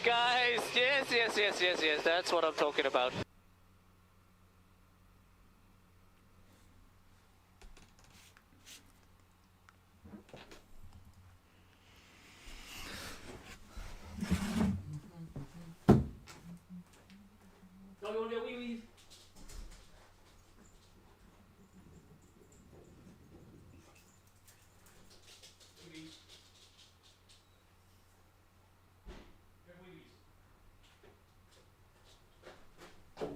guys. Yes. That's what I'm talking about. Don't you want to get wee-wees? Wee-wees. Get wee-wees.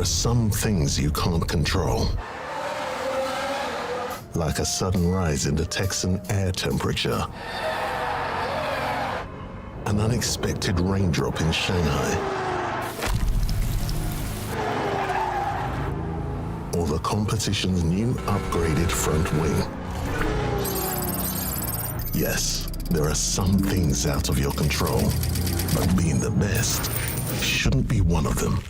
are some things you can't control. Like a sudden rise in the Texan air temperature. An unexpected raindrop in Shanghai. Or the competition's new upgraded front wing. Yes, there are some things out of your control, but being the best shouldn't be one of them.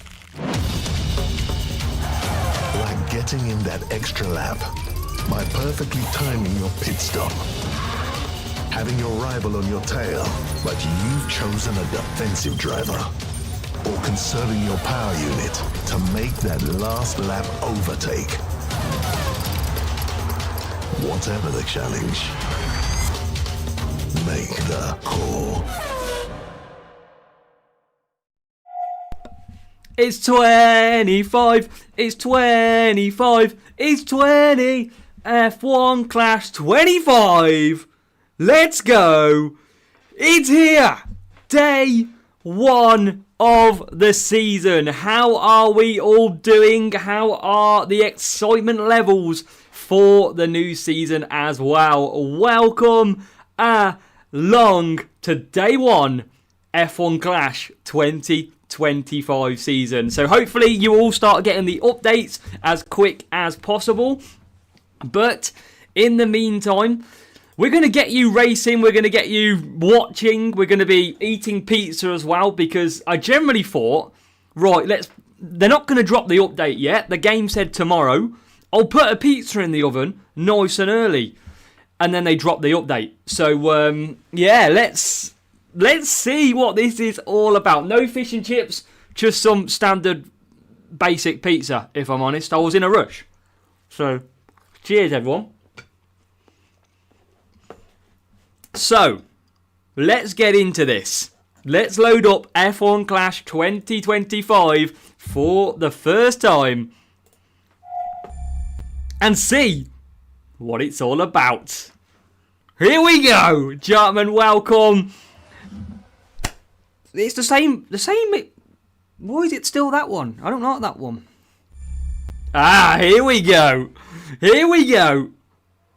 Like getting in that extra lap by perfectly timing your pit stop. Having your rival on your tail, but you've chosen a defensive driver. Or conserving your power unit to make that last lap overtake. Whatever the challenge, make the call. It's 25, it's 25, it's 20, F1 Clash 25. Let's go. It's here. Day 1 of the season. How are we all doing? How are the excitement levels for the new season as well? Welcome along to Day 1 F1 Clash 2025 season. So hopefully you all start getting the updates as quick as possible. But in the meantime, we're going to get you racing, we're going to get you watching, we're going to be eating pizza as well, because I generally thought, right, they're not going to drop the update yet. The game said tomorrow. I'll put a pizza in the oven nice and early. And then they drop the update. So, yeah, let's see what this is all about. No fish and chips, just some standard basic pizza, if I'm honest. I was in a rush. So, cheers, everyone. So, let's get into this. Let's load up F1 Clash 2025 for the first time and see what it's all about. Here we go, gentlemen, welcome. It's the same. Why is it still that one? I don't like that one. Here we go. Here we go.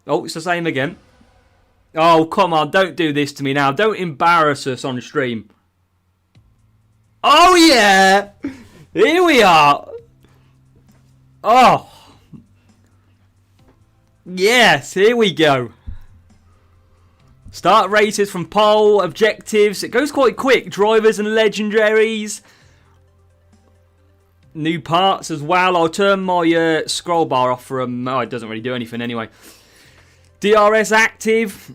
Oh, it's the same again. Oh, come on, don't do this to me now. Don't embarrass us on stream. Oh, yeah. Here we are. Oh. Yes, here we go. Start races from pole, objectives. It goes quite quick. Drivers and legendaries. New parts as well. I'll turn my scroll bar off for it doesn't really do anything anyway. DRS active.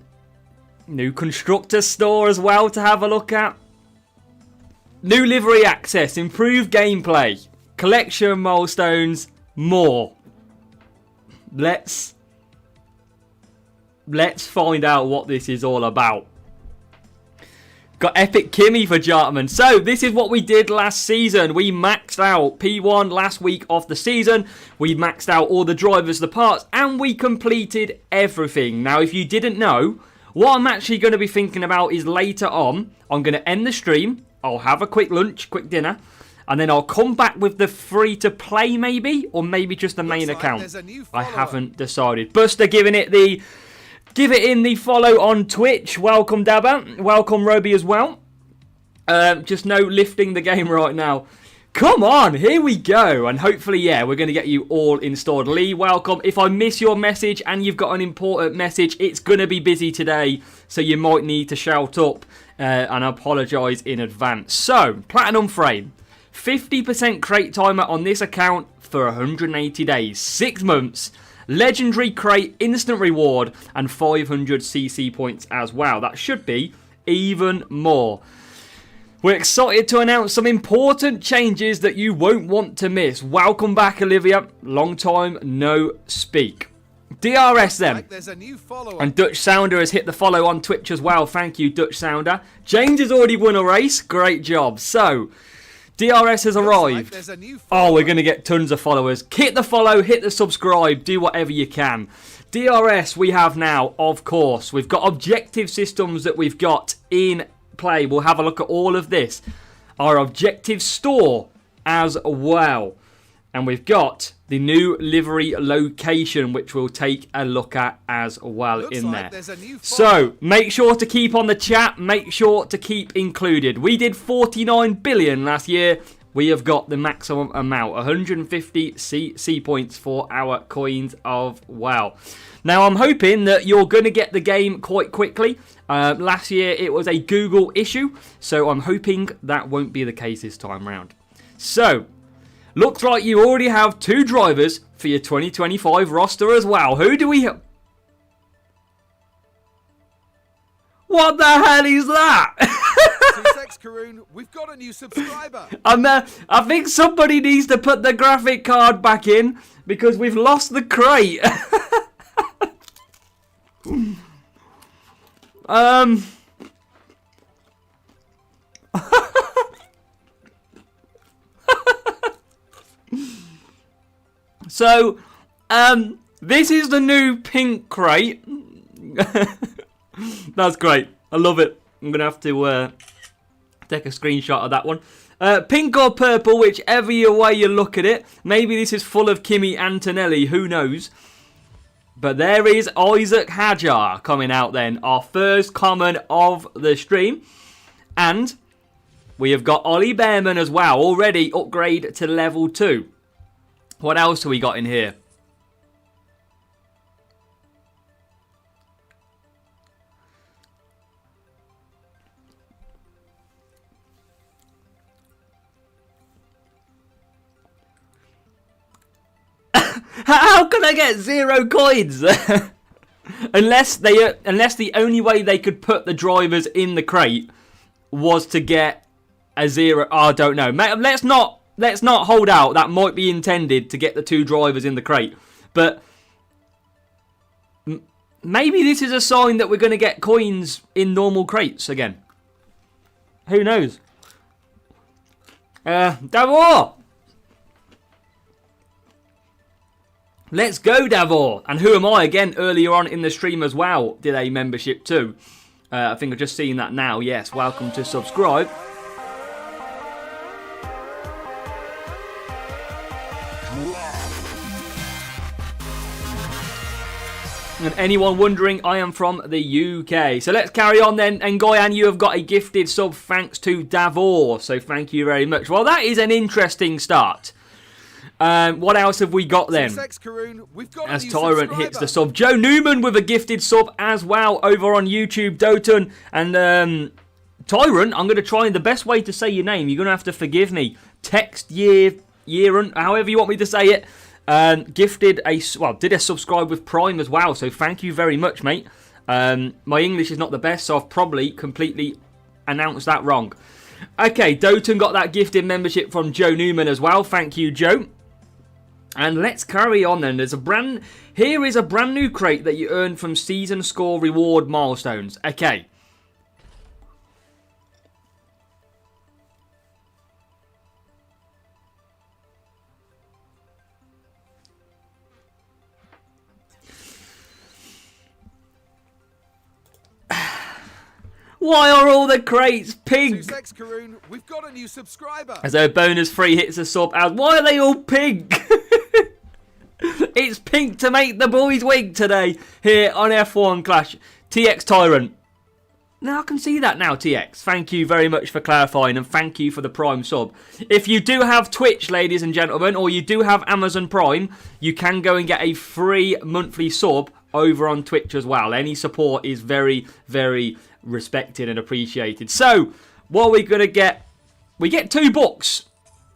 New constructor store as well to have a look at. New livery access. Improved gameplay. Collection milestones. More. Let's find out what this is all about. Got Epic Kimmy for Jartman. So, this is what we did last season. We maxed out P1 last week of the season. We maxed out all the drivers, the parts, and we completed everything. Now, if you didn't know, what I'm actually going to be thinking about is later on, I'm going to end the stream. I'll have a quick lunch, quick dinner, and then I'll come back with the free-to-play maybe, or maybe just the main account. I haven't decided. Buster giving it the... Give it in the follow on Twitch. Welcome, Dabba. Welcome, Roby, as well. Just no lifting the game right now. Come on, here we go. And hopefully, yeah, we're going to get you all installed. Lee, welcome. If I miss your message and you've got an important message, it's going to be busy today. So you might need to shout up. And I apologise in advance. So, Platinum Frame. 50% crate timer on this account for 180 days. 6 months. Legendary crate, instant reward, and 500 CC points as well. That should be even more. We're excited to announce some important changes that you won't want to miss. Welcome back, Olivia. Long time no speak. DRS then. And Dutch Sounder has hit the follow on Twitch as well. Thank you, Dutch Sounder. James has already won a race. Great job. So... DRS has arrived. Oh, we're going to get tons of followers. Hit the follow, hit the subscribe, do whatever you can. DRS we have now, of course. We've got objective systems that we've got in play. We'll have a look at all of this. Our objective store as well. And we've got the new livery location, which we'll take a look at as well in there. So, make sure to keep on the chat. Make sure to keep included. We did 49 billion last year. We have got the maximum amount, 150 C points for our coins of WoW. Now, I'm hoping that you're going to get the game quite quickly. Last year, it was a Google issue, so I'm hoping that won't be the case this time round. So, looks like you already have 2 drivers for your 2025 roster as well. Who do we have? What the hell is that? Karoon, we've got a new subscriber. I think somebody needs to put the graphic card back in because we've lost the crate. So, this is the new pink crate. That's great. I love it. I'm going to have to take a screenshot of that one. Pink or purple, whichever way you look at it. Maybe this is full of Kimi Antonelli. Who knows? But there is Isaac Hajar coming out then. Our first common of the stream. And we have got Ollie Behrman as well. Already upgrade to level 2. What else have we got in here? How can I get 0 coins? unless the only way they could put the drivers in the crate was to get a 0. Oh, I don't know. Let's not hold out. That might be intended to get the 2 drivers in the crate. But maybe this is a sign that we're going to get coins in normal crates again. Who knows? Davor! Let's go, Davor. And who am I? Again, earlier on in the stream as well, did a membership too. I think I've just seen that now. Yes, welcome to subscribe. And anyone wondering, I am from the UK. So let's carry on then. And Goyan, you have got a gifted sub thanks to Davor. So thank you very much. Well, that is an interesting start. What else have we got then? As Tyrant hits the sub. Joe Newman with a gifted sub as well over on YouTube. Doton and Tyrant, I'm going to try the best way to say your name. You're going to have to forgive me. Text Yearun, however you want me to say it. Gifted did a subscribe with Prime as well. So thank you very much, mate. My English is not the best, so I've probably completely announced that wrong. Okay, Doton got that gifted membership from Joe Newman as well. Thank you, Joe. And let's carry on then. Here is a brand new crate that you earn from season score reward milestones. Okay. Why are all the crates pink? Karoon, we've got a new subscriber. As a bonus 3 hits a sub out. Why are they all pink? It's pink to make the boys wink today here on F1 Clash. TX Tyrant. Now I can see that now, TX. Thank you very much for clarifying and thank you for the Prime sub. If you do have Twitch, ladies and gentlemen, or you do have Amazon Prime, you can go and get a free monthly sub over on Twitch as well. Any support is very, very respected and appreciated. So, what are we going to get? We get 2 books.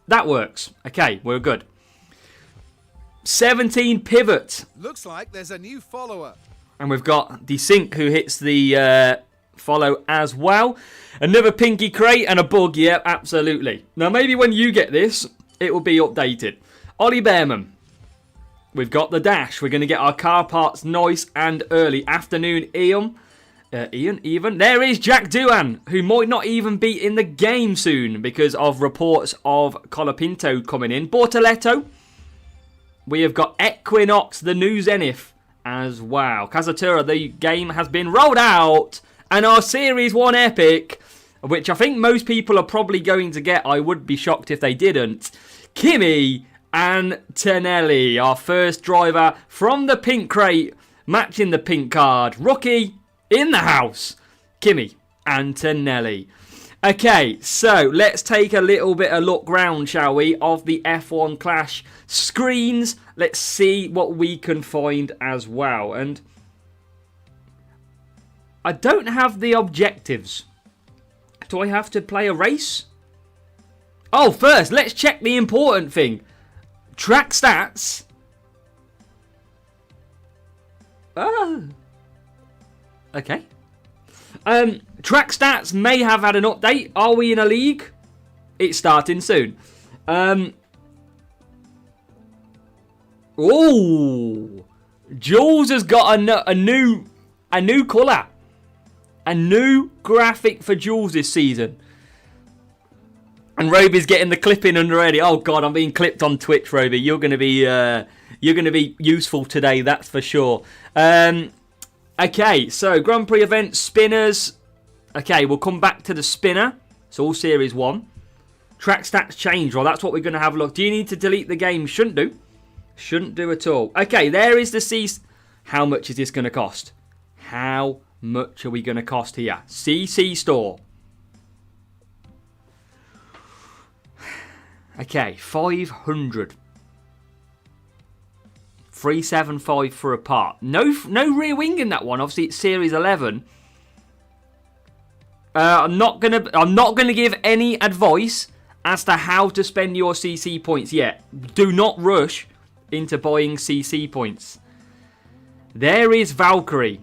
That works. Okay, we're good. 17 pivot. Looks like there's a new follower. And we've got Desync who hits the follow as well. Another pinky crate and a bug. Yeah, absolutely. Now, maybe when you get this, it will be updated. Ollie Behrman. We've got the dash. We're going to get our car parts nice and early. Afternoon, Ian. There is Jack Doohan, who might not even be in the game soon because of reports of Colapinto coming in. Bortoletto. We have got Equinox, the new Zenith, as well. Kazatura, the game has been rolled out. And our Series 1 Epic, which I think most people are probably going to get. I would be shocked if they didn't. Kimi Antonelli, our first driver from the pink crate, matching the pink card. Rookie in the house, Kimi Antonelli. Okay, so let's take a little bit of look round, shall we, of the F1 Clash screens. Let's see what we can find as well. And I don't have the objectives. Do I have to play a race? Oh, first, let's check the important thing. Track stats. Okay. Track stats may have had an update. Are we in a league? It's starting soon. Oh, Jules has got a new colour. A new graphic for Jules this season. And Roby's getting the clipping under already. Oh God, I'm being clipped on Twitch, Roby. You're gonna be useful today, that's for sure. Okay, so Grand Prix event spinners. Okay, we'll come back to the spinner. It's all Series 1. Track stats change. Well, that's what we're going to have a look. Do you need to delete the game? Shouldn't do. Shouldn't do at all. Okay, there is the C. How much is this going to cost? How much are we going to cost here? CC store. Okay, 500. 375 for a part. No rear wing in that one. Obviously, it's Series 11. I'm not gonna give any advice as to how to spend your CC points yet. Do not rush into buying CC points. There is Valkyrie.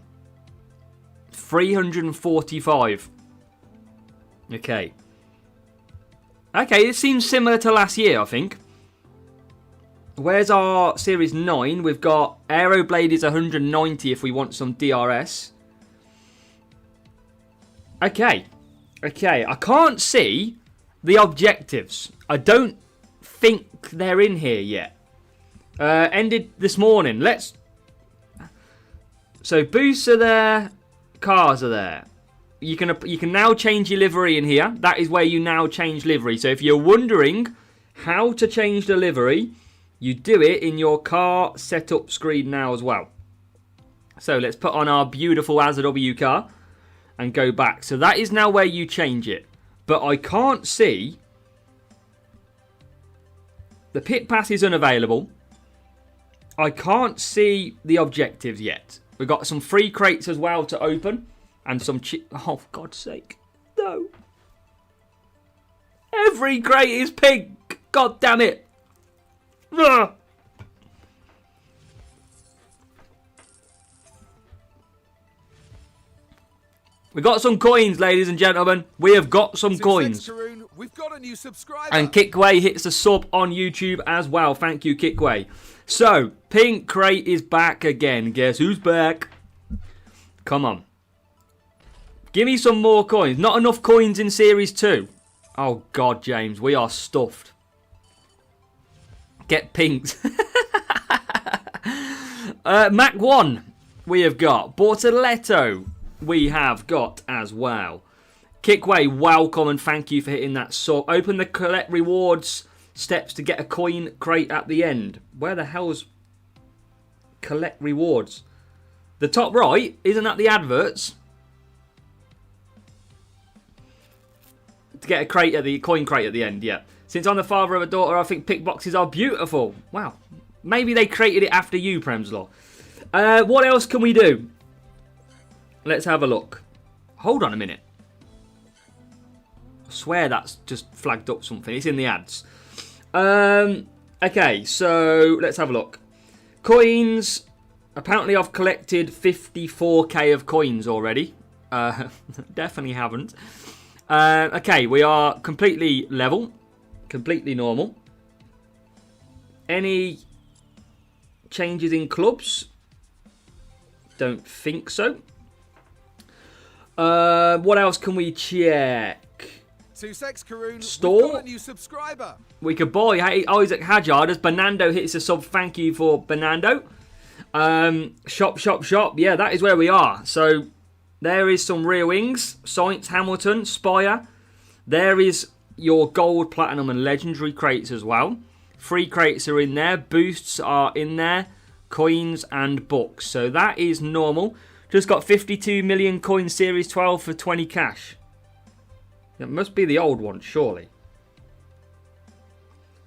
345. Okay. Okay, it seems similar to last year, I think. Where's our Series 9? We've got Aeroblade is 190 if we want some DRS. Okay. Okay, I can't see the objectives. I don't think they're in here yet. Ended this morning. Let's... So, boosts are there. Cars are there. You can now change your livery in here. That is where you now change livery. So, if you're wondering how to change the livery, you do it in your car setup screen now as well. So, let's put on our beautiful AZW car and go back. So, that is now where you change it. But I can't see... The pit pass is unavailable. I can't see the objectives yet. We've got some free crates as well to open. And some... Oh, for God's sake. No. Every crate is pink. God damn it. Ugh. We got some coins, ladies and gentlemen. We have got some coins. We've got a new subscriber. And Kickway hits a sub on YouTube as well. Thank you, Kickway. So, Pink Crate is back again. Guess who's back? Come on. Give me some more coins. Not enough coins in Series 2. Oh, God, James. We are stuffed. Get pinks. Mac 1. We have got. Bortoletto. We have got as well. Kickway, welcome and thank you for hitting that sub. Open the collect rewards steps to get a coin crate at the end. Where the hell's collect rewards? The top right, isn't that the adverts? To get a crate at the coin crate at the end, yeah. Since I'm the father of a daughter, I think pick boxes are beautiful. Wow. Maybe they created it after you, Premslaw. What else can we do? Let's have a look. Hold on a minute. I swear that's just flagged up something. It's in the ads. Okay, so let's have a look. Coins. Apparently I've collected 54k of coins already. Definitely haven't. Okay, we are completely level. Completely normal. Any changes in clubs? Don't think so. What else can we check? Store. We've got a new subscriber. We could buy Isaac Hadjar as Bernardo hits a sub. Thank you for Bernardo. Shop. Yeah, that is where we are. So there is some rear wings. Sainz, Hamilton, Spire. There is your gold, platinum, and legendary crates as well. Free crates are in there. Boosts are in there. Coins and books. So that is normal. Just got 52 million coin series 12 for 20 cash. That must be the old one, surely.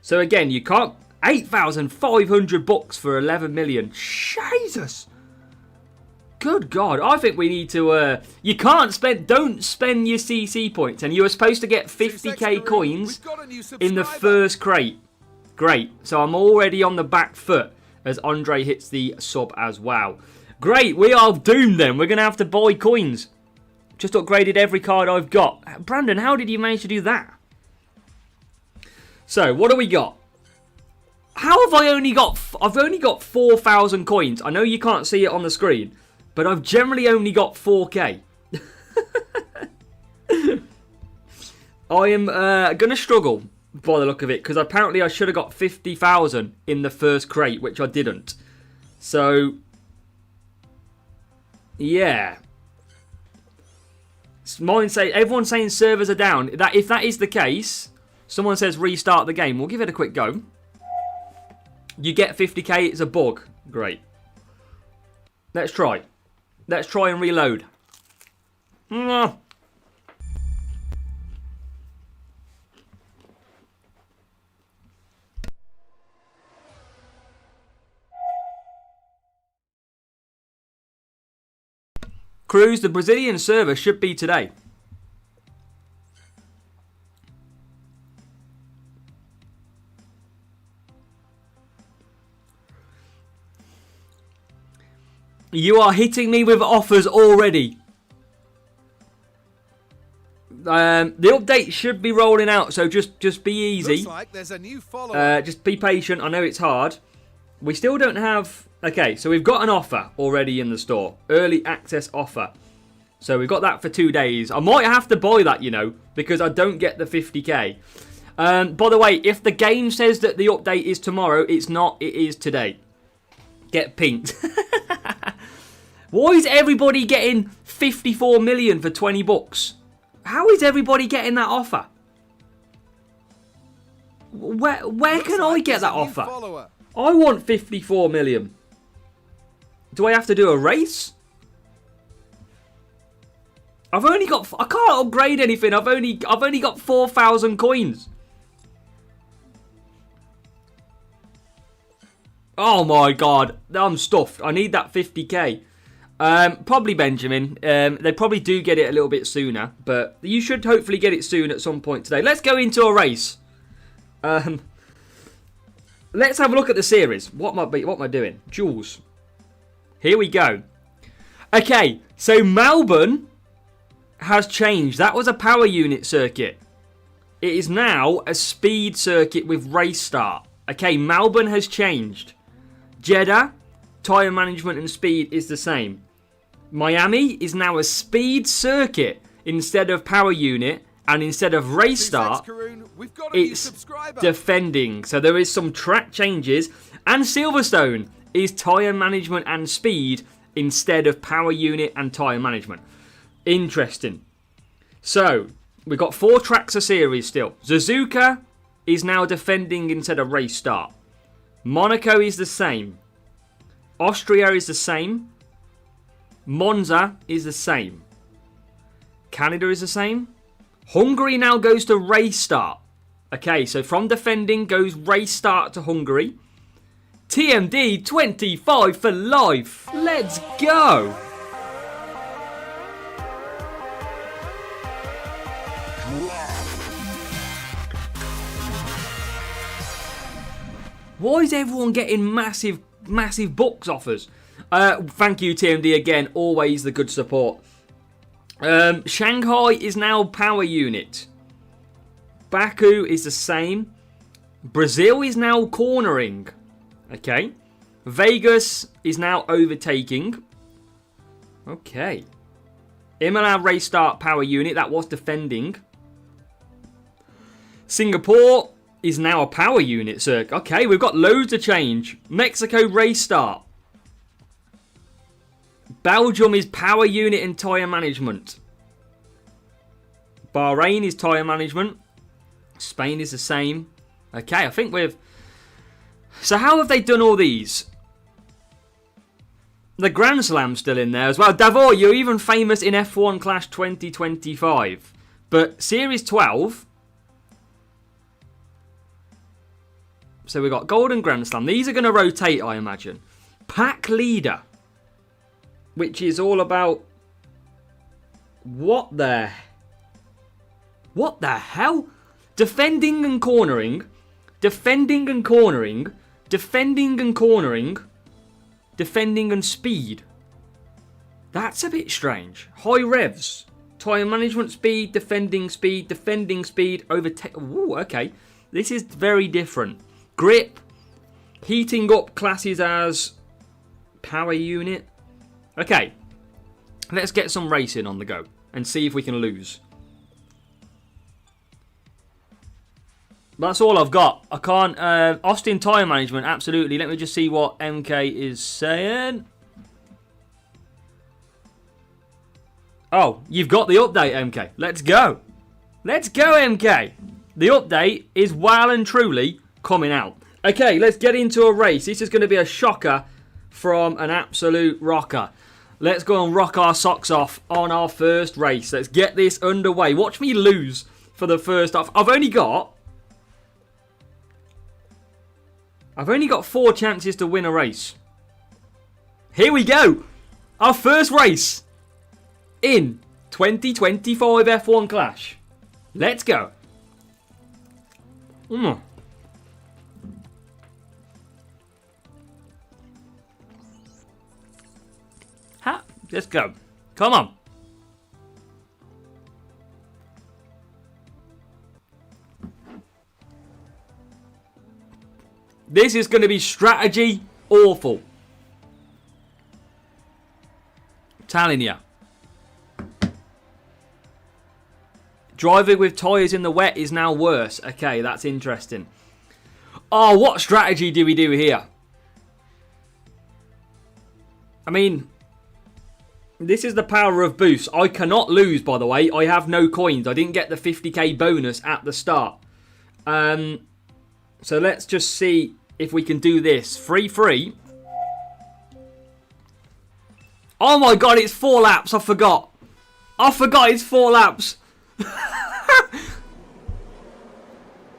So again, you can't... 8,500 bucks for 11 million. Jesus! Good God. I think we need to... you can't spend... Don't spend your CC points. And you were supposed to get 50k coins in the first crate. Great. So I'm already on the back foot as Andre hits the sub as well. Great. We are doomed then. We're going to have to buy coins. Just upgraded every card I've got. Brandon, how did you manage to do that? So, what do we got? How have I only got... I've only got 4,000 coins. I know you can't see it on the screen, but I've generally only got 4k. I am going to struggle by the look of it, because apparently I should have got 50,000 in the first crate, which I didn't. So, yeah. Everyone's saying servers are down. If that is the case, someone says restart the game. We'll give it a quick go. You get 50k, it's a bug. Great. Let's try. Let's try and reload. Cruz, the Brazilian server should be today. You are hitting me with offers already. The update should be rolling out, so just be easy. Looks like there's a new follower. Just be patient. I know it's hard. We still don't have... Okay, so we've got an offer already in the store. Early access offer. So we've got that for 2 days. I might have to buy that, you know, because I don't get the 50k. By the way, if the game says that the update is tomorrow, it's not. It is today. Get pinked. Why is everybody getting 54 million for 20 bucks? How is everybody getting that offer? Where can I get that offer? Follower. I want 54 million. Do I have to do a race? I've only got... I can't upgrade anything. I've only got 4,000 coins. Oh my god. I'm stuffed. I need that 50k. Probably Benjamin. They probably do get it a little bit sooner, but you should hopefully get it soon at some point today. Let's go into a race. Let's have a look at the series. What am I doing? Jules. Here we go. Okay, so Melbourne has changed. That was a power unit circuit. It is now a speed circuit with race start. Okay, Melbourne has changed. Jeddah, tyre management and speed is the same. Miami is now a speed circuit instead of power unit, and instead of race start, it's defending. So there is some track changes, and Silverstone is tyre management and speed instead of power unit and tyre management. Interesting. So we've got 4 tracks a series still. Suzuka is now defending instead of race start. Monaco is the same. Austria is the same. Monza is the same. Canada is the same. Hungary now goes to race start. Okay, so from defending goes race start to Hungary. TMD 25 for life. Let's go. Why is everyone getting massive books offers? Thank you, TMD, again. Always the good support. Shanghai is now power unit. Baku is the same. Brazil is now cornering. Okay. Vegas is now overtaking. Okay. Imola race start power unit. That was defending. Singapore is now a power unit, sir. Okay, we've got loads of change. Mexico race start. Belgium is power unit and tyre management. Bahrain is tyre management. Spain is the same. Okay, I think we've So how have they done all these? The Grand Slam's still in there as well. Davor, you're even famous in F1 Clash 2025. But Series 12... So we've got Golden Grand Slam. These are going to rotate, I imagine. Pack Leader. Which is all about... What the hell? Defending and cornering. Defending and cornering. Defending and cornering. Defending and speed. That's a bit strange. High revs. Tyre management speed. Defending speed. Defending speed. Overtake. Ooh, okay. This is very different. Grip. Heating up classes as power unit. Okay. Let's get some racing on the go. And see if we can lose. That's all I've got. I can't... Austin tyre management, absolutely. Let me just see what MK is saying. Oh, you've got the update, MK. Let's go. Let's go, MK. The update is well and truly coming out. Okay, let's get into a race. This is going to be a shocker from an absolute rocker. Let's go and rock our socks off on our first race. Let's get this underway. Watch me lose for the first half. I've only got 4 chances to win a race. Here we go. Our first race in 2025 F1 Clash. Let's go. Let's go. Come on. This is going to be strategy awful. I'm telling you. Driving with tyres in the wet is now worse. Okay, that's interesting. Oh, what strategy do we do here? I mean... This is the power of boost. I cannot lose, by the way. I have no coins. I didn't get the 50k bonus at the start. So let's just see if we can do this. Free. Oh my god, it's 4 laps. I forgot it's 4 laps.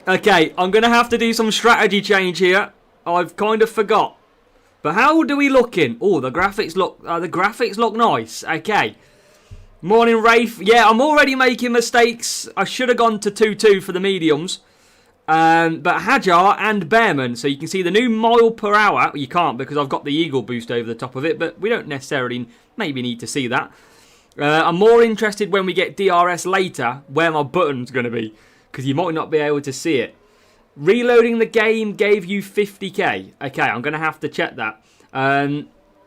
Okay, I'm going to have to do some strategy change here. I've kind of forgot. But how do we looking? Oh, the graphics look nice. Okay. Morning, Rafe. Yeah, I'm already making mistakes. I should have gone to 2-2 for the mediums. But Hajar and Bearman. So you can see the new mile per hour. You can't because I've got the Eagle boost over the top of it. But we don't necessarily maybe need to see that. I'm more interested when we get DRS later where my button's going to be. Because you might not be able to see it. Reloading the game gave you 50k. Okay, I'm going to have to check that.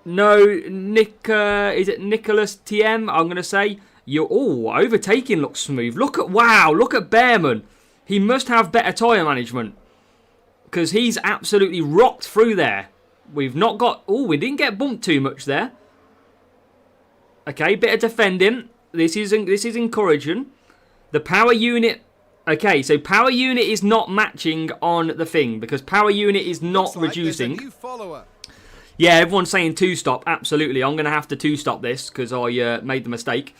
No, is it Nicholas TM? I'm going to say. Overtaking looks smooth. Look at Bearman. He must have better tyre management. Because he's absolutely rocked through there. We've not got... we didn't get bumped too much there. Okay, bit of defending. This is encouraging. The power unit... Okay, so power unit is not matching on the thing because power unit is not reducing. Yeah, everyone's saying 2-stop. Absolutely. I'm going to have to 2-stop this because I made the mistake.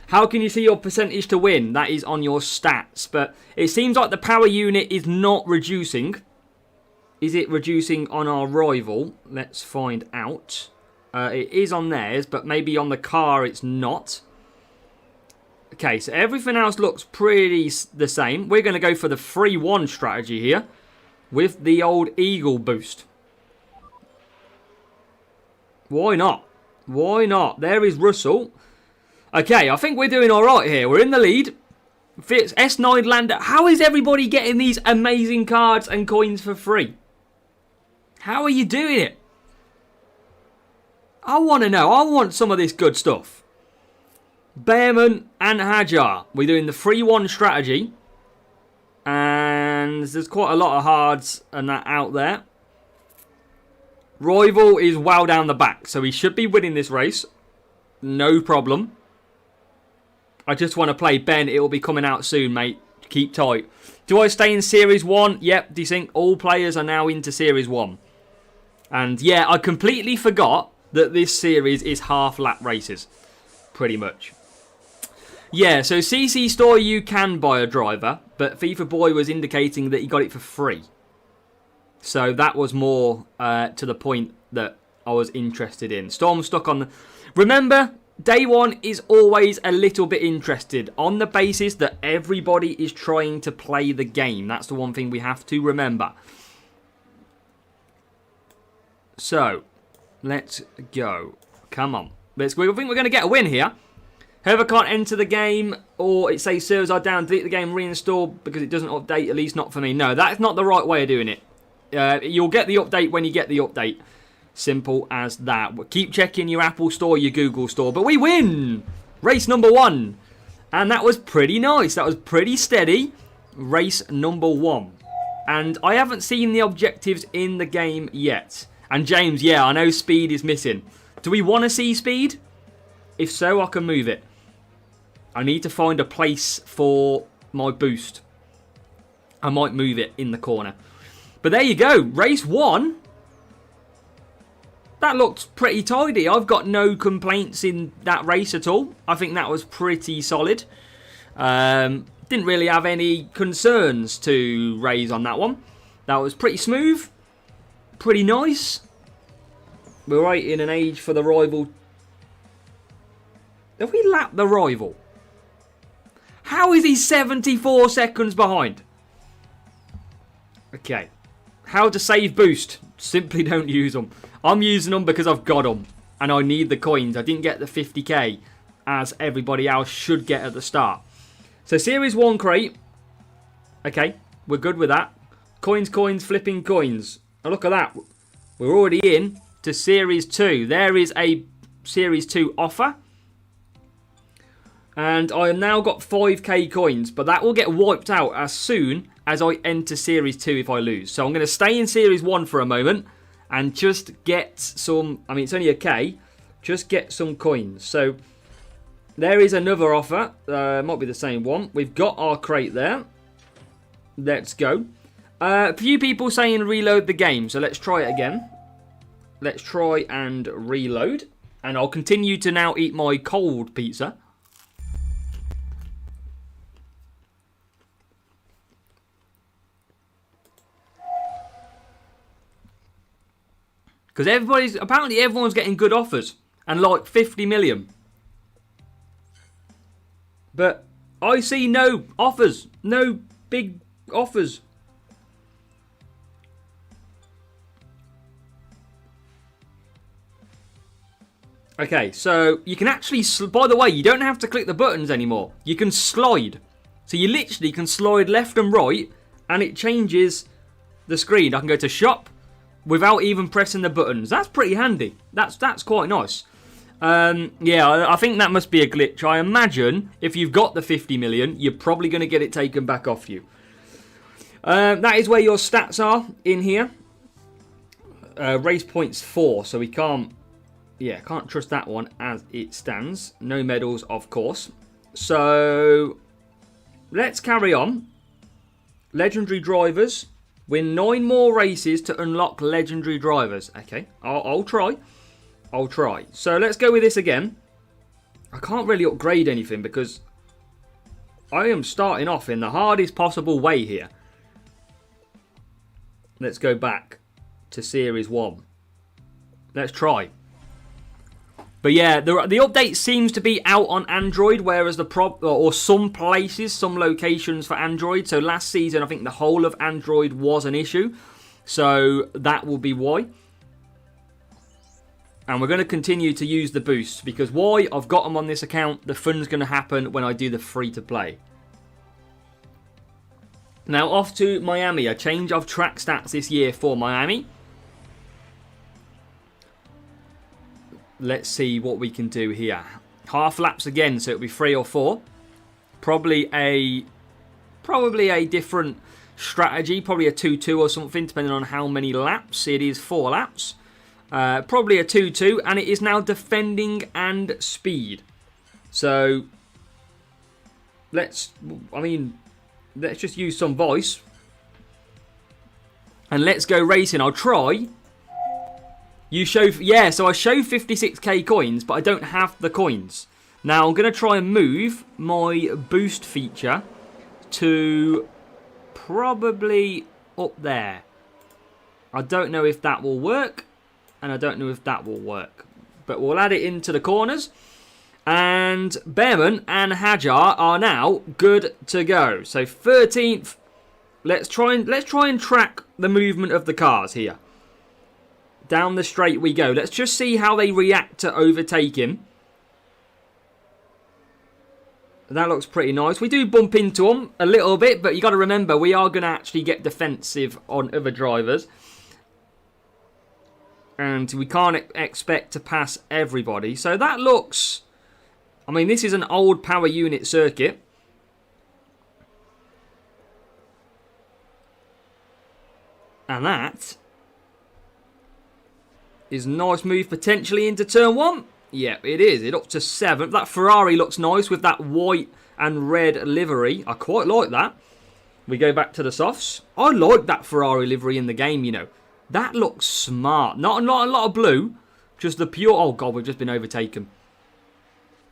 How can you see your percentage to win? That is on your stats. But it seems like the power unit is not reducing. Is it reducing on our rival? Let's find out. It is on theirs, but maybe on the car it's not. Okay, so everything else looks pretty the same. We're going to go for the 3-1 strategy here with the old Eagle boost. Why not? Why not? There is Russell. Okay, I think we're doing all right here. We're in the lead. Fitz, S9 Lander. How is everybody getting these amazing cards and coins for free? How are you doing it? I want to know. I want some of this good stuff. Bearman and Hajar. We're doing the 3-1 strategy. And there's quite a lot of hards and that out there. Rival is well down the back. So he should be winning this race. No problem. I just want to play Ben. It will be coming out soon, mate. Keep tight. Do I stay in Series 1? Yep, desync. All players are now into Series 1. And yeah, I completely forgot that this series is half lap races. Pretty much. Yeah, so CC Store you can buy a driver, but FIFA Boy was indicating that he got it for free. So that was more to the point that I was interested in. Storm stuck on the... Remember, day one is always a little bit interested on the basis that everybody is trying to play the game. That's the one thing we have to remember. So, let's go. Come on. I think we're going to get a win here. Whoever can't enter the game, or it says servers are down, delete the game, reinstall because it doesn't update, at least not for me. No, that's not the right way of doing it. You'll get the update when you get the update. Simple as that. Keep checking your Apple Store, your Google Store. But we win! Race number 1. And that was pretty nice. That was pretty steady. Race number 1. And I haven't seen the objectives in the game yet. And James, yeah, I know speed is missing. Do we want to see speed? If so, I can move it. I need to find a place for my boost. I might move it in the corner. But there you go. Race 1. That looked pretty tidy. I've got no complaints in that race at all. I think that was pretty solid. Didn't really have any concerns to raise on that one. That was pretty smooth. Pretty nice. We're right in an age for the rival. Have we lapped the rival? How is he 74 seconds behind? Okay. How to save boost. Simply don't use them. I'm using them because I've got them. And I need the coins. I didn't get the 50k as everybody else should get at the start. So Series 1 crate. Okay. We're good with that. Coins, coins, flipping coins. Oh, look at that. We're already in to Series 2. There is a Series 2 offer. And I have now got 5k coins, but that will get wiped out as soon as I enter Series 2 if I lose. So I'm going to stay in Series 1 for a moment and just get some, I mean it's only a K, just get some coins. So there is another offer, might be the same one. We've got our crate there. Let's go. A few people saying reload the game, so let's try it again. Let's try and reload. And I'll continue to now eat my cold pizza. Because apparently everyone's getting good offers. And like 50 million. But I see no offers. No big offers. Okay, so you can actually, by the way, you don't have to click the buttons anymore. You can slide. So you literally can slide left and right and it changes the screen. I can go to shop without even pressing the buttons. That's pretty handy. That's quite nice. Yeah, I think that must be a glitch. I imagine if you've got the 50 million, you're probably going to get it taken back off you. That is where your stats are in here. Race points 4, so we can't trust that one as it stands. No medals, of course. So let's carry on. Legendary drivers. Win 9 more races to unlock legendary drivers. Okay, I'll try. I'll try. So let's go with this again. I can't really upgrade anything because I am starting off in the hardest possible way here. Let's go back to Series 1. Let's try. But yeah, the update seems to be out on Android, whereas or some places, some locations for Android. So last season, I think the whole of Android was an issue. So that will be why. And we're going to continue to use the boosts because why? I've got them on this account. The fun's going to happen when I do the free-to-play. Now off to Miami. A change of track stats this year for Miami. Let's see what we can do here. Half laps again, so it'll be 3 or 4. Probably a different strategy. Probably a 2-2 or something, depending on how many laps. It is 4 laps. Probably a 2-2, and it is now defending and speed. So let's just use some voice. And let's go racing. I'll try You show, yeah, so I show 56k coins, but I don't have the coins. Now, I'm going to try and move my boost feature to probably up there. I don't know if that will work, and I don't know if that will work. But we'll add it into the corners. And Behrman and Hajar are now good to go. So 13th. Let's try and track the movement of the cars here. Down the straight we go. Let's just see how they react to overtake him. That looks pretty nice. We do bump into them a little bit, but you got to remember we are going to actually get defensive on other drivers. And we can't expect to pass everybody. So that looks... I mean, this is an old power unit circuit. And that is a nice move potentially into turn 1. Yeah, it is. It up to 7th. That Ferrari looks nice with that white and red livery. I quite like that. We go back to the softs. I like that Ferrari livery in the game, you know. That looks smart. Not a lot of blue. Just the pure... Oh, God, we've just been overtaken.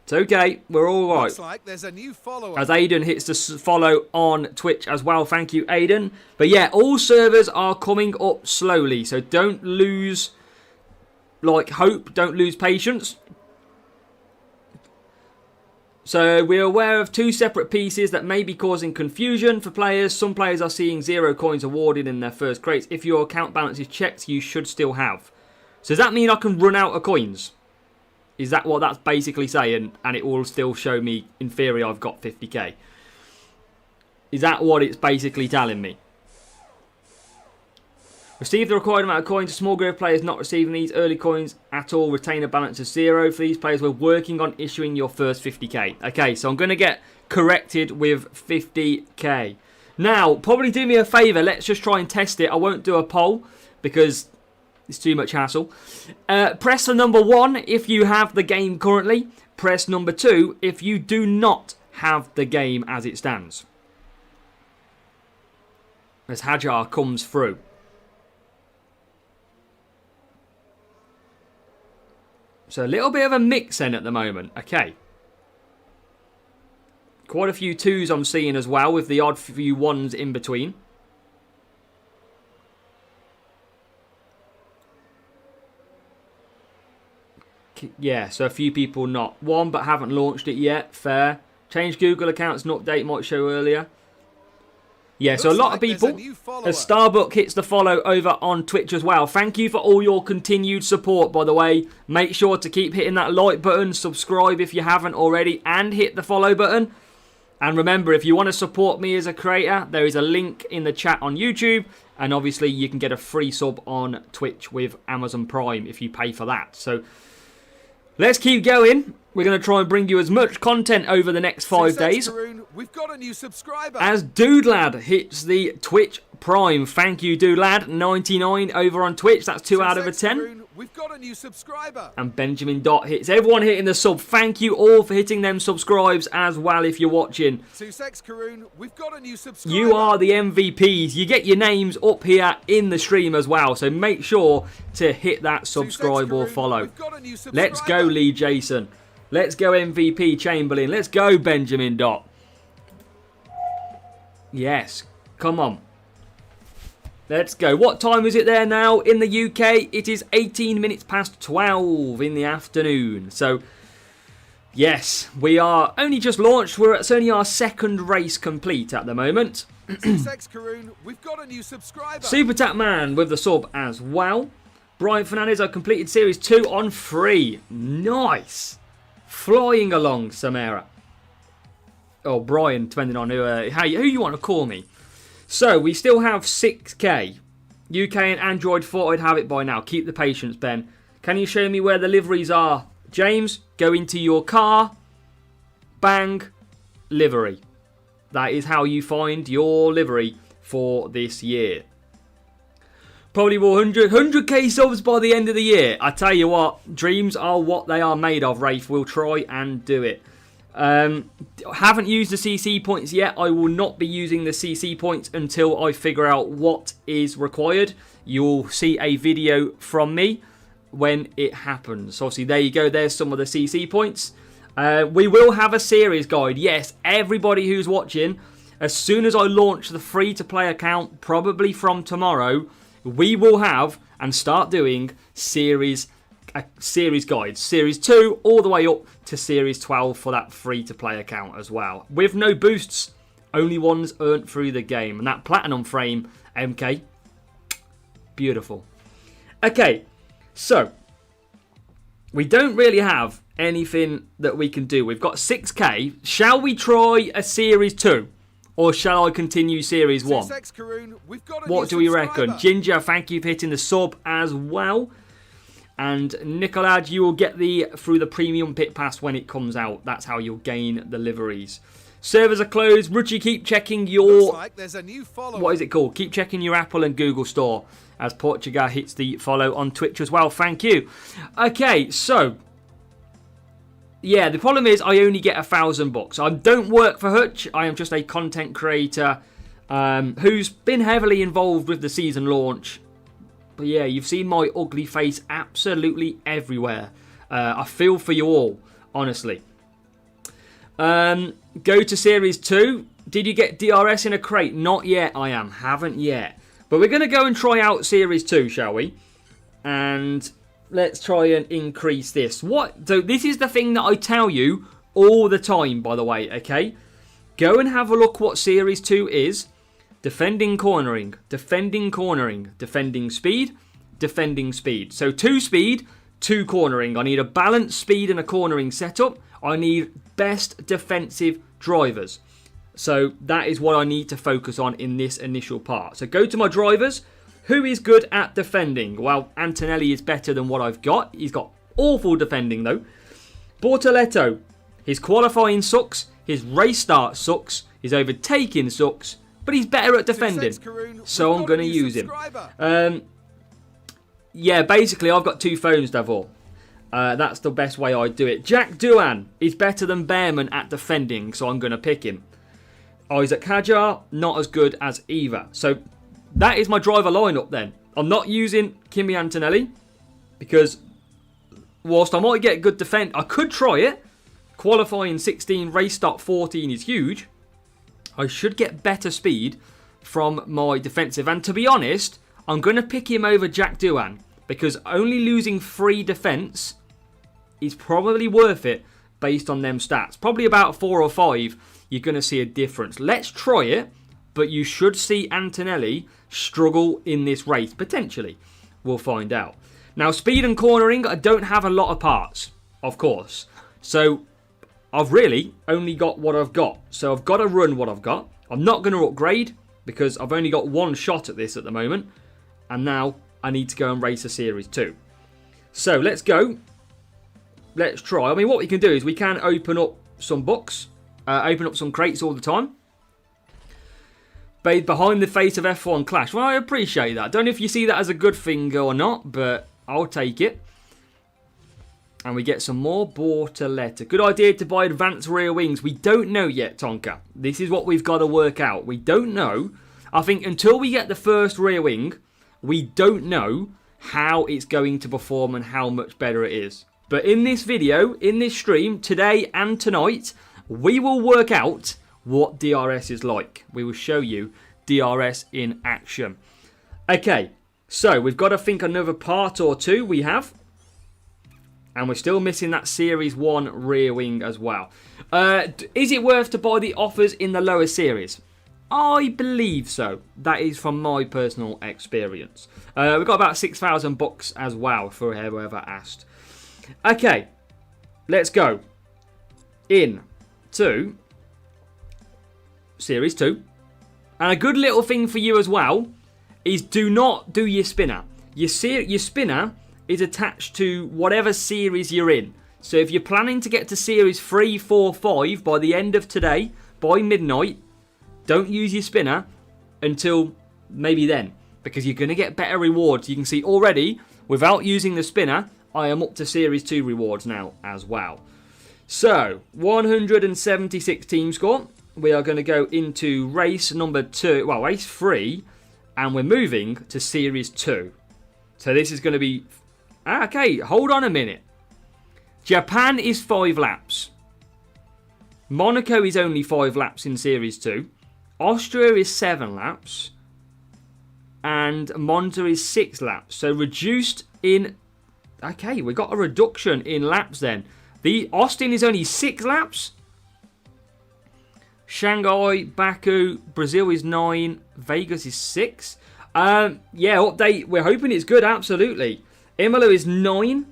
It's okay. We're all right. Looks like there's a new follower. As Aiden hits the follow on Twitch as well. Thank you, Aiden. But yeah, all servers are coming up slowly. So don't lose... hope, don't lose patience. So we're aware of 2 separate pieces that may be causing confusion for players. Some players are seeing 0 coins awarded in their first crates. If your account balance is checked, you should still have. So does that mean I can run out of coins? Is that what that's basically saying? And it will still show me, in theory, I've got 50k. Is that what it's basically telling me? Receive the required amount of coins. A small group of players not receiving these early coins at all retain a balance of 0. For these players, we're working on issuing your first 50k. Okay, so I'm going to get corrected with 50k. Now, probably do me a favour. Let's just try and test it. I won't do a poll because it's too much hassle. Press the number 1 if you have the game currently. Press number 2 if you do not have the game as it stands. As Hajar comes through. So a little bit of a mix in at the moment. Okay. Quite a few 2s I'm seeing as well, with the odd few 1s in between. Yeah, so a few people not. 1 but haven't launched it yet. Fair. Change Google accounts and update might show earlier. Yeah, so a lot of people, as Starbuck hits the follow over on Twitch as well. Thank you for all your continued support, by the way. Make sure to keep hitting that like button, subscribe if you haven't already, and hit the follow button. And remember, if you want to support me as a creator, there is a link in the chat on YouTube. And obviously, you can get a free sub on Twitch with Amazon Prime if you pay for that. So, let's keep going. We're going to try and bring you as much content over the next 5 days. Karun, we've got a new subscriber. As Dudelad hits the Twitch Prime. Thank you, Dudelad99 over on Twitch. That's 2 out of a 10. Karun, we've got a new subscriber. And Benjamin Dot hits. Everyone hitting the sub. Thank you all for hitting them subscribes as well if you're watching. Karun, we've got a new subscriber. You are the MVPs. You get your names up here in the stream as well. So make sure to hit that subscribe or follow. Let's go, Lee Jason. Let's go, MVP Chamberlain. Let's go, Benjamin Dot. Yes. Come on. Let's go. What time is it there now in the UK? It is 18 minutes past 12 in the afternoon. So, yes, we are only just launched. It's only our 2nd race complete at the moment. Karun, we've got a new subscriber. Super Tap Man with the sub as well. Brian Fernandez, I completed Series 2 on 3. Nice. Flying along, Samara. Or Brian, depending on who you want to call me. So, we still have 6k. UK and Android thought I'd have it by now. Keep the patience, Ben. Can you show me where the liveries are? James, go into your car. Bang. Livery. That is how you find your livery for this year. Probably 100k subs by the end of the year. I tell you what, dreams are what they are made of, Rafe. We'll try and do it. Haven't used the CC points yet. I will not be using the CC points until I figure out what is required. You'll see a video from me when it happens. So obviously, there you go. There's some of the CC points. We will have a series guide. Yes, everybody who's watching, as soon as I launch the free-to-play account, probably from tomorrow, we will have and start doing series guides. Series 2 all the way up to Series 12 for that free-to-play account as well. With no boosts, only ones earned through the game. And that Platinum frame, MK, beautiful. Okay, so we don't really have anything that we can do. We've got 6k. Shall we try a Series 2? Or shall I continue Series 1? What do we reckon? Ginger, thank you for hitting the sub as well. And Nicolad, you will get through the premium pit pass when it comes out. That's how you'll gain the liveries. Servers are closed. Ruchi, keep checking your... Looks like there's a new follower. What is it called? Keep checking your Apple and Google store. As Portugal hits the follow on Twitch as well. Thank you. Okay, so... yeah, the problem is I only get 1,000 bucks. I don't work for Hutch. I am just a content creator who's been heavily involved with the season launch. But yeah, you've seen my ugly face absolutely everywhere. I feel for you all, honestly. Go to Series 2. Did you get DRS in a crate? Not yet, I am. Haven't yet. But we're going to go and try out Series 2, shall we? And... let's try and increase this. So this is the thing that I tell you all the time, by the way, okay? Go and have a look what Series 2 is. Defending cornering, defending cornering, defending speed, defending speed. So 2 speed, 2 cornering. I need a balanced speed and a cornering setup. I need best defensive drivers. So that is what I need to focus on in this initial part. So go to my drivers. Who is good at defending? Well, Antonelli is better than what I've got. He's got awful defending, though. Bortoletto, his qualifying sucks. His race start sucks. His overtaking sucks. But he's better at defending. So I'm going to use him. Yeah, basically, I've got 2 phones, Davor. That's the best way I do it. Jack Doohan is better than Behrman at defending, so I'm going to pick him. Isaac Hajar, not as good as either. So... that is my driver lineup then. I'm not using Kimi Antonelli because whilst I might get good defense, I could try it. Qualifying 16, race start 14 is huge. I should get better speed from my defensive. And to be honest, I'm going to pick him over Jack Doohan because only losing 3 defense is probably worth it based on them stats. Probably about 4 or 5, you're going to see a difference. Let's try it. But you should see Antonelli struggle in this race, potentially. We'll find out. Now, speed and cornering, I don't have a lot of parts, of course. So, I've really only got what I've got. So, I've got to run what I've got. I'm not going to upgrade, because I've only got 1 shot at this at the moment. And now, I need to go and race a Series 2. So, let's go. Let's try. I mean, what we can do is we can open up some books. Open up some crates all the time. Behind the face of F1 Clash. Well, I appreciate that. Don't know if you see that as a good thing or not, but I'll take it. And we get some more Bortoletto. Good idea to buy advanced rear wings. We don't know yet, Tonka. This is what we've got to work out. We don't know. I think until we get the first rear wing, we don't know how it's going to perform and how much better it is. But in this video, in this stream, today and tonight, we will work out what DRS is like. We will show you DRS in action. Okay, so we've got to think another part or 2 we have. And we're still missing that Series 1 rear wing as well. Is it worth to buy the offers in the lower series? I believe so. That is from my personal experience. We've got about 6,000 bucks as well for whoever asked. Okay, let's go into Series 2. And a good little thing for you as well is do not do your spinner. Your spinner is attached to whatever series you're in. So if you're planning to get to Series 3, 4, 5 by the end of today, by midnight, don't use your spinner until maybe then. Because you're going to get better rewards. You can see already, without using the spinner, I am up to Series 2 rewards now as well. So, 176 team score. We are going to go into race number 2, well, race 3, and we're moving to Series 2. So this is going to be Okay, hold on a minute. Japan is 5 laps. Monaco is only 5 laps in Series 2. Austria is 7 laps. And Monza is 6 laps. So reduced in... Okay, we got a reduction in laps then. The Austin is only 6 laps. Shanghai, Baku, Brazil is 9. Vegas is 6. Yeah, update. We're hoping it's good, absolutely. Imola is 9.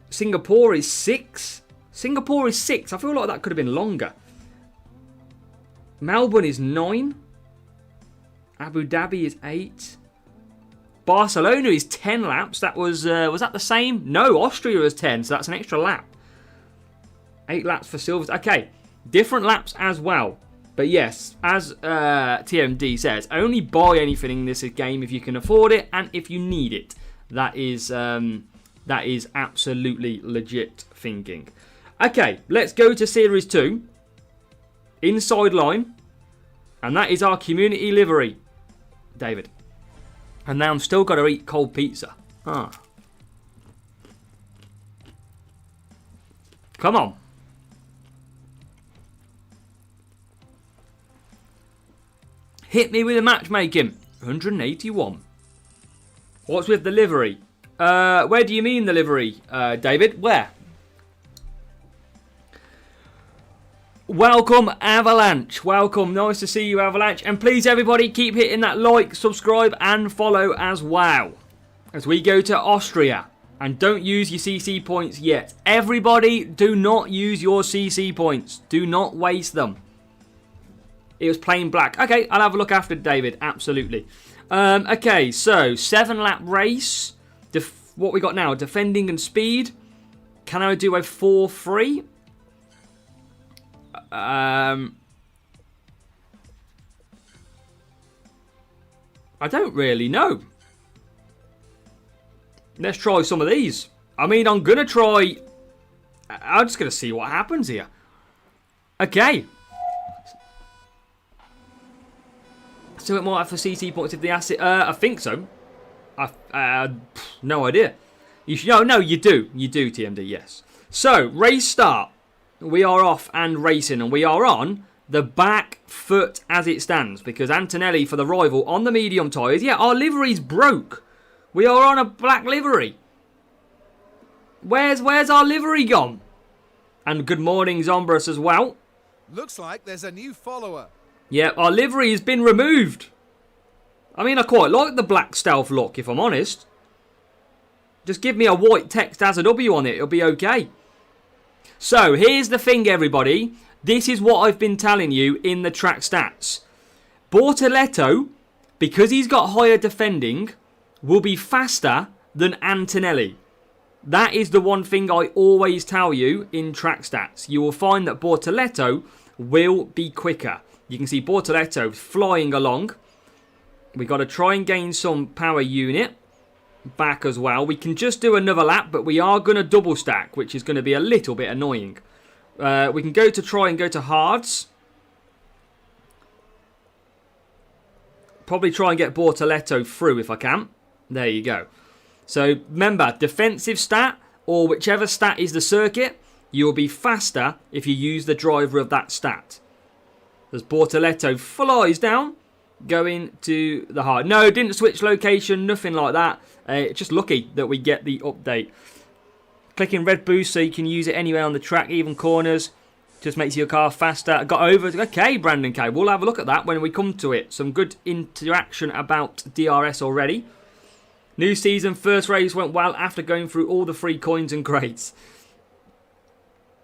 Singapore is 6. Singapore is 6. I feel like that could have been longer. Melbourne is 9. Abu Dhabi is 8. Barcelona is 10 laps. That was that the same? No, Austria is 10, so that's an extra lap. 8 laps for Silvers. Okay, different laps as well. But yes, as TMD says, only buy anything in this game if you can afford it and if you need it. That is absolutely legit thinking. Okay, let's go to Series 2. Inside line. And that is our community livery, David. And now I'm still got to eat cold pizza. Ah. Come on. Hit me with a matchmaking. 181. What's with the livery? Where do you mean the livery, David? Where? Welcome, Avalanche. Welcome. Nice to see you, Avalanche. And please, everybody, keep hitting that like, subscribe, and follow as well. As we go to Austria. And don't use your CC points yet. Everybody, do not use your CC points. Do not waste them. It was plain black. Okay, I'll have a look after David. Absolutely. Okay, so 7-lap race. What we got now? Defending and speed. Can I do a 4-3? I don't really know. Let's try some of these. I mean, I'm going to try... I'm just going to see what happens here. Okay. So it might have for CC points if the asset... I think so. No idea. You should, no, you do. You do, TMD, yes. So, race start. We are off and racing, and we are on the back foot as it stands, because Antonelli for the rival on the medium tyres. Yeah, our livery's broke. We are on a black livery. Where's our livery gone? And good morning, Zombras, as well. Looks like there's a new follower. Yeah, our livery has been removed. I mean, I quite like the black stealth look, if I'm honest. Just give me a white text as a W on it. It'll be okay. So, here's the thing, everybody. This is what I've been telling you in the track stats. Bortoletto, because he's got higher defending, will be faster than Antonelli. That is the one thing I always tell you in track stats. You will find that Bortoletto will be quicker. You can see Bortoletto flying along. We've got to try and gain some power unit back as well. We can just do another lap, but we are going to double stack, which is going to be a little bit annoying. We can go to hards. Probably try and get Bortoletto through if I can. There you go. So remember, defensive stat, or whichever stat is the circuit, you will be faster if you use the driver of that stat. As Bortoletto flies down, going to the hard. No, didn't switch location, nothing like that. Just lucky that we get the update. Clicking red boost so you can use it anywhere on the track, even corners. Just makes your car faster. Got over. Okay, Brandon K. We'll have a look at that when we come to it. Some good interaction about DRS already. New season, first race went well after going through all the free coins and crates.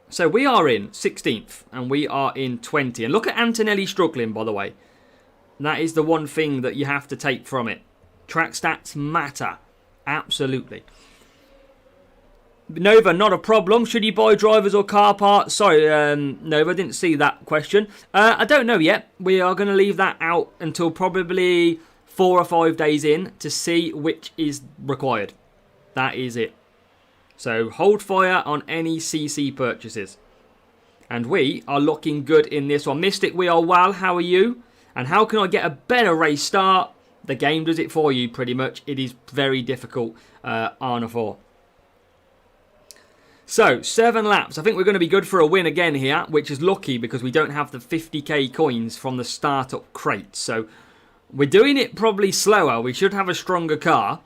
So we are in 16th and we are in 20. And look at Antonelli struggling, by the way. That is the one thing that you have to take from it. Track stats matter. Absolutely. Nova, not a problem. Should you buy drivers or car parts? Sorry, Nova, didn't see that question. I don't know yet. We are going to leave that out until probably 4 or 5 days in to see which is required. That is it. So hold fire on any CC purchases. And we are looking good in this one. Mystic, we are well. How are you? And how can I get a better race start? The game does it for you, pretty much. It is very difficult, Arna 4. So, 7 laps. I think we're going to be good for a win again here, which is lucky because we don't have the 50k coins from the startup crate. So, we're doing it probably slower. We should have a stronger car.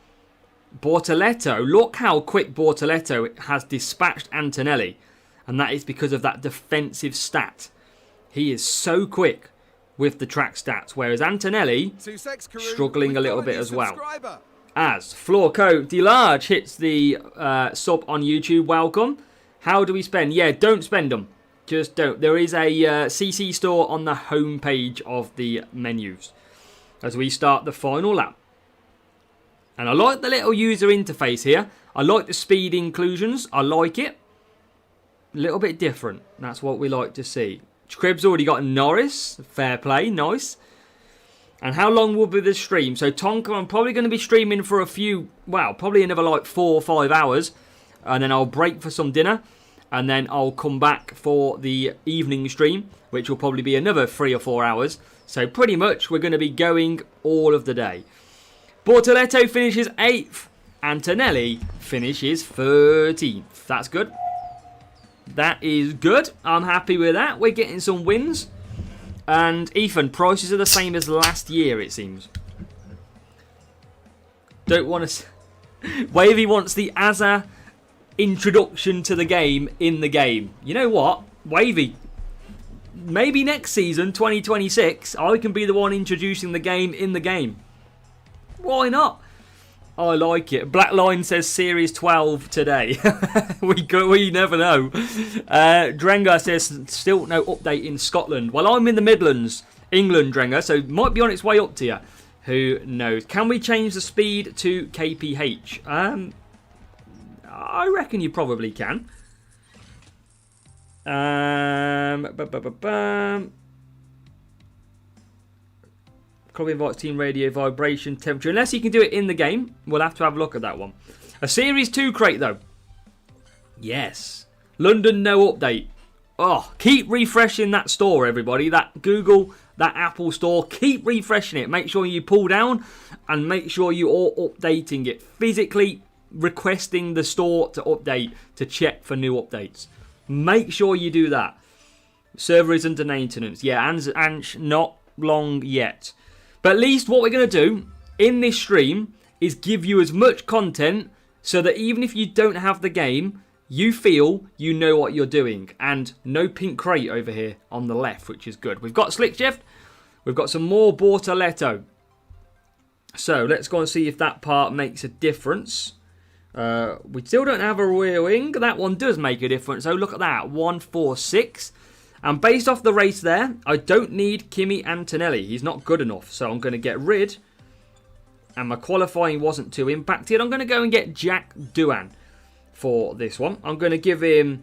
Bortoletto, look how quick Bortoletto has dispatched Antonelli. And that is because of that defensive stat. He is so quick with the track stats, whereas Antonelli struggling a little bit as well. As Florco DeLarge hits the sub on YouTube, welcome. How do we spend? Yeah, don't spend them. Just don't. There is a CC store on the home page of the menus as we start the final lap. And I like the little user interface here. I like the speed inclusions. I like it. A little bit different. That's what we like to see. Crib's already got Norris. Fair play. Nice. And how long will be the stream? So Tonka, I'm probably going to be streaming for a few, well, probably another like 4 or 5 hours. And then I'll break for some dinner. And then I'll come back for the evening stream, which will probably be another 3 or 4 hours. So pretty much we're going to be going all of the day. Bortoletto finishes 8th. Antonelli finishes 13th. That's good. That is good. I'm happy with that. We're getting some wins. And Ethan, prices are the same as last year, it seems. Don't want to... Wavy wants the Azza introduction to the game in the game. You know what? Wavy, maybe next season, 2026, I can be the one introducing the game in the game. Why not? I like it. Black Line says Series 12 today. we never know. Drenga says still no update in Scotland. Well, I'm in the Midlands, England, Drenga, so might be on its way up to you. Who knows? Can we change the speed to kph? I reckon you probably can. Probably invites team radio, vibration, temperature. Unless you can do it in the game, we'll have to have a look at that one. A Series 2 crate, though. Yes. London, no update. Oh, keep refreshing that store, everybody. That Google, that Apple store. Keep refreshing it. Make sure you pull down and make sure you are updating it. Physically requesting the store to update to check for new updates. Make sure you do that. Server is under maintenance. Yeah, and not long yet. But at least what we're going to do in this stream is give you as much content so that even if you don't have the game, you feel you know what you're doing. And no pink crate over here on the left, which is good. We've got Slick Shift. We've got some more Bortoletto. So let's go and see if that part makes a difference. We still don't have a rear wing. That one does make a difference. So look at that. 146. And based off the race there, I don't need Kimi Antonelli. He's not good enough. So I'm going to get rid. And my qualifying wasn't too impacted. I'm going to go and get Jack Doohan for this one. I'm going to give him...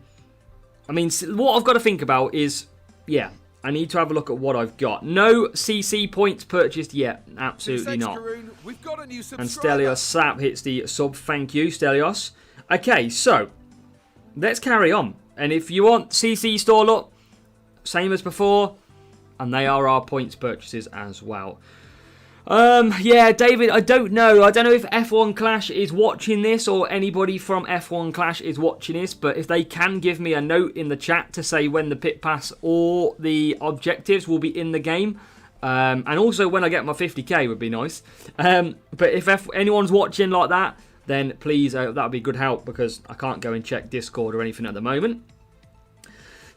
I mean, what I've got to think about is... Yeah, I need to have a look at what I've got. No CC points purchased yet. Absolutely not. We've got a new and Stelios Sap hits the sub. Thank you, Stelios. Okay, so... Let's carry on. And if you want CC store up... Same as before, and they are our points purchases as well. Yeah, David, I don't know. I don't know if F1 Clash is watching this or anybody from F1 Clash is watching this, but if they can give me a note in the chat to say when the pit pass or the objectives will be in the game, and also when I get my 50k would be nice. But if anyone's watching like that, then please, that would be good help because I can't go and check Discord or anything at the moment.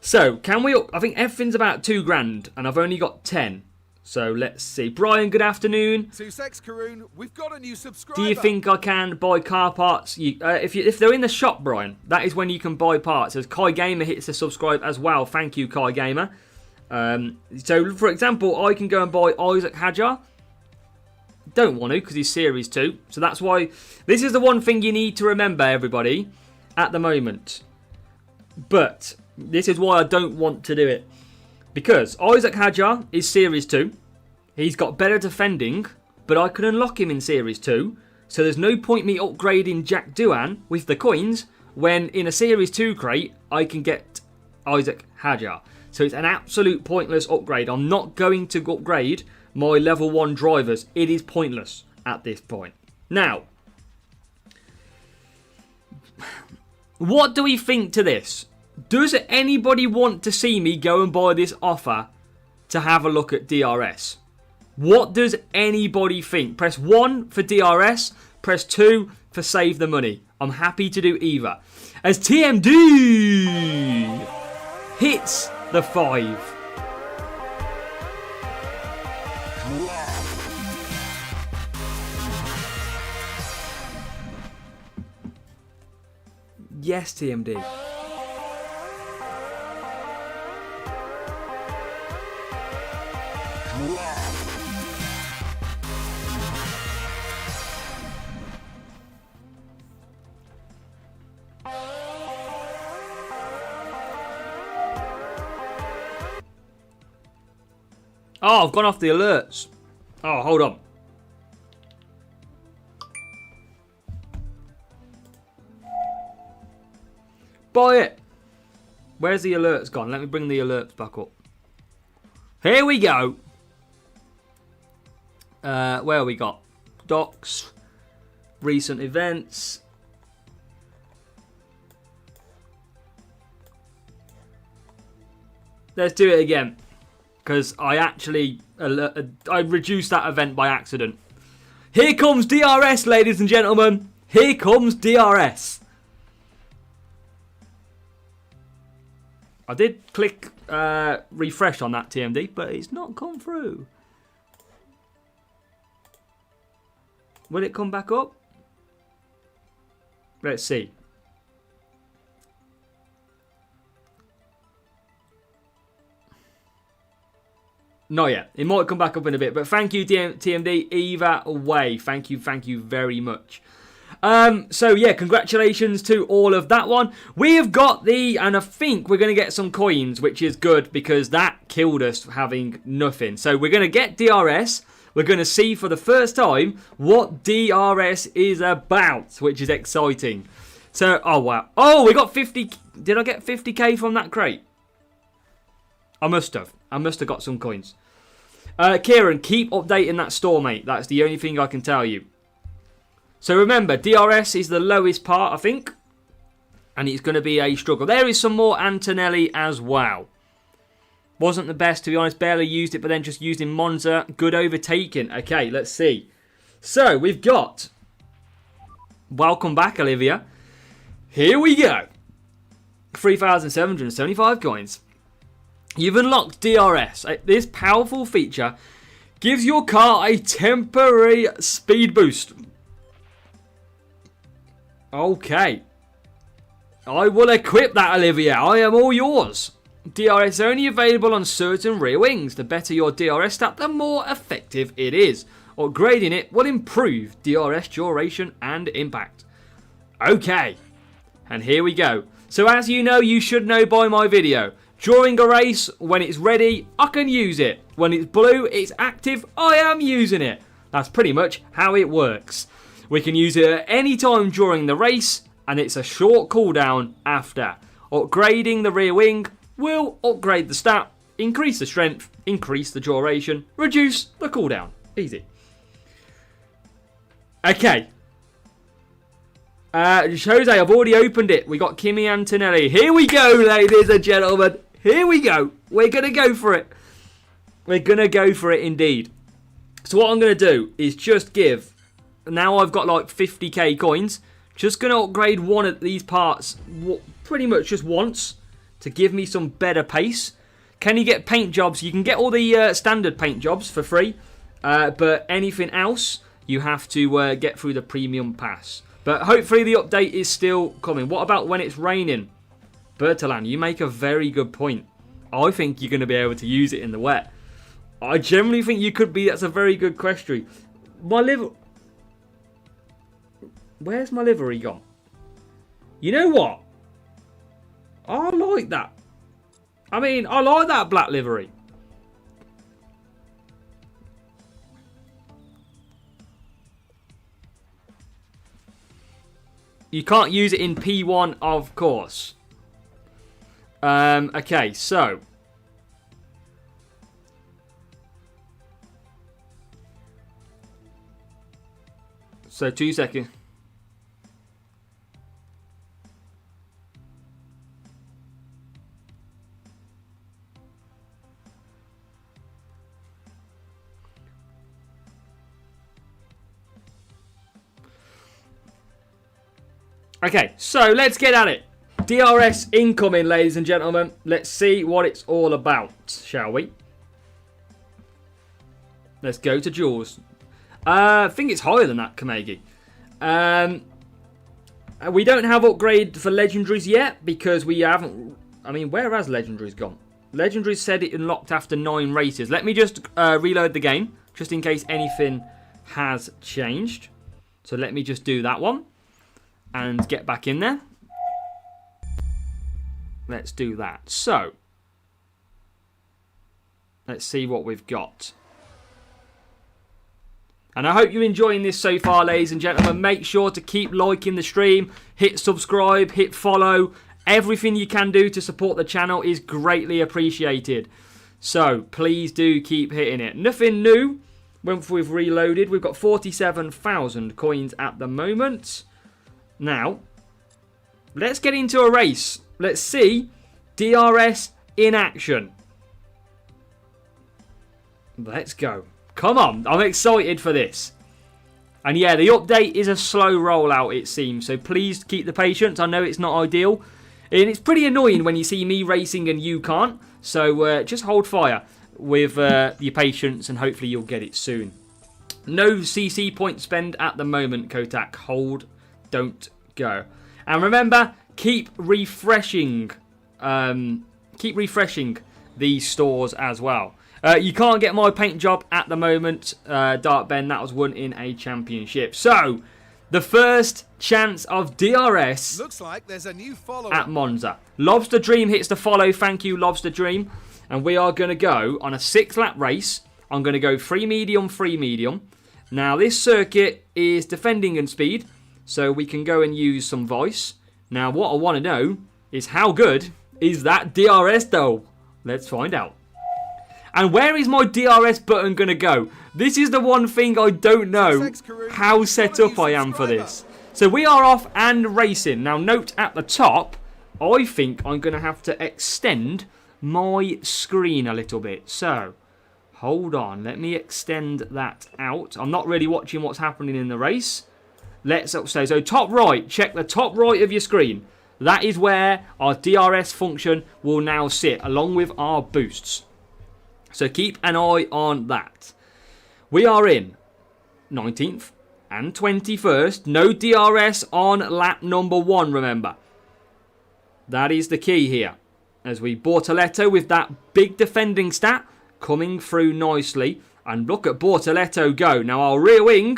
So, can we... I think everything's about $2,000, and I've only got 10. So, let's see. Brian, good afternoon. We've got a new subscriber. Do you think I can buy car parts? If they're in the shop, Brian, that is when you can buy parts. As Kai Gamer hits the subscribe as well. Thank you, Kai Gamer. So, for example, I can go and buy Isaac Hadjar. Don't want to, because he's Series 2. So, that's why... This is the one thing you need to remember, everybody, at the moment. But... This is why I don't want to do it. Because Isaac Hadjar is Series 2. He's got better defending, but I can unlock him in Series 2. So there's no point me upgrading Jack Doohan with the coins when in a Series 2 crate I can get Isaac Hadjar. So it's an absolute pointless upgrade. I'm not going to upgrade my level 1 drivers. It is pointless at this point. Now... What do we think to this? Does anybody want to see me go and buy this offer to have a look at DRS? What does anybody think? Press 1 for DRS, press 2 for save the money. I'm happy to do either. As TMD hits the 5. Yes, TMD. Oh, I've gone off the alerts. Oh, hold on. Buy it. Where's the alerts gone? Let me bring the alerts back up. Here we go. Where we got? Docs. Recent events. Let's do it again. Because I actually I reduced that event by accident. Here comes DRS, ladies and gentlemen. Here comes DRS. I did click refresh on that TMD, but it's not come through. Will it come back up? Let's see. Not yet. It might come back up in a bit, but thank you, TMD. Either way, thank you very much. So yeah, congratulations to all of that one. We have got and I think we're going to get some coins, which is good because that killed us having nothing. So we're going to get DRS. We're going to see for the first time what DRS is about, which is exciting. So, oh wow. Oh, we got 50. Did I get 50k from that crate? I must have. I must have got some coins. Kieran, keep updating that store, mate. That's the only thing I can tell you. So remember, DRS is the lowest part, I think. And it's going to be a struggle. There is some more Antonelli as well. Wasn't the best, to be honest. Barely used it, but then just used in Monza. Good overtaking. Okay, let's see. So, we've got... Welcome back, Olivia. Here we go. 3,775 coins. You've unlocked DRS. This powerful feature gives your car a temporary speed boost. Okay. I will equip that, Olivia. I am all yours. DRS is only available on certain rear wings. The better your DRS stat, the more effective it is. Upgrading it will improve DRS duration and impact. Okay. And here we go. So as you know, you should know by my video. During a race, when it's ready, I can use it. When it's blue, it's active, I am using it. That's pretty much how it works. We can use it at any time during the race, and it's a short cooldown after. Upgrading the rear wing will upgrade the stat, increase the strength, increase the duration, reduce the cooldown. Easy. Okay. Jose, I've already opened it. We got Kimi Antonelli. Here we go, ladies and gentlemen. Here we go. We're going to go for it. We're going to go for it indeed. So what I'm going to do is just give... Now I've got like 50k coins. Just going to upgrade one of these parts pretty much just once to give me some better pace. Can you get paint jobs? You can get all the standard paint jobs for free. But anything else, you have to get through the premium pass. But hopefully the update is still coming. What about when it's raining? Bertalan, you make a very good point. I think you're going to be able to use it in the wet. I generally think you could be. That's a very good question. Where's my livery gone? You know what? I like that. I mean, I like that black livery. You can't use it in P1, of course. Okay, so. So, 2 seconds. Okay, so let's get at it. DRS incoming, ladies and gentlemen. Let's see what it's all about, shall we? Let's go to Jules. I think it's higher than that, Kamegi. We don't have upgrade for legendaries yet because we haven't... I mean, where has legendaries gone? Legendaries said it unlocked after 9 races. Let me just reload the game just in case anything has changed. So let me just do that one and get back in there. Let's do that. So, let's see what we've got. And I hope you're enjoying this so far, ladies and gentlemen. Make sure to keep liking the stream, hit subscribe, hit follow. Everything you can do to support the channel is greatly appreciated. So, please do keep hitting it. Nothing new once we've reloaded. We've got 47,000 coins at the moment. Now, let's get into a race. Let's see DRS in action. Let's go. Come on, I'm excited for this. And yeah, the update is a slow rollout, it seems. So please keep the patience. I know it's not ideal. And it's pretty annoying when you see me racing and you can't. So just hold fire with your patience and hopefully you'll get it soon. No CC point spend at the moment, Kotak. Hold, don't go. And remember, keep refreshing. Keep refreshing these stores as well. You can't get my paint job at the moment, Dark Ben. That was won in a championship. So, the first chance of DRS Looks like there's a new follower at Monza. Lobster Dream hits the follow. Thank you, Lobster Dream. And we are going to go on a 6-lap race. I'm going to go free medium, free medium. Now, this circuit is defending and speed. So, we can go and use some voice. Now, what I want to know is how good is that DRS though? Let's find out. And where is my DRS button going to go? This is the one thing I don't know how set up I am for this. So we are off and racing. Now note at the top, I think I'm going to have to extend my screen a little bit. So, hold on. Let me extend that out. I'm not really watching what's happening in the race. Let's upstairs. So top right, check the top right of your screen. That is where our DRS function will now sit, along with our boosts. So keep an eye on that. We are in 19th and 21st. No DRS on lap number 1, remember. That is the key here. As we Bortoletto with that big defending stat coming through nicely. And look at Bortoletto go. Now our rear wing,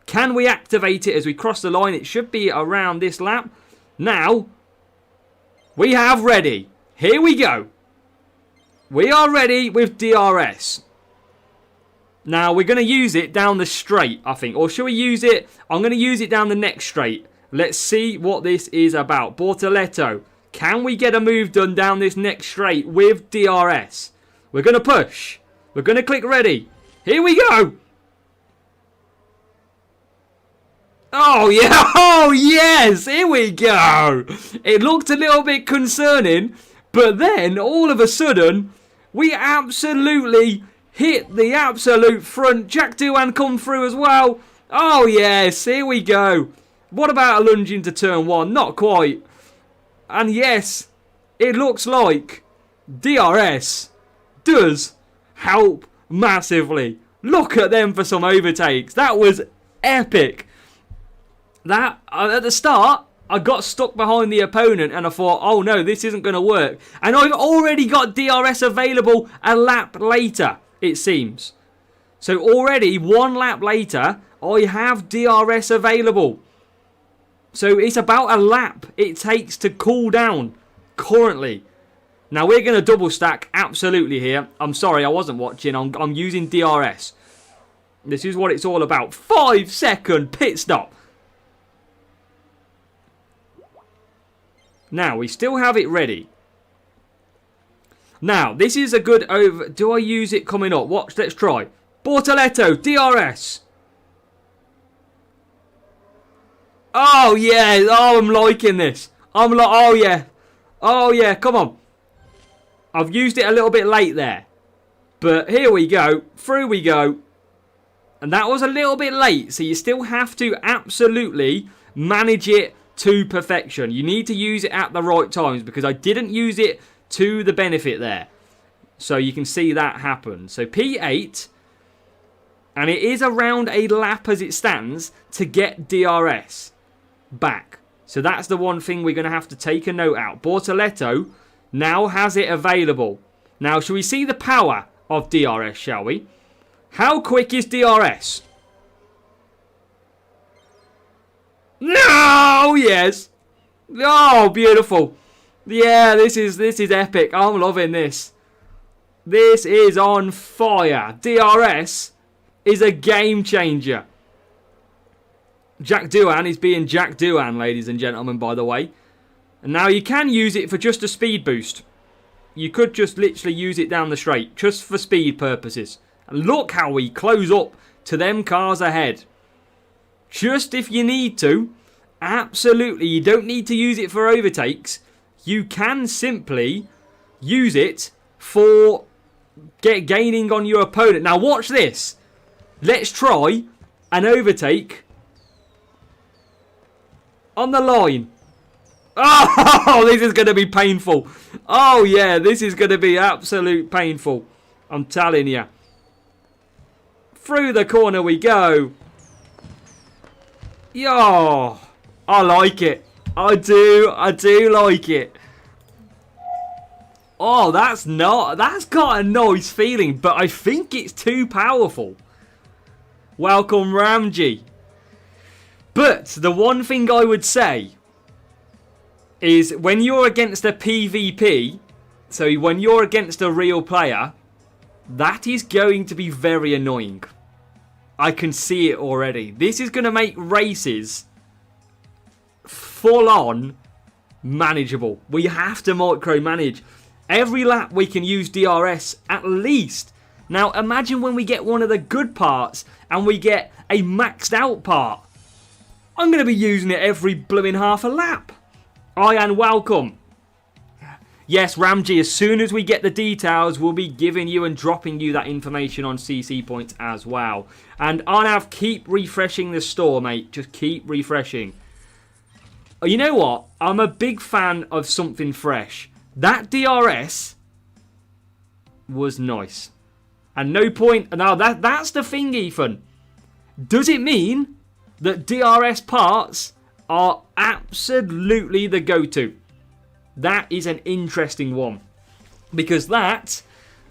can we activate it as we cross the line? It should be around this lap. Now, we have ready. Here we go. We are ready with DRS. Now, we're going to use it down the straight, I think. Or should we use it? I'm going to use it down the next straight. Let's see what this is about. Bortoletto. Can we get a move done down this next straight with DRS? We're going to push. We're going to click ready. Here we go. Oh, yeah. Oh, yes. Here we go. It looked a little bit concerning. But then, all of a sudden, we absolutely hit the absolute front. Jack Doohan come through as well. Oh, yes. Here we go. What about a lunge into turn 1? Not quite. And yes, it looks like DRS does help massively. Look at them for some overtakes. That was epic. That, at the start, I got stuck behind the opponent and I thought, oh no, this isn't going to work. And I've already got DRS available a lap later, it seems. So already, 1 lap later, I have DRS available. So it's about a lap it takes to cool down currently. Now we're going to double stack absolutely here. I'm sorry, I wasn't watching. I'm using DRS. This is what it's all about. 5-second pit stop. Now, we still have it ready. Now, this is a good over... Do I use it coming up? Watch, let's try. Bortoletto, DRS. Oh, yeah. Oh, I'm liking this. I'm like, oh, yeah. Oh, yeah, come on. I've used it a little bit late there. But here we go. Through we go. And that was a little bit late. So you still have to absolutely manage it to perfection. You need to use it at the right times because I didn't use it to the benefit there. So you can see that happen. So P8, and it is around a lap as it stands to get DRS back. So that's the one thing we're going to have to take a note out. Bortoleto now has it available. Now, shall we see the power of DRS, shall we? How quick is DRS? No, yes. Oh, beautiful. Yeah, this is epic. I'm loving this. This is on fire. DRS is a game changer. Jack Doohan is being Jack Doohan, ladies and gentlemen, by the way. And now you can use it for just a speed boost. You could just literally use it down the straight, just for speed purposes. And look how we close up to them cars ahead. Just if you need to. Absolutely, you don't need to use it for overtakes. You can simply use it for gaining on your opponent. Now watch this. Let's try an overtake on the line. Oh, this is going to be painful. Oh yeah, this is going to be absolute painful. I'm telling you. Through the corner we go. Yo, I like it. I do like it. Oh, that's got a nice feeling, but I think it's too powerful. Welcome, Ramji. But the one thing I would say is when you're against a PvP, so when you're against a real player, that is going to be very annoying. I can see it already. This is going to make races full on manageable. We have to micromanage. Every lap we can use DRS at least. Now imagine when we get one of the good parts and we get a maxed out part. I'm going to be using it every blooming half a lap. Ian, welcome. Yes, Ramji, as soon as we get the details, we'll be giving you and dropping you that information on CC points as well. And Arnav, keep refreshing the store, mate. Just keep refreshing. You know what? I'm a big fan of something fresh. That DRS was nice. And no point... Now, that's the thing, Ethan. Does it mean that DRS parts are absolutely the go-to? That is an interesting one. Because that,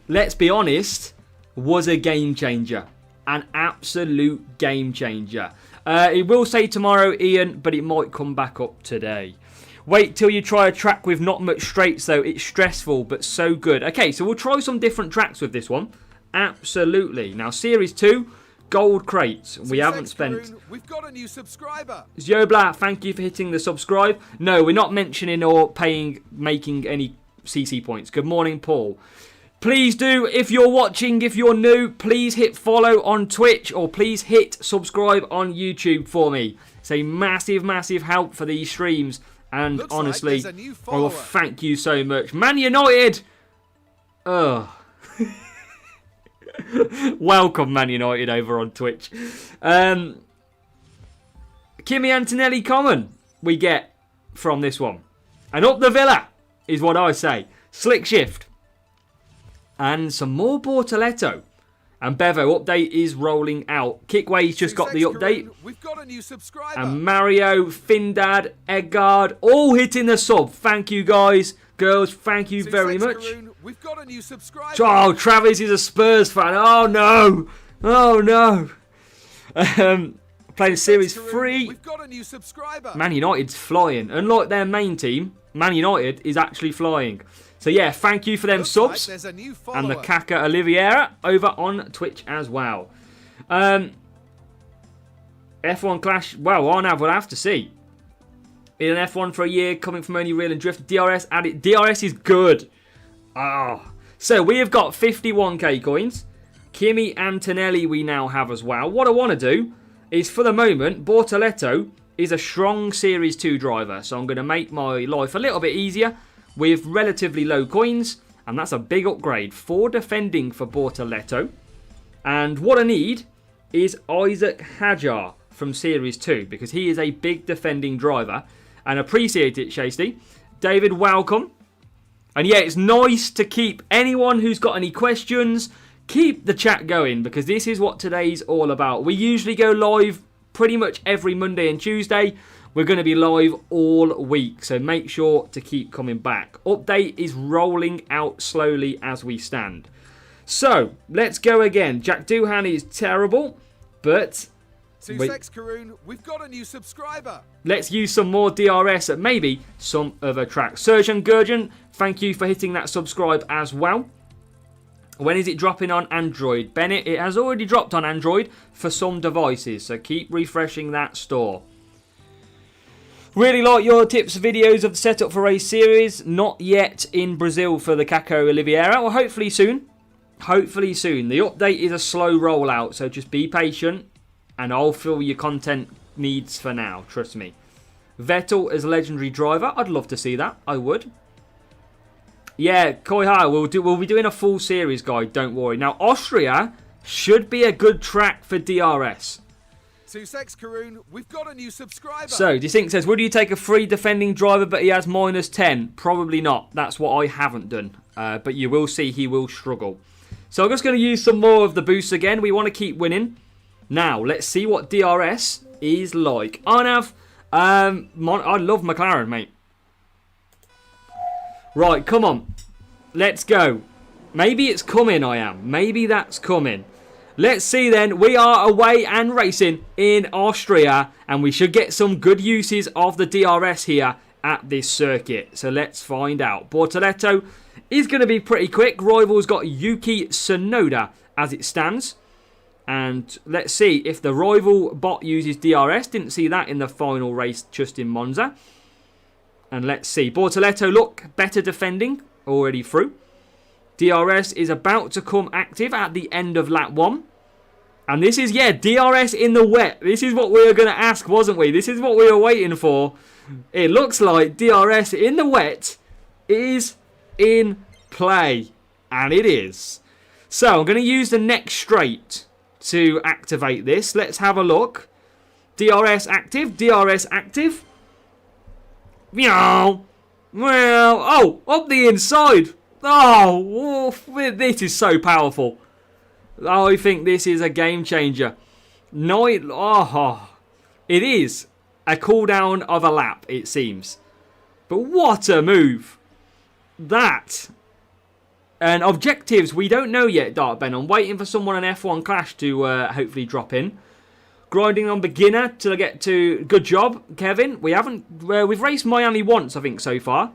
let's be honest, was a game changer. An absolute game changer. It will say tomorrow, Ian, but it might come back up today. Wait till you try a track with not much straights, though. It's stressful, but so good. Okay, so we'll try some different tracks with this one. Absolutely. Now, Series 2, gold crates. We haven't spent... We've got a new subscriber. Yobla, thank you for hitting the subscribe. No, we're not mentioning or making any CC points. Good morning, Paul. Please do, if you're watching, if you're new, please hit follow on Twitch or please hit subscribe on YouTube for me. It's a massive, massive help for these streams. And Looks honestly, like there's a new I will follower. thank you so much. Man United! Ugh. Welcome, Man United, over on Twitch. Kimi Antonelli common we get from this one. And up the villa is what I say. Slick shift. And some more Bortoleto. And Bevo update is rolling out. Kickway's just got the update. We've got a new subscriber. And Mario, Findad, Edgard, all hitting the sub. Thank you, guys. Girls, thank you very much. We've got a new subscriber. Oh, Travis is a Spurs fan. Oh, no. Oh, no. Playing Series 3. We've got a new subscriber. Man United's flying. Unlike their main team, Man United is actually flying. So, yeah, thank you for them subs. There's a new And the follower. Kaka Oliveira over on Twitch as well. F1 Clash, well, Arnav will have to see. In an F1 for a year, coming from only Real and Drift. DRS added. DRS is good. Oh. So, we have got 51k coins. Kimi Antonelli we now have as well. What I want to do is, for the moment, Bortoleto is a strong Series 2 driver. So, I'm going to make my life a little bit easier with relatively low coins. And that's a big upgrade for defending for Bortoleto. And what I need is Isaac Hajar from Series 2, because he is a big defending driver. And appreciate it, Shasty. David, welcome. And yeah, it's nice to keep anyone who's got any questions, keep the chat going, because this is what today's all about. We usually go live pretty much every Monday and Tuesday. We're going to be live all week, so make sure to keep coming back. Update is rolling out slowly as we stand. So, let's go again. Jack Doohan is terrible, but... Sussex Karoon, we've got a new subscriber. Let's use some more DRS at maybe some other tracks. Surgeon Gurgen, thank you for hitting that subscribe as well. When is it dropping on Android? Bennett, it has already dropped on Android for some devices, so keep refreshing that store. Really like your tips videos of the setup for race series. Not yet in Brazil for the Caco Oliveira. Well, hopefully soon. Hopefully soon. The update is a slow rollout, so just be patient. And I'll fill your content needs for now. Trust me. Vettel as legendary driver. I'd love to see that. I would. Yeah, Koi Hai. We'll be doing a full series guide. Don't worry. Now, Austria should be a good track for DRS. Sussex Karoon, we've got a new subscriber. So, Distinct says, would you take a free defending driver but he has minus 10? Probably not. That's what I haven't done. But you will see he will struggle. So, I'm just going to use some more of the boosts again. We want to keep winning. Now, let's see what DRS is like. Arnav, I love McLaren, mate. Right, come on. Let's go. Maybe it's coming, I am. Maybe that's coming. Let's see then. We are away and racing in Austria. And we should get some good uses of the DRS here at this circuit. So let's find out. Bortoletto is going to be pretty quick. Rival's got Yuki Tsunoda as it stands. And let's see if the rival bot uses DRS. Didn't see that in the final race just in Monza. And let's see. Bortoletto, look, better defending. Already through. DRS is about to come active at the end of lap 1. And this is, yeah, DRS in the wet. This is what we were going to ask, wasn't we? This is what we were waiting for. It looks like DRS in the wet is in play. And it is. So I'm going to use the next straight to activate this. Let's have a look. DRS active. DRS active. Meow. Well, oh, up the inside. Oh, this is so powerful. I think this is a game changer. It is a cooldown of a lap, it seems. But what a move. That. And objectives, we don't know yet, Dark Ben. I'm waiting for someone on F1 Clash to hopefully drop in. Grinding on beginner till I get to... Good job, Kevin. We've raced Miami once, I think, so far.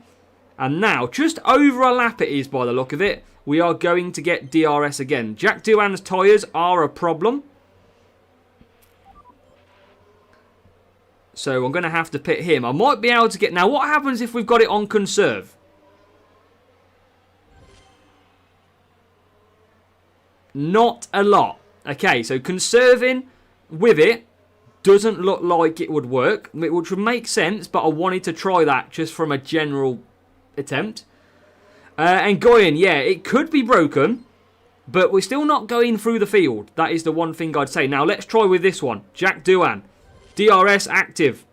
And now, just over a lap it is by the look of it, we are going to get DRS again. Jack Doohan's tyres are a problem. So I'm going to have to pit him. I might be able to get... Now, what happens if we've got it on conserve? Not a lot. Okay, so conserving with it doesn't look like it would work, which would make sense, but I wanted to try that just from a general attempt. And Goyen, yeah, it could be broken, but we're still not going through the field. That is the one thing I'd say. Now, let's try with this one. Jack Doohan. DRS active.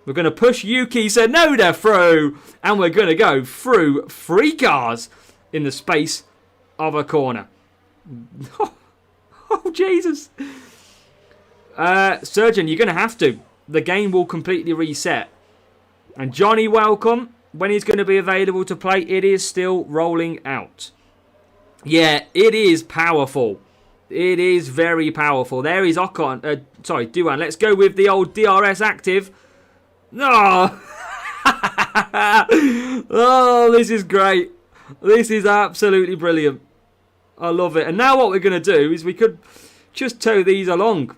We're going to push Yuki Tsunoda through, and we're going to go through 3 cars in the space of a corner. Oh, Jesus. Surgeon, you're going to have to. The game will completely reset. And Johnny, welcome. When he's going to be available to play, it is still rolling out. Yeah, it is powerful. It is very powerful. There is Ocon. Sorry, Doohan. Let's go with the old DRS active. Oh. Oh, this is great. This is absolutely brilliant. I love it. And now what we're going to do is we could just tow these along.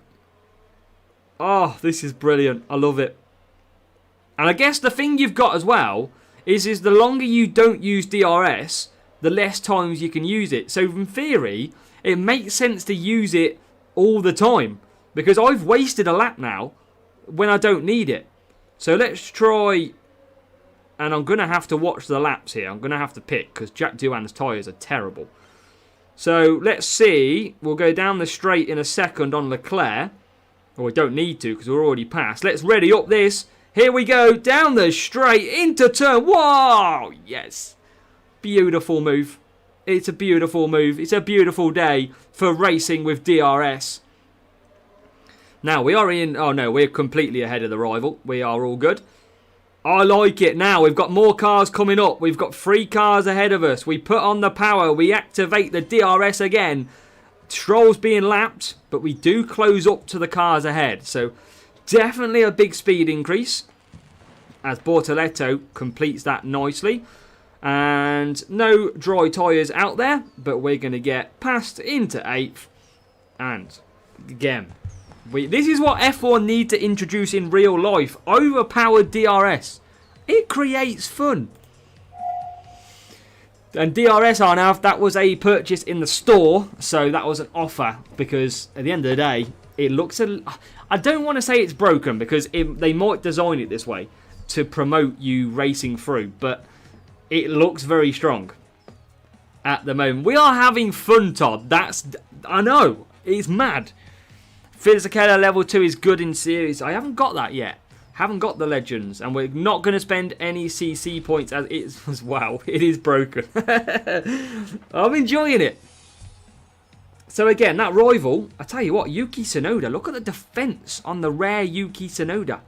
Oh, this is brilliant. I love it. And I guess the thing you've got as well is the longer you don't use DRS, the less times you can use it. So in theory, it makes sense to use it all the time. Because I've wasted a lap now when I don't need it. So let's try... And I'm going to have to watch the laps here. I'm going to have to pick because Jack Doohan's tyres are terrible. So let's see. We'll go down the straight in a second on Leclerc. Well, we don't need to because we're already past. Let's ready up this. Here we go, down the straight, into turn. Whoa! Yes. Beautiful move. It's a beautiful move. It's a beautiful day for racing with DRS. Now, we are in... Oh, no, we're completely ahead of the rival. We are all good. I like it. Now, we've got more cars coming up. We've got 3 cars ahead of us. We put on the power. We activate the DRS again. Stroll's being lapped, but we do close up to the cars ahead. So, definitely a big speed increase as Bortoleto completes that nicely. And no dry tyres out there, but we're going to get past into 8th. And again, this is what F1 need to introduce in real life. Overpowered DRS. It creates fun. And DRS Arnav, that was a purchase in the store, so that was an offer, because at the end of the day, it looks I don't want to say it's broken, because they might design it this way to promote you racing through, but it looks very strong at the moment. We are having fun, Todd. I know, it's mad. Fisichella level 2 is good in series. I haven't got that yet. Haven't got the legends, and we're not going to spend any CC points as it's... Wow, it is broken. I'm enjoying it. So again, that rival, I tell you what, Yuki Tsunoda, look at the defense on the rare Yuki Tsunoda.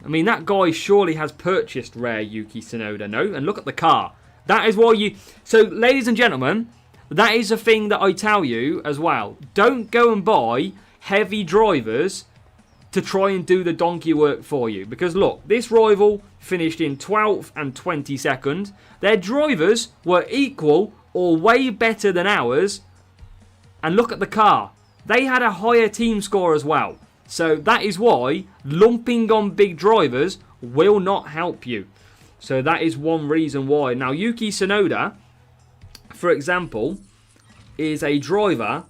I mean, that guy surely has purchased rare Yuki Tsunoda, no? And look at the car. That is why you... So, ladies and gentlemen, that is a thing that I tell you as well. Don't go and buy heavy drivers to try and do the donkey work for you. Because look, this rival finished in 12th and 22nd. Their drivers were equal or way better than ours. And look at the car. They had a higher team score as well. So that is why lumping on big drivers will not help you. So that is one reason why. Now, Yuki Tsunoda, for example, is a driver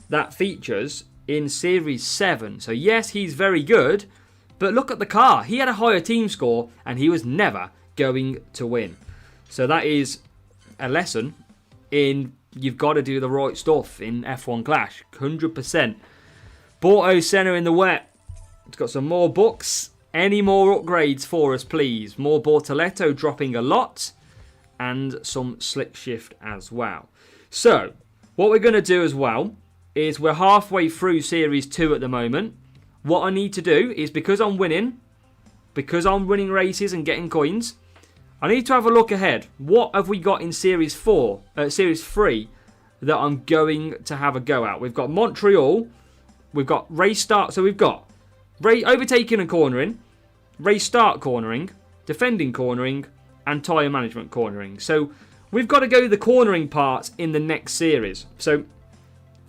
that features in Series 7. So yes, he's very good, but look at the car. He had a higher team score and he was never going to win. So that is a lesson in you've got to do the right stuff in F1 Clash. 100%. Borto Senna in the wet. It's got some more books. Any more upgrades for us, please? More Bortoleto dropping a lot. And some slick shift as well. So, what we're going to do as well is we're halfway through Series 2 at the moment. What I need to do is, because I'm winning races and getting coins, I need to have a look ahead. What have we got in Series 3 that I'm going to have a go at? We've got Montreal. We've got race start. So we've got overtaking and cornering, race start cornering, defending cornering, and tyre management cornering. So we've got to go the cornering parts in the next series. So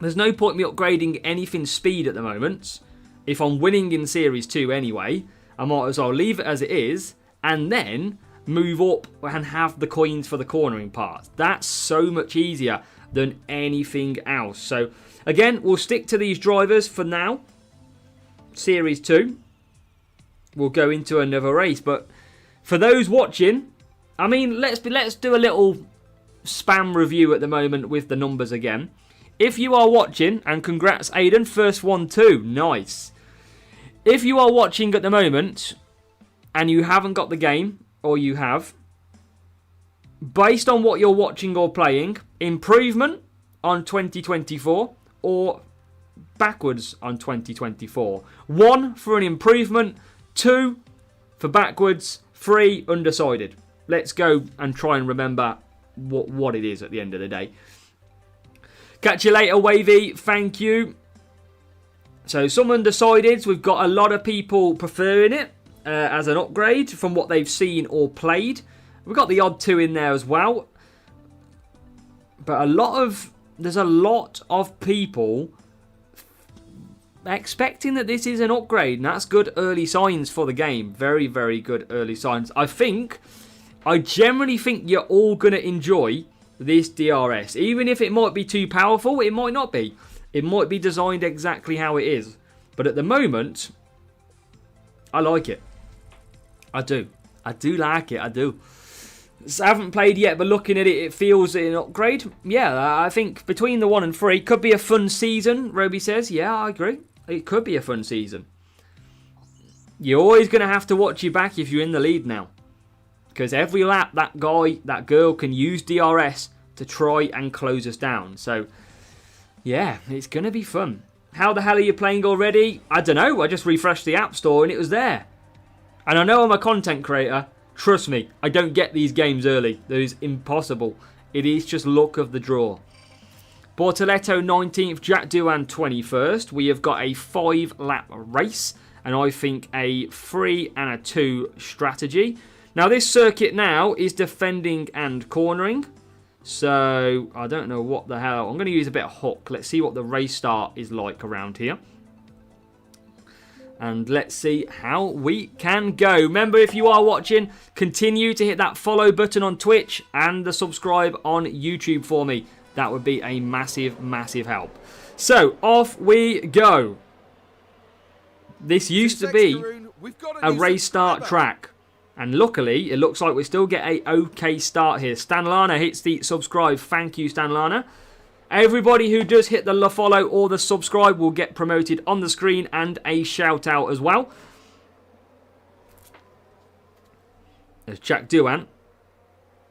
there's no point me upgrading anything speed at the moment. If I'm winning in Series 2 anyway, I might as well leave it as it is and then move up and have the coins for the cornering parts. That's so much easier than anything else. So again, we'll stick to these drivers for now. Series 2, we'll go into another race. But for those watching, I mean, let's do a little spam review at the moment with the numbers again. If you are watching, and congrats Aiden, first one too, nice. If you are watching at the moment and you haven't got the game, or you have, based on what you're watching or playing, improvement on 2024 or backwards on 2024. 1 for an improvement, 2 for backwards, 3 undecided. Let's go and try and remember what it is at the end of the day. Catch you later, Wavy. Thank you. So some undecideds. We've got a lot of people preferring it as an upgrade from what they've seen or played. We've got the odd 2 in there as well. But there's a lot of people expecting that this is an upgrade. And that's good early signs for the game. Very, very good early signs. I generally think you're all going to enjoy this DRS. Even if it might be too powerful, it might not be. It might be designed exactly how it is. But at the moment, I like it. I do. I do like it. I do. So I haven't played yet, but looking at it, it feels an upgrade. Yeah, I think between the 1 and 3, could be a fun season, Roby says. Yeah, I agree. It could be a fun season. You're always going to have to watch your back if you're in the lead now. Because every lap, that guy, that girl can use DRS to try and close us down. So, yeah, it's going to be fun. How the hell are you playing already? I don't know. I just refreshed the App Store and it was there. And I know I'm a content creator. Trust me, I don't get these games early. That is impossible. It is just luck of the draw. Bortoletto 19th, Jack Doohan 21st. We have got a 5-lap race. And I think a 3 and a 2 strategy. Now this circuit now is defending and cornering. So, I don't know what the hell. I'm going to use a bit of hook. Let's see what the race start is like around here. And let's see how we can go. Remember, if you are watching, continue to hit that follow button on Twitch and the subscribe on YouTube for me. That would be a massive, massive help. So, off we go. This used to be a race start track. And luckily, it looks like we still get a okay start here. Stan Lana hits the subscribe. Thank you, Stan Lana. Everybody who does hit the follow or the subscribe will get promoted on the screen and a shout out as well. There's Jack Doohan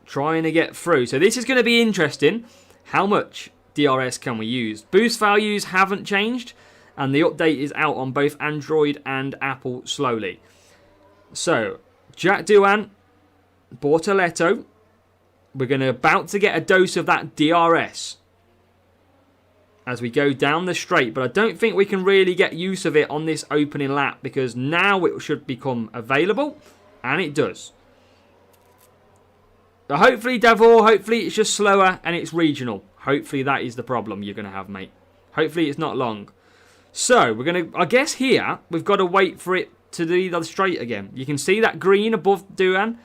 trying to get through. So this is going to be interesting. How much DRS can we use? Boost values haven't changed. And the update is out on both Android and Apple slowly. So, Jack Doohan, Bortoletto. We're about to get a dose of that DRS as we go down the straight. But I don't think we can really get use of it on this opening lap because now it should become available. And it does. But hopefully, Davor, hopefully it's just slower and it's regional. Hopefully that is the problem you're going to have, mate. Hopefully it's not long. So, we're going to, I guess here, we've got to wait for it to do the straight again. You can see that green above Doohan.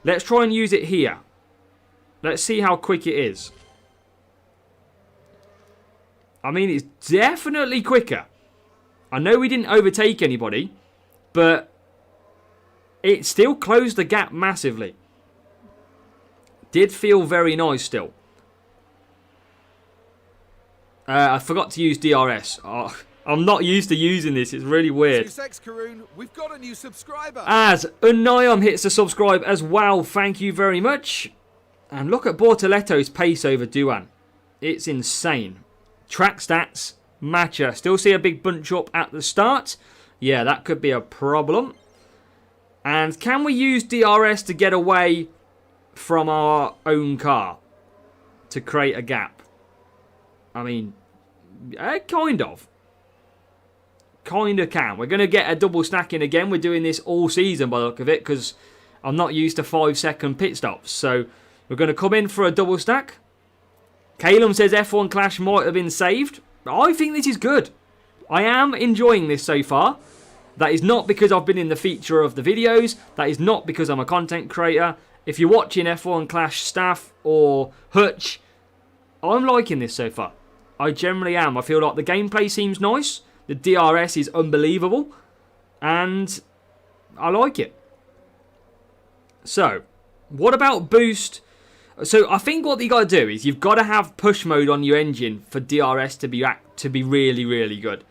Let's try and use it here. Let's see how quick it is. I mean, it's definitely quicker. I know we didn't overtake anybody, but it still closed the gap massively. Did feel very nice still. I forgot to use DRS. Oh, I'm not used to using this. It's really weird. We've got a new subscriber. As Unayam hits the subscribe as well. Thank you very much. And look at Bortoletto's pace over Doohan. It's insane. Track stats, matcher. Still see a big bunch up at the start. Yeah, that could be a problem. And can we use DRS to get away from our own car to create a gap? I mean, kind of. Kind of can. We're going to get a double stacking again. We're doing this all season by the look of it because I'm not used to 5-second pit stops. So we're going to come in for a double stack. Calum says F1 Clash might have been saved. I think this is good. I am enjoying this so far. That is not because I've been in the feature of the videos. That is not because I'm a content creator. If you're watching F1 Clash staff or Hutch, I'm liking this so far. I generally am. I feel like the gameplay seems nice. The DRS is unbelievable. And I like it. So, what about boost? So, I think what you got to do is you've got to have push mode on your engine for DRS to be really, really good.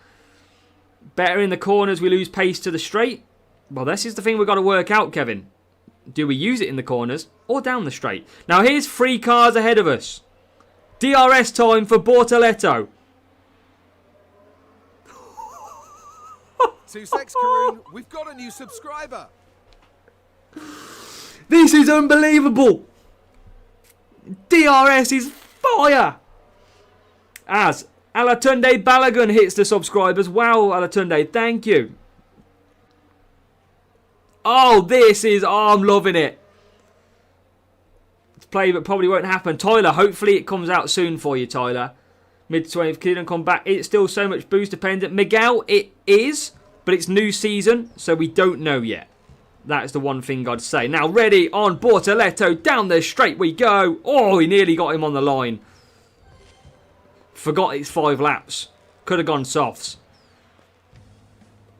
Better in the corners, we lose pace to the straight. Well, this is the thing we've got to work out, Kevin. Do we use it in the corners or down the straight? Now, here's 3 cars ahead of us. DRS time for Bortoletto. 2 secs, Karun. We've got a new subscriber. This is unbelievable. DRS is fire. As Alatunde Balagun hits the subscribe as well. Alatunde, thank you. Oh, I'm loving it. It's play, but probably won't happen. Tyler, hopefully it comes out soon for you, Tyler. Mid-20th, couldn't come back. It's still so much boost dependent. Miguel, it is, but it's new season, so we don't know yet. That's the one thing I'd say. Now, ready on Bortoletto. Down the straight we go. Oh, he nearly got him on the line. Forgot it's 5 laps. Could have gone softs.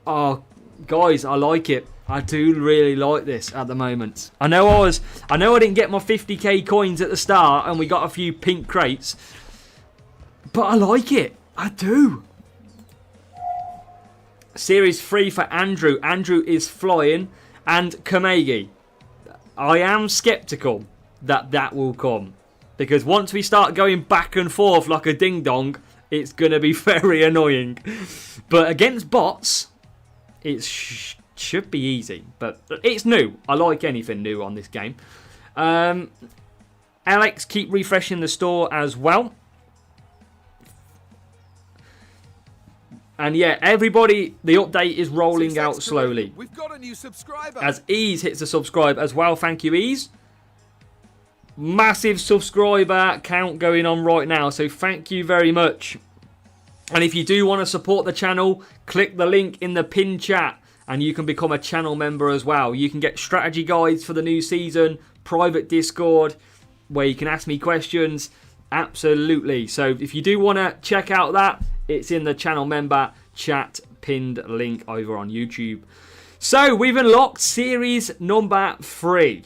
Oh, guys, I like it. I do really like this at the moment. I know I didn't get my 50k coins at the start and we got a few pink crates. But I like it. I do. Series 3 for Andrew. Andrew is flying. And Kamegi. I am sceptical that will come. Because once we start going back and forth like a ding-dong, it's going to be very annoying. But against bots, it should be easy. But it's new. I like anything new on this game. Alex, keep refreshing the store as well. And yeah, everybody, the update is rolling out slowly. We've got a new subscriber. As Ease hits the subscribe as well. Thank you, Ease. Massive subscriber count going on right now. So thank you very much. And if you do want to support the channel, click the link in the pinned chat. And you can become a channel member as well. You can get strategy guides for the new season. Private Discord where you can ask me questions. Absolutely. So if you do want to check out that, it's in the channel member chat pinned link over on YouTube. So we've unlocked series number 3.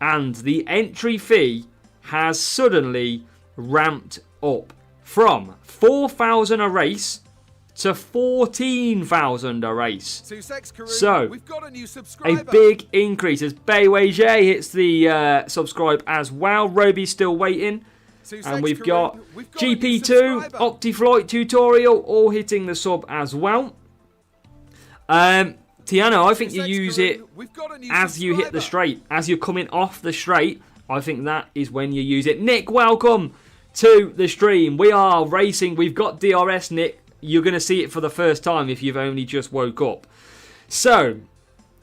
And the entry fee has suddenly ramped up from 4,000 a race to 14,000 a race. So, we've got a new subscriber. A big increase as Bayweje hits the subscribe as well. Roby's still waiting. And we've got GP2, OptiFlight Tutorial, all hitting the sub as well. Tiano, I think you use it as you hit the straight. As you're coming off the straight, I think that is when you use it. Nick, welcome to the stream. We are racing. We've got DRS, Nick. You're going to see it for the first time if you've only just woke up. So,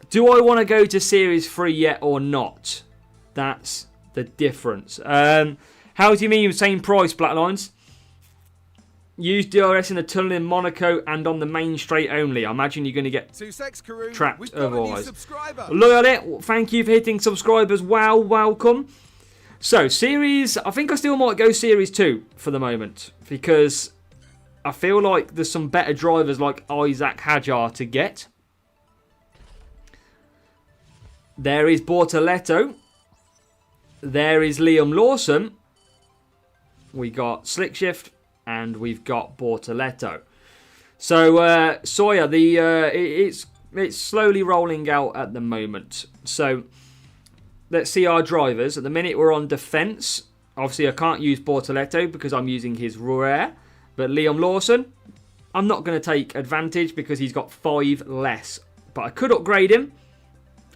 do I want to go to Series 3 yet or not? That's the difference. How do you mean same price, Blacklines? Use DRS in the tunnel in Monaco and on the main straight only. I imagine you're going to get trapped otherwise. Look at it. Thank you for hitting subscribe as well. Welcome. So, I think I still might go Series 2 for the moment. Because I feel like there's some better drivers like Isaac Hajar to get. There is Bortoletto. There is Liam Lawson. We got Slick Shift. And we've got Bortoletto. So, Sawyer, it's slowly rolling out at the moment. So, let's see our drivers. At the minute, we're on defence. Obviously, I can't use Bortoletto because I'm using his rear. But Liam Lawson, I'm not going to take advantage because he's got 5 less. But I could upgrade him.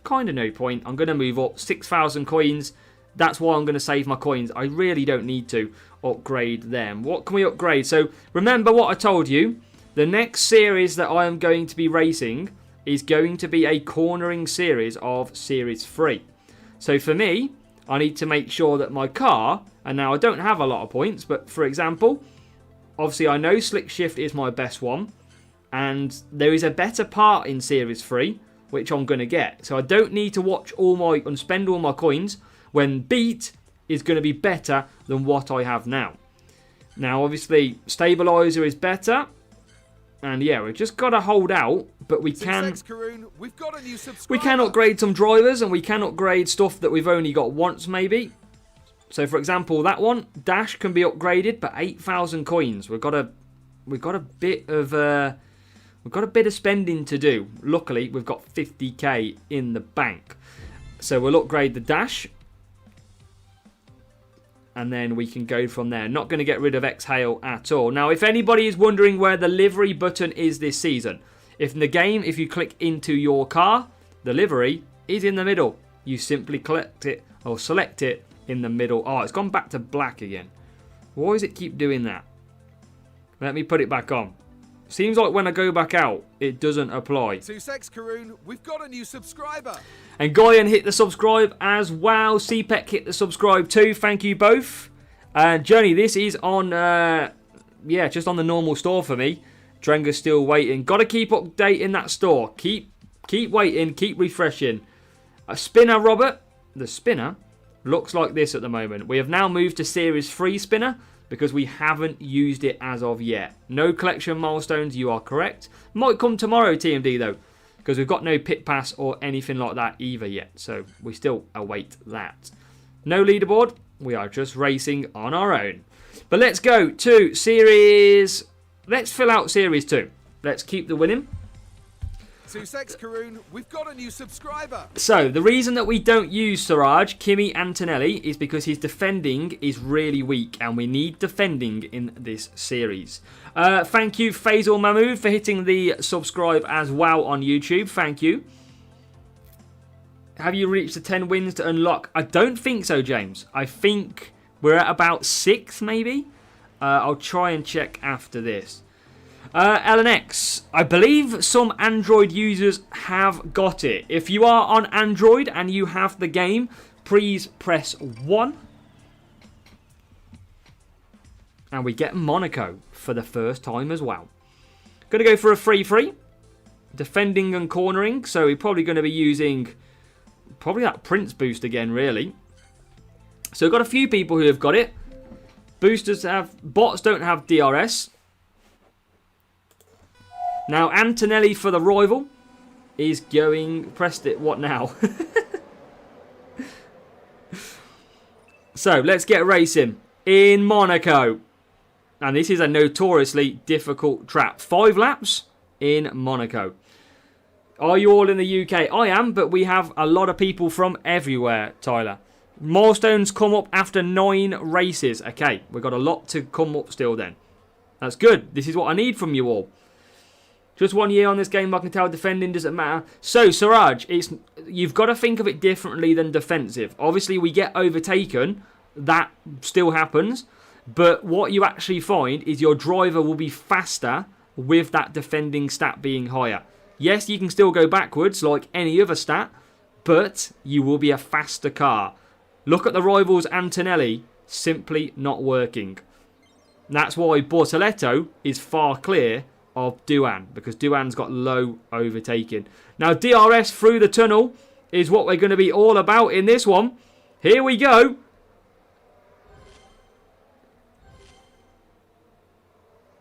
Kind of no point. I'm going to move up 6,000 coins. That's why I'm going to save my coins. I really don't need to upgrade them. What can we upgrade? So remember what I told you. The next series that I am going to be racing is going to be a cornering series of Series 3. So for me, I need to make sure that my car, and now I don't have a lot of points, but for example, obviously I know Slick Shift is my best one, and there is a better part in Series 3, which I'm going to get. So I don't need to watch and spend all my coins when Beat is going to be better than what I have now. Now, obviously, Stabilizer is better. And yeah, we've just got to hold out. But we can upgrade some drivers and we can upgrade stuff that we've only got once, maybe. So, for example, that one, Dash can be upgraded, but 8,000 coins. We've got a bit of spending to do. Luckily, we've got 50k in the bank. So we'll upgrade the Dash. And then we can go from there. Not going to get rid of Exhale at all. Now, if anybody is wondering where the livery button is this season, if in the game, if you click into your car, the livery is in the middle. You simply collect it or select it in the middle. Oh, it's gone back to black again. Why does it keep doing that? Let me put it back on. Seems like when I go back out, it doesn't apply. We've got a new subscriber. And Goyan hit the subscribe as well. CPEC hit the subscribe too. Thank you both. Journey, this is on, just on the normal store for me. Drenga's still waiting. Got to keep updating that store. Keep waiting. Keep refreshing. A spinner, Robert. The spinner looks like this at the moment. We have now moved to Series 3 spinner, because we haven't used it as of yet. No collection milestones, you are correct. Might come tomorrow, TMD, though, because we've got no pit pass or anything like that either yet. So we still await that. No leaderboard. We are just racing on our own. But let's go to Series... Let's fill out Series 2. Let's keep the winning. 2 secs, Karun. We've got a new subscriber. So, the reason that we don't use Siraj, Kimi Antonelli, is because his defending is really weak, and we need defending in this series. Thank you, Faisal Mahmood, for hitting the subscribe as well on YouTube. Thank you. Have you reached the 10 wins to unlock? I don't think so, James. I think we're at about 6, maybe. I'll try and check after this. LNX, I believe some Android users have got it. If you are on Android and you have the game, please press 1. And we get Monaco for the first time as well. Going to go for a 3-3. Defending and cornering. So we're probably going to be using probably that Prince boost again, really. So we've got a few people who have got it. Boosters have... Bots don't have DRS. Now, Antonelli for the rival is going... Pressed it. What now? So, let's get racing in Monaco. And this is a notoriously difficult track. 5 laps in Monaco. Are you all in the UK? I am, but we have a lot of people from everywhere, Tyler. Milestones come up after 9 races. Okay, we've got a lot to come up still then. That's good. This is what I need from you all. Just 1 year on this game, I can tell defending doesn't matter. So, Siraj, you've got to think of it differently than defensive. Obviously, we get overtaken. That still happens. But what you actually find is your driver will be faster with that defending stat being higher. Yes, you can still go backwards like any other stat, but you will be a faster car. Look at the rivals Antonelli, simply not working. That's why Bortoletto is far clear of Duan, because Duan's got low overtaking. Now, DRS through the tunnel is what we're going to be all about in this one. Here we go.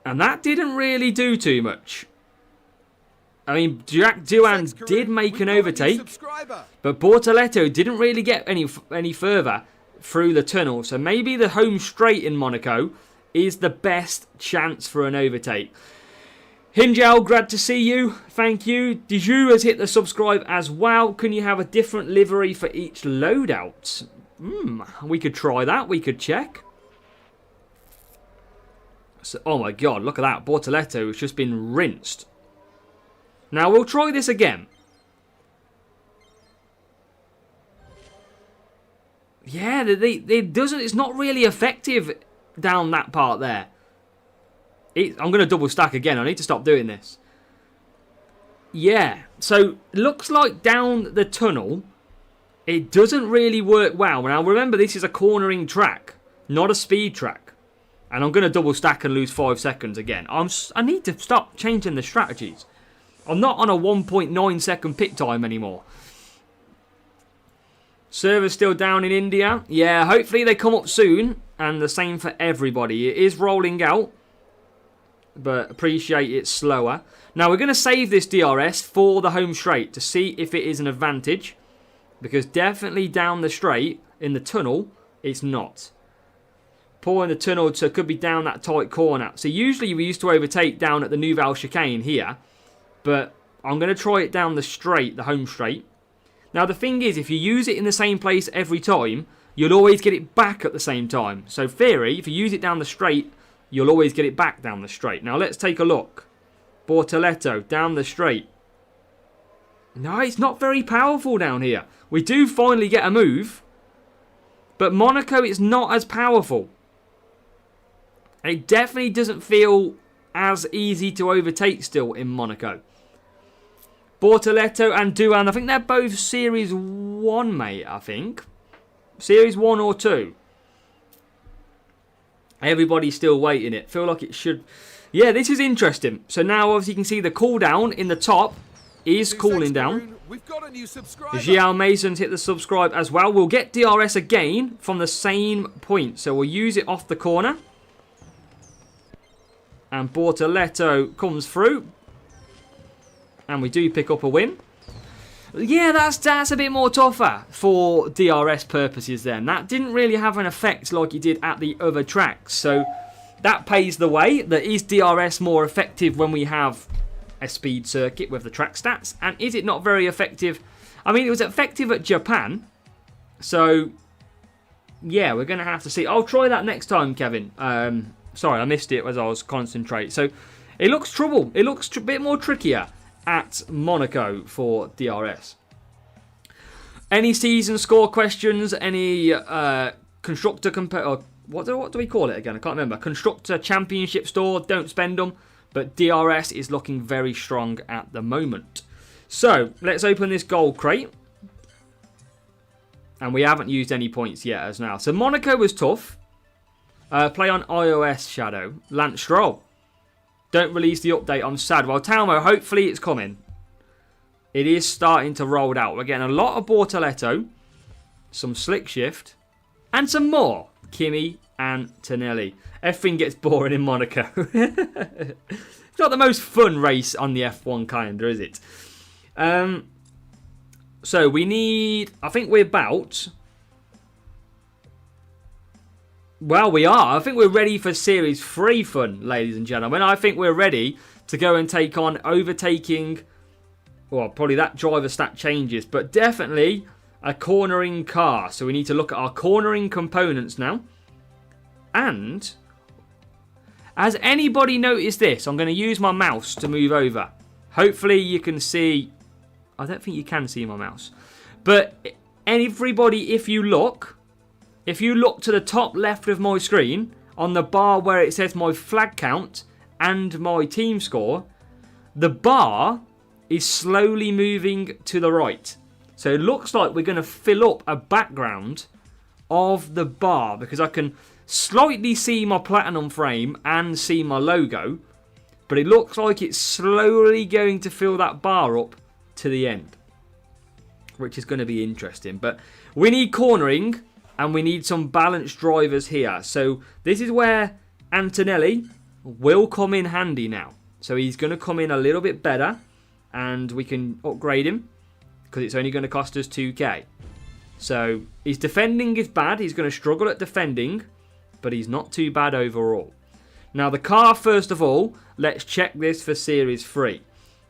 And that didn't really do too much. I mean, Duan did make an overtake, but Bortoletto didn't really get any further through the tunnel. So maybe the home straight in Monaco is the best chance for an overtake. Hinjal, glad to see you. Thank you. Diju has hit the subscribe as well. Can you have a different livery for each loadout? We could try that. We could check. So, oh my god, look at that. Bortoletto has just been rinsed. Now, we'll try this again. Yeah, it's not really effective down that part there. I'm going to double stack again. I need to stop doing this. Yeah, so looks like down the tunnel, it doesn't really work well. Now, remember, this is a cornering track, not a speed track. And I'm going to double stack and lose 5 seconds again. I need to stop changing the strategies. I'm not on a 1.9 second pit time anymore. Server's still down in India. Yeah, hopefully they come up soon. And the same for everybody. It is rolling out. But appreciate it's slower. Now we're going to save this DRS for the home straight to see if it is an advantage. Because definitely down the straight in the tunnel, it's not. Poor in the tunnel, so it could be down that tight corner. So usually we used to overtake down at the Nouvelle chicane here. But I'm going to try it down the straight, the home straight. Now the thing is, if you use it in the same place every time, you'll always get it back at the same time. So theory, if you use it down the straight, you'll always get it back down the straight. Now let's take a look. Bortoletto, down the straight. No, it's not very powerful down here. We do finally get a move. But Monaco is not as powerful. It definitely doesn't feel as easy to overtake still in Monaco. Bortoletto and Duan, I think they're both Series 1, mate, I think. Series 1 or 2. Everybody's still waiting it. Feel like it should... Yeah, this is interesting. So now, obviously, you can see the cooldown in the top is cooling down. We've got a new subscriber. Xiao Mason's hit the subscribe as well. We'll get DRS again from the same point. So we'll use it off the corner. And Bortoletto comes through. And we do pick up a win. Yeah, that's a bit more tougher for DRS purposes then. That didn't really have an effect like it did at the other tracks. So that pays the way. That is DRS more effective when we have a speed circuit with the track stats? And is it not very effective? I mean, it was effective at Japan. So, yeah, we're going to have to see. I'll try that next time, Kevin. Sorry, I missed it as I was concentrating. So, it looks trouble. It looks a bit more trickier at Monaco for DRS. Any season score questions? Any constructor or what do we call it again? I can't remember. Constructor Championship store. Don't spend them. But DRS is looking very strong at the moment. So, let's open this gold crate. And we haven't used any points yet as now. So, Monaco was tough. Play on iOS, Shadow. Lance Stroll. Don't release the update. I'm sad. Well, Talmo, hopefully it's coming. It is starting to roll out. We're getting a lot of Bortoletto. Some Slick Shift. And some more. Kimi and Tonelli. Everything gets boring in Monaco. It's not the most fun race on the F1 calendar, is it? So we need... I think we're about... Well, we are. I think we're ready for Series 3 fun, ladies and gentlemen. I think we're ready to go and take on overtaking... Well, probably that driver stat changes. But definitely a cornering car. So we need to look at our cornering components now. And... Has anybody noticed this? I'm going to use my mouse to move over. Hopefully you can see... I don't think you can see my mouse. But everybody, if you look to the top left of my screen, on the bar where it says my flag count and my team score, the bar is slowly moving to the right. So it looks like we're going to fill up a background of the bar, because I can slightly see my platinum frame and see my logo, but it looks like it's slowly going to fill that bar up to the end, which is going to be interesting. But we need cornering and we need some balanced drivers here. So this is where Antonelli will come in handy now. So he's going to come in a little bit better and we can upgrade him because it's only going to cost us 2k. So his defending is bad. He's going to struggle at defending, but he's not too bad overall. Now the car, first of all, let's check this for Series 3.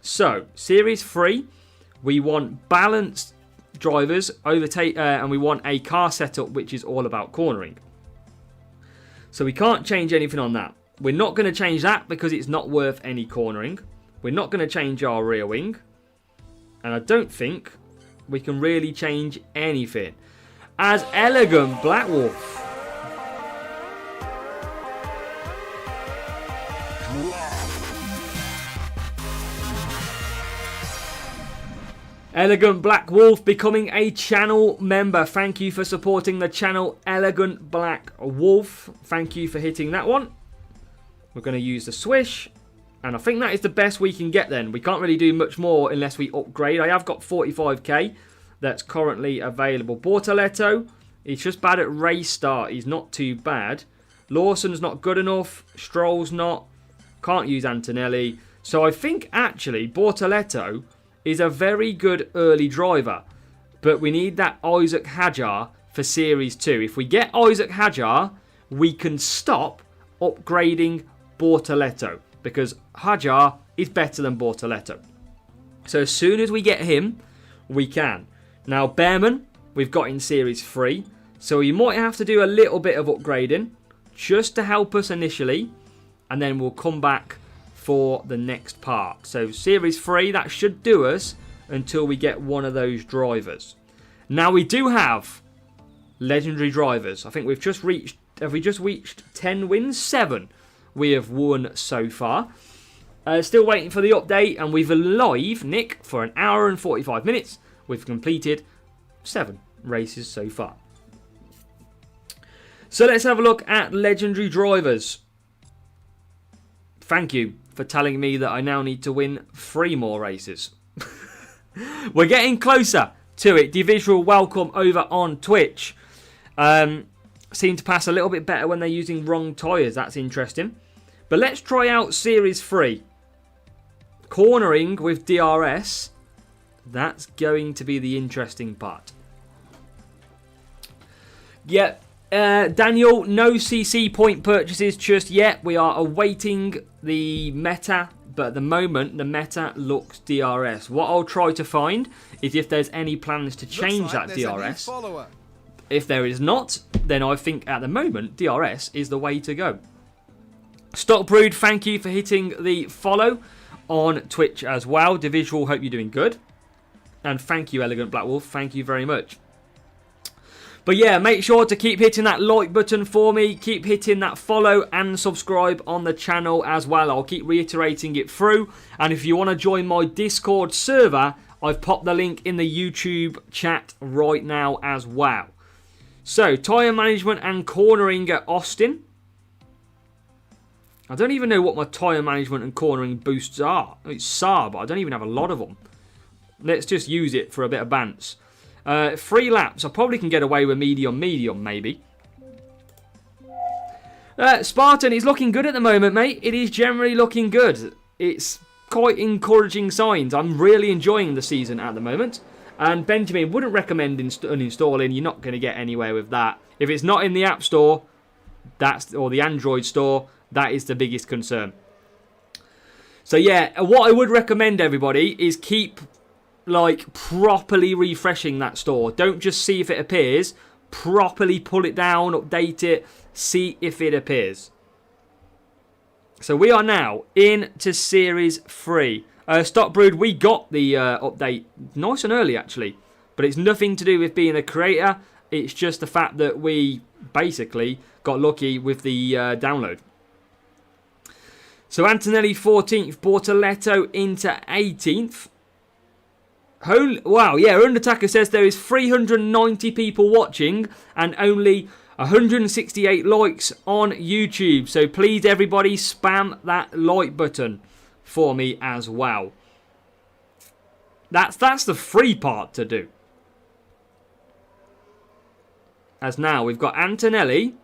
So, Series 3, we want balanced drivers, and we want a car setup which is all about cornering. So we can't change anything on that. We're not going to change that because it's not worth any cornering. We're not going to change our rear wing. And I don't think we can really change anything. As Elegant Black Wolf. Elegant Black Wolf becoming a channel member. Thank you for supporting the channel, Elegant Black Wolf. Thank you for hitting that one. We're going to use the swish. And I think that is the best we can get then. We can't really do much more unless we upgrade. I have got 45k that's currently available. Bortoletto, he's just bad at race start. He's not too bad. Lawson's not good enough. Stroll's not. Can't use Antonelli. So I think actually Bortoletto is a very good early driver. But we need that Isaac Hadjar for Series 2. If we get Isaac Hadjar, we can stop upgrading Bortoletto, because Hadjar is better than Bortoletto. So as soon as we get him, we can. Now Behrman, we've got in Series 3. So you might have to do a little bit of upgrading just to help us initially. And then we'll come back for the next part. So Series 3, that should do us until we get one of those drivers. Now we do have legendary drivers. I think we've just reached, have we just reached 10 wins? 7 we have won so far. Still waiting for the update, and we've been live, Nick, for an hour and 45 minutes. We've completed 7 races so far. So let's have a look at legendary drivers. Thank you for telling me that I now need to win 3 more races. We're getting closer to it. Divisual, welcome over on Twitch. Seem to pass a little bit better when they're using wrong tyres. That's interesting. But let's try out Series 3. Cornering with DRS. That's going to be the interesting part. Yeah, Daniel, no CC point purchases just yet. We are awaiting the meta, but at the moment the meta looks DRS. What I'll try to find is if there's any plans to change that DRS. If there is not, then I think at the moment DRS is the way to go. Stockbrood, thank you for hitting the follow on Twitch as well. Divisual, hope you're doing good. And thank you, Elegant Black Wolf. Thank you very much. But yeah, make sure to keep hitting that like button for me. Keep hitting that follow and subscribe on the channel as well. I'll keep reiterating it through. And if you want to join my Discord server, I've popped the link in the YouTube chat right now as well. So, tyre management and cornering at Austin. I don't even know what my tyre management and cornering boosts are. It's SAR, but I don't even have a lot of them. Let's just use it for a bit of bants. 3 laps. I probably can get away with medium, maybe. Spartan is looking good at the moment, mate. It is generally looking good. It's quite encouraging signs. I'm really enjoying the season at the moment. And Benjamin wouldn't recommend uninstalling. You're not going to get anywhere with that. If it's not in the App Store, or the Android Store, that is the biggest concern. So yeah, what I would recommend everybody is keep properly refreshing that store. Don't just see if it appears. Properly pull it down, update it, see if it appears. So we are now into Series 3. Stockbrood, we got the update nice and early actually. But it's nothing to do with being a creator. It's just the fact that we basically got lucky with the download. So Antonelli 14th, Bortoletto into 18th. Wow, yeah, Undertaker says there is 390 people watching and only 168 likes on YouTube. So please, everybody, spam that like button for me as well. That's the free part to do. As now we've got Antonelli,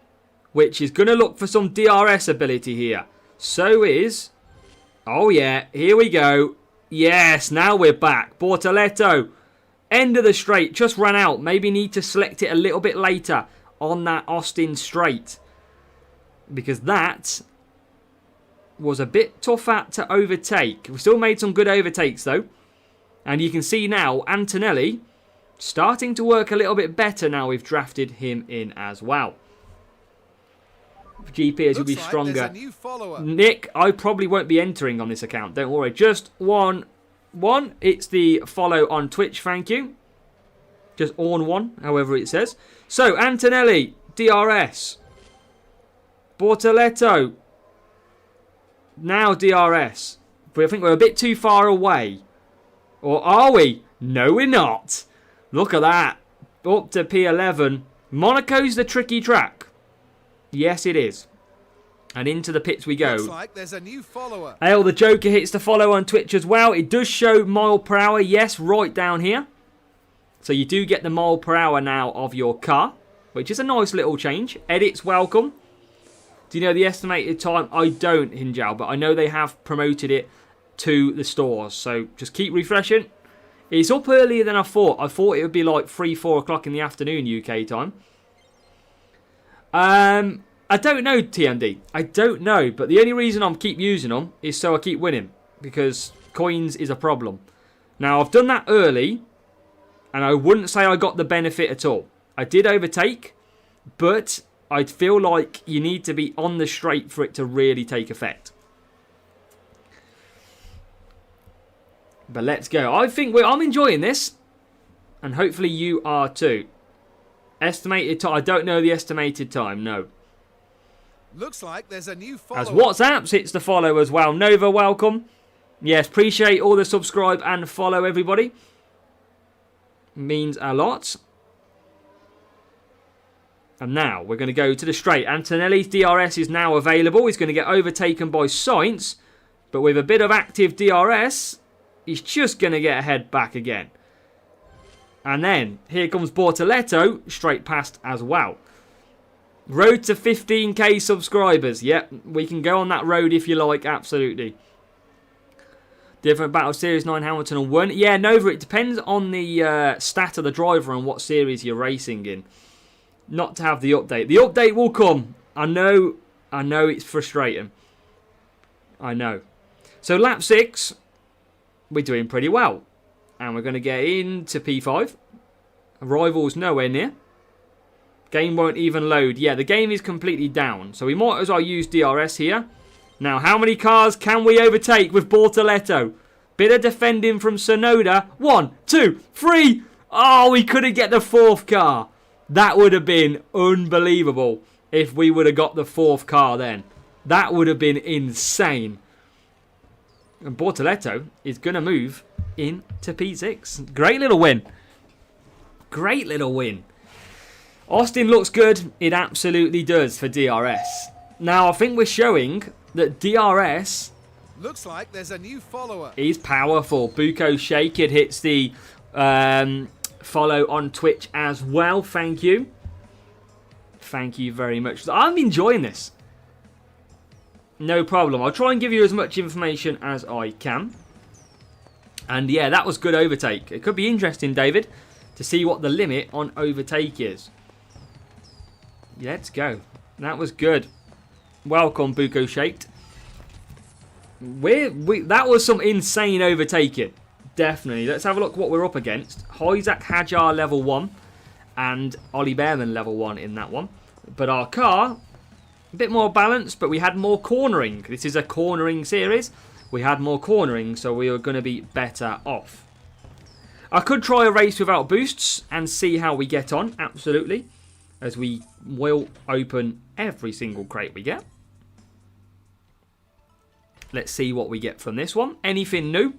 which is going to look for some DRS ability here. So is... Oh yeah, here we go. Yes, now we're back. Bortoletto, end of the straight, just ran out. Maybe need to select it a little bit later on that Austin straight. Because that was a bit tougher to overtake. We still made some good overtakes though. And you can see now, Antonelli starting to work a little bit better now we've drafted him in as well. GP as you'll be stronger. Nick, I probably won't be entering on this account. Don't worry. Just one. It's the follow on Twitch. Thank you. Just on one, however it says. So, Antonelli, DRS. Bortoletto. Now DRS. But I think we're a bit too far away. Or are we? No, we're not. Look at that. Up to P11. Monaco's the tricky track. Yes, it is. And into the pits we go. Looks like there's a new follower. Ale the Joker hits the follow on Twitch as well. It does show mile per hour. Yes, right down here. So you do get the mile per hour now of your car, which is a nice little change. Edits welcome. Do you know the estimated time? I don't, Hinjao, but I know they have promoted it to the stores. So just keep refreshing. It's up earlier than I thought. I thought it would be like 3-4 o'clock in the afternoon UK time. I don't know, TMD. I don't know. But the only reason I keep using them is so I keep winning. Because coins is a problem. Now, I've done that early. And I wouldn't say I got the benefit at all. I did overtake. But I feel like you need to be on the straight for it to really take effect. But let's go. I think I'm enjoying this. And hopefully you are too. Estimated time. I don't know the estimated time. No. Looks like there's a new follower. As WhatsApp hits the follow as well. Nova, welcome. Yes, appreciate all the subscribe and follow, everybody. Means a lot. And now we're going to go to the straight. Antonelli's DRS is now available. He's going to get overtaken by Sainz. But with a bit of active DRS, he's just going to get ahead back again. And then, here comes Bortoletto, straight past as well. Road to 15k subscribers. Yep, we can go on that road if you like, absolutely. Different battle series, 9 Hamilton and 1. Yeah, Nova, it depends on the stat of the driver and what series you're racing in. not to have the update. The update will come. I know it's frustrating. I know. So lap 6, we're doing pretty well. And we're going to get into P5. Rivals nowhere near. Game won't even load. Yeah, the game is completely down. So we might as well use DRS here. Now, how many cars can we overtake with Bortoletto? Bit of defending from Sonoda. 1, 2, 3. Oh, we couldn't get the 4th car. That would have been unbelievable if we would have got the 4th car then. That would have been insane. And Bortoletto is going to move into P6. Great little win. Great little win. Austin looks good. It absolutely does for DRS. Now, I think we're showing that DRS... Looks like there's a new follower. He's powerful. Buko Shake It hits the follow on Twitch as well. Thank you. Thank you very much. I'm enjoying this. No problem. I'll try and give you as much information as I can. And yeah, that was good overtake. It could be interesting, David, to see what the limit on overtake is. Let's go. That was good. Welcome, Buko Shaked. That was some insane overtaking. Definitely. Let's have a look what we're up against. Isaac Hajar level 1 and Ollie Behrman level 1 in that one. But our car, a bit more balanced, but we had more cornering. This is a cornering series. We had more cornering, so we were going to be better off. I could try a race without boosts and see how we get on, absolutely. As we will open every single crate we get. Let's see what we get from this one. Anything new?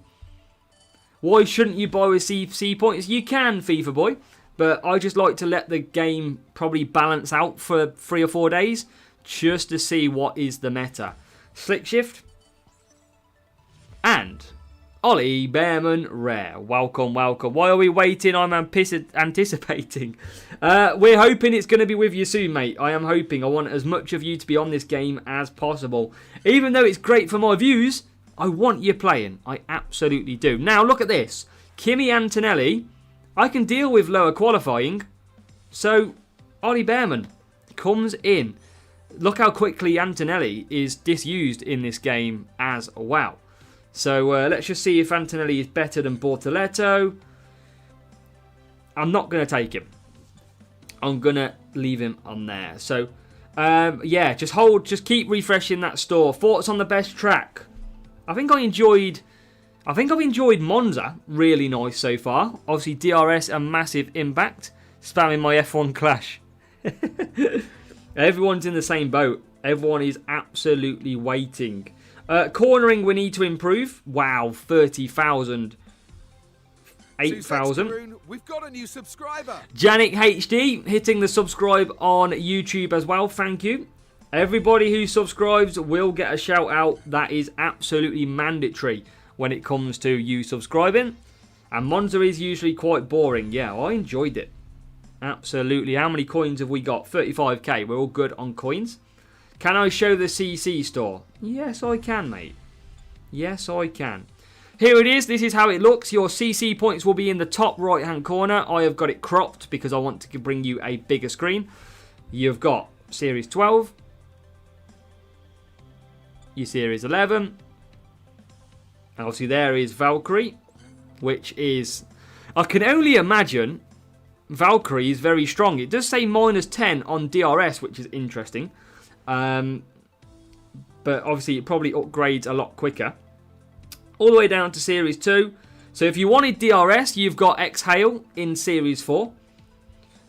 Why shouldn't you buy with CC points? You can, FIFA boy. But I just like to let the game probably balance out for 3 or 4 days. Just to see what is the meta. Slick Shift. And Ollie Behrman Rare. Welcome, welcome. Why are we waiting? I'm anticipating. We're hoping it's going to be with you soon, mate. I am hoping. I want as much of you to be on this game as possible. Even though it's great for my views, I want you playing. I absolutely do. Now, look at this. Kimi Antonelli. I can deal with lower qualifying. So, Ollie Behrman comes in. Look how quickly Antonelli is disused in this game as well. So let's just see if Antonelli is better than Bortoletto. I'm not going to take him. I'm going to leave him on there. So, yeah, just keep refreshing that store. Thoughts on the best track? I think I've enjoyed Monza. Really nice so far. Obviously, DRS a massive impact. Spamming my F1 Clash. Everyone's in the same boat. Everyone is absolutely waiting. Cornering we need to improve. Wow, 30,000. 8,000. We've got a new subscriber. Janik HD hitting the subscribe on YouTube as well. Thank you. Everybody who subscribes will get a shout out. That is absolutely mandatory when it comes to you subscribing. And Monza is usually quite boring. Yeah, I enjoyed it. Absolutely. How many coins have we got? 35k. We're all good on coins. Can I show the CC store? Yes, I can, mate. Yes, I can. Here it is. This is how it looks. Your CC points will be in the top right-hand corner. I have got it cropped because I want to bring you a bigger screen. You've got Series 12. Your Series 11. And obviously there is Valkyrie, which is... I can only imagine Valkyrie is very strong. It does say -10 on DRS, which is interesting. But obviously it probably upgrades a lot quicker. All the way down to Series 2. So if you wanted DRS, you've got Exhale in Series 4.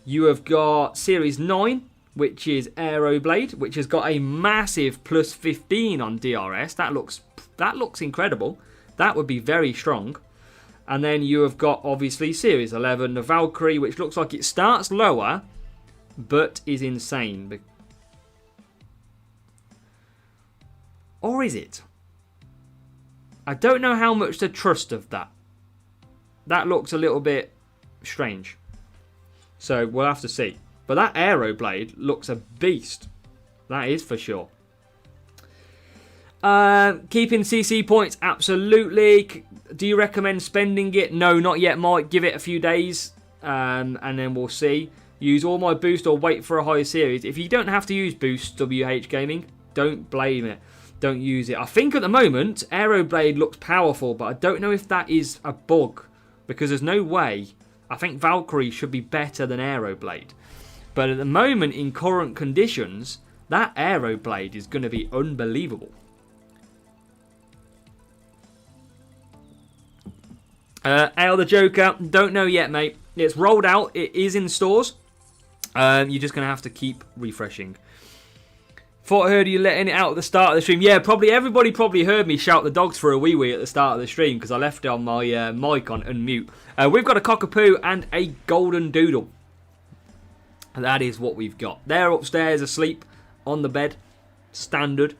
You have got Series 9, which is Aeroblade, which has got a massive +15 on DRS. That looks incredible. That would be very strong. And then you have got, obviously, Series 11, the Valkyrie, which looks like it starts lower, but is insane. Or is it? I don't know how much to trust of that. That looks a little bit strange. So we'll have to see. But that Aeroblade looks a beast. That is for sure. Keeping CC points, absolutely. Do you recommend spending it? No, not yet, Mike. Give it a few days. And then we'll see. use all my boost or wait for a higher series. If you don't have to use boost, WH Gaming, don't blame it. Don't use it. I think at the moment, Aeroblade looks powerful, but I don't know if that is a bug. Because there's no way. I think Valkyrie should be better than Aeroblade. But at the moment, in current conditions, that Aeroblade is going to be unbelievable. Ale the Joker, don't know yet, mate. It's rolled out. It is in stores. You're just going to have to keep refreshing. Thought I heard you letting it out at the start of the stream. Yeah, probably everybody probably heard me shout the dogs for a wee at the start of the stream because I left it on my mic on unmute. We've got a cockapoo and a golden doodle. That is what we've got. They're upstairs asleep on the bed. Standard.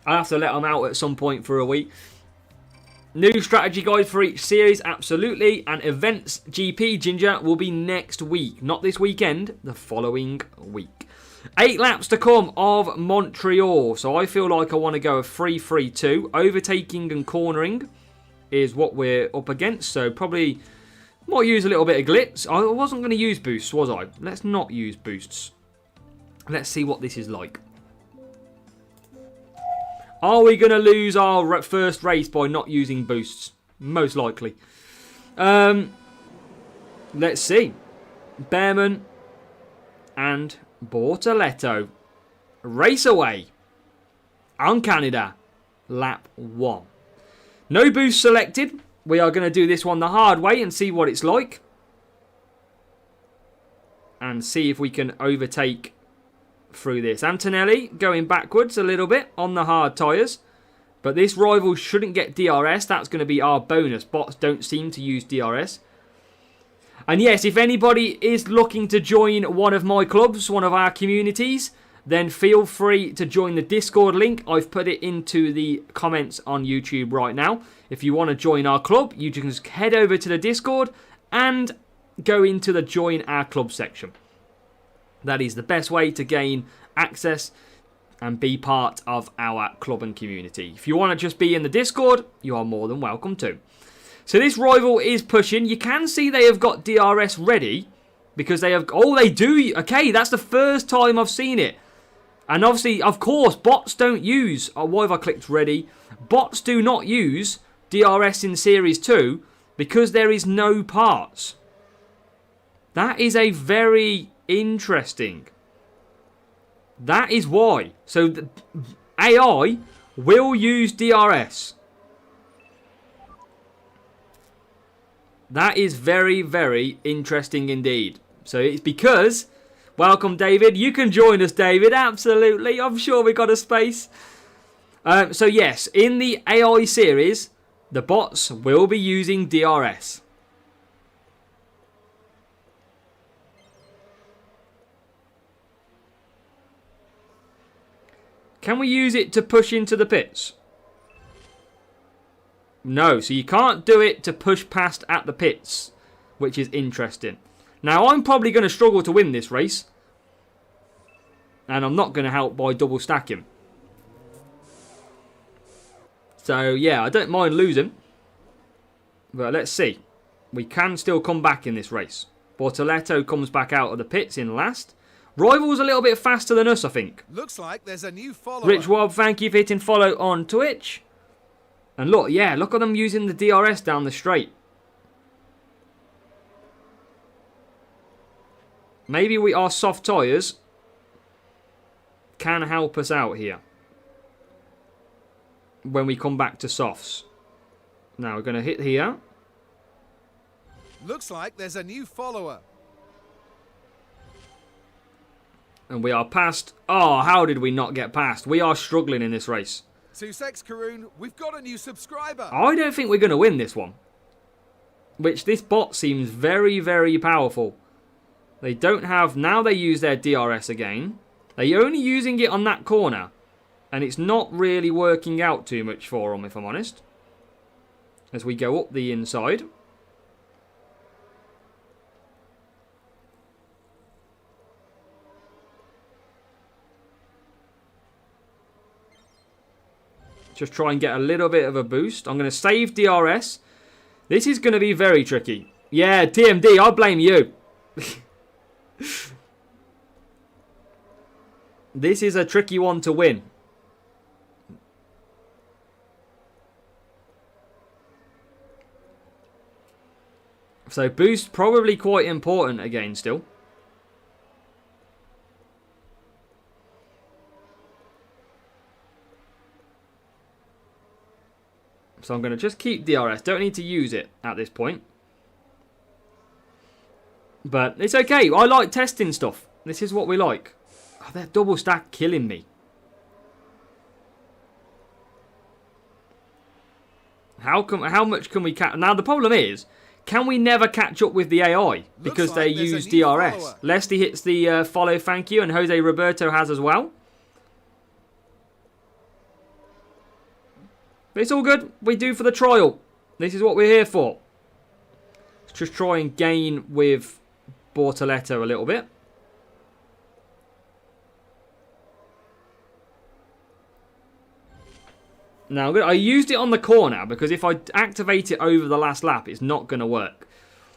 I'll have to let them out at some point for a week. New strategy guide for each series, absolutely. And events GP Ginger will be next week. Not this weekend, the following week. 8 laps to come of Montreal. So I feel like I want to go a 3-3-2. Overtaking and cornering is what we're up against. So probably might use a little bit of glitz. I wasn't going to use boosts, was I? Let's not use boosts. Let's see what this is like. Are we going to lose our first race by not using boosts? Most likely. Let's see. Bearman and Bortoletto. Race away. On Canada. Lap 1. No boost selected. We are going to do this one the hard way and see what it's like. And see if we can overtake through this. Antonelli going backwards a little bit on the hard tyres. But this rival shouldn't get DRS. That's going to be our bonus. Bots don't seem to use DRS. And yes, if anybody is looking to join one of my clubs, one of our communities, then feel free to join the Discord link. I've put it into the comments on YouTube right now. If you want to join our club, you can just head over to the Discord and go into the Join Our Club section. That is the best way to gain access and be part of our club and community. If you want to just be in the Discord, you are more than welcome to. So this rival is pushing. You can see they have got DRS ready because they have... Oh, they do. Okay, that's the first time I've seen it. And obviously, of course, bots don't use... Oh, why have I clicked ready? Bots do not use DRS in Series 2 because there is no parts. That is a very... interesting. That is why. So the AI will use DRS. That is very, very interesting indeed. So it's because... Welcome, David. You can join us, David. Absolutely. I'm sure we got a space. So yes, in the AI series, the bots will be using DRS. Can we use it to push into the pits? No, so you can't do it to push past at the pits, which is interesting. Now, I'm probably going to struggle to win this race. And I'm not going to help by double stacking. So, yeah, I don't mind losing. But let's see. We can still come back in this race. Bortoletto comes back out of the pits in last. Rival's a little bit faster than us, I think. Looks like there's a new follower. Rich Wob, thank you for hitting follow on Twitch. And look, yeah, look at them using the DRS down the straight. Maybe our soft tyres can help us out here. When we come back to softs. Now we're going to hit here. Looks like there's a new follower. And we are past. Oh, how did we not get past? We are struggling in this race. Sussex Karoon, we've got a new subscriber. I don't think we're going to win this one. Which this bot seems very, very powerful. They don't have... Now they use their DRS again. They're only using it on that corner. And it's not really working out too much for them, if I'm honest. As we go up the inside. Just try and get a little bit of a boost. I'm going to save DRS. This is going to be very tricky. Yeah, TMD, I'll blame you. This is a tricky one to win. So boost probably quite important again still. So I'm going to just keep DRS. Don't need to use it at this point. But it's okay. I like testing stuff. This is what we like. Oh, that double stack killing me. How much can we catch? Now the problem is, can we never catch up with the AI because they use DRS? Leslie hits the follow, thank you, and Jose Roberto has as well. But it's all good. We do for the trial. This is what we're here for. Let's just try and gain with Bortoletto a little bit. Now, I used it on the corner because if I activate it over the last lap, it's not going to work.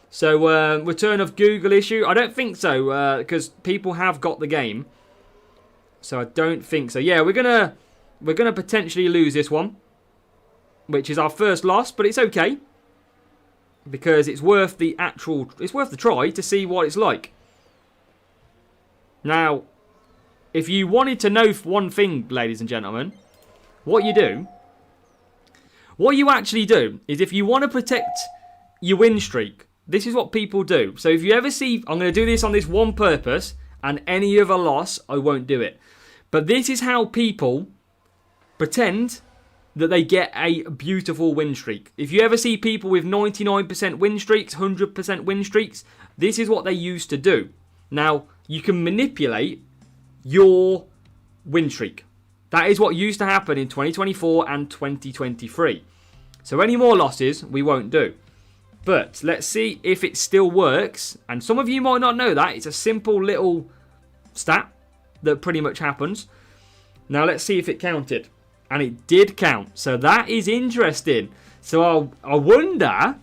So, return of Google issue? I don't think so because people have got the game. So, I don't think so. Yeah, we're gonna potentially lose this one, which is our first loss, but it's okay because it's worth the try to see what it's like. Now, if you wanted to know one thing, ladies and gentlemen, what you actually do is if you want to protect your win streak, this is what people do. So if you ever see, I'm going to do this on this one purpose, and any other loss, I won't do it. But this is how people pretend that they get a beautiful win streak. If you ever see people with 99% win streaks, 100% win streaks, this is what they used to do. Now, you can manipulate your win streak. That is what used to happen in 2024 and 2023. So any more losses, we won't do. But let's see if it still works. And some of you might not know that. It's a simple little stat that pretty much happens. Now let's see if it counted. And it did count. So that is interesting. So I wonder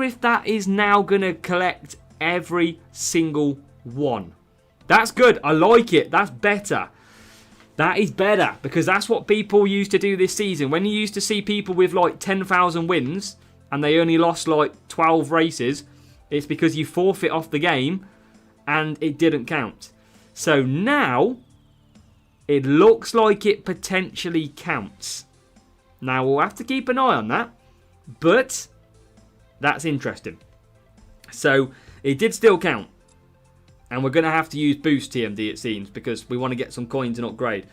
if that is now going to collect every single one. That's good. I like it. That's better. That is better because that's what people used to do this season. When you used to see people with like 10,000 wins and they only lost like 12 races, it's because you forfeit off the game and it didn't count. So now it looks like it potentially counts. Now we'll have to keep an eye on that, but that's interesting. So it did still count. And we're going to have to use boost TMD, it seems, because we want to get some coins and upgrade.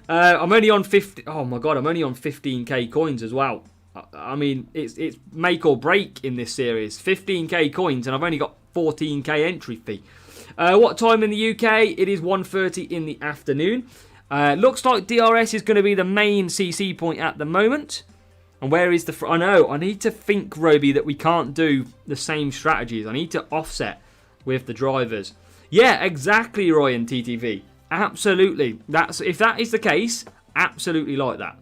I'm only on 50. Oh my god, I'm only on 15k coins as well. I mean, it's make or break in this series. 15k coins, and I've only got 14k entry fee. What time in the UK? It is 1:30 in the afternoon. Looks like DRS is going to be the main CC point at the moment. And where is the... I know, I need to think, Roby, that we can't do the same strategies. I need to offset with the drivers. Yeah, exactly, Roy and TTV. Absolutely. If that is the case, absolutely like that.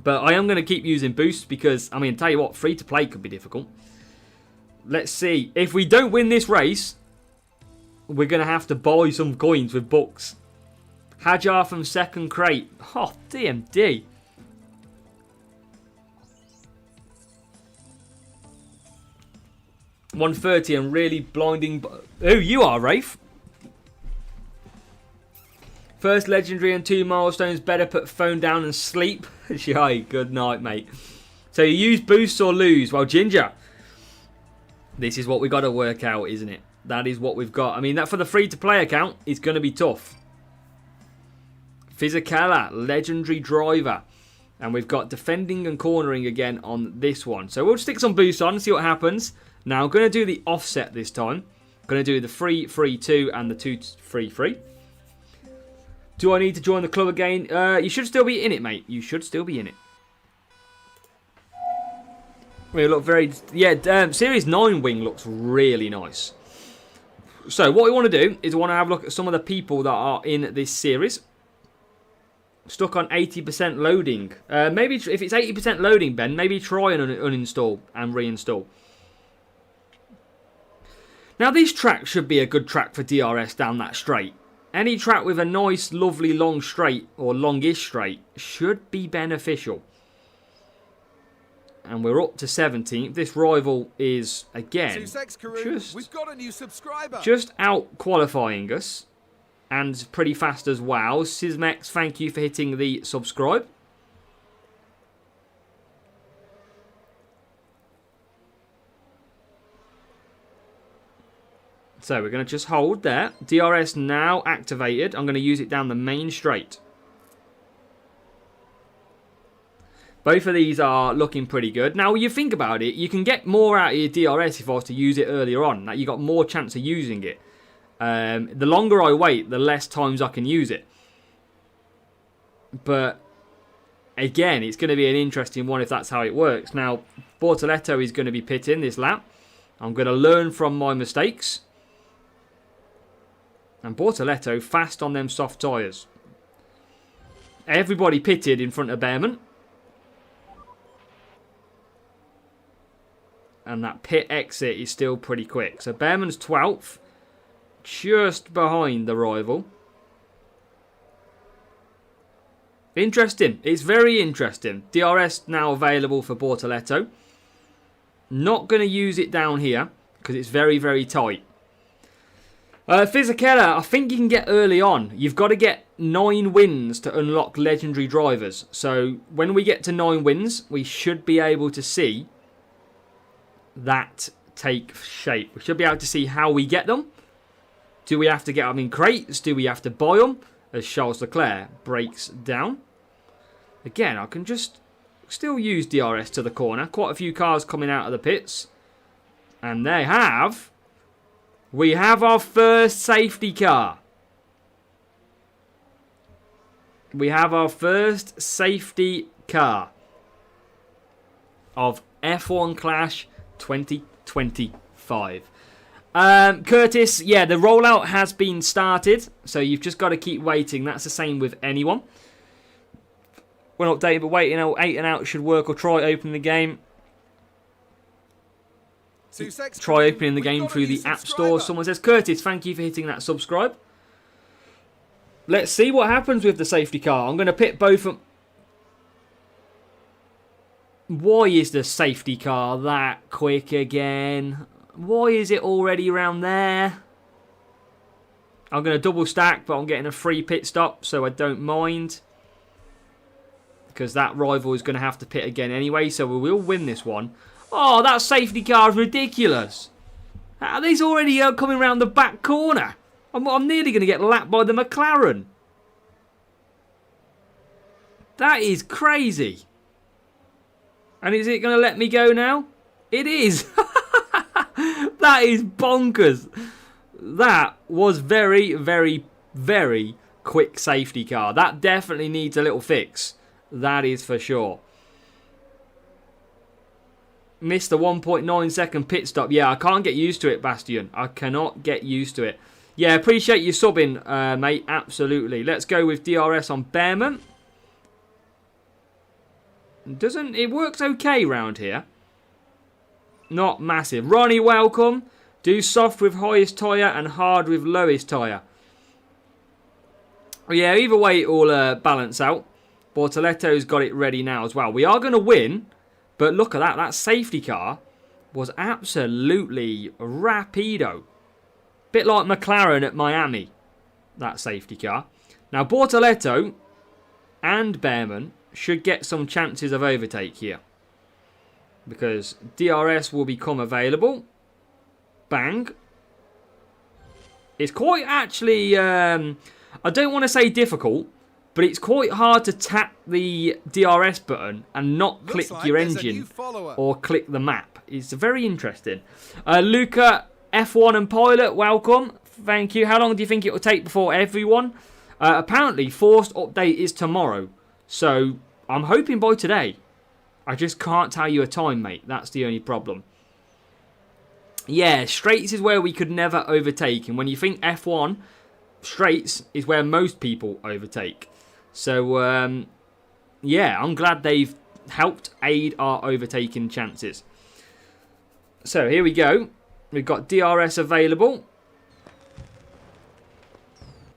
But I am going to keep using boosts because, I mean, tell you what, free to play could be difficult. Let's see. If we don't win this race, we're going to have to buy some coins with books. Hajar from second crate. Oh, DMD. $130 and really blinding. Oh, you are, Rafe. First legendary and 2 milestones. Better put phone down and sleep. Shy, good night, mate. So you use boosts or lose? Well, Ginger, this is what we got to work out, isn't it? That is what we've got. I mean, that for the free-to-play account is going to be tough. Fizikala, legendary driver. And we've got defending and cornering again on this one. So we'll stick some boosts on and see what happens. Now, I'm going to do the offset this time. I'm going to do the 3-3-2 and the 2-3-3. Do I need to join the club again? You should still be in it, mate. You should still be in it. We look very... Yeah, Series 9 wing looks really nice. So, what we want to do is we want to have a look at some of the people that are in this series. Stuck on 80% loading. Maybe if it's 80% loading, Ben, maybe try and uninstall and reinstall. Now, this track should be a good track for DRS down that straight. Any track with a nice, lovely long straight, or longish straight, should be beneficial. And we're up to 17th. This rival is, again, we've got a new subscriber. just out qualifying us. And pretty fast as well. Sismex, thank you for hitting the subscribe. So we're going to just hold there. DRS now activated. I'm going to use it down the main straight. Both of these are looking pretty good. Now, you think about it, you can get more out of your DRS if I was to use it earlier on. Like, you got more chance of using it. The longer I wait, the less times I can use it. But, again, it's going to be an interesting one if that's how it works. Now, Bortoletto is going to be pitting this lap. I'm going to learn from my mistakes. And Bortoletto fast on them soft tyres. Everybody pitted in front of Behrman. And that pit exit is still pretty quick. So Behrman's 12th. Just behind the rival. Interesting. It's very interesting. DRS now available for Bortoletto. Not going to use it down here. Because it's very, very tight. Fisichella, I think you can get early on. You've got to get 9 wins to unlock legendary drivers. So when we get to 9 wins, we should be able to see that take shape. We should be able to see how we get them. Do we have to get them in crates? Do we have to buy them? As Charles Leclerc breaks down. Again, I can just still use DRS to the corner. Quite a few cars coming out of the pits. And they have... We have our first safety car. We have our first safety car of F1 Clash 2025. Curtis, yeah, the rollout has been started, so you've just got to keep waiting. That's the same with anyone. We're not updated, but waiting out 8 and out should work, or try opening the game. Try opening the game through the App Store. Someone says, Curtis, thank you for hitting that subscribe. Let's see what happens with the safety car. I'm going to pit both of them. Why is the safety car that quick again? Why is it already around there? I'm going to double stack, but I'm getting a free pit stop, so I don't mind. Because that rival is going to have to pit again anyway, so we will win this one. Oh, that safety car is ridiculous. These already coming around the back corner. I'm nearly going to get lapped by the McLaren. That is crazy. And is it going to let me go now? It is. That is bonkers. That was very, very, very quick safety car. That definitely needs a little fix. That is for sure. Missed the 1.9 second pit stop. Yeah, I can't get used to it, Bastion. I cannot get used to it. Yeah, appreciate you subbing, mate. Absolutely. Let's go with DRS on Behrman. It works okay round here. Not massive. Ronnie, welcome. Do soft with highest tyre and hard with lowest tyre. Yeah, either way it will balance out. Bortoletto's got it ready now as well. We are going to win. But look at that. That safety car was absolutely rapido. Bit like McLaren at Miami. That safety car. Now, Bortoletto and Behrman should get some chances of overtake here. Because DRS will become available. Bang. It's quite actually... I don't want to say difficult. But it's quite hard to tap the DRS button and not click your engine or click the map. It's very interesting. Luca, F1 and Pilot, welcome. Thank you. How long do you think it will take before everyone? Apparently, forced update is tomorrow. So, I'm hoping by today. I just can't tell you a time, mate. That's the only problem. Yeah, straights is where we could never overtake. And when you think F1, straights is where most people overtake. So, yeah, I'm glad they've helped aid our overtaking chances. So, here we go. We've got DRS available.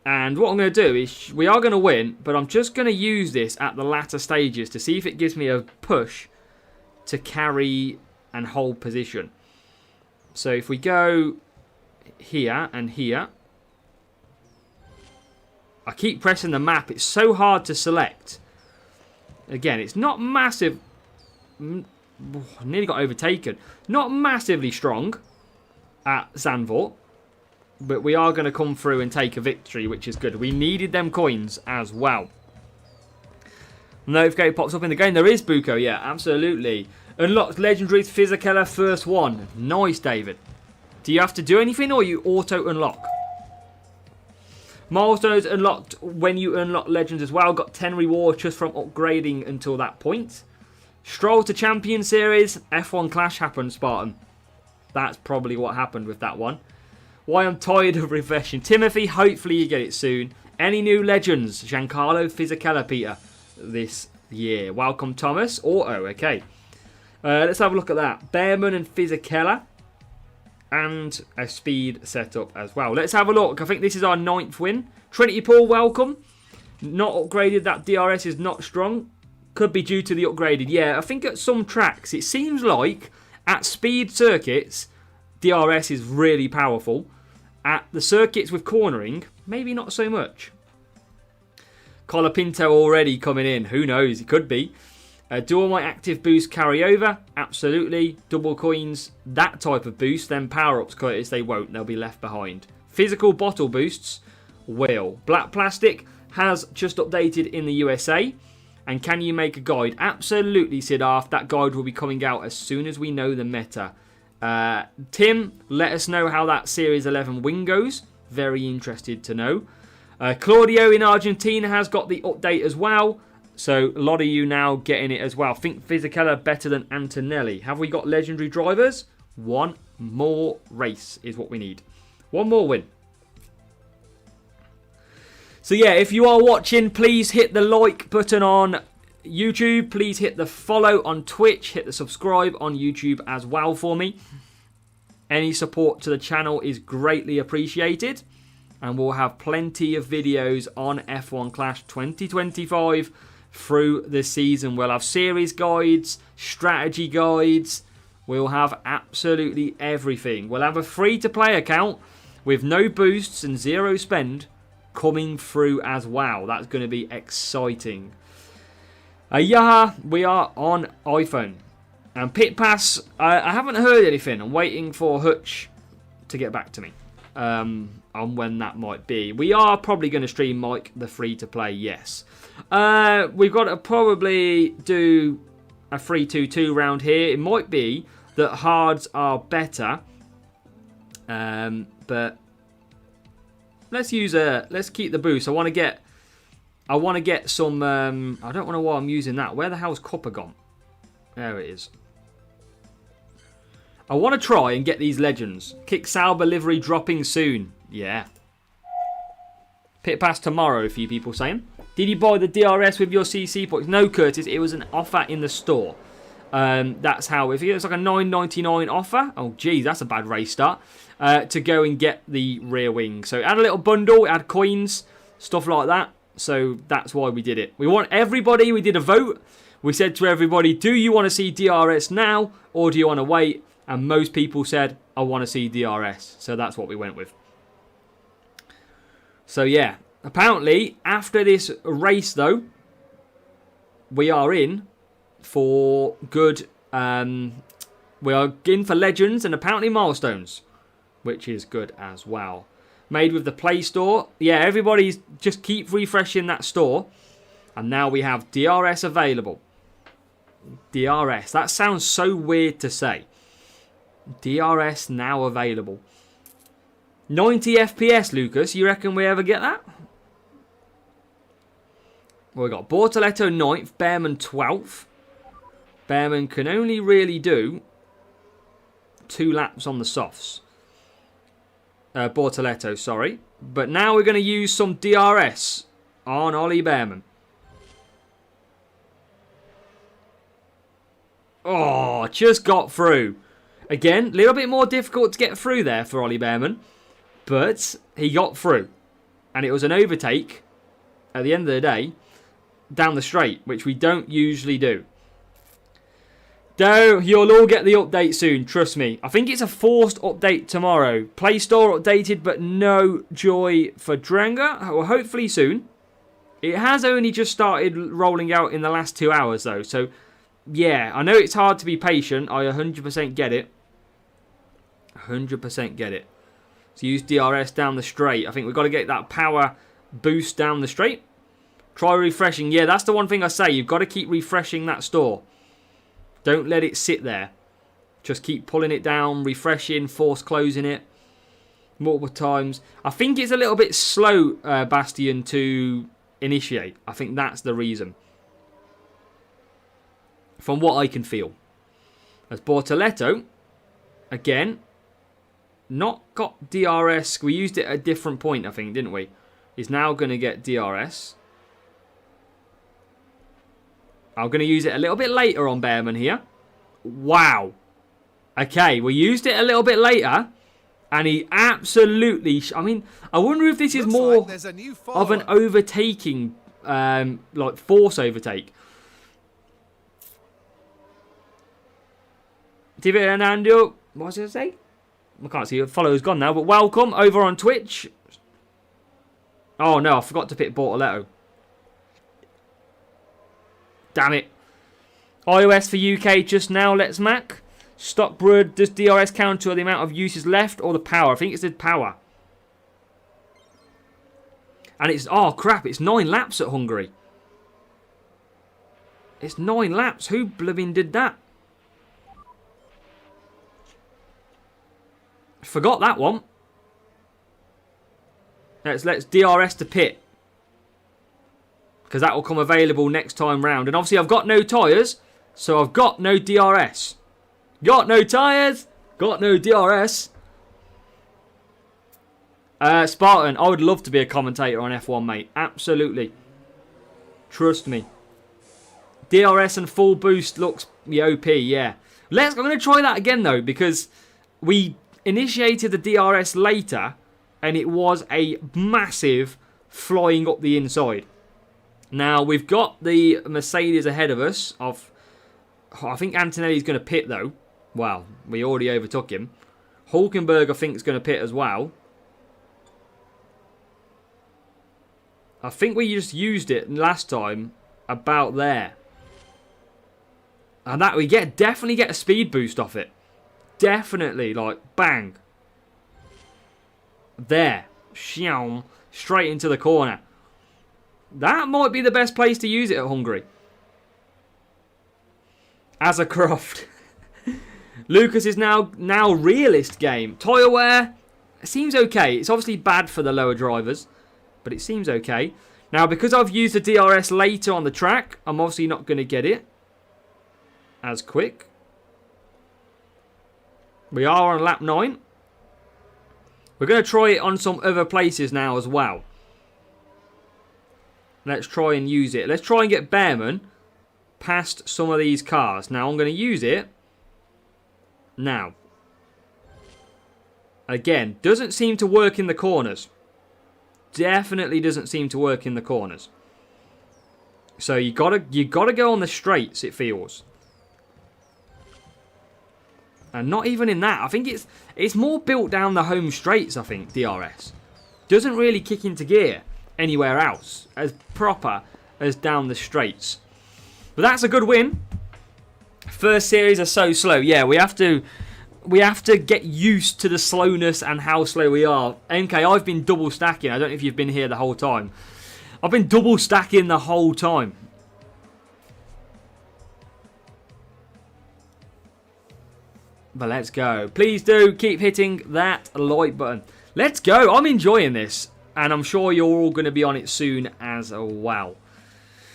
And what I'm going to do is, we are going to win, but I'm just going to use this at the latter stages to see if it gives me a push to carry and hold position. So if we go here and here, I keep pressing the map. It's so hard to select. Again, it's not massive. I nearly got overtaken. Not massively strong at Zandvoort. But we are going to come through and take a victory, which is good. We needed them coins as well. Notification pops up in the game. There is Buko, yeah, absolutely. Unlocked legendaries Fisichella first one. Nice, David. Do you have to do anything or you auto-unlock? Milestones unlocked when you unlock legends as well. Got 10 rewards just from upgrading until that point. Stroll to Champion Series. F1 Clash happened, Spartan. That's probably what happened with that one. Why I'm tired of refreshing. Timothy, hopefully you get it soon. Any new legends? Giancarlo Fisichella, Peter, this year. Welcome, Thomas. Auto, okay. Let's have a look at that. Behrman and Fisichella. And a speed setup as well. Let's have a look. I think this is our 9th win. Trinity Paul, welcome. Not upgraded. That DRS is not strong. Could be due to the upgraded. Yeah, I think at some tracks, it seems like at speed circuits, DRS is really powerful. At the circuits with cornering, maybe not so much. Colapinto already coming in. Who knows? It could be. Do all my active boosts carry over? Absolutely. Double coins, that type of boost. Then power-ups, Curtis, they won't. They'll be left behind. Physical bottle boosts will. Black Plastic has just updated in the USA. And can you make a guide? Absolutely, Siddharth. That guide will be coming out as soon as we know the meta. Tim, let us know how that Series 11 win goes. Very interested to know. Claudio in Argentina has got the update as well. So a lot of you now getting it as well. Think Fisichella better than Antonelli. Have we got legendary drivers? One more race is what we need. One more win. So yeah, if you are watching, please hit the like button on YouTube. Please hit the follow on Twitch. Hit the subscribe on YouTube as well for me. Any support to the channel is greatly appreciated. And we'll have plenty of videos on F1 Clash 2025 through the season. We'll have series guides, strategy guides. We'll have absolutely everything. We'll have a free-to-play account with no boosts and zero spend coming through as well. That's going to be exciting. Yeah, we are on iPhone. And Pit Pass, I haven't heard anything. I'm waiting for Hutch to get back to me on when that might be. We are probably going to stream Mike the free-to-play, yes. We've got to probably do a 3-2-2 round here. It might be that hards are better. But let's keep the boost. I want to get some, I don't know why I'm using that. Where the hell's Copper gone? There it is. I want to try and get these legends. Kick Sauber livery dropping soon. Yeah. Pit Pass tomorrow, a few people saying. Did you buy the DRS with your CC points? No, Curtis. It was an offer in the store. That's how. If it's like a $9.99 offer, oh geez, that's a bad race start. To go and get the rear wing. So add a little bundle, add coins, stuff like that. So that's why we did it. We want everybody. We did a vote. We said to everybody, do you want to see DRS now or do you want to wait? And most people said, I want to see DRS. So that's what we went with. So yeah, apparently after this race though, we are in for good. We are in for legends and apparently milestones, which is good as well. Made with the Play Store. Yeah, everybody's just keep refreshing that store. And now we have DRS available. DRS. That sounds so weird to say. DRS now available. 90 FPS, Lucas. You reckon we ever get that? Well, we got Bortoletto 9th, Behrman 12th. Behrman can only really do 2 laps on the softs. Bortoletto, sorry. But now we're going to use some DRS on Ollie Behrman. Oh, just got through. Again, a little bit more difficult to get through there for Ollie Behrman. But he got through. And it was an overtake, at the end of the day, down the straight, which we don't usually do. Though, you'll all get the update soon, trust me. I think it's a forced update tomorrow. Play Store updated, but no joy for Drenga. Well, hopefully soon. It has only just started rolling out in the last 2 hours, though. So, yeah, I know it's hard to be patient. I 100% get it. 100% get it. So, use DRS down the straight. I think we've got to get that power boost down the straight. Try refreshing. Yeah, that's the one thing I say. You've got to keep refreshing that store. Don't let it sit there. Just keep pulling it down, refreshing, force closing it multiple times. I think it's a little bit slow, Bastion, to initiate. I think that's the reason. From what I can feel. As Bortoletto, again, not got DRS. We used it at a different point, I think, didn't we? He's now going to get DRS. I'm going to use it a little bit later on Bearman here. Wow. Okay, we used it a little bit later. And he absolutely... I mean, I wonder if this is more of an overtaking, like force overtake. David Hernando, what was I going to say? I can't see, follower's gone now, but welcome over on Twitch. Oh no, I forgot to pick Bortoletto. Damn it. iOS for UK just now, let's Mac. Stockbrood, does DRS counter the amount of uses left or the power? I think it's the power. And it's, oh crap, it's 9 laps at Hungary. It's 9 laps. Who blooming did that? Forgot that one. Let's DRS to pit. Because that will come available next time round. And obviously I've got no tyres. So I've got no DRS. Got no tyres. Got no DRS. Spartan, I would love to be a commentator on F1, mate. Absolutely. Trust me. DRS and full boost looks OP, yeah. I'm going to try that again, though. Because we initiated the DRS later. And it was a massive flying up the inside. Now, we've got the Mercedes ahead of us. I think Antonelli's going to pit, though. Well, we already overtook him. Hulkenberg, I think, is going to pit as well. I think we just used it last time about there. And that we definitely get a speed boost off it. Definitely, like, bang. There. Straight into the corner. That might be the best place to use it at Hungary. As a Croft. Lucas is now realist game. Tyre wear seems okay. It's obviously bad for the lower drivers, but it seems okay. Now, because I've used the DRS later on the track, I'm obviously not going to get it as quick. We are on lap 9. We're going to try it on some other places now as well. Let's try and use it. Let's try and get Bearman past some of these cars. Now, I'm going to use it now. Again, doesn't seem to work in the corners. Definitely doesn't seem to work in the corners. So you gotta go on the straights, it feels. And not even in that. I think it's more built down the home straights, I think, DRS. Doesn't really kick into gear anywhere else as proper as down the straights. But that's a good win. First series are so slow. Yeah, we have to get used to the slowness and how slow we are. MK, I've been double stacking. I don't know if you've been here the whole time. I've been double stacking the whole time. But let's go. Please do keep hitting that like button. Let's go. I'm enjoying this. And I'm sure you're all going to be on it soon as well.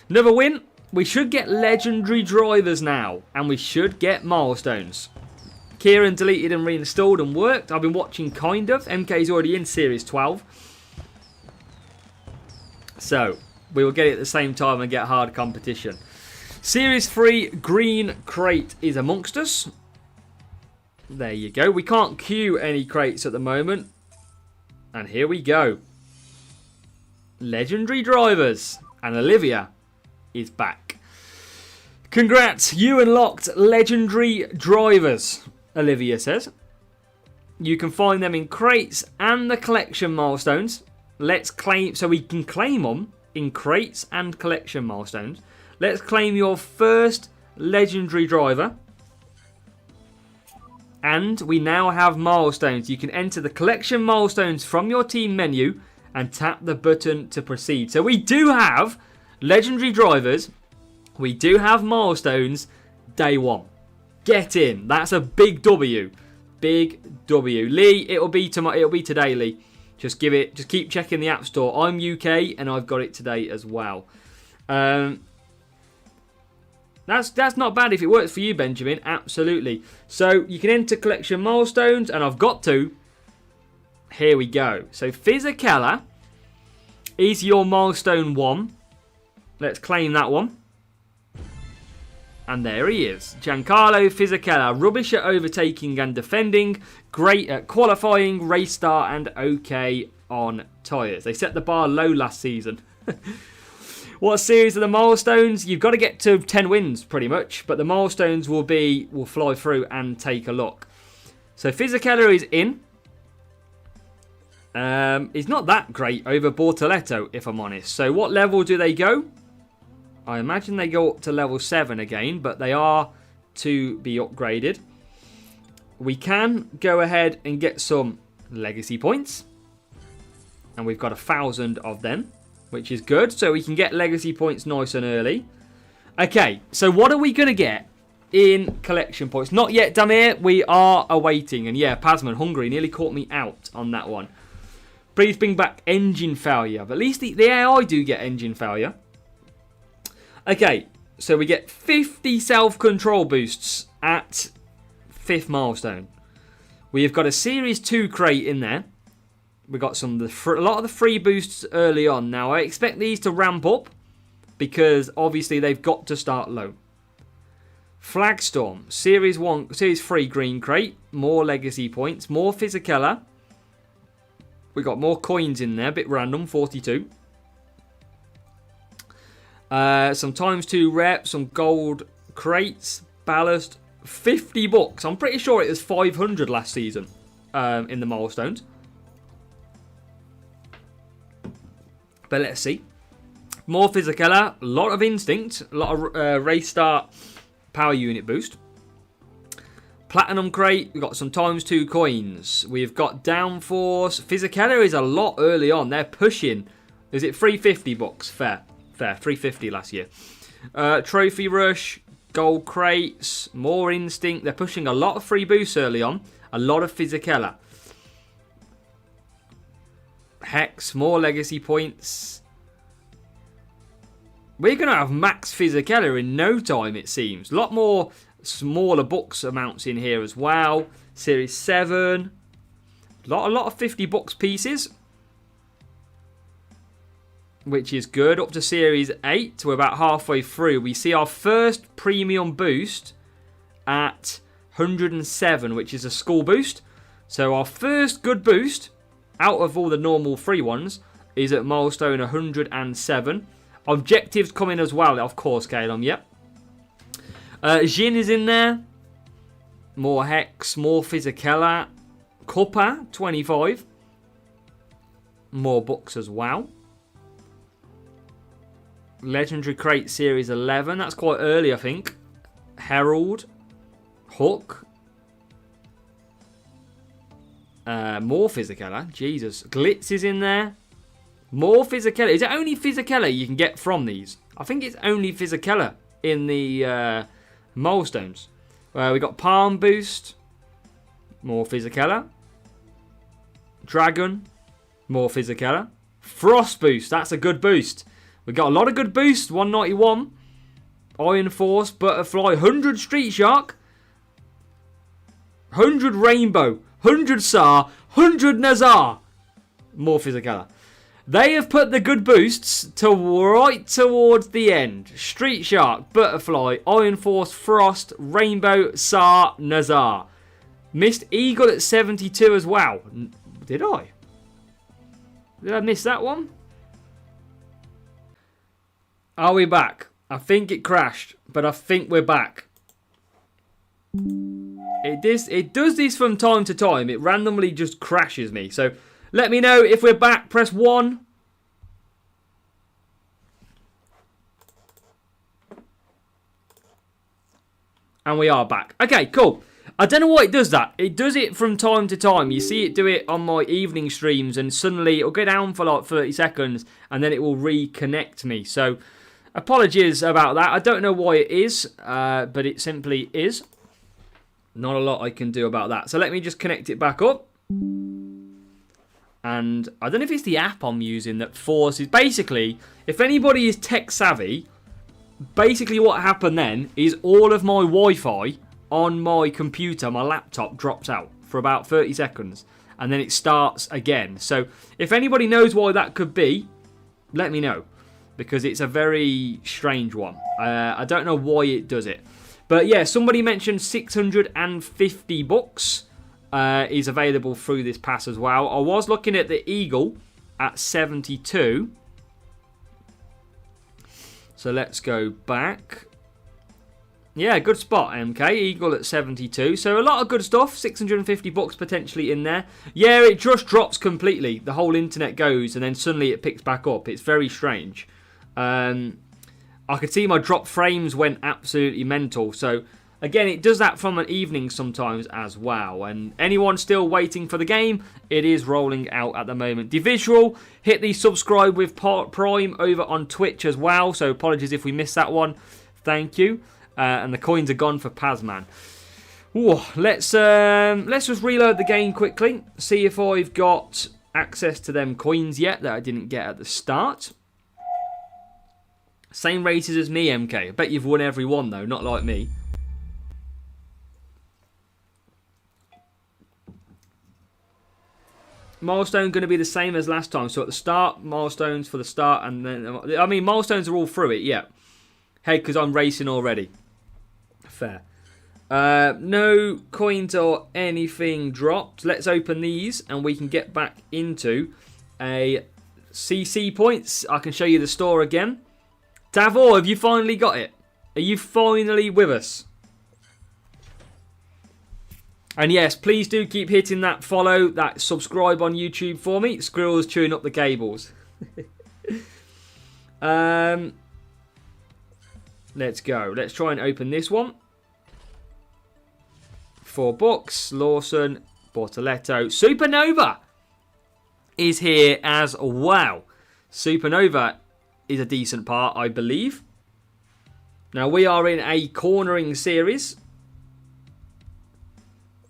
Another win. We should get legendary drivers now. And we should get milestones. Kieran deleted and reinstalled and worked. I've been watching kind of. MK's already in Series 12. So, we will get it at the same time and get hard competition. Series 3 green crate is amongst us. There you go. We can't queue any crates at the moment. And here we go. legendary drivers. And Olivia is back. Congrats, you unlocked legendary drivers, Olivia says. You can find them in crates and the collection milestones. Let's claim, so we can claim them in crates and collection milestones. Let's claim your first legendary driver. And we now have milestones. You can enter the collection milestones from your team menu and tap the button to proceed. So we do have legendary drivers. We do have milestones day one. Get in. That's a big W. Big W. Lee, it'll be today, Lee. Just keep checking the App Store. I'm UK and I've got it today as well. That's not bad if it works for you, Benjamin. Absolutely. So you can enter collection milestones, and I've got to. Here we go. So Fisichella is your milestone 1. Let's claim that one. And there he is. Giancarlo Fisichella. Rubbish at overtaking and defending. Great at qualifying, race start, and okay on tyres. They set the bar low last season. What series of the milestones? You've got to get to 10 wins, pretty much. But the milestones will fly through and take a look. So Fisichella is in. He's not that great over Bortoletto, if I'm honest. So what level do they go? I imagine they go up to level 7 again, but they are to be upgraded. We can go ahead and get some legacy points. And we've got 1,000 of them, which is good. So we can get legacy points nice and early. Okay, so what are we going to get in collection points? Not yet, Damir. We are awaiting. And yeah, Pasman, Hungary, nearly caught me out on that one. Please bring back engine failure. But at least the AI do get engine failure. Okay, so we get 50 self-control boosts at 5th milestone. We have got a Series 2 crate in there. We got a lot of the free boosts early on. Now, I expect these to ramp up because obviously they've got to start low. Flagstorm, Series 3 green crate, more legacy points, more Fisichella. We got more coins in there, a bit random, 42. Some ×2 rep, some gold crates, ballast, 50 bucks. I'm pretty sure it was 500 last season in the milestones. But let's see. More Fisichella, a lot of instinct, a lot of race start power unit boost. Platinum crate, we've got some ×2 coins. We've got downforce. Fisichella is a lot early on. They're pushing. Is it 350 bucks? Fair. 350 last year. Trophy rush, gold crates, more instinct. They're pushing a lot of free boosts early on. A lot of Fisichella. Hex, more legacy points. We're going to have max Fisichella in no time, it seems. A lot more smaller bucks amounts in here as well. Series 7. A lot of 50 bucks pieces. Which is good. Up to Series 8. We're about halfway through. We see our first premium boost at 107, which is a school boost. So our first good boost out of all the normal free ones is at milestone 107. Objectives coming as well, of course, Calum. Yep. Jin is in there. More Hex, more Fisichella. Cuppa, 25. More books as well. Legendary Crate Series 11. That's quite early, I think. Herald. Hook. More Fisichella. Jesus. Glitz is in there. More Fisichella. Is it only Fisichella you can get from these? I think it's only Fisichella in the milestones. We got Palm Boost. More Fisichella. Dragon. More Fisichella. Frost Boost. That's a good boost. We got a lot of good boosts. 191. Iron Force. Butterfly. 100 Street Shark. 100 Rainbow. 100 Sar. 100 Nazar. More Fisichella. They have put the good boosts right towards the end. Street Shark, Butterfly, Iron Force, Frost, Rainbow, Sar, Nazar. Missed Eagle at 72 as well. Did I? Did I miss that one? Are we back? I think it crashed, but I think we're back. It does this from time to time. It randomly just crashes me. So let me know if we're back. Press 1. And we are back. Okay, cool. I don't know why it does that. It does it from time to time. You see it do it on my evening streams, and suddenly it'll go down for like 30 seconds, and then it will reconnect me. So, apologies about that. I don't know why it is, but it simply is. Not a lot I can do about that. So let me just connect it back up. And I don't know if it's the app I'm using that forces... Basically, if anybody is tech savvy, basically what happened then is all of my Wi-Fi on my computer, my laptop, drops out for about 30 seconds. And then it starts again. So if anybody knows why that could be, let me know. Because it's a very strange one. I don't know why it does it. But yeah, somebody mentioned 650 bucks is available through this pass as well. I was looking at the Eagle at 72. So let's go back. Yeah, good spot, MK. Eagle at 72. So a lot of good stuff. 650 bucks potentially in there. Yeah, it just drops completely. The whole internet goes and then suddenly it picks back up. It's very strange. I could see my drop frames went absolutely mental. So again, it does that from an evening sometimes as well. And anyone still waiting for the game, it is rolling out at the moment. Divisual, hit the subscribe with Prime over on Twitch as well. So apologies if we missed that one. Thank you. And the coins are gone for Pazman. Ooh, let's just reload the game quickly. See if I've got access to them coins yet that I didn't get at the start. Same races as me, MK. I bet you've won every one though, not like me. Milestone going to be the same as last time. So at the start, milestones for the start, and then I mean milestones are all through it. Yeah. Hey, because I'm racing already. Fair. No coins or anything dropped. Let's open these and we can get back into a CC points. I can show you the store again. Davor, have you finally got it? Are you finally with us? And yes, please do keep hitting that follow, that subscribe on YouTube for me. Squirrel's chewing up the cables. Let's go. Let's try and open this one. 4 bucks. Lawson, Bortoletto. Supernova is here as well. Supernova is a decent part, I believe. Now, we are in a cornering series.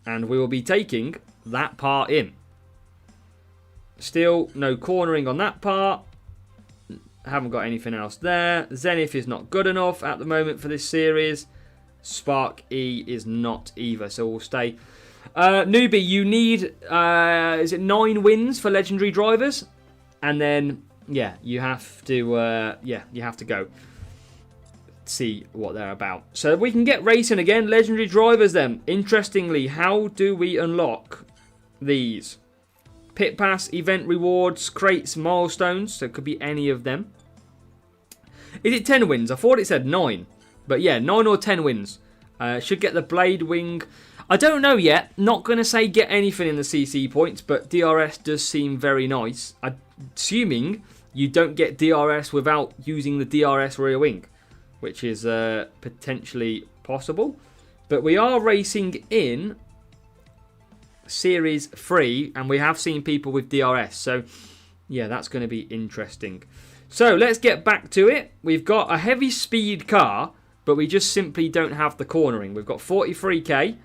And we will be taking that part in. Still, no cornering on that part. Haven't got anything else there. Zenith is not good enough at the moment for this series. Spark E is not either, so we'll stay. Newbie, you need, is it 9 wins for legendary drivers? And then, yeah, you have to, you have to go see what they're about. So we can get racing again. Legendary drivers then. Interestingly, how do we unlock these? Pit pass, event rewards, crates, milestones. So it could be any of them. Is it 10 wins? I thought it said 9. But yeah, 9 or 10 wins. Should get the blade wing. I don't know yet. Not going to say get anything in the CC points. But DRS does seem very nice. Assuming you don't get DRS without using the DRS rear wing. Which is potentially possible. But we are racing in Series 3. And we have seen people with DRS. So yeah, that's going to be interesting. So let's get back to it. We've got a heavy speed car. But we just simply don't have the cornering. We've got 43k.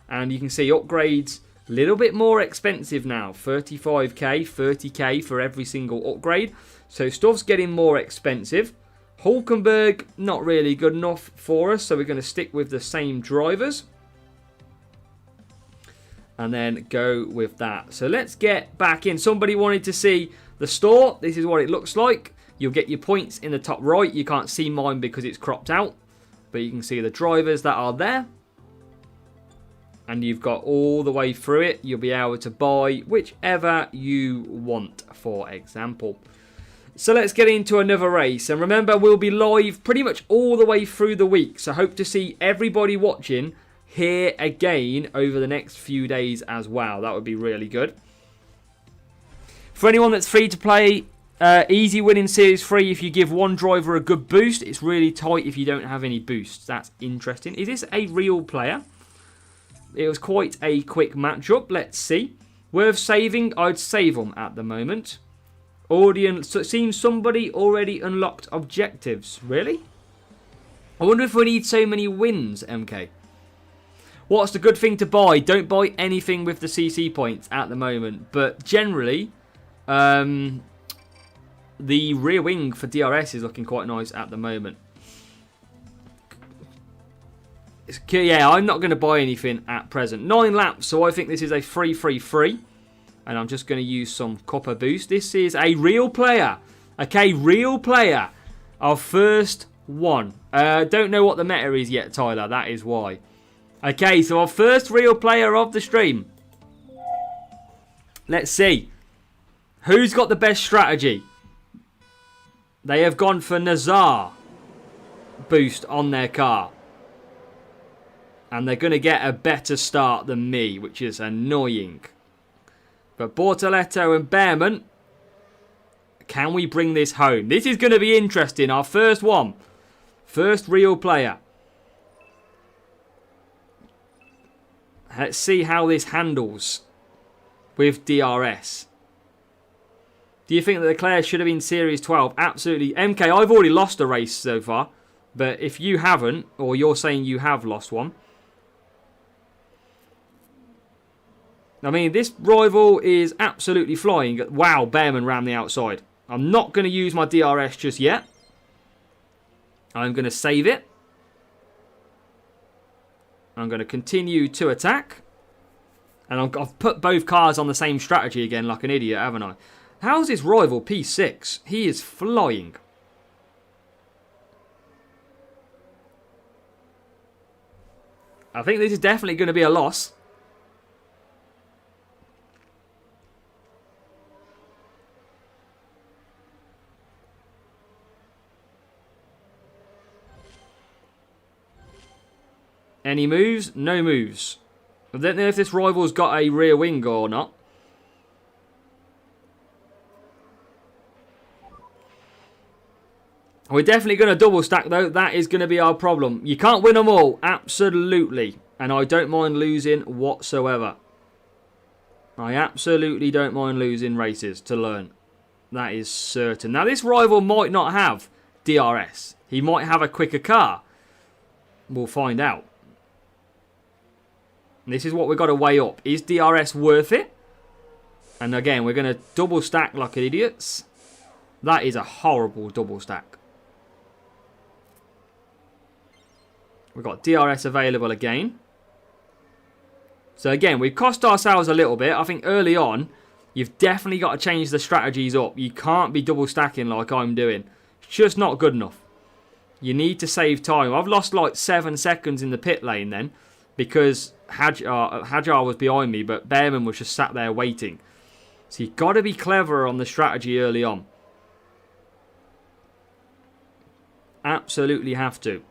And you can see upgrades a little bit more expensive now. 35k, 30k for every single upgrade. So stuff's getting more expensive. Hulkenberg, not really good enough for us. So we're going to stick with the same drivers. And then go with that. So let's get back in. Somebody wanted to see the store. This is what it looks like. You'll get your points in the top right. You can't see mine because it's cropped out. But you can see the drivers that are there. And you've got all the way through it. You'll be able to buy whichever you want, for example. So let's get into another race. And remember, we'll be live pretty much all the way through the week. So hope to see everybody watching here again over the next few days as well. That would be really good. For anyone that's free to play, easy win in Series 3 if you give one driver a good boost. It's really tight if you don't have any boosts. That's interesting. Is this a real player? It was quite a quick matchup. Let's see. Worth saving? I'd save them at the moment. Audience. So it seems somebody already unlocked objectives. Really? I wonder if we need so many wins, MK. What's the good thing to buy? Don't buy anything with the CC points at the moment. But generally, the rear wing for DRS is looking quite nice at the moment. Yeah, I'm not going to buy anything at present. 9 laps, so I think this is a 3-3-3. And I'm just going to use some copper boost. This is a real player. Okay, real player. Our first one. Don't know what the meta is yet, Tyler. That is why. Okay, so our first real player of the stream. Let's see. Who's got the best strategy? They have gone for Nazar boost on their car. And they're going to get a better start than me, which is annoying. But Bortoletto and Behrman, can we bring this home? This is going to be interesting. Our first one. First real player. Let's see how this handles with DRS. Do you think that Leclerc should have been Series 12? Absolutely. MK, I've already lost a race so far. But if you haven't, or you're saying you have lost one, I mean, this rival is absolutely flying. Wow, Behrman ran the outside. I'm not going to use my DRS just yet. I'm going to save it. I'm going to continue to attack. And I've put both cars on the same strategy again like an idiot, haven't I? How's this rival P6? He is flying. I think this is definitely going to be a loss. Any moves? No moves. I don't know if this rival's got a rear wing or not. We're definitely going to double stack though. That is going to be our problem. You can't win them all. Absolutely. And I don't mind losing whatsoever. I absolutely don't mind losing races to learn. That is certain. Now this rival might not have DRS. He might have a quicker car. We'll find out. This is what we've got to weigh up. Is DRS worth it? And again, we're going to double stack like idiots. That is a horrible double stack. We've got DRS available again. So again, we've cost ourselves a little bit. I think early on, you've definitely got to change the strategies up. You can't be double stacking like I'm doing. It's just not good enough. You need to save time. I've lost like 7 seconds in the pit lane then. Because Hajar was behind me, but Behrman was just sat there waiting. So you've got to be cleverer on the strategy early on. Absolutely have to.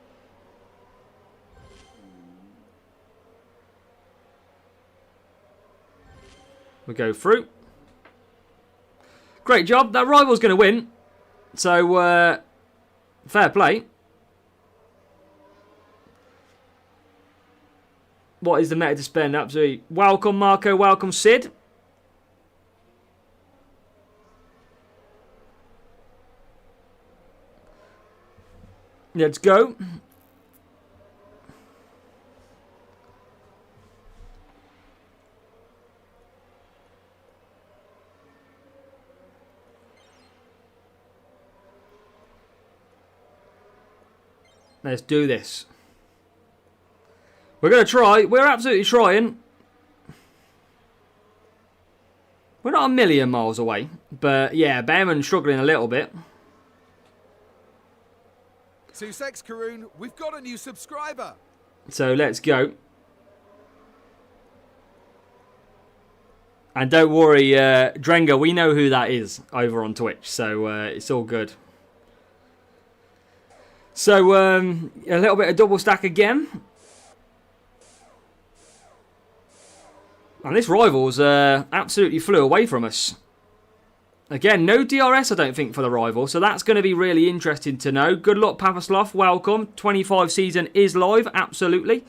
We go through. Great job. That rival's going to win. So, fair play. What is the meta to spend? Absolutely. Welcome, Marco. Welcome, Sid. Let's go. Let's do this. We're going to try. We're absolutely trying. We're not a million miles away. But yeah, Behrman's struggling a little bit. Sussex Karoon, we've got a new subscriber. So let's go. And don't worry, Drenga, we know who that is over on Twitch, so it's all good. So, a little bit of double stack again. And this Rivals absolutely flew away from us. Again, no DRS, I don't think, for the Rival, so that's going to be really interesting to know. Good luck, Papaslav, welcome. 25 season is live, absolutely.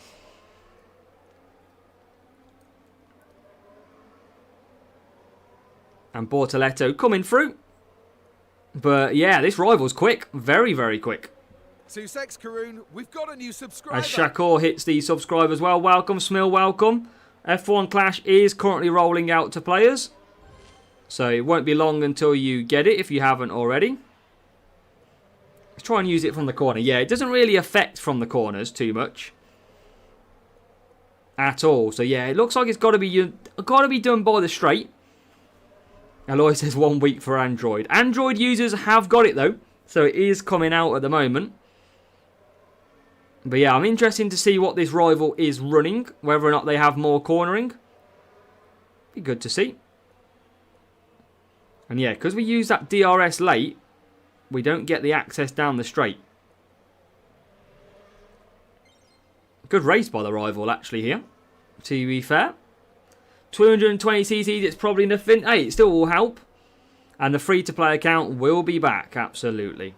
And Bortoletto coming through. But yeah, this Rival's quick. Very, very quick. Sussex Karoon, we've got a new subscriber. As Shakur hits the subscribe as well. Welcome, Smill, welcome. F1 Clash is currently rolling out to players. So it won't be long until you get it if you haven't already. Let's try and use it from the corner. Yeah, it doesn't really affect from the corners too much. At all. So yeah, it looks like it's got to be done by the straight. Aloy says 1 week for Android. Android users have got it though. So it is coming out at the moment. But yeah, I'm interested to see what this Rival is running. Whether or not they have more cornering. Be good to see. And yeah, because we use that DRS late, we don't get the access down the straight. Good race by the Rival actually here. To be fair. 220 cc's, it's probably nothing. Hey, it still will help. And the free-to-play account will be back, absolutely.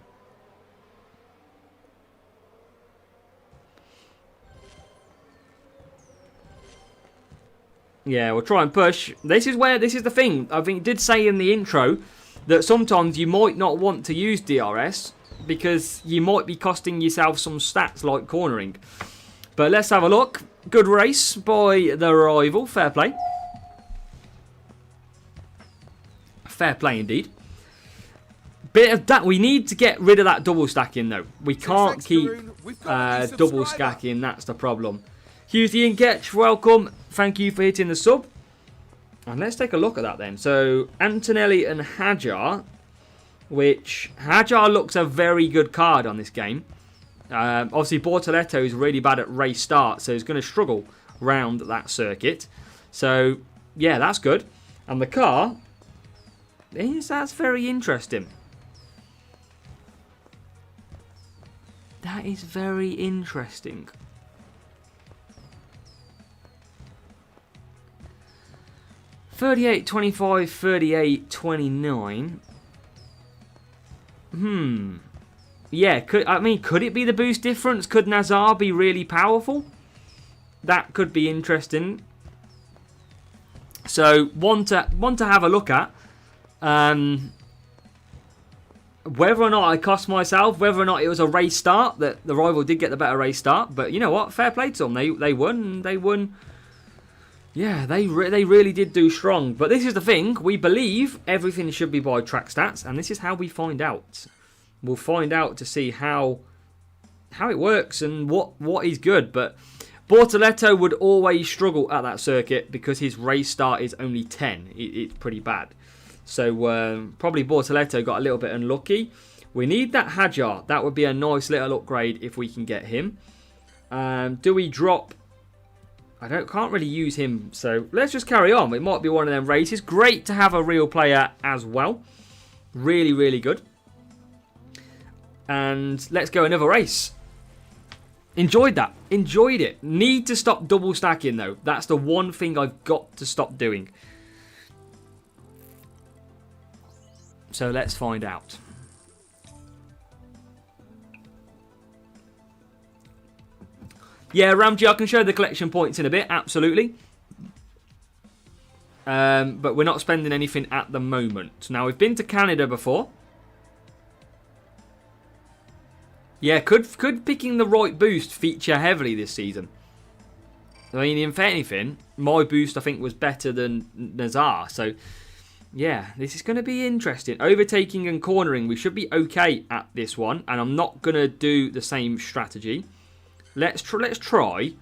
Yeah, we'll try and push. This is the thing. I think it did say in the intro that sometimes you might not want to use DRS because you might be costing yourself some stats like cornering. But let's have a look. Good race by the Rival. Fair play. Fair play indeed. Bit of that. We need to get rid of that double stacking though. We can't keep double stacking. That's the problem. Husey and Getch, welcome. Thank you for hitting the sub. And let's take a look at that then. So Antonelli and Hajar, which Hajar looks a very good card on this game. Obviously Bortoletto is really bad at race start, so he's going to struggle round that circuit. So yeah, that's good. And the car that's very interesting. That is very interesting. $38.25, $38.29. Yeah, could it be the boost difference? Could Nazar be really powerful? That could be interesting. So one to have a look at. Whether or not I cost myself, whether or not it was a race start, that the Rival did get the better race start. But you know what? Fair play to them. They won. They won. Yeah, they really did do strong. But this is the thing. We believe everything should be by track stats. And this is how we find out. We'll find out to see how it works and what is good. But Bortoletto would always struggle at that circuit because his race start is only 10. It's pretty bad. So probably Bortoletto got a little bit unlucky. We need that Hajar. That would be a nice little upgrade if we can get him. Do we drop? I can't really use him. So let's just carry on. It might be one of them races. Great to have a real player as well. Really, really good. And let's go another race. Enjoyed that. Enjoyed it. Need to stop double stacking though. That's the one thing I've got to stop doing. So let's find out. Yeah, Ramji, I can show the collection points in a bit, absolutely. But we're not spending anything at the moment. Now, we've been to Canada before. Yeah, could picking the right boost feature heavily this season? I mean, if anything, my boost, I think, was better than Nazar. So, yeah, this is going to be interesting. Overtaking and cornering, we should be okay at this one. And I'm not going to do the same strategy. Let's try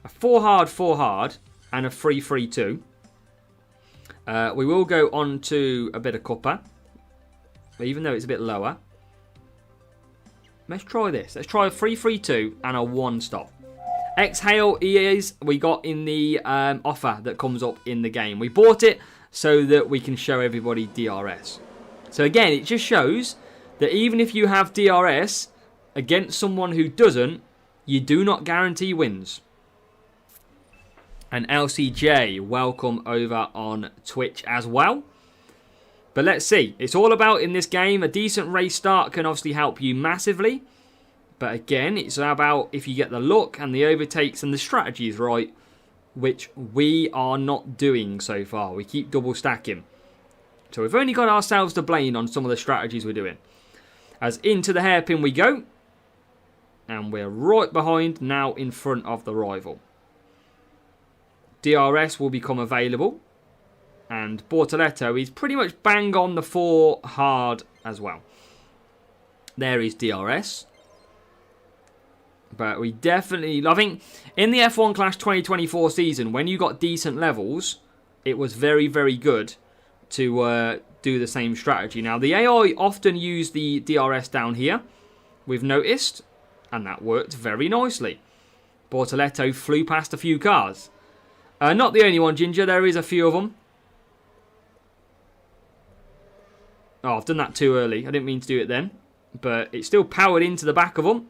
a 4 hard, and a 3-3-2. We will go on to a bit of cuppa, even though it's a bit lower. Let's try this. Let's try a 3-3-2 and a 1-stop. Exhale EAs we got in the offer that comes up in the game. We bought it so that we can show everybody DRS. So again, it just shows that even if you have DRS against someone who doesn't, you do not guarantee wins. And LCJ, welcome over on Twitch as well. But let's see. It's all about, in this game, a decent race start can obviously help you massively. But again, it's about if you get the look and the overtakes and the strategies right, which we are not doing so far. We keep double stacking. So we've only got ourselves to blame on some of the strategies we're doing. As into the hairpin we go. And we're right behind, now in front of the rival. DRS will become available. And Bortoletto is pretty much bang on the 4 hard as well. There is DRS. But we definitely, I think, in the F1 Clash 2024 season, when you got decent levels, it was very, very good to do the same strategy. Now, the AI often use the DRS down here, we've noticed, and that worked very nicely. Bortoletto flew past a few cars. Not the only one, Ginger, there is a few of them. Oh, I've done that too early. I didn't mean to do it then. But it still powered into the back of them.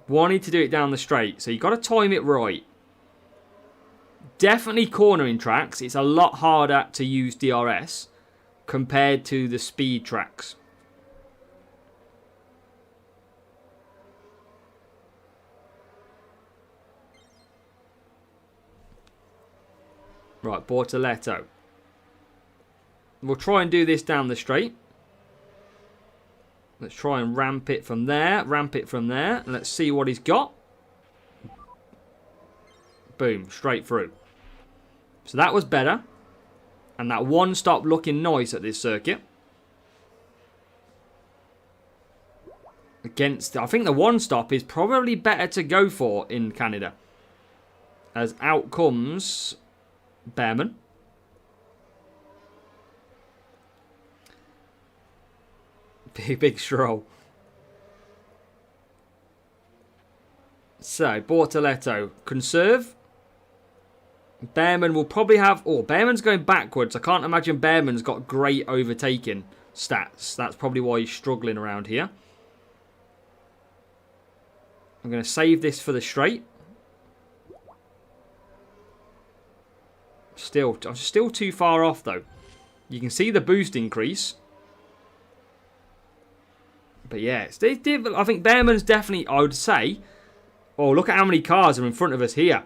Wanted to do it down the straight. So you've got to time it right. Definitely cornering tracks. It's a lot harder to use DRS compared to the speed tracks. Right, Bortoletto. We'll try and do this down the straight. Let's try and ramp it from there. Ramp it from there. And let's see what he's got. Boom. Straight through. So that was better. And that one stop looking nice at this circuit. Against, I think the one stop is probably better to go for in Canada. As out comes Behrman. Big stroll. So, Bortoletto. Conserve. Behrman will probably have... Oh, Behrman's going backwards. I can't imagine Behrman's got great overtaking stats. That's probably why he's struggling around here. I'm going to save this for the straight. I'm still too far off, though. You can see the boost increase. But yeah, I think Behrman's definitely, I would say... Oh, look at how many cars are in front of us here.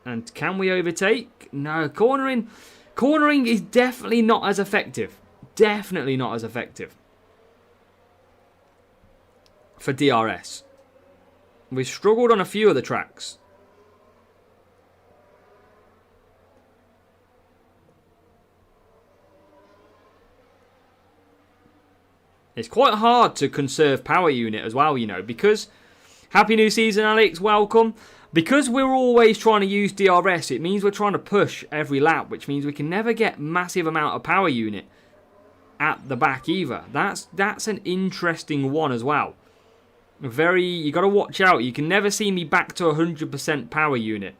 And can we overtake? No, cornering is definitely not as effective. Definitely not as effective. For DRS. We've struggled on a few of the tracks. It's quite hard to conserve power unit as well, you know, because... Happy New Season, Alex, welcome. Because we're always trying to use DRS, it means we're trying to push every lap, which means we can never get massive amount of power unit at the back either. That's an interesting one as well. You got to watch out. You can never see me back to 100% power unit.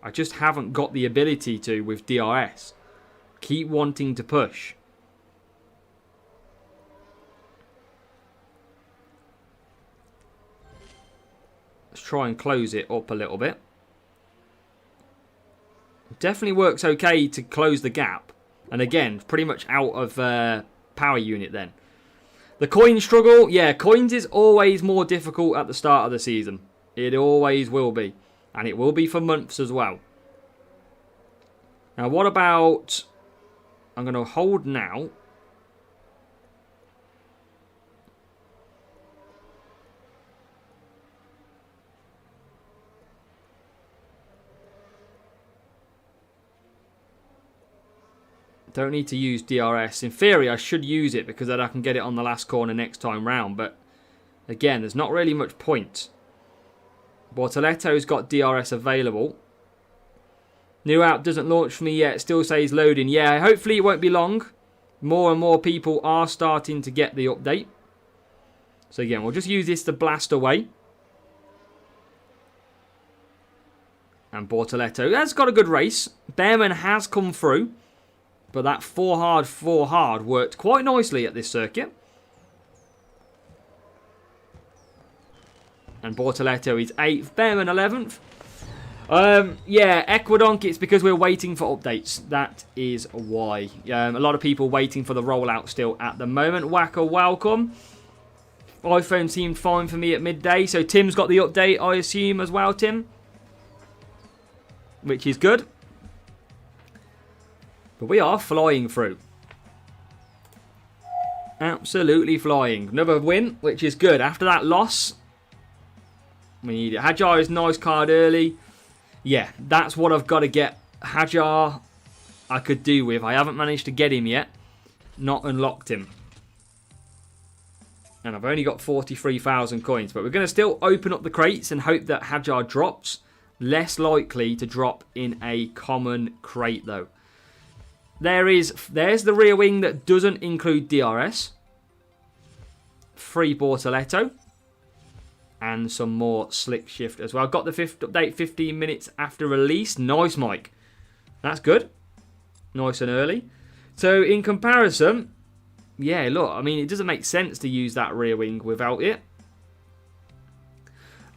I just haven't got the ability to with DRS. Keep wanting to push. Let's try and close it up a little bit. Definitely works okay to close the gap. And again, pretty much out of power unit then. The coin struggle, yeah, coins is always more difficult at the start of the season. It always will be. And it will be for months as well. Now what about... I'm going to hold now. Don't need to use DRS. In theory, I should use it because then I can get it on the last corner next time round. But again, there's not really much point. Bortoletto's got DRS available. New app doesn't launch for me yet. Still says loading. Yeah, hopefully it won't be long. More and more people are starting to get the update. So again, we'll just use this to blast away. And Bortoletto has got a good race. Behrman has come through. But that 4 hard worked quite nicely at this circuit. And Bortoletto is 8th. Behrman 11th. Yeah, Equidonk, it's because we're waiting for updates. That is why. A lot of people waiting for the rollout still at the moment. Wacker, welcome. iPhone seemed fine for me at midday. So Tim's got the update, I assume, as well, Tim. Which is good. But we are flying through. Absolutely flying. Another win, which is good. After that loss, we need it. Hajar is nice card early. Yeah, that's what I've got to get. Hajar, I could do with. I haven't managed to get him yet. Not unlocked him. And I've only got 43,000 coins. But we're going to still open up the crates and hope that Hajar drops. Less likely to drop in a common crate, though. There's the rear wing that doesn't include DRS. Free Bortoletto. And some more slick shift as well. I've got the 5th update 15 minutes after release. Nice, Mike. That's good. Nice and early. So, in comparison, yeah, look, I mean, it doesn't make sense to use that rear wing without it.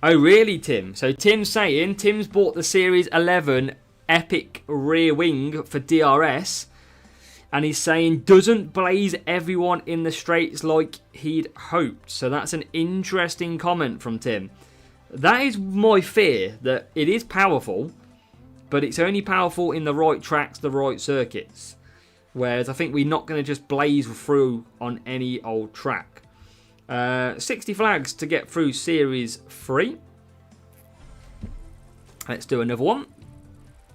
Oh, really, Tim? So, Tim's saying, Tim's bought the Series 11 Epic rear wing for DRS. And he's saying, doesn't blaze everyone in the straights like he'd hoped. So that's an interesting comment from Tim. That is my fear, that it is powerful, but it's only powerful in the right tracks, the right circuits. Whereas I think we're not going to just blaze through on any old track. 60 flags to get through Series 3. Let's do another one.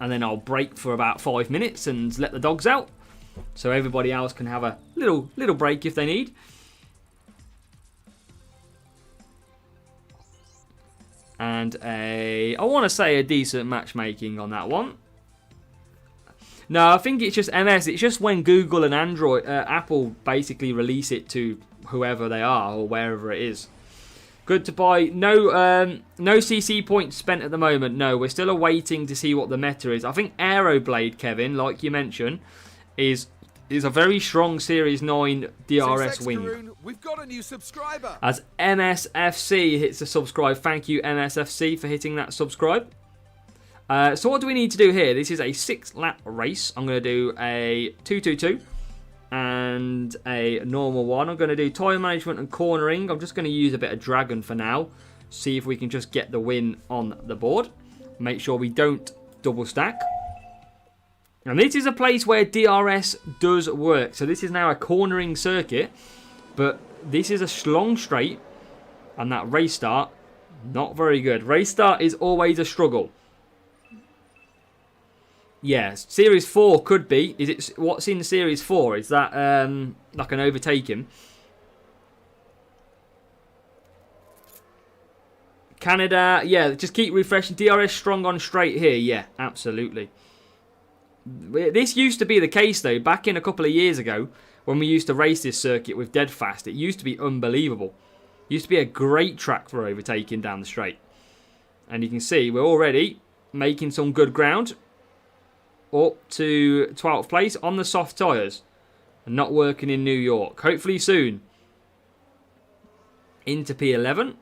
And then I'll break for about 5 minutes and let the dogs out. So everybody else can have a little break if they need. And I want to say a decent matchmaking on that one. No, I think it's just MS. It's just when Google and Apple basically release it to whoever they are or wherever it is. Good to buy. No CC points spent at the moment. No, we're still awaiting to see what the meta is. I think Aeroblade, Kevin, like you mentioned, is a very strong Series 9 DRS wing. Karoon, we've got a new subscriber. As MSFC hits the subscribe. Thank you, MSFC, for hitting that subscribe. So what do we need to do here? This is a 6-lap race. I'm going to do a 222 and a normal one. I'm going to do time management and cornering. I'm just going to use a bit of Dragon for now. See if we can just get the win on the board. Make sure we don't double stack. And this is a place where DRS does work. So this is now a cornering circuit. But this is a long straight. And that race start, not very good. Race start is always a struggle. Yes, Series 4 could be. Is it what's in Series 4? Is that like an overtaking? Canada, yeah, just keep refreshing. DRS strong on straight here. Yeah, absolutely. This used to be the case, though, back in a couple of years ago, when we used to race this circuit with dead fast. It used to be unbelievable. It used to be a great track for overtaking down the straight. And you can see we're already making some good ground. Up to 12th place on the soft tyres. And not working in New York. Hopefully soon. Into P11.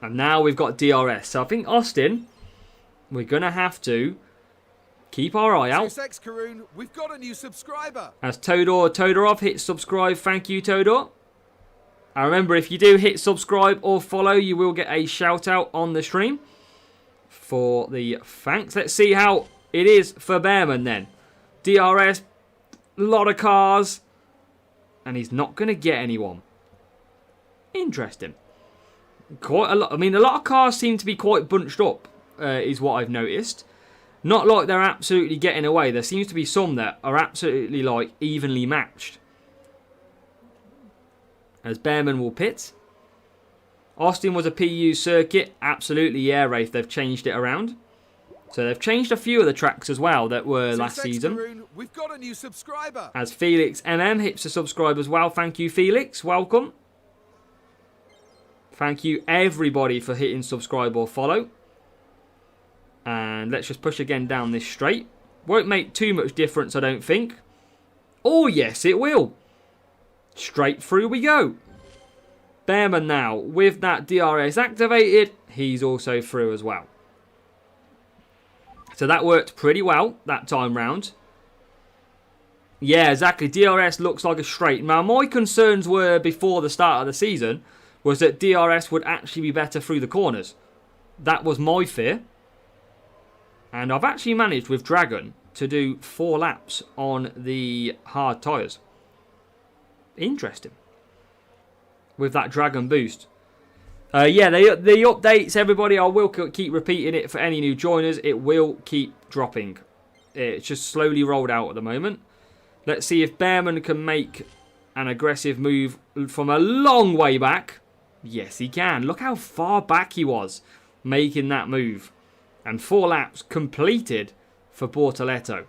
And now we've got DRS. So I think Austin, we're going to have to keep our eye out. Karoon, we've got a new subscriber. As Todorov hits subscribe. Thank you, Todor. And remember, if you do hit subscribe or follow, you will get a shout out on the stream for the thanks. Let's see how it is for Behrman then. DRS, a lot of cars, and he's not going to get anyone. Interesting. Quite a lot. I mean, a lot of cars seem to be quite bunched up, is what I've noticed. Not like they're absolutely getting away. There seems to be some that are absolutely like evenly matched. As Behrman will pit. Austin was a PU circuit. Absolutely, yeah, Wraith. They've changed it around. So they've changed a few of the tracks as well that were last season. Karoon, we've got a new subscriber. As Felix MM hits a subscribe as well. Thank you, Felix. Welcome. Thank you, everybody, for hitting subscribe or follow. And let's just push again down this straight. Won't make too much difference, I don't think. Oh, yes, it will. Straight through we go. Bearman now, with that DRS activated, he's also through as well. So that worked pretty well that time round. Yeah, exactly. DRS looks like a straight. Now, my concerns were before the start of the season was that DRS would actually be better through the corners. That was my fear. And I've actually managed with Dragon to do 4 laps on the hard tyres. Interesting. With that Dragon boost. Yeah, the updates, everybody, I will keep repeating it for any new joiners. It will keep dropping. It's just slowly rolled out at the moment. Let's see if Bearman can make an aggressive move from a long way back. Yes, he can. Look how far back he was making that move. And 4 laps completed for Bortoletto.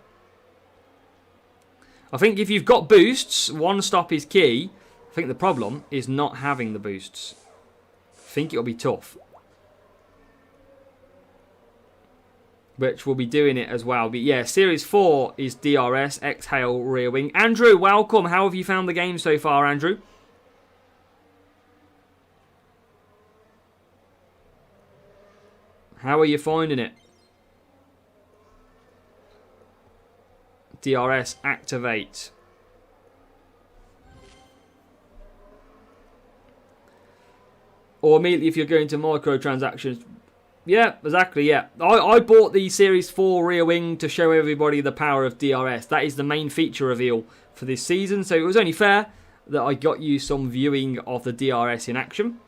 I think if you've got boosts, 1 stop is key. I think the problem is not having the boosts. I think it'll be tough. Which will be doing it as well. But yeah, Series 4 is DRS, Exhale, Rear Wing. Andrew, welcome. How have you found the game so far, Andrew? How are you finding it? DRS activate. Or immediately if you're going to microtransactions. Yeah, exactly, yeah. I bought the Series 4 rear wing to show everybody the power of DRS. That is the main feature reveal for this season. So it was only fair that I got you some viewing of the DRS in action.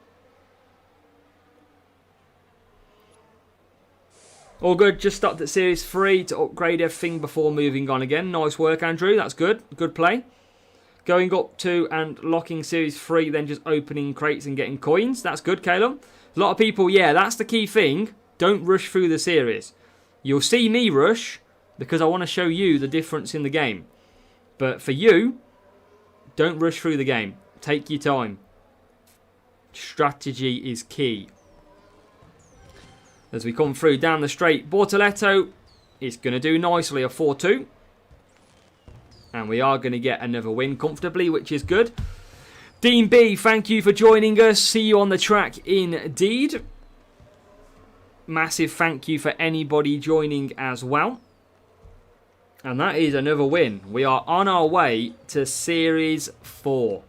All good, just stopped at Series 3 to upgrade everything before moving on again. Nice work, Andrew, that's good. Good play. Going up to and locking Series 3, then just opening crates and getting coins. That's good, Caleb. A lot of people, yeah, that's the key thing. Don't rush through the series. You'll see me rush because I want to show you the difference in the game. But for you, don't rush through the game. Take your time. Strategy is key. As we come through down the straight, Bortoletto is going to do nicely, a 4-2. And we are going to get another win comfortably, which is good. Dean B, thank you for joining us. See you on the track indeed. Massive thank you for anybody joining as well. And that is another win. We are on our way to Series 4.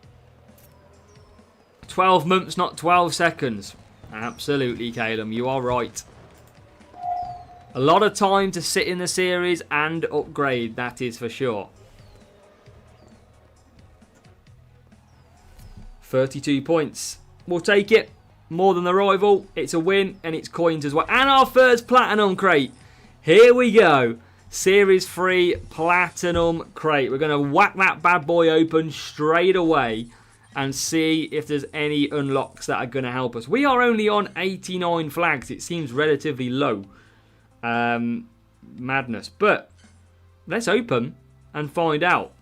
12 months, not 12 seconds. Absolutely, Caleb, you are right. A lot of time to sit in the series and upgrade, that is for sure. 32 points. We'll take it. More than the rival. It's a win and it's coins as well. And our first platinum crate. Here we go. Series 3 platinum crate. We're going to whack that bad boy open straight away and see if there's any unlocks that are going to help us. We are only on 89 flags. It seems relatively low. Madness. But let's open and find out.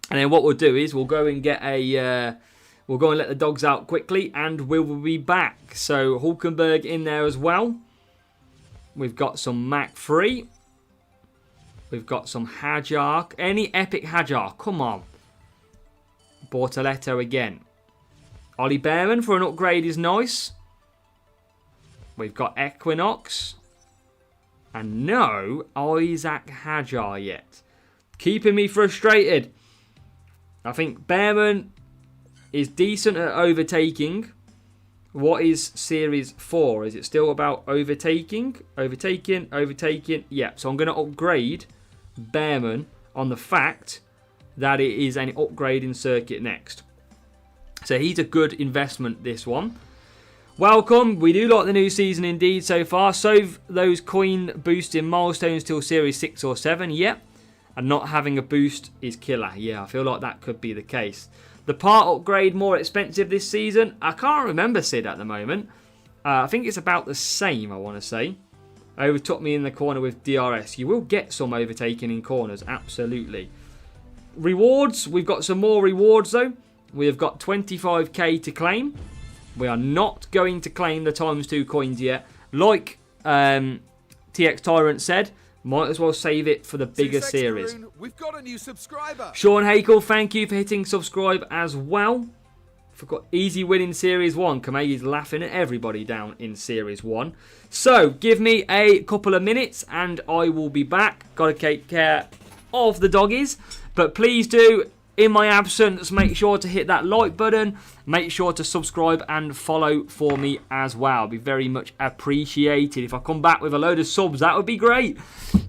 And then what we'll do is we'll go and get a... we'll go and let the dogs out quickly and we will be back. So Hulkenberg in there as well. We've got some Mach 3. We've got some Hajar. Any epic Hajar. Come on. Bortoletto again. Ollie Bearman for an upgrade is nice. We've got Equinox. And no Isaac Hajar yet. Keeping me frustrated. I think Bearman is decent at overtaking. What is Series 4? Is it still about overtaking? Overtaking. Yeah, so I'm going to upgrade Bearman on the fact that it is an upgrading circuit next. So he's a good investment, this one. Welcome. We do like the new season indeed so far. So those coin boosting milestones till Series 6 or 7. Yep. And not having a boost is killer. Yeah, I feel like that could be the case. The part upgrade more expensive this season? I can't remember, Sid, at the moment. I think it's about the same, I want to say. Overtook me in the corner with DRS. You will get some overtaking in corners, absolutely. Rewards. We've got some more rewards, though. We have got 25k to claim. We are not going to claim the ×2 coins yet. Like TX Tyrant said, might as well save it for the bigger series. Karun, we've got a new subscriber. Sean Hakel, thank you for hitting subscribe as well. Forgot easy win in Series 1. Kamei's laughing at everybody down in Series 1. So, give me a couple of minutes and I will be back. Got to take care of the doggies. But please do, in my absence, make sure to hit that like button. Make sure to subscribe and follow for me as well. It'd be very much appreciated. If I come back with a load of subs, that would be great.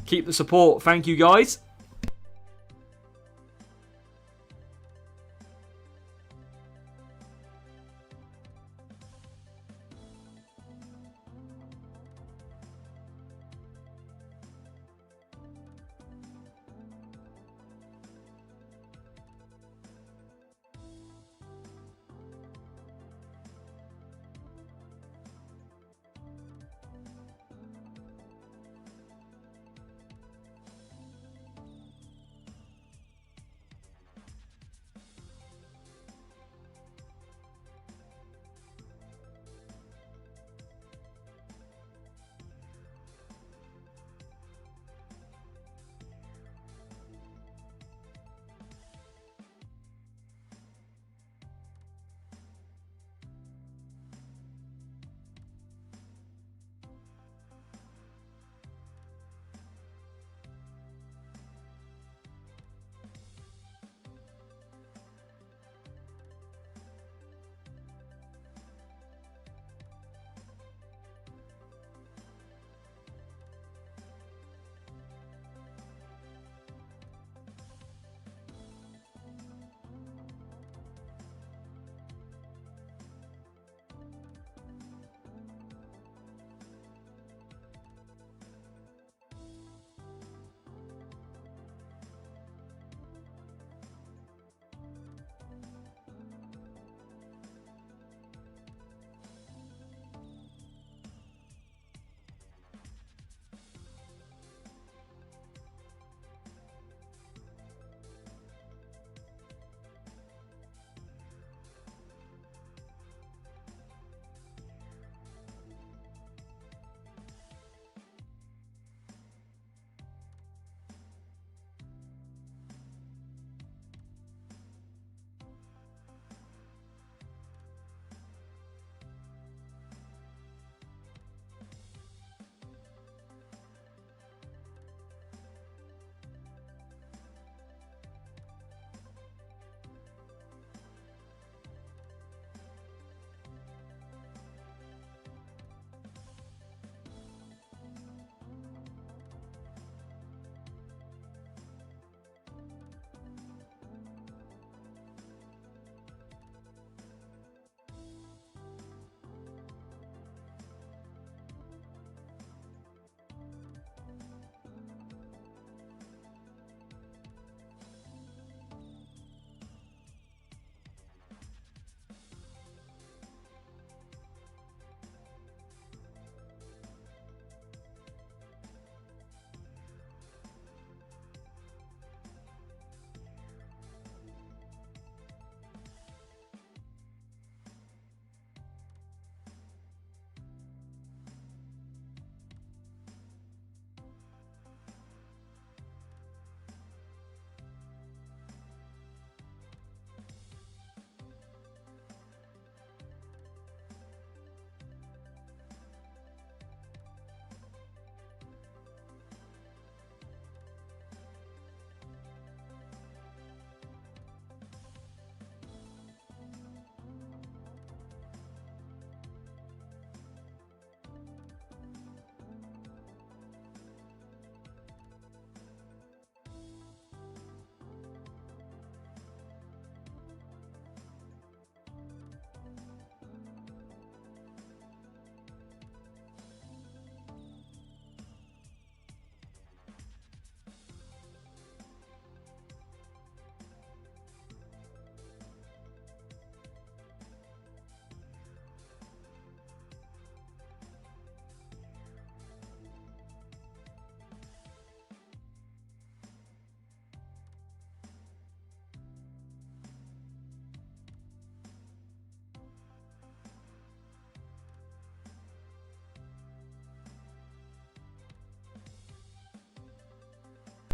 Keep the support. Thank you, guys.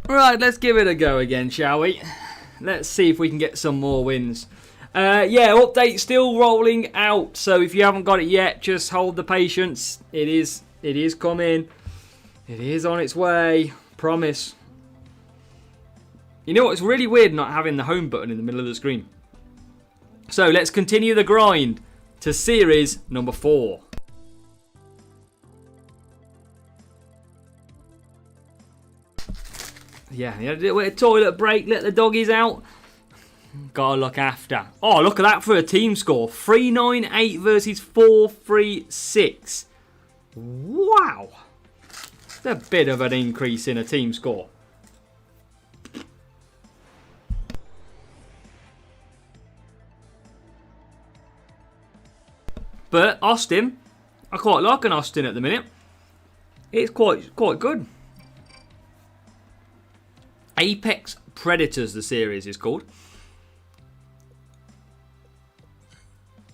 Right, let's give it a go again, shall we? Let's see if we can get some more wins. Yeah, update still rolling out. So if you haven't got it yet, just hold the patience. It is coming. It is on its way. Promise. You know what? It's really weird not having the home button in the middle of the screen. So let's continue the grind to series number 4. Yeah, a toilet break, let the doggies out. Gotta look after. Oh, look at that for a team score. 398 versus 436. Wow. It's a bit of an increase in a team score. But Austin, I quite like an Austin at the minute. It's quite good. Apex Predators, the series is called.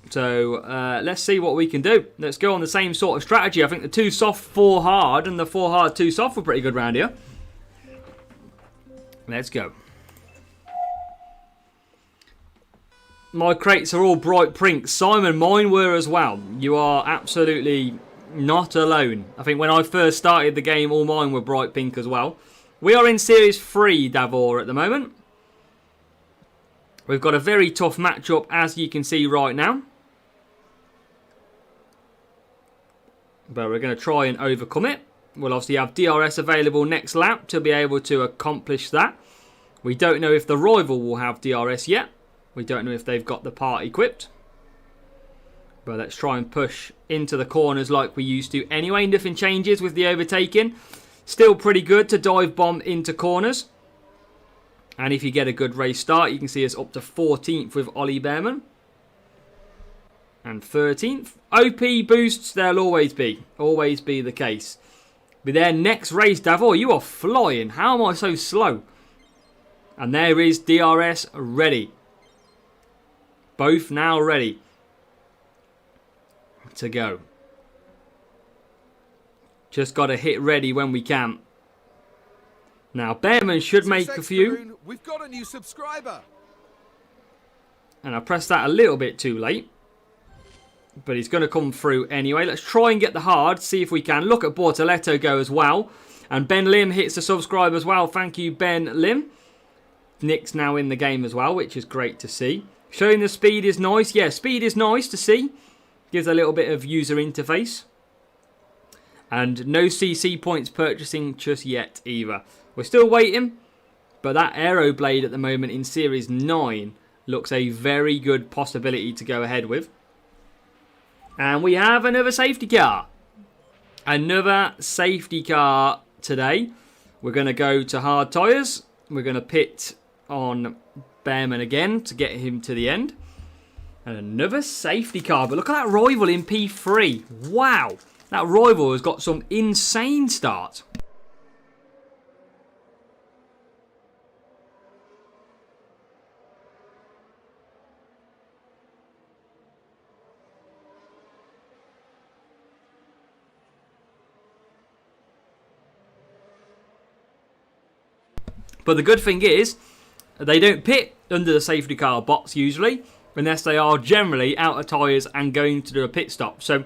So let's see what we can do. Let's go on the same sort of strategy. I think the 2 soft, 4 hard, and the 4 hard, 2 soft were pretty good round here. Let's go. My crates are all bright pink. Simon, mine were as well. You are absolutely not alone. I think when I first started the game, all mine were bright pink as well. We are in Series 3, Davor, at the moment. We've got a very tough matchup, as you can see right now. But we're going to try and overcome it. We'll obviously have DRS available next lap to be able to accomplish that. We don't know if the rival will have DRS yet. We don't know if they've got the part equipped. But let's try and push into the corners like we used to anyway. Nothing changes with the overtaking. Still pretty good to dive bomb into corners. And if you get a good race start, you can see us up to 14th with Ollie Behrman. And 13th. OP boosts, there'll always be. Always be the case. With their next race, Davor, you are flying. How am I so slow? And there is DRS ready. Both now ready to go. Just got to hit ready when we can. Now, Behrman should make a few. We've got a new subscriber. And I pressed that a little bit too late. But he's going to come through anyway. Let's try and get the hard. See if we can. Look at Bortoletto go as well. And Ben Lim hits the subscribe as well. Thank you, Ben Lim. Nick's now in the game as well, which is great to see. Showing the speed is nice. Yeah, speed is nice to see. Gives a little bit of user interface. And no CC points purchasing just yet either. We're still waiting. But that Aeroblade at the moment in Series 9 looks a very good possibility to go ahead with. And we have another safety car. Another safety car today. We're going to go to hard tyres. We're going to pit on Behrman again to get him to the end. And another safety car. But look at that rival in P3. Wow. That rival has got some insane starts. But the good thing is, they don't pit under the safety car box usually, unless they are generally out of tyres and going to do a pit stop. So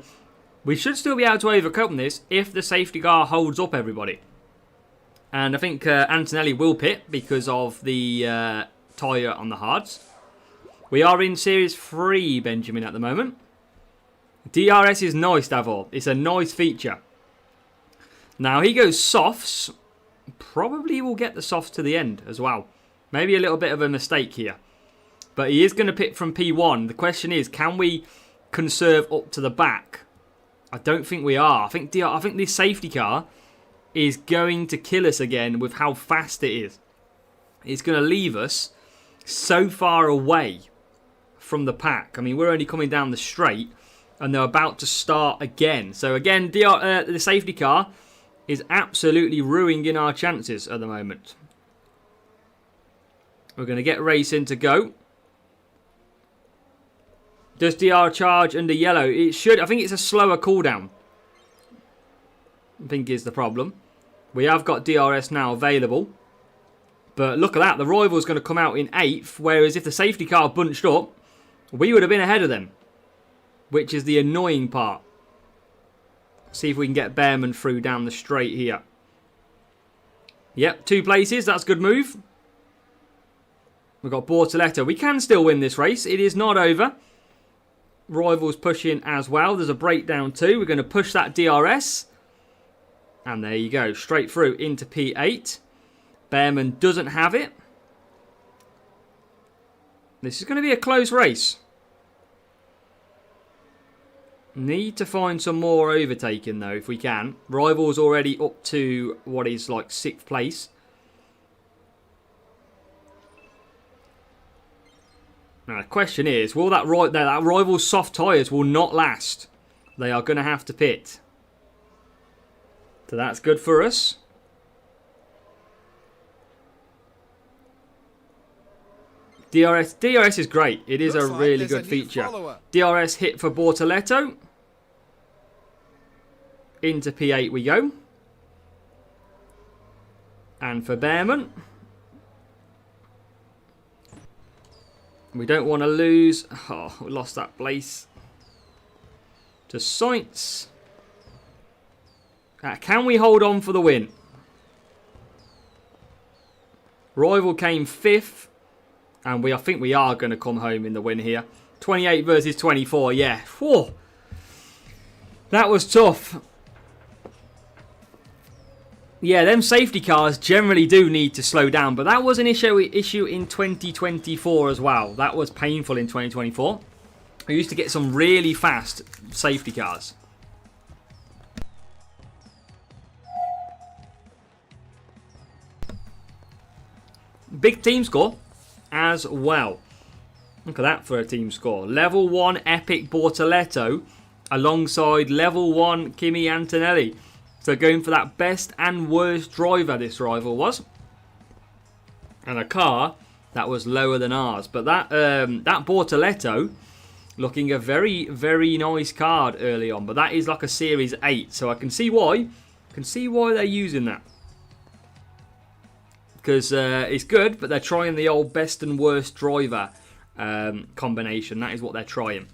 we should still be able to overcome this if the safety car holds up everybody. And I think Antonelli will pit because of the tyre on the hards. We are in Series 3, Benjamin, at the moment. DRS is nice, Davor. It's a nice feature. Now, he goes softs. Probably will get the softs to the end as well. Maybe a little bit of a mistake here. But he is going to pit from P1. The question is, can we conserve up to the back? I don't think we are. I think this safety car is going to kill us again with how fast it is. It's going to leave us so far away from the pack. I mean, we're only coming down the straight and they're about to start again. So again, the safety car is absolutely ruining our chances at the moment. We're going to get racing to go. Does DR charge under yellow? It should. I think it's a slower cooldown. I think is the problem. We have got DRS now available. But look at that. The rival's going to come out in 8th. Whereas if the safety car bunched up, we would have been ahead of them. Which is the annoying part. See if we can get Bearman through down the straight here. Yep, 2 places. That's a good move. We've got Bortoletto. We can still win this race. It is not over. Rivals pushing as well. There's a breakdown too. We're going to push that DRS. And there you go. Straight through into P8. Bearman doesn't have it. This is going to be a close race. Need to find some more overtaking though if we can. Rivals already up to what is like 6th place. Now the question is, will that rival's soft tyres will not last. They are going to have to pit. So that's good for us. DRS is great. It is a really good feature. DRS hit for Bortoletto. Into P8 we go. And for Bearman. We don't want to lose. Oh, we lost that place. To Sainz. Can we hold on for the win? Rival came 5th. And I think we are going to come home in the win here. 28 versus 24, yeah. Whoa. That was tough. Yeah, them safety cars generally do need to slow down. But that was an issue in 2024 as well. That was painful in 2024. I used to get some really fast safety cars. Big team score as well. Look at that for a team score. Level 1 Epic Bortoletto alongside Level 1 Kimi Antonelli. So going for that best and worst driver this rival was. And a car that was lower than ours. But that Bortoletto looking a very, very nice card early on. But that is like a Series 8. So I can see why. They're using that. Because it's good, but they're trying the old best and worst driver combination. That is what they're trying.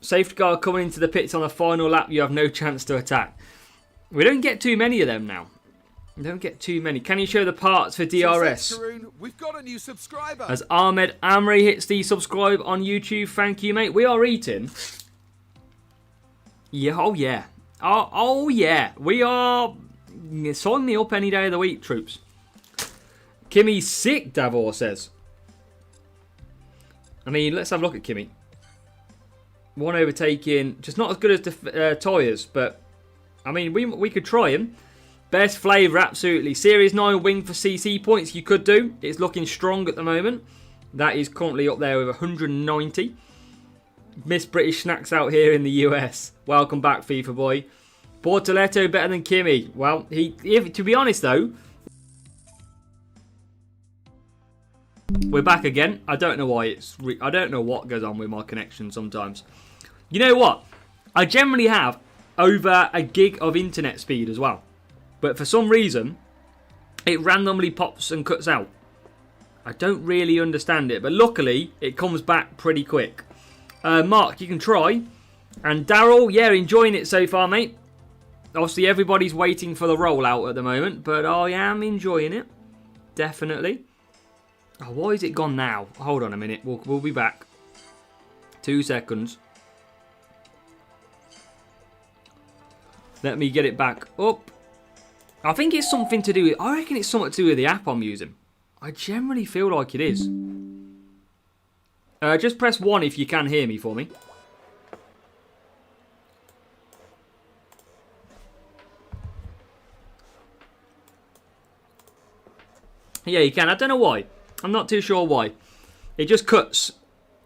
Safety car coming into the pits on the final lap. You have no chance to attack. We don't get too many of them now. We don't get too many. Can you show the parts for DRS? We've got a new subscriber. As Ahmed Amri hits the subscribe on YouTube. Thank you, mate. We are eating. Yeah, oh yeah. Oh yeah. We are. Sign me up any day of the week, troops. Kimmy's sick, Davor says. I mean, let's have a look at Kimmy. One overtaking, just not as good as the tyres, but I mean, we could try him. Best flavour, absolutely. Series 9 wing for CC points, you could do. It's looking strong at the moment. That is currently up there with 190. Miss British Snacks out here in the US. Welcome back, FIFA boy. Bortoletto better than Kimmy. Well, to be honest though, we're back again. I don't know why I don't know what goes on with my connection sometimes. You know what? I generally have over a gig of internet speed as well. But for some reason, it randomly pops and cuts out. I don't really understand it. But luckily, it comes back pretty quick. Mark, you can try. And Daryl, yeah, enjoying it so far, mate. Obviously, everybody's waiting for the rollout at the moment. But I am enjoying it. Definitely. Oh, why is it gone now? Hold on a minute. We'll be back. 2 seconds. Let me get it back up. I think it's something to do with... I reckon it's something to do with the app I'm using. I generally feel like it is. Just press 1 if you can hear me for me. Yeah, you can. I don't know why. I'm not too sure why. It just cuts.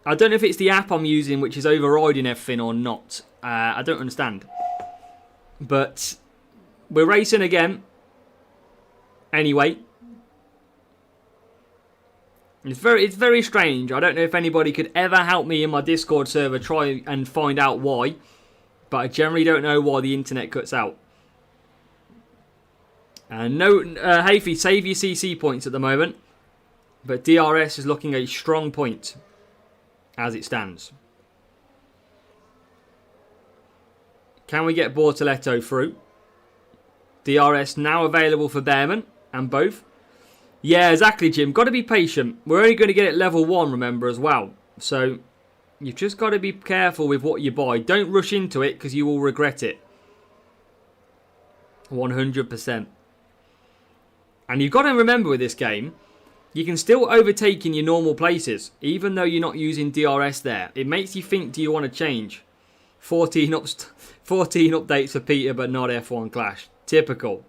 I don't know if it's the app I'm using which is overriding everything or not. I don't understand. But we're racing again. Anyway. It's very strange. I don't know if anybody could ever help me in my Discord server try and find out why. But I generally don't know why the internet cuts out. No, Hafey, save your CC points at the moment. But DRS is looking a strong point as it stands. Can we get Bortoletto through? DRS now available for Behrman and both. Yeah, exactly, Jim. Got to be patient. We're only going to get it level 1, remember, as well. So you've just got to be careful with what you buy. Don't rush into it because you will regret it. 100%. And you've got to remember with this game, you can still overtake in your normal places, even though you're not using DRS there. It makes you think, do you want to change? 14 updates for Peter, but not F1 Clash. Typical.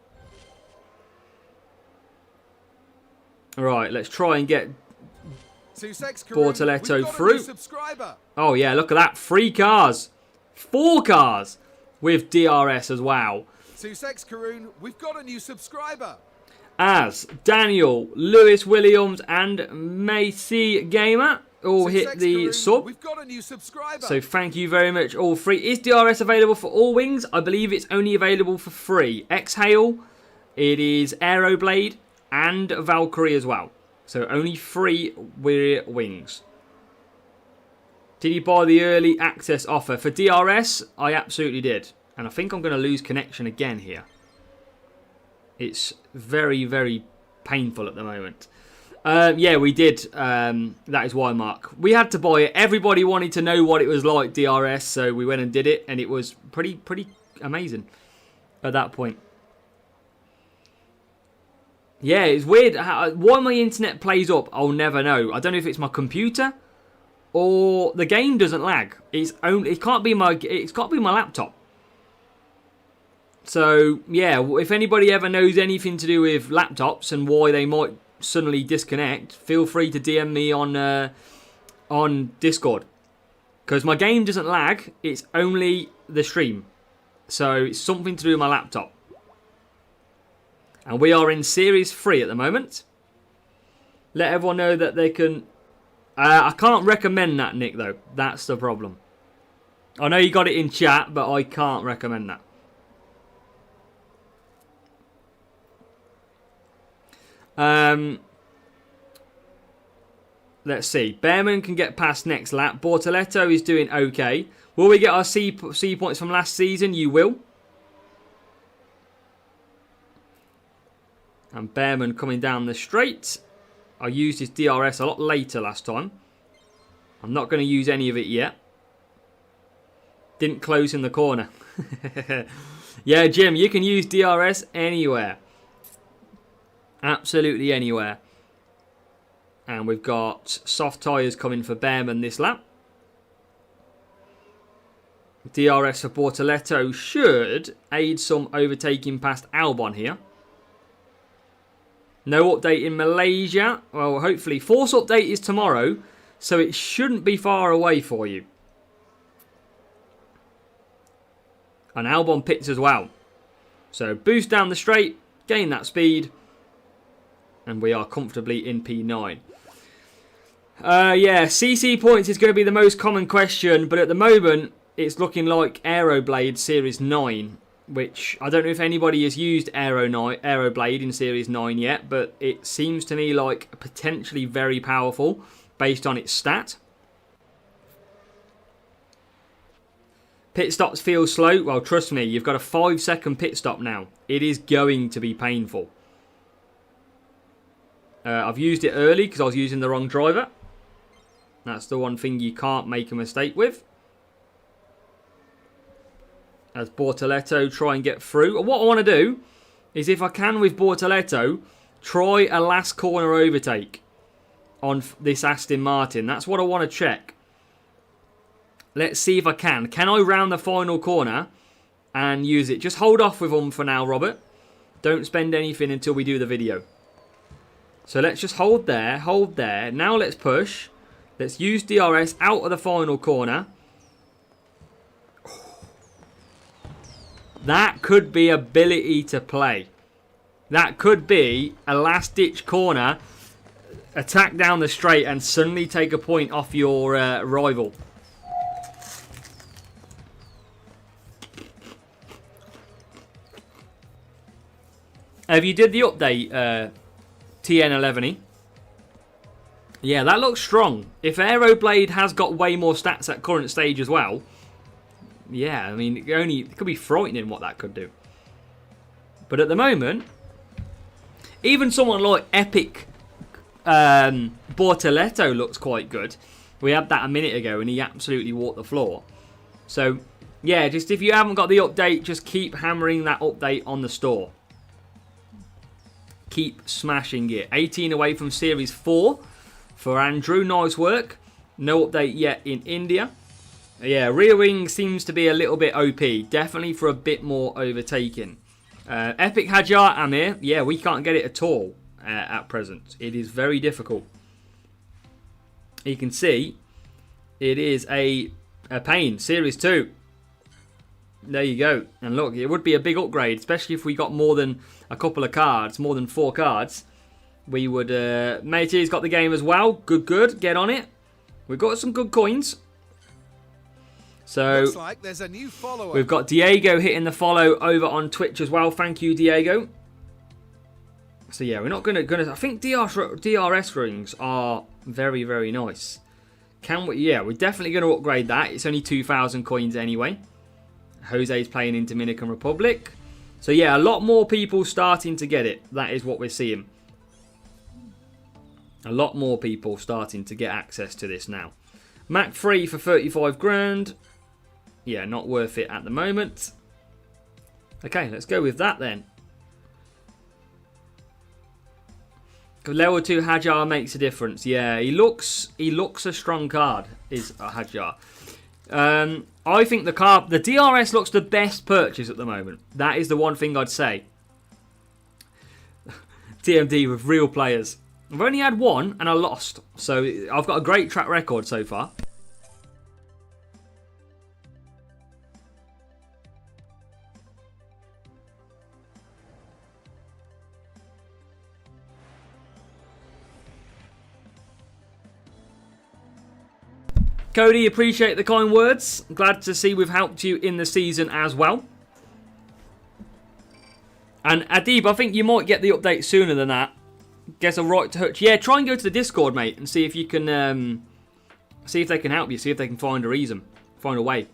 Right, let's try and get Bortoletto through. Oh yeah, look at that. 3 cars. 4 cars with DRS as well. Karoon, we've got a new subscriber. As Daniel, Lewis Williams and Macy Gamer all hit the sub. We've got a new subscriber. So thank you very much, all 3. Is DRS available for all wings? I believe it's only available for 3. Exhale, it is Aeroblade and Valkyrie as well. So only 3 wings. Did you buy the early access offer? For DRS, I absolutely did. And I think I'm going to lose connection again here. It's very, very painful at the moment. Yeah, we did. That is why, Mark. We had to buy it. Everybody wanted to know what it was like, DRS, so we went and did it, and it was pretty amazing at that point. Yeah, it's weird. Why my internet plays up, I'll never know. I don't know if it's my computer or the game doesn't lag. It's got to be my laptop. So, yeah, if anybody ever knows anything to do with laptops and why they might suddenly disconnect, feel free to DM me on Discord. Because my game doesn't lag, it's only the stream. So, it's something to do with my laptop. And we are in Series 3 at the moment. Let everyone know that they can... I can't recommend that, Nick, though. That's the problem. I know you got it in chat, but I can't recommend that. Let's see. Behrman can get past next lap. Bortoletto is doing okay. Will we get our C points from last season? You will. And Behrman coming down the straight. I used his DRS a lot later last time. I'm not going to use any of it yet. Didn't close in the corner. Yeah, Jim, you can use DRS anywhere. Absolutely anywhere. And we've got soft tyres coming for Behrman this lap. DRS for Bortoletto should aid some overtaking past Albon here. No update in Malaysia. Well, hopefully. Force update is tomorrow, so it shouldn't be far away for you. And Albon pits as well. So boost down the straight, gain that speed, and we are comfortably in P9. Yeah, CC points is going to be the most common question, but at the moment, it's looking like Aeroblade Series 9, which I don't know if anybody has used Aeroblade in Series 9 yet, but it seems to me like potentially very powerful based on its stat. Pit stops feel slow. Well, trust me, you've got a 5-second pit stop now. It is going to be painful. I've used it early because I was using the wrong driver. That's the one thing you can't make a mistake with. As Bortoletto try and get through. What I want to do is, if I can with Bortoletto, try a last corner overtake on this Aston Martin. That's what I want to check. Let's see if I can. Can I round the final corner and use it? Just hold off with them for now, Robert. Don't spend anything until we do the video. So let's just hold there, hold there. Now let's push. Let's use DRS out of the final corner. That could be ability to play. That could be a last-ditch corner. Attack down the straight and suddenly take a point off your rival. Have you did the update, TN11E? Yeah, that looks strong. If Aeroblade has got way more stats at current stage as well, yeah, I mean, it could be frightening what that could do. But at the moment, even someone like Epic Bortoletto looks quite good. We had that a minute ago and he absolutely walked the floor. So, yeah, just if you haven't got the update, just keep hammering that update on the store. Keep smashing it. 18 away from Series 4 for Andrew. Nice work. No update yet in India. Yeah, rear wing seems to be a little bit OP. Definitely for a bit more overtaking. Epic Hajar Amir. Yeah, we can't get it at all at present. It is very difficult. You can see it is a pain. Series 2. There you go. And look, it would be a big upgrade, especially if we got more than a couple of cards, more than 4 cards. We would... Matey's got the game as well. Good, good. Get on it. We've got some good coins. So, looks like there's a new follower. We've got Diego hitting the follow over on Twitch as well. Thank you, Diego. So, yeah, we're not going to... I think DRS rings are very, very nice. Can we... Yeah, we're definitely going to upgrade that. It's only 2,000 coins anyway. Jose's playing in Dominican Republic. So, yeah, a lot more people starting to get it. That is what we're seeing. A lot more people starting to get access to this now. Mac 3 for 35 grand. Yeah, not worth it at the moment. Okay, let's go with that then. Level 2 Hajar makes a difference. Yeah, he looks a strong card, is Hajar. I think the DRS looks the best purchase at the moment. That is the one thing I'd say. TMD with real players. I've only had one and I lost. So I've got a great track record so far. Cody, appreciate the kind words. Glad to see we've helped you in the season as well. And Adib, I think you might get the update sooner than that. Guess a right to Hutch. Yeah, try and go to the Discord, mate, and see if you can, see if they can help you. See if they can find a reason, find a way.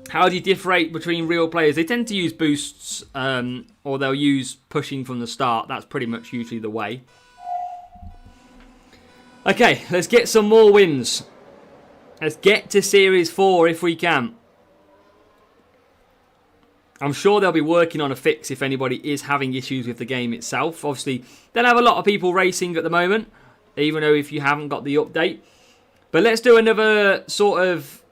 How do you differentiate between real players? They tend to use boosts, or they'll use pushing from the start. That's pretty much usually the way. Okay, let's get some more wins. Let's get to Series 4 if we can. I'm sure they'll be working on a fix if anybody is having issues with the game itself. Obviously, they'll have a lot of people racing at the moment, even though if you haven't got the update. But let's do another sort of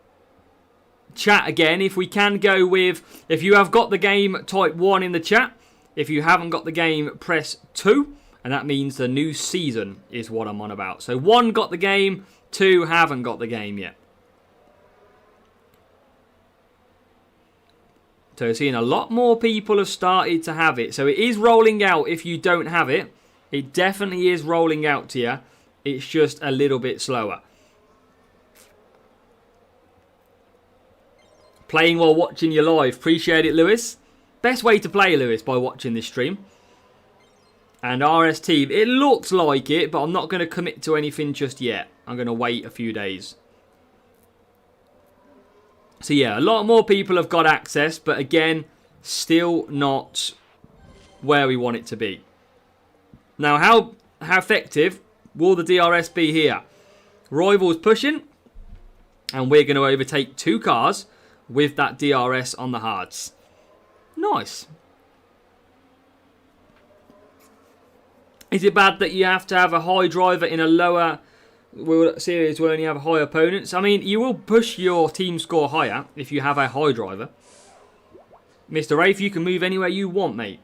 chat again. If we can go with, if you have got the game, type 1 in the chat. If you haven't got the game, press 2. And that means the new season is what I'm on about. So 1 got the game, 2 haven't got the game yet. So seeing a lot more people have started to have it. So it is rolling out if you don't have it. It definitely is rolling out to you. It's just a little bit slower. Playing while watching you live. Appreciate it, Lewis. Best way to play, Lewis, by watching this stream. And RS Team, it looks like it, but I'm not going to commit to anything just yet. I'm going to wait a few days. So yeah, a lot more people have got access, but again, still not where we want it to be. Now, how effective will the DRS be here? Rivals pushing, and we're going to overtake 2 cars with that DRS on the hards. Nice. Is it bad that you have to have a high driver in a lower series where only have high opponents? I mean, you will push your team score higher if you have a high driver. Mr. Rafe, you can move anywhere you want, mate.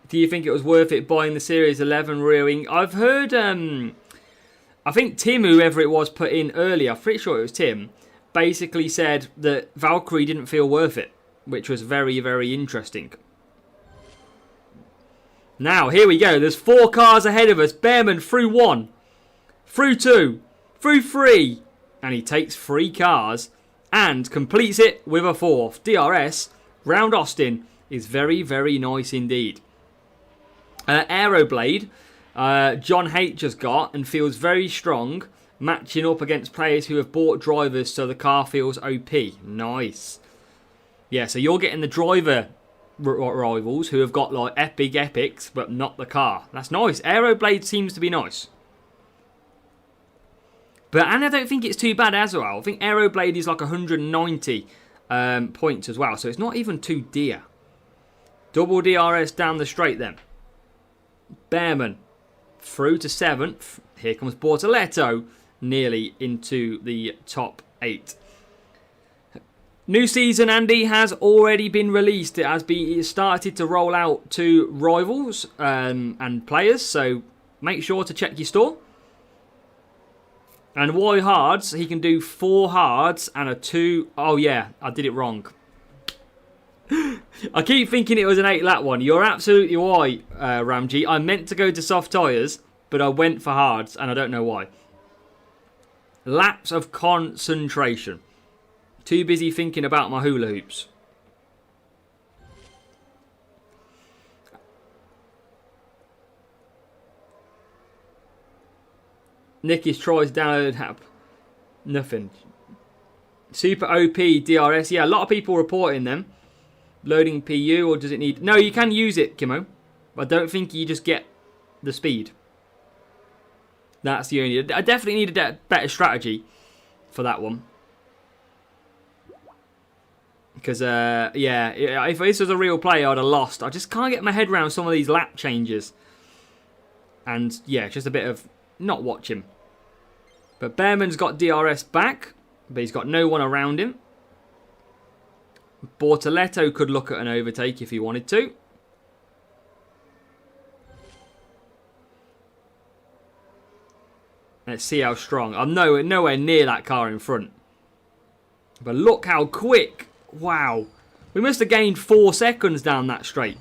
Do you think it was worth it buying the Series 11 rear wing? I've heard, I think Tim, whoever it was, put in earlier, I'm pretty sure it was Tim, basically said that Valkyrie didn't feel worth it. Which was very, very interesting. Now, here we go. There's 4 cars ahead of us. Bearman through 1. Through 2. Through 3. And he takes 3 cars and completes it with a 4th. DRS round Austin is very, very nice indeed. Aeroblade, John H has got and feels very strong, matching up against players who have bought drivers so the car feels OP. Nice. Yeah, so you're getting the driver rivals who have got like epics, but not the car. That's nice. Aeroblade seems to be nice. And I don't think it's too bad as well. I think Aeroblade is like 190 points as well, so it's not even too dear. Double DRS down the straight then. Bearman through to 7th. Here comes Bortoletto, nearly into the top 8. New season, Andy, has already been released. It has been started to roll out to rivals and players, so make sure to check your store. And Y hards, he can do 4 hards and a 2. Oh yeah, I did it wrong. I keep thinking it was an 8-lap one. You're absolutely right, Ramji. I meant to go to soft tyres, but I went for hards, and I don't know why. Laps of concentration. Too busy thinking about my hula hoops. Nicky's tries download app. Nothing. Super OP DRS. Yeah, a lot of people reporting them. Loading PU, or does it need... No, you can use it, Kimo. I don't think you just get the speed. That's the only... I definitely need a better strategy for that one. Because, yeah, if this was a real player, I'd have lost. I just can't get my head around some of these lap changes. And, yeah, just a bit of not watching. But Bearman's got DRS back, but he's got no one around him. Bortoletto could look at an overtake if he wanted to. Let's see how strong. I'm nowhere near that car in front. But look how quick. Wow. We must have gained 4 seconds down that straight.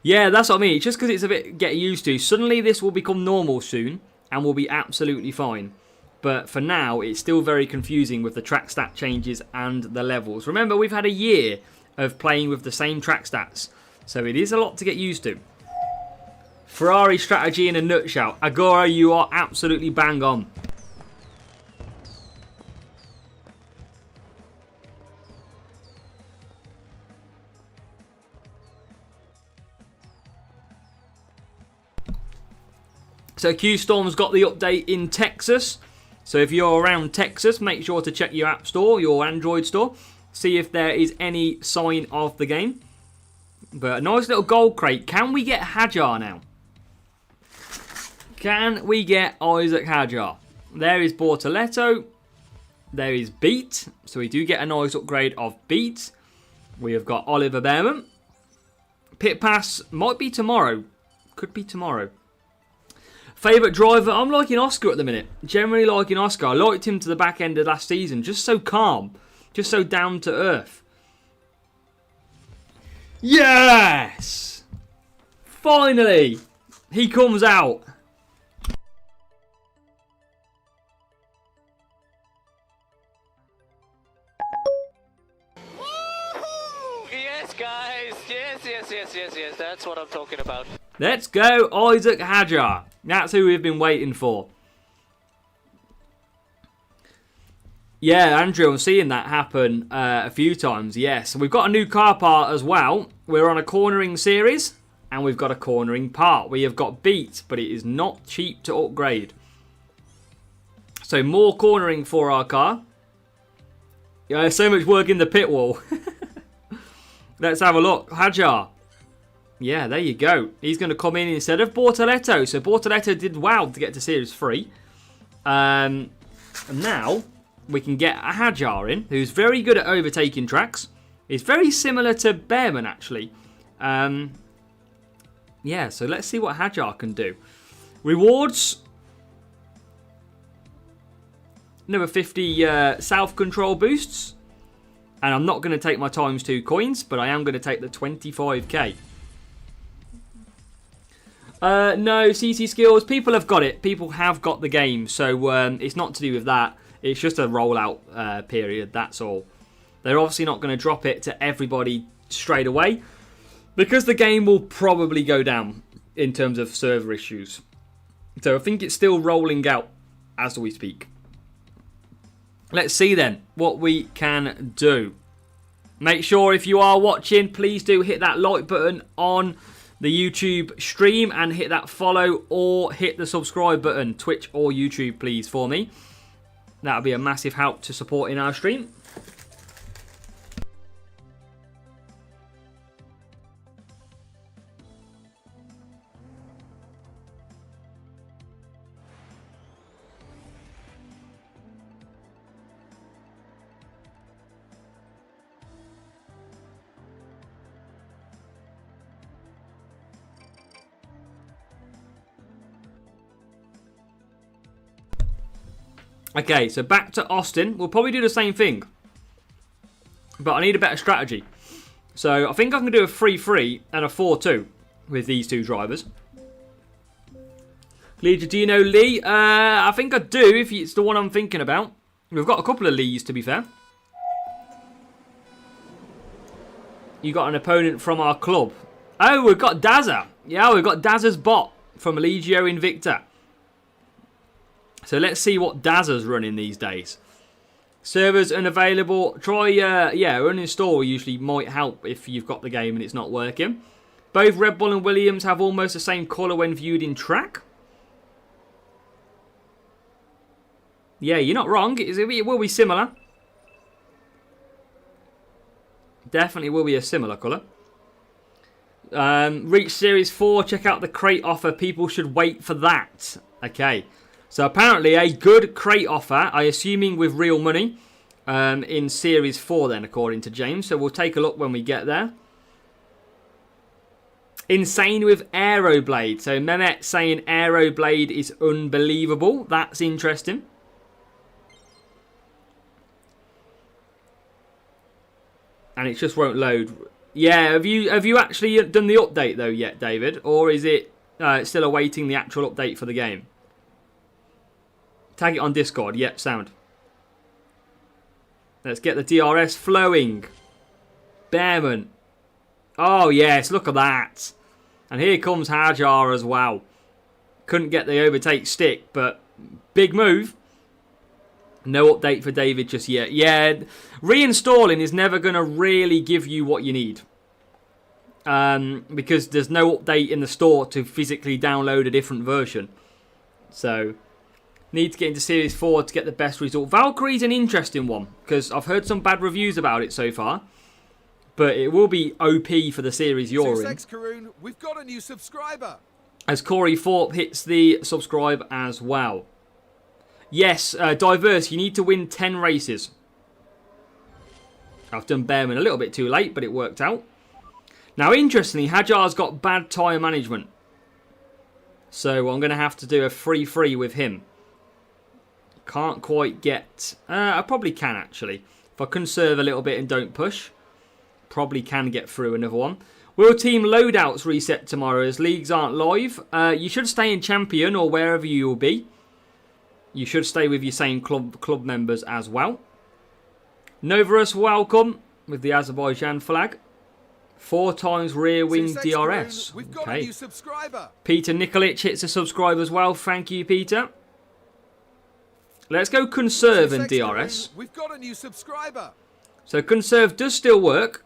Yeah, that's what I mean. Just because it's a bit get used to. Suddenly this will become normal soon. And we'll be absolutely fine. But for now, it's still very confusing with the track stat changes and the levels. Remember, we've had a year of playing with the same track stats. So it is a lot to get used to. Ferrari strategy in a nutshell. Agora, you are absolutely bang on. So Q-Storm's got the update in Texas. So if you're around Texas, make sure to check your App Store, your Android store. See if there is any sign of the game. But a nice little gold crate. Can we get Hajar now? Can we get Isaac Hajar? There is Bortoletto. There is Beat. So we do get a nice upgrade of Beat. We have got Oliver Bearman. Pit Pass might be tomorrow. Could be tomorrow. Favourite driver? I'm liking Oscar at the minute. Generally liking Oscar. I liked him to the back end of last season. Just so calm. Just so down to earth. Yes! Finally! He comes out. Yes, guys. Yes. That's what I'm talking about. Let's go, Isaac Hajar. That's who we've been waiting for. Yeah, Andrew, I'm seeing that happen a few times, yes. We've got a new car part as well. We're on a cornering series, and we've got a cornering part. We have got Beat, but it is not cheap to upgrade. So more cornering for our car. Yeah, so much work in the pit wall. Let's have a look. Hajar. Yeah, there you go. He's going to come in instead of Bortoletto. So Bortoletto did well to get to Series 3. And now we can get a Hajar in, who's very good at overtaking tracks. He's very similar to Bearman, actually. Yeah, so let's see what Hajar can do. Rewards. Number 50 self-control boosts. And I'm not going to take my ×2 coins, but I am going to take the 25k. No, CC skills. People have got it. People have got the game. So it's not to do with that. It's just a rollout period, that's all. They're obviously not going to drop it to everybody straight away, because the game will probably go down in terms of server issues. So I think it's still rolling out as we speak. Let's see then what we can do. Make sure if you are watching, please do hit that like button on the YouTube stream and hit that follow or hit the subscribe button, Twitch or YouTube, please, for me. That would be a massive help to supporting our stream. Okay, so back to Austin. We'll probably do the same thing, but I need a better strategy. So I think I can do a 3-3 and a 4-2 with these two drivers. Legion, do you know Lee? I think I do, if it's the one I'm thinking about. We've got a couple of Lees, to be fair. You got an opponent from our club. Oh, we've got Dazza. Yeah, we've got Dazza's bot from Legio Invicta. So let's see what Dazza's running these days. Servers unavailable. Try, uninstall usually might help if you've got the game and it's not working. Both Red Bull and Williams have almost the same colour when viewed in track. Yeah, you're not wrong. It will be similar. Definitely will be a similar colour. Reach Series 4. Check out the crate offer. People should wait for that. Okay. So apparently a good crate offer, I assuming with real money, in Series 4 then, according to James. So we'll take a look when we get there. Insane with Aeroblade. So Mehmet saying Aeroblade is unbelievable. That's interesting. And it just won't load. Yeah, have you actually done the update though yet, David? Or is it still awaiting the actual update for the game? Tag it on Discord. Yep, sound. Let's get the DRS flowing. Bearman. Oh, yes, look at that. And here comes Hajar as well. Couldn't get the overtake stick, but big move. No update for David just yet. Yeah, reinstalling is never going to really give you what you need. Because there's no update in the store to physically download a different version. So need to get into Series 4 to get the best result. Valkyrie's an interesting one, because I've heard some bad reviews about it so far. But it will be OP for the series you're in. Karoon, we've got a new subscriber. As Corey Thorpe hits the subscribe as well. Yes, Diverse, you need to win 10 races. I've done Bearman a little bit too late, but it worked out. Now, interestingly, Hajar's got bad tyre management. So I'm going to have to do a 3-3 with him. Can't quite get... I probably can, actually. If I conserve a little bit and don't push, probably can get through another one. Will team loadouts reset tomorrow as leagues aren't live? You should stay in Champion or wherever you will be. You should stay with your same club members as well. Novarus, welcome with the Azerbaijan flag. 4 times rear wing DRS. We've got a new subscriber. Peter Nikolic hits a subscribe as well. Thank you, Peter. Let's go conserve and DRS. We've got a new subscriber. So conserve does still work.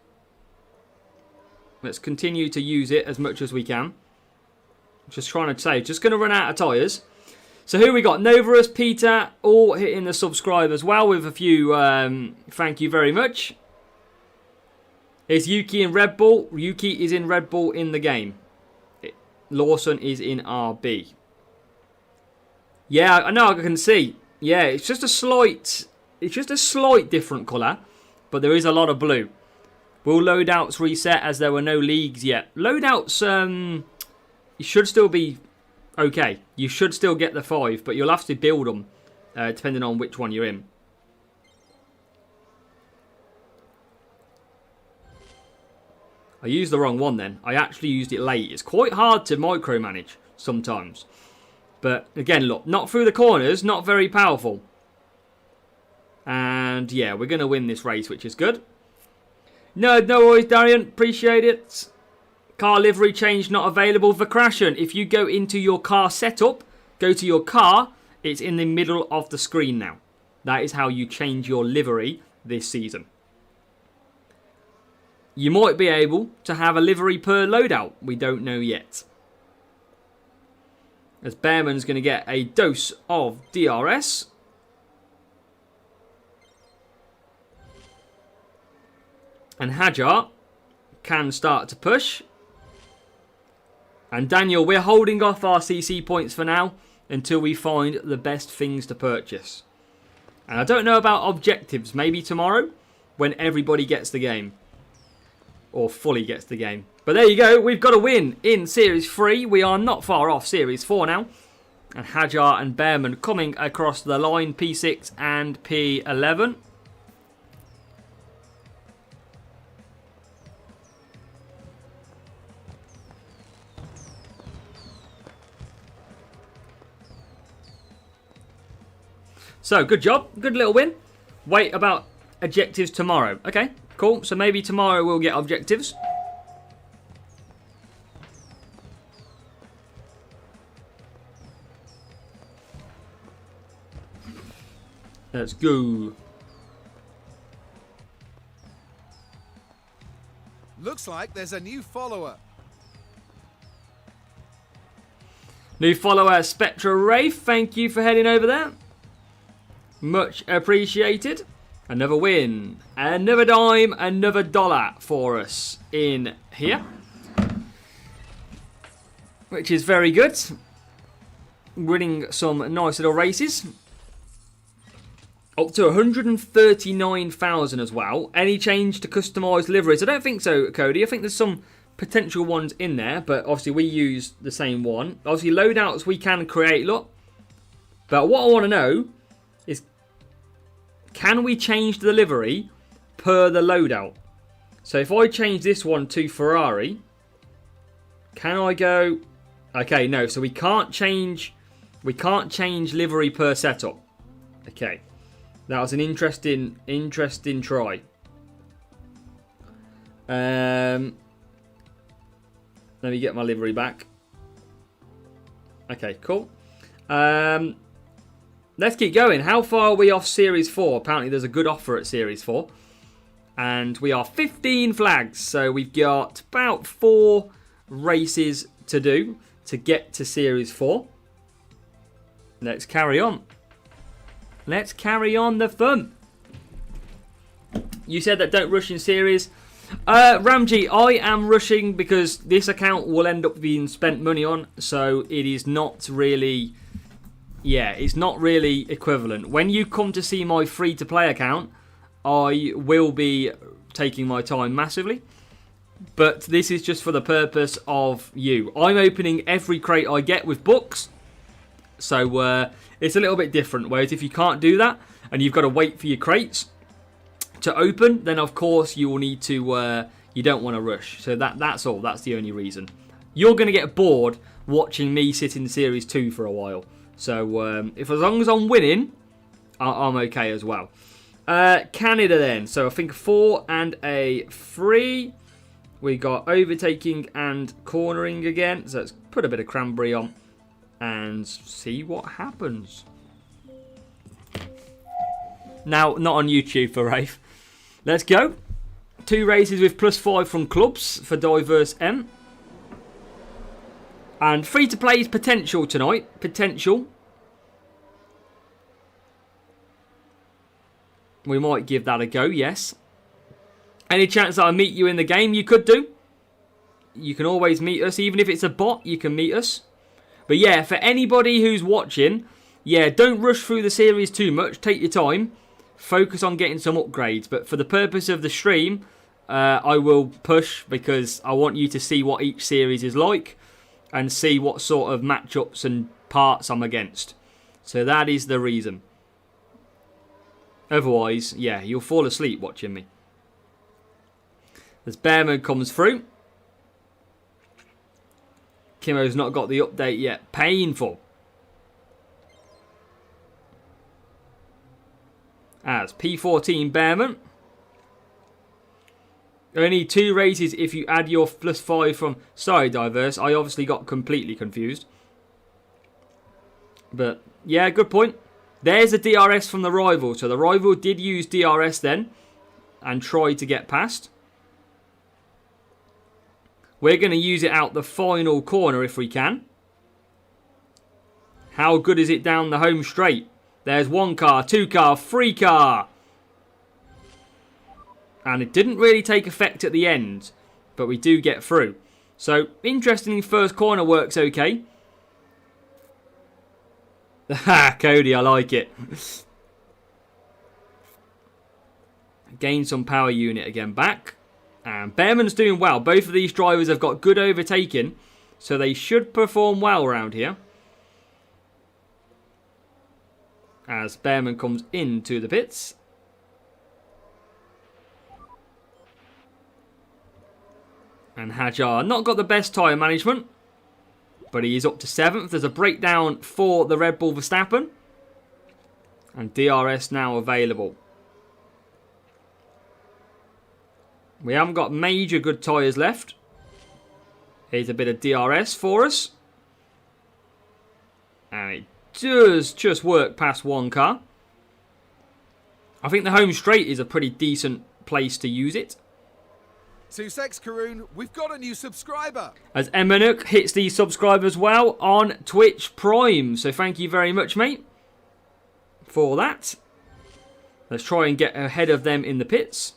Let's continue to use it as much as we can. Just trying to say, just going to run out of tyres. So here we got Novarus, Peter, all hitting the subscribe as well with a few thank you very much. Is Yuki in Red Bull? Yuki is in Red Bull in the game. Lawson is in RB. Yeah, I know, I can see. Yeah, it's just a slight different colour, but there is a lot of blue. Will loadouts reset as there were no leagues yet? Loadouts, you should still be okay. You should still get the 5, but you'll have to build them depending on which one you're in. I used the wrong one then. I actually used it late. It's quite hard to micromanage sometimes. But again, look, not through the corners, not very powerful. And yeah, we're going to win this race, which is good. No worries, Darian. Appreciate it. Car livery change not available for Crashen. If you go into your car setup, go to your car, it's in the middle of the screen now. That is how you change your livery this season. You might be able to have a livery per loadout. We don't know yet. As Bearman's going to get a dose of DRS. And Hajar can start to push. And Daniel, we're holding off our CC points for now until we find the best things to purchase. And I don't know about objectives. Maybe tomorrow when everybody gets the game. Or fully gets the game. But there you go. We've got a win in Series 3. We are not far off Series 4 now. And Hajar and Bearman coming across the line. P6 and P11. So, good job. Good little win. Wait about objectives tomorrow. Okay, cool. So maybe tomorrow we'll get objectives. Let's go. Looks like there's a new follower. New follower, Spectra Wraith. Thank you for heading over there. Much appreciated. Another win. Another dime, another dollar for us in here. Which is very good. Winning some nice little races. Up to 139,000 as well. Any change to customised liveries? I don't think so, Cody. I think there's some potential ones in there, but obviously we use the same one. Obviously loadouts we can create, look. But what I want to know is, can we change the livery per the loadout? So if I change this one to Ferrari, can I go? Okay, no. So we can't change livery per setup. Okay, that was an interesting try. Let me get my livery back. Okay, cool. Let's keep going. How far are we off Series 4? Apparently there's a good offer at Series 4. And we are 15 flags. So we've got about 4 races to do to get to Series 4. Let's carry on. Let's carry on the fun. You said that don't rush in Series. Ramji, I am rushing because this account will end up being spent money on. So it is not really... Yeah, it's not really equivalent. When you come to see my free-to-play account, I will be taking my time massively. But this is just for the purpose of you. I'm opening every crate I get with books. So it's a little bit different. Whereas if you can't do that, and you've got to wait for your crates to open, then of course you will need to... you don't want to rush. So that's all. That's the only reason. You're going to get bored watching me sit in Series 2 for a while. So, as long as I'm winning, I'm okay as well. Canada then. So, I think 4 and a 3. We got overtaking and cornering again. So, let's put a bit of cranberry on and see what happens. Now, not on YouTube for Rafe. Let's go. 2 races with +5 from clubs for Diverse M. And free to play is potential tonight. Potential. We might give that a go, yes. Any chance that I meet you in the game? You could do. You can always meet us. Even if it's a bot, you can meet us. But yeah, for anybody who's watching, yeah, don't rush through the series too much. Take your time. Focus on getting some upgrades. But for the purpose of the stream, I will push because I want you to see what each series is like. And see what sort of matchups and parts I'm against. So that is the reason. Otherwise, yeah, you'll fall asleep watching me. As Bearman comes through. Kimo's not got the update yet. Painful. as P14 Bearman. Only 2 races if you add your +5 from... Sorry, Diverse. I obviously got completely confused. But, yeah, good point. There's a DRS from the rival. So the rival did use DRS then and tried to get past. We're going to use it out the final corner if we can. How good is it down the home straight? There's 1 car, 2 car, 3 car. And it didn't really take effect at the end, but we do get through. So, interestingly, first corner works okay. Ha, Cody, I like it. Gain some power unit again back. And Bearman's doing well. Both of these drivers have got good overtaking, so they should perform well around here. As Bearman comes into the pits. And Hajar not got the best tyre management, but he is up to 7th. There's a breakdown for the Red Bull Verstappen. And DRS now available. We haven't got major good tyres left. Here's a bit of DRS for us. And it does just work past 1 car. I think the home straight is a pretty decent place to use it. Sussex Karoon, we've got a new subscriber. As Emanuk hits the subscribers well on Twitch Prime. So thank you very much, mate, for that. Let's try and get ahead of them in the pits.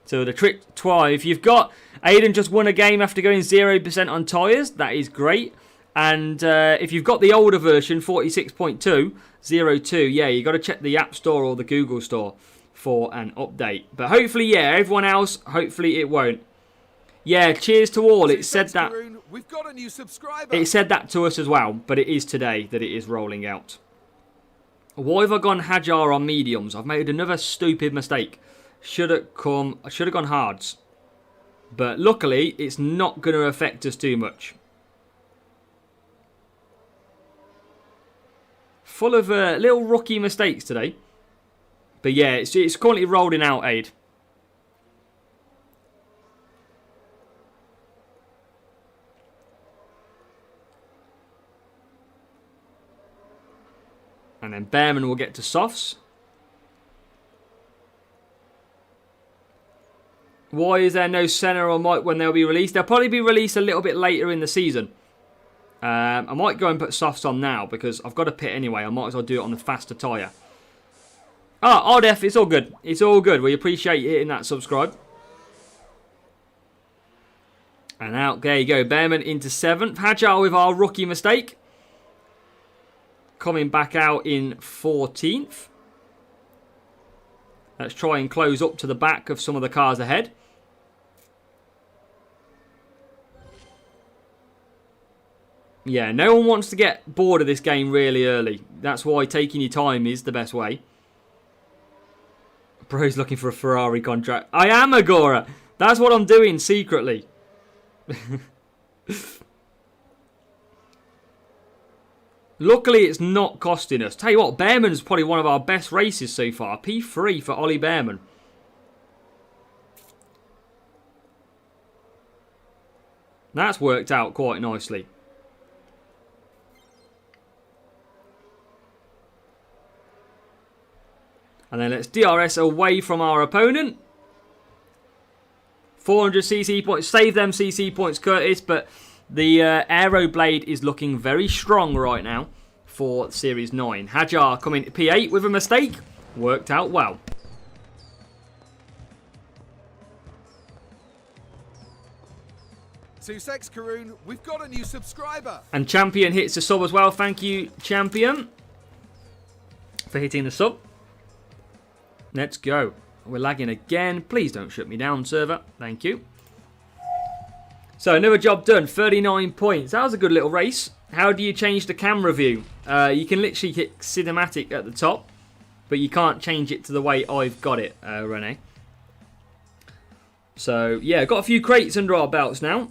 So the trick if you've got... Aiden just won a game after going 0% on tyres. That is great. And if you've got the older version, 46.2.02, yeah, you've got to check the App Store or the Google Store for an update. But hopefully, yeah, everyone else, hopefully it won't. Yeah, cheers to all. It said that. We've got a new subscriber. It said that to us as well, but it is today that it is rolling out. Why have I gone Hajar on mediums? I've made another stupid mistake. I should have gone hards. But luckily, it's not going to affect us too much. Full of little rookie mistakes today. But yeah, it's currently rolling out, Aid. And then Bearman will get to softs. Why is there no Senna or Mike when they'll be released? They'll probably be released a little bit later in the season. I might go and put softs on now because I've got to pit anyway. I might as well do it on the faster tyre. Oh, Oddef, it's all good. It's all good. We appreciate you hitting that subscribe. And out, there you go. Bearman into 7th. Hajar with our rookie mistake. Coming back out in 14th. Let's try and close up to the back of some of the cars ahead. Yeah, no one wants to get bored of this game really early. That's why taking your time is the best way. Bro's looking for a Ferrari contract. I am, Agora. That's what I'm doing secretly. Luckily, it's not costing us. Tell you what, Bearman's probably one of our best races so far. P3 for Ollie Bearman. That's worked out quite nicely. And then let's DRS away from our opponent. 400 CC points. Save them CC points, Curtis. But the Aero Blade is looking very strong right now for Series 9. Hajar coming to P8 with a mistake. Worked out well. Sussex Karoon, we've got a new subscriber. And Champion hits the sub as well. Thank you, Champion, for hitting the sub. Let's go. We're lagging again. Please don't shut me down, server. Thank you. So, another job done. 39 points. That was a good little race. How do you change the camera view? You can literally hit cinematic at the top, but you can't change it to the way I've got it, Rene. So, yeah, got a few crates under our belts now.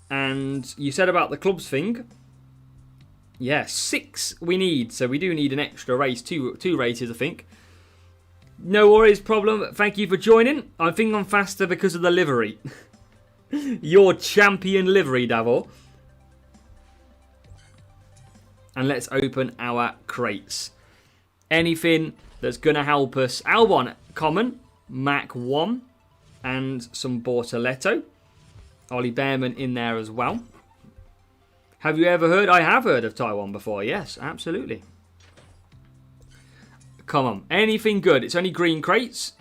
And you said about the clubs thing. Yeah, 6 we need. So, we do need an extra race. Two races, I think. No worries, problem. Thank you for joining. I think I'm faster because of the livery. Your champion livery, Davor. And let's open our crates. Anything that's going to help us. Albon, common. Mac 1. And some Bortoletto. Ollie Behrman in there as well. Have you ever heard? I have heard of Taiwan before. Yes, absolutely. Come on. Anything good. It's only green crates.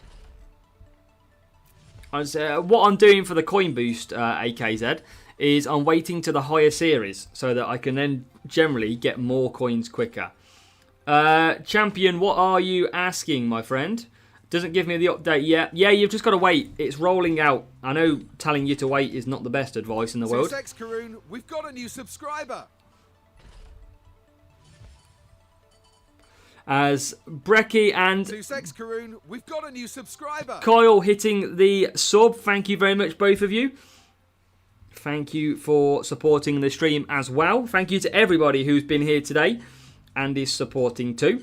What I'm doing for the coin boost, AKZ, is I'm waiting to the higher series so that I can then generally get more coins quicker. Champion, what are you asking, my friend? Doesn't give me the update yet. Yeah, you've just got to wait. It's rolling out. I know telling you to wait is not the best advice in the world. Karoon, we've got a new subscriber. As Brecky and Karoon, we've got a new subscriber. Kyle hitting the sub. Thank you very much, both of you. Thank you for supporting the stream as well. Thank you to everybody who's been here today and is supporting too.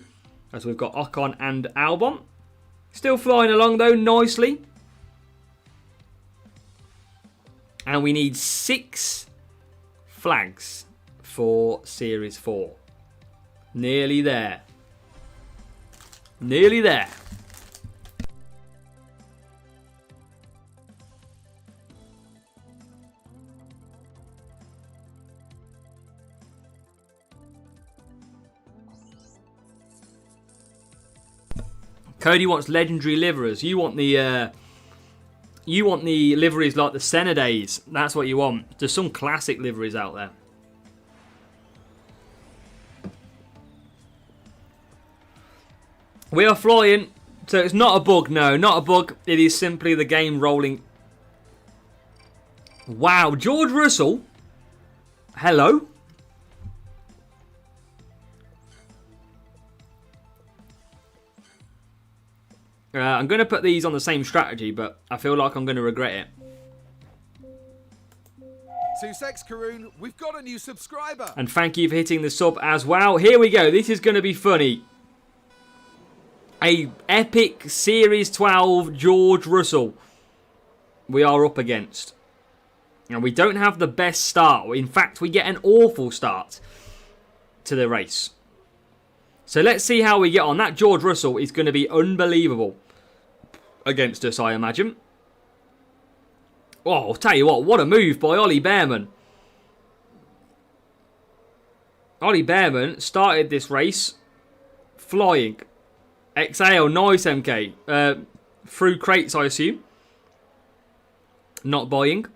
As we've got Ocon and Albon. Still flying along though, nicely. And we need 6 flags for Series 4. Nearly there. Nearly there. Cody wants legendary liveries. You want the liveries like the Senna days. That's what you want. There's some classic liveries out there. We are flying, so it's not a bug. No, not a bug. It is simply the game rolling. Wow, George Russell. Hello. I'm going to put these on the same strategy, but I feel like I'm going to regret it. Karoon, we've got a new subscriber. And thank you for hitting the sub as well. Here we go. This is going to be funny. A epic Series 12 George Russell we are up against. And we don't have the best start. In fact, we get an awful start to the race. So let's see how we get on. That George Russell is going to be unbelievable against us, I imagine. Oh, I'll tell you what a move by Ollie Behrman. Ollie Behrman started this race flying. Exhale, nice MK. Through crates, I assume. Not buying.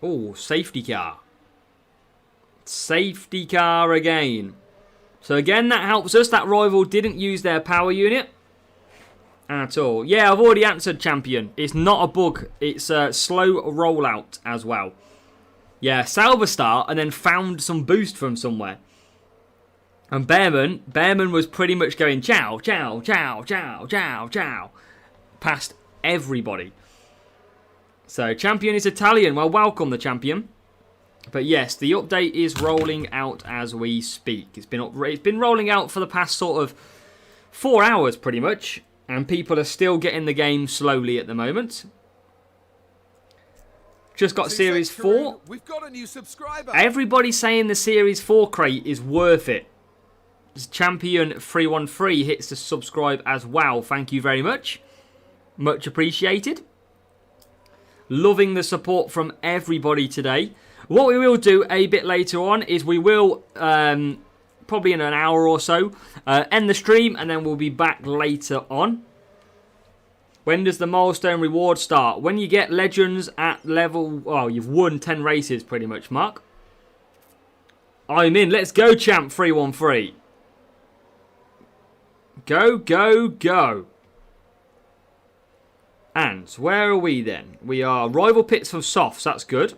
Oh, safety car. Safety car again. So again, that helps us. That rival didn't use their power unit at all. Yeah, I've already answered, champion. It's not a bug. It's a slow rollout as well. Yeah, Salva start and then found some boost from somewhere. And Behrman was pretty much going chow, chow, chow, chow, chow, chow. Past everybody. So, champion is Italian. Well, welcome the champion. But yes, the update is rolling out as we speak. It's been rolling out for the past sort of 4 hours pretty much. And people are still getting the game slowly at the moment. Just got Series 4. We've got a new subscriber. Everybody's saying the Series 4 crate is worth it. Champion 313 hits the subscribe as well. Thank you very much. Much appreciated. Loving the support from everybody today. What we will do a bit later on is we will, probably in an hour or so, end the stream and then we'll be back later on. When does the milestone reward start? When you get legends at level... Oh, you've won 10 races pretty much, Mark. I'm in. Let's go, champ 313. Go, go, go. And where are we then? We are rival pits for softs. That's good.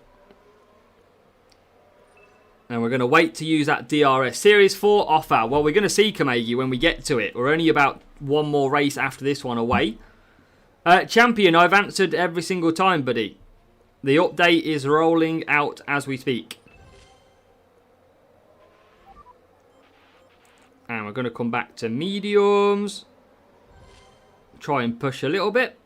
And we're going to wait to use that DRS. Series 4 offer. Well, we're going to see Kamegi when we get to it. We're only about one more race after this one away. Champion, I've answered every single time, buddy. The update is rolling out as we speak. And we're going to come back to mediums. try and push a little bit.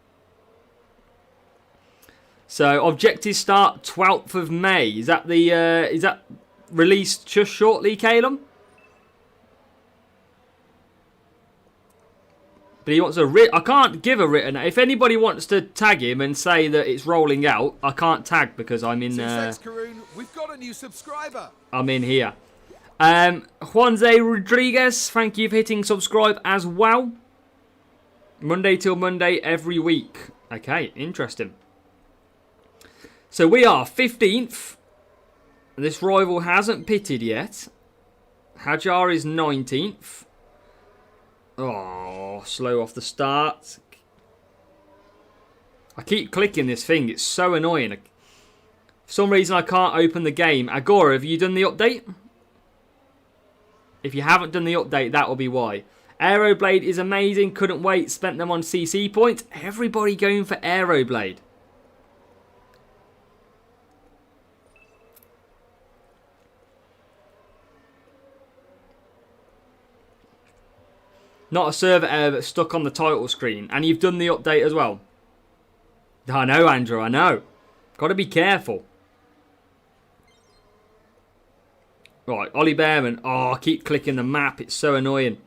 So objectives start 12th of May. Is that released just shortly, Calum? But he wants a I can't give a written. If anybody wants to tag him and say that it's rolling out, I can't tag because I'm in. We've got a new subscriber. I'm in here. Juanze Rodriguez, thank you for hitting subscribe as well. Monday till Monday every week. Okay, interesting. So we are 15th. This rival hasn't pitted yet. Hajar is 19th. Oh, slow off the start. I keep clicking this thing. It's so annoying. For some reason, I can't open the game. Agora, have you done the update? If you haven't done the update, that will be why. Aeroblade is amazing. Couldn't wait. Spent them on CC points. Everybody going for Aeroblade. Not a server error that's stuck on the title screen. And you've done the update as well. I know, Andrew, I know. Got to be careful. Right, Ollie Behrman. Oh, I keep clicking the map. It's so annoying.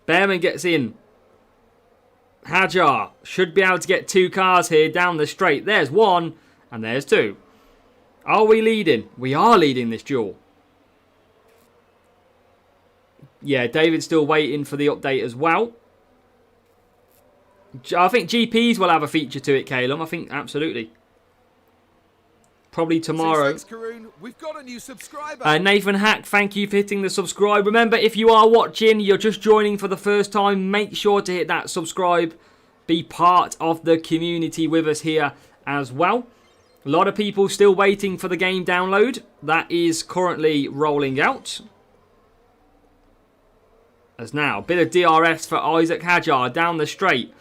Behrman gets in. Hajar should be able to get 2 cars here down the straight. There's 1 and there's 2. Are we leading? We are leading this duel. Yeah, David's still waiting for the update as well. I think GPs will have a feature to it, Calum. I think absolutely. Probably tomorrow. We've got a new subscriber. Nathan Hack, thank you for hitting the subscribe. Remember, if you are watching, you're just joining for the first time, make sure to hit that subscribe. Be part of the community with us here as well. A lot of people still waiting for the game download. That is currently rolling out. As now, bit of DRS for Isaac Hajar down the straight.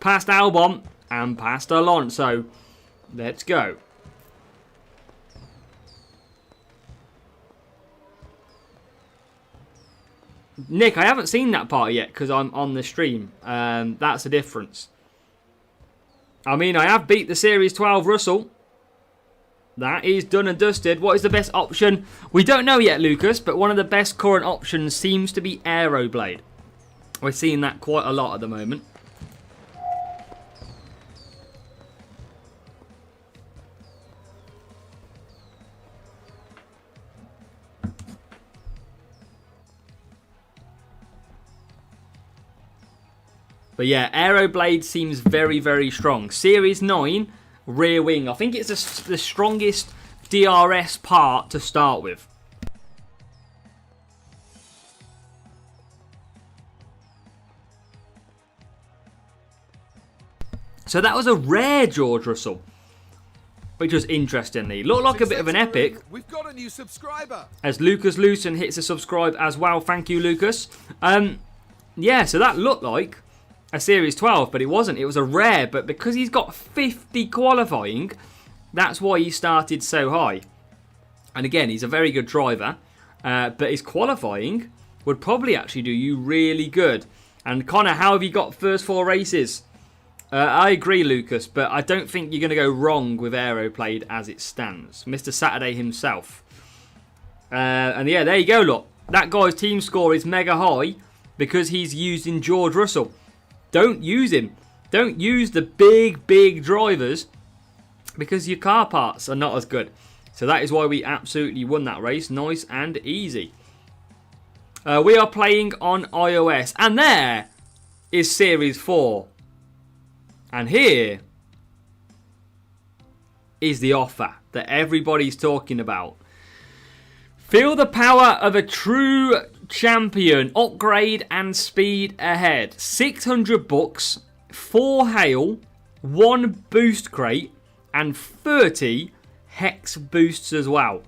Past Albon and past Alonso. Let's go. Nick, I haven't seen that part yet because I'm on the stream. That's the difference. I mean, I have beat the Series 12 Russell. That is done and dusted. What is the best option? We don't know yet, Lucas, but one of the best current options seems to be Aeroblade. We're seeing that quite a lot at the moment. But yeah, Aeroblade seems very, very strong. Series 9, rear wing. I think it's the strongest DRS part to start with. So that was a rare George Russell. Which was interestingly. Looked like a bit of an epic. We've got a new subscriber. As Lucas Lucen hits a subscribe as well. Thank you, Lucas. Yeah, so that looked like a Series 12, but it wasn't. It was a rare, but because he's got 50 qualifying, that's why he started so high. And again, he's a very good driver, but his qualifying would probably actually do you really good. And Connor, how have you got first 4 races? I agree, Lucas, but I don't think you're going to go wrong with Aeroblade as it stands. Mr. Saturday himself. And yeah, there you go, look. That guy's team score is mega high because he's using George Russell. Don't use him. Don't use the big drivers because your car parts are not as good. So that is why we absolutely won that race. Nice and easy. We are playing on iOS. And there is Series 4. And here is the offer that everybody's talking about. Feel the power of a true champion. Upgrade and speed ahead. 600 bucks, 4 hail, 1 boost crate, and 30 hex boosts as well.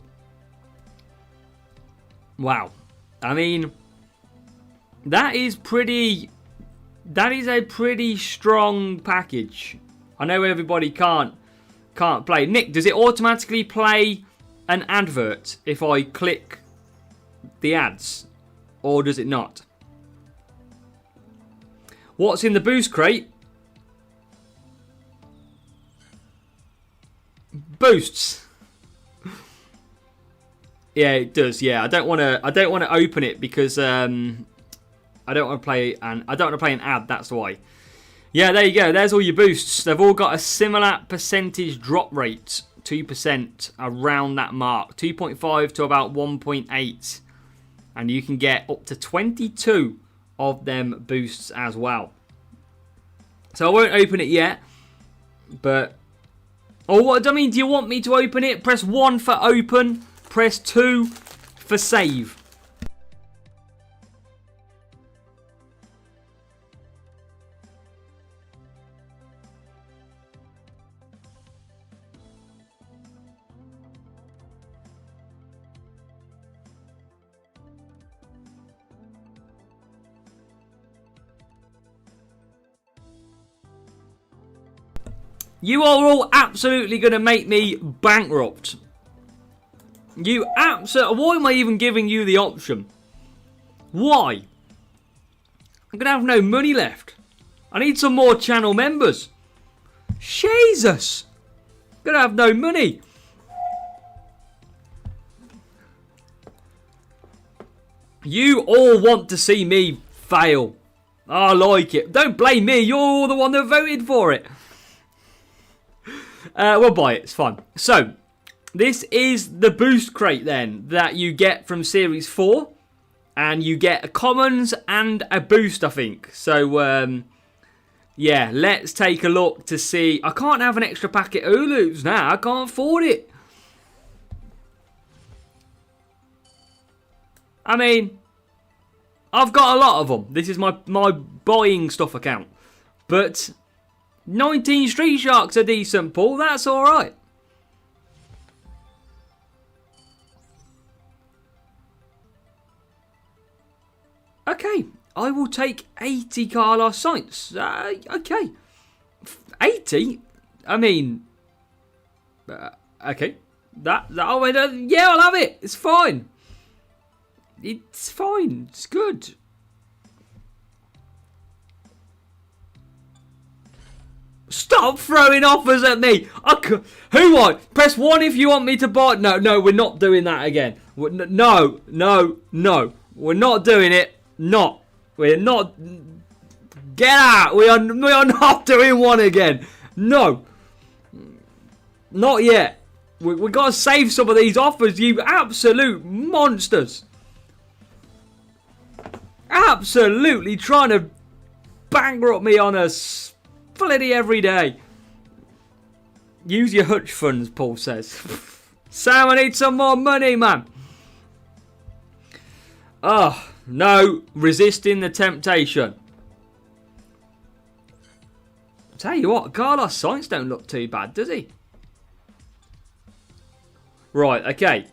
Wow. I mean, that is a pretty strong package. I know everybody can't play. Nick, does it automatically play an advert if I click the ads? Or does it not? What's in the boost crate? boosts. Yeah, it does. Yeah, I don't want to open it because I don't want to play an ad. That's why. Yeah, there you go. There's all your boosts. They've all got a similar percentage drop rate, 2% around that mark, 2.5 to about 1.8, and you can get up to 22 of them boosts as well. So I won't open it yet, but what I mean, do you want me to open it? Press 1 for open, press 2 for save. You are all absolutely going to make me bankrupt. You absolutely... Why am I even giving you the option? Why? I'm going to have no money left. I need some more channel members. Jesus. I'm going to have no money. You all want to see me fail. I like it. Don't blame me. You're all the one that voted for it. We'll buy it. It's fine. So, this is the boost crate then that you get from Series 4. And you get a commons and a boost, I think. So, yeah, let's take a look to see. I can't have an extra packet of Ulus now. I can't afford it. I mean, I've got a lot of them. This is my buying stuff account. But 19 Street Sharks are decent, Paul. That's all right. Okay, I will take 80 Carlos Sainz. Okay. 80? I mean... okay. Yeah, I'll have it. It's fine. It's fine. It's good. Stop throwing offers at me. Who want? Press 1 if you want me to buy. No, we're not doing that again. No. We're not doing it. We're not. Get out. We are not doing one again. No. Not yet. We got to save some of these offers, you absolute monsters. Absolutely trying to bankrupt me on a flitty every day. Use your hutch funds, Paul says. Sam, I need some more money, man. Oh, no. Resisting the temptation. I'll tell you what, Carlos Sainz don't look too bad, does he? Right, okay.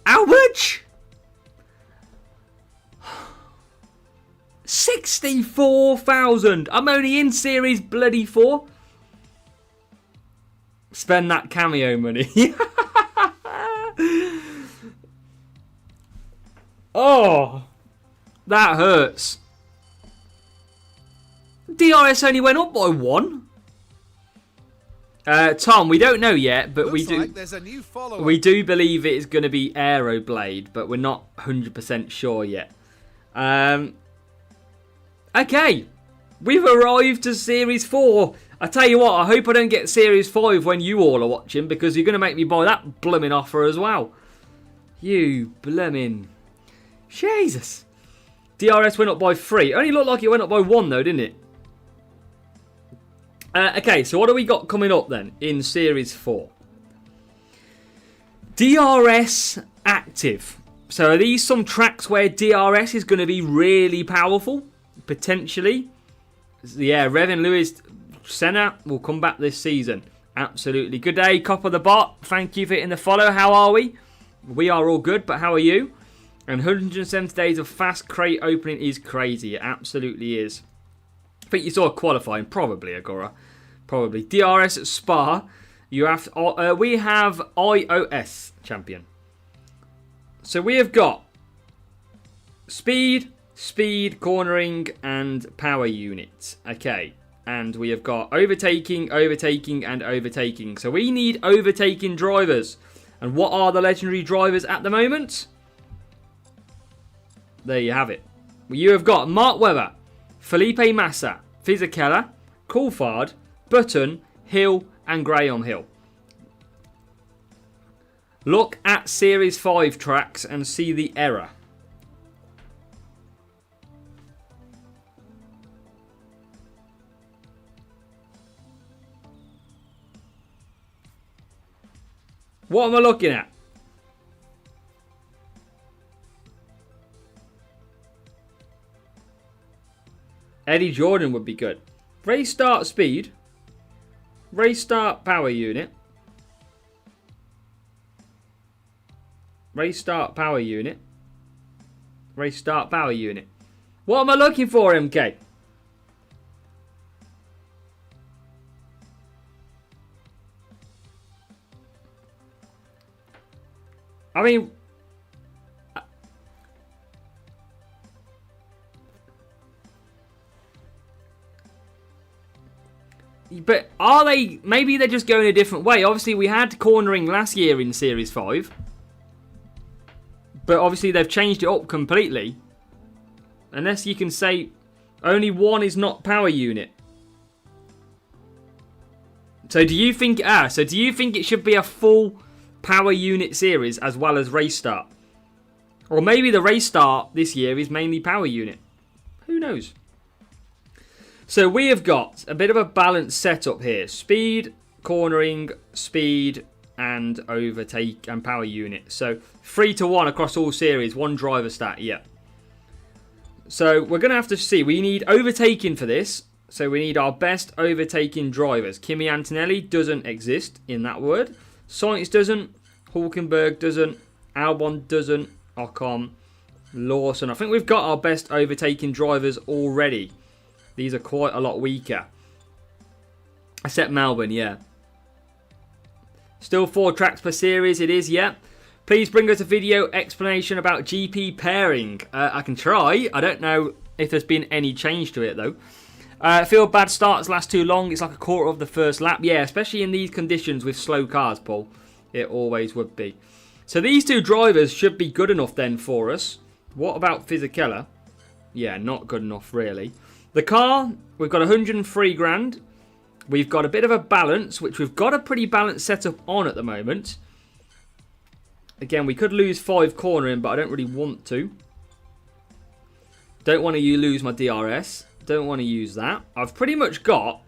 How much? 64,000. I'm only in Series bloody 4. Spend that cameo money. Oh, that hurts. DRS only went up by 1. Tom, we don't know yet, but Looks like there's a new follower. we do believe it is going to be Aeroblade, but we're not 100% sure yet. Okay, we've arrived to Series 4. I tell you what, I hope I don't get Series 5 when you all are watching, because you're going to make me buy that blooming offer as well. You blooming... Jesus. DRS went up by 3. It only looked like it went up by 1 though, didn't it? Okay, so what do we got coming up then in Series 4? DRS Active. So are these some tracks where DRS is going to be really powerful? Potentially. Yeah, Revin Lewis Senna will come back this season. Absolutely. Good day, Copper the Bot. Thank you for hitting the follow. How are we? We are all good, but how are you? And 170 days of fast crate opening is crazy. It absolutely is. I think you saw qualifying. Probably, Agora. Probably. DRS at Spa. You have we have iOS champion. So we have got speed, cornering, and power unit. Okay. And we have got overtaking, overtaking, and overtaking. So we need overtaking drivers. And what are the legendary drivers at the moment? There you have it. You have got Mark Webber, Felipe Massa, Fisichella, Coulthard, Button, Hill, and Graham Hill. Look at Series 5 tracks and see the error. What am I looking at? Eddie Jordan would be good. Race start speed. Race start power unit. Race start power unit. Race start power unit. What am I looking for, MK? I mean, but are they, maybe they're just going a different way. Obviously, we had cornering last year in Series 5. But obviously, they've changed it up completely. Unless you can say only one is not power unit. So do you think, it should be a full power unit series as well as race start? Or maybe the race start this year is mainly power unit. Who knows? So we have got a bit of a balanced setup here. Speed, cornering, speed, and overtake and power unit. So 3-to-1 across all series. One driver stat, yeah. So we're going to have to see. We need overtaking for this. So we need our best overtaking drivers. Kimi Antonelli doesn't exist in that word. Sainz doesn't. Hulkenberg doesn't. Albon doesn't. Ocon. Lawson. I think we've got our best overtaking drivers already. These are quite a lot weaker. Except Melbourne, yeah. Still 4 tracks per series, it is, yeah. Please bring us a video explanation about GP pairing. I can try. I don't know if there's been any change to it, though. I feel bad starts last too long. It's like a quarter of the first lap. Yeah, especially in these conditions with slow cars, Paul. It always would be. So these two drivers should be good enough then for us. What about Fisichella? Yeah, not good enough, really. The car, we've got 103 grand. We've got a bit of a balance, which we've got a pretty balanced setup on at the moment. Again, we could lose 5 cornering, but I don't really want to. Don't want to lose my DRS. Don't want to use that. I've pretty much got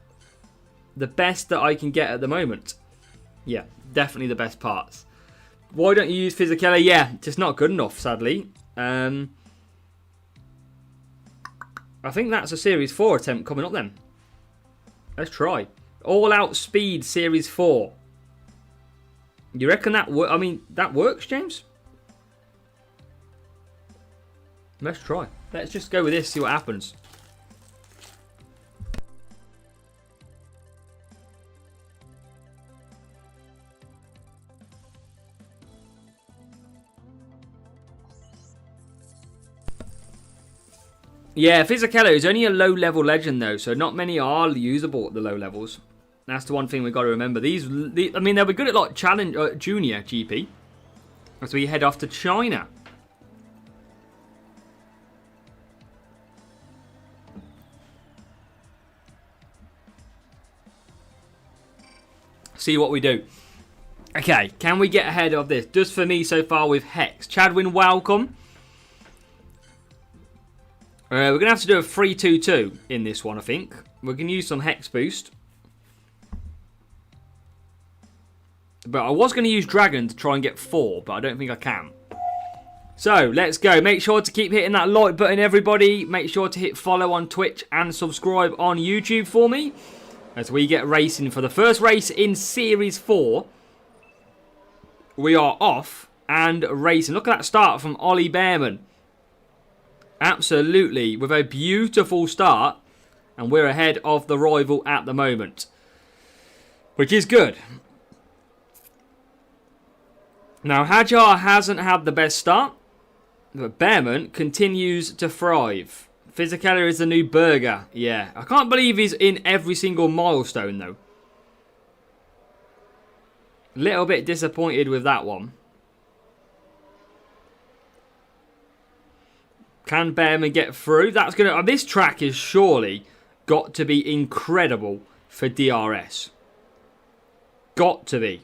the best that I can get at the moment. Yeah, definitely the best parts. Why don't you use Fisichella? Yeah, just not good enough, sadly. I think that's a Series 4 attempt coming up then. Let's try. All Out Speed Series 4. You reckon that I mean, that works, James? Let's try. Let's just go with this, see what happens. Yeah, Fisichella is only a low-level legend, though, so not many are usable at the low levels. That's the one thing we've got to remember. I mean, they'll be good at like junior GP as we head off to China. See what we do. Okay, can we get ahead of this? Just for me so far with Hex. Chadwin, welcome. We're going to have to do a 3-2-2 in this one, I think. We can use some Hex boost. But I was going to use Dragon to try and get 4, but I don't think I can. So, let's go. Make sure to keep hitting that like button, everybody. Make sure to hit follow on Twitch and subscribe on YouTube for me. As we get racing for the first race in Series 4. We are off and racing. Look at that start from Ollie Behrman. Absolutely, with a beautiful start. And we're ahead of the rival at the moment. Which is good. Now, Hajar hasn't had the best start. But Behrman continues to thrive. Fisichella is the new burger. Yeah. I can't believe he's in every single milestone, though. Little bit disappointed with that one. Can Bearman get through? That's gonna. This track is surely got to be incredible for DRS. Got to be.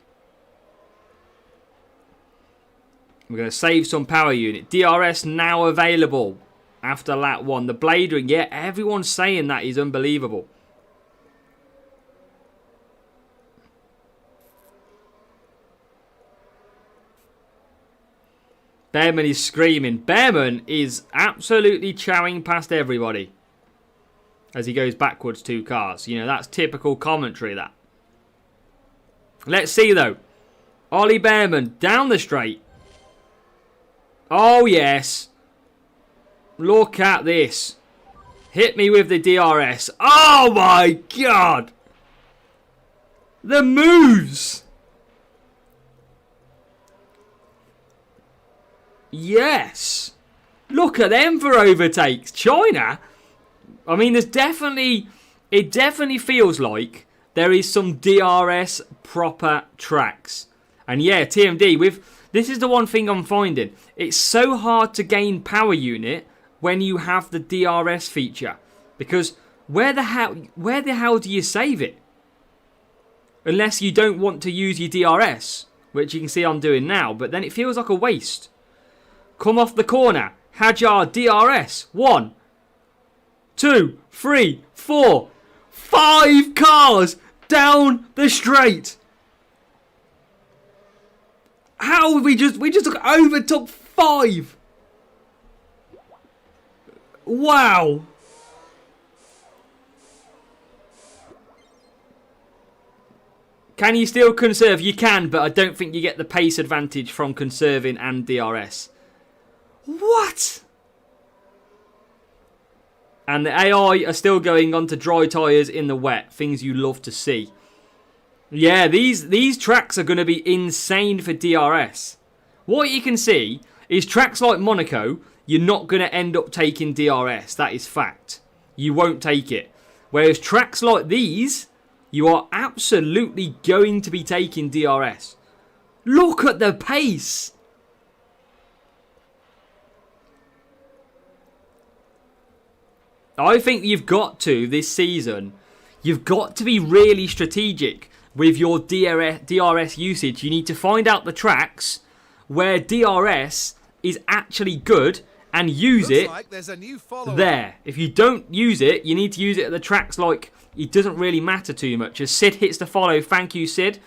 We're going to save some power unit. DRS now available after lap 1. The blade ring, yeah, everyone's saying that is unbelievable. Bearman is screaming. Bearman is absolutely chowing past everybody as he goes backwards 2 cars. You know, that's typical commentary, that. Let's see, though. Ollie Bearman down the straight. Oh, yes. Look at this. Hit me with the DRS. Oh, my God. The moves. Yes. Look at them for overtakes. China. I mean, there's definitely... It definitely feels like there is some DRS proper tracks. And yeah, TMD, this is the one thing I'm finding. It's so hard to gain power unit when you have the DRS feature. Because where the hell do you save it? Unless you don't want to use your DRS, which you can see I'm doing now. But then it feels like a waste. Come off the corner. Hajar DRS. 1, 2, 3, 4, 5 cars down the straight. How we just overtook 5. Wow. Can you still conserve? You can, but I don't think you get the pace advantage from conserving and DRS. What? And the AI are still going on to dry tyres in the wet. Things you love to see. Yeah, these tracks are going to be insane for DRS. What you can see is tracks like Monaco, you're not going to end up taking DRS. That is fact. You won't take it. Whereas tracks like these, you are absolutely going to be taking DRS. Look at the pace. I think you've got to, this season, you've got to be really strategic with your DRS usage. You need to find out the tracks where DRS is actually good and use it like there's a new follower. There. If you don't use it, you need to use it at the tracks like it doesn't really matter too much. As Sid hits the follow, thank you, Sid.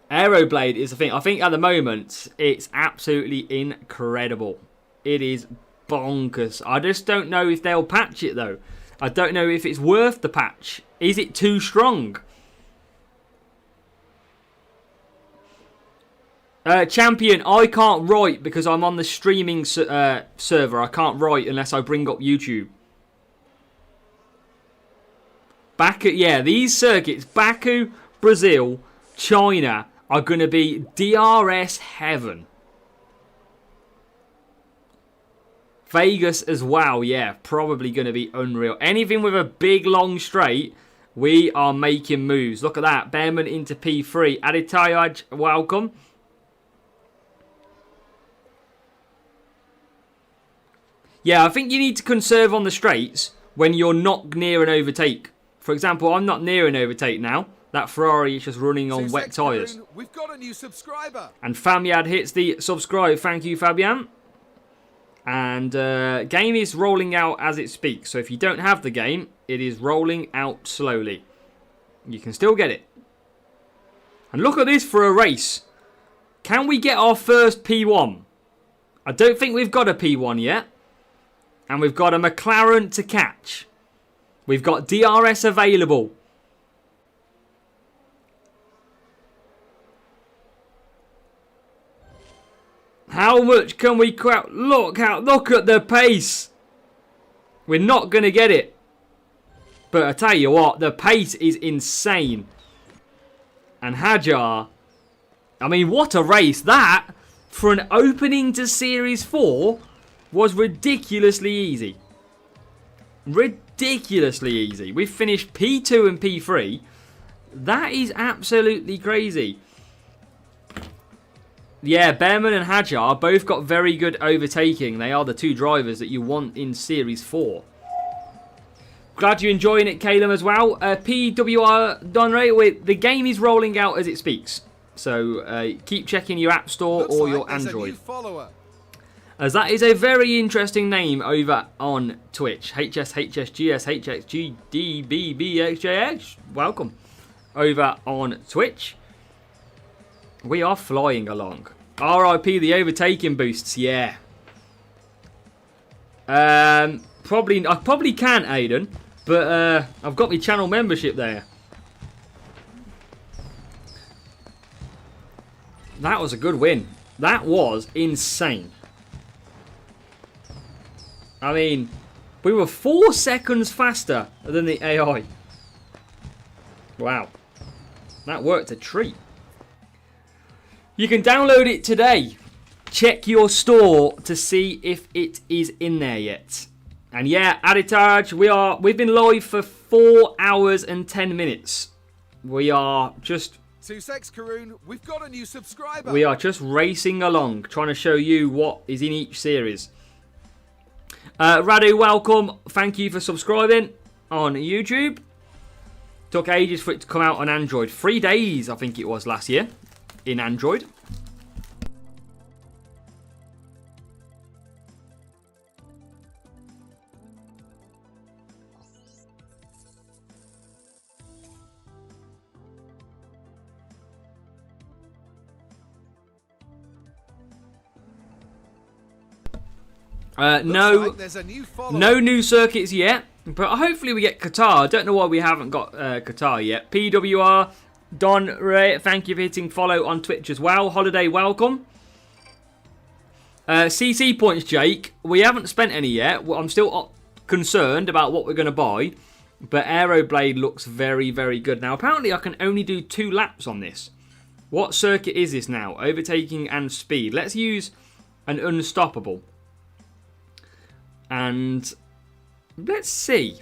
Aeroblade is the thing. I think at the moment, it's absolutely incredible. It is bonkers. I just don't know if they'll patch it, though. I don't know if it's worth the patch. Is it too strong? Champion, I can't write because I'm on the streaming server. I can't write unless I bring up YouTube. Baku, yeah, these circuits, Baku, Brazil, China, are going to be DRS heaven. Vegas as well, yeah, probably going to be unreal. Anything with a big long straight, we are making moves. Look at that, Bearman into P3. Aditayaj, welcome. Yeah, I think you need to conserve on the straights when you're not near an overtake. For example, I'm not near an overtake now. That Ferrari is just running on wet tyres. We've got a new subscriber. And Famiad hits the subscribe. Thank you, Fabian. And game is rolling out as it speaks. So if you don't have the game, it is rolling out slowly. You can still get it. And look at this for a race. Can we get our first P1? I don't think we've got a P1 yet. And we've got a McLaren to catch. We've got DRS available. How much can we crowd? Look at the pace. We're not going to get it. But I tell you what, the pace is insane. And Hajar, I mean, what a race. That, for an opening to Series 4, was ridiculously easy. Ridiculously easy. We finished P2 and P3. That is absolutely crazy. Yeah, Behrman and Hajar both got very good overtaking. They are the two drivers that you want in Series 4. Glad you're enjoying it, Caleb, as well. PWR Donray, the game is rolling out as it speaks. So keep checking your App Store or your Android. As that is a very interesting name over on Twitch. HSHSGSHXGDBBXJX. Welcome. Over on Twitch. We are flying along. RIP the overtaking boosts, yeah. I probably can, Aiden, but I've got my channel membership there. That was a good win. That was insane. I mean, we were 4 seconds faster than the AI. Wow. That worked a treat. You can download it today. Check your store to see if it is in there yet. And yeah, Aditaj, we've been live for 4 hours and 10 minutes. We are just... Sussex Karoon, we've got a new subscriber. We are just racing along, trying to show you what is in each series. Radu, welcome. Thank you for subscribing on YouTube. Took ages for it to come out on Android. 3 days, I think it was, last year in Android. No new circuits yet, but hopefully we get Qatar. I don't know why we haven't got Qatar yet. PWR, Don Ray, thank you for hitting follow on Twitch as well. Holiday, welcome. CC points, Jake. We haven't spent any yet. I'm still concerned about what we're going to buy, but Aeroblade looks very, very good. Now, apparently I can only do 2 laps on this. What circuit is this now? Overtaking and speed. Let's use an unstoppable. And let's see.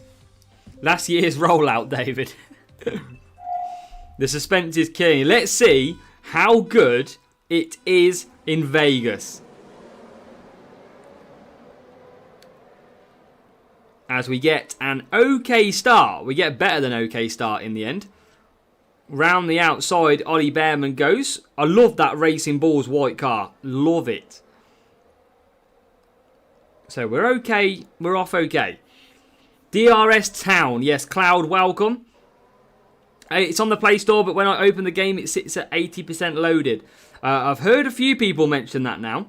Last year's rollout, David. The suspense is killing. Let's see how good it is in Vegas. As we get an okay start. We get better than okay start in the end. Round the outside, Ollie Behrman goes. I love that Racing Bulls white car. Love it. So we're okay. We're off okay. DRS Town. Yes, Cloud, welcome. It's on the Play Store, but when I open the game, it sits at 80% loaded. I've heard a few people mention that now.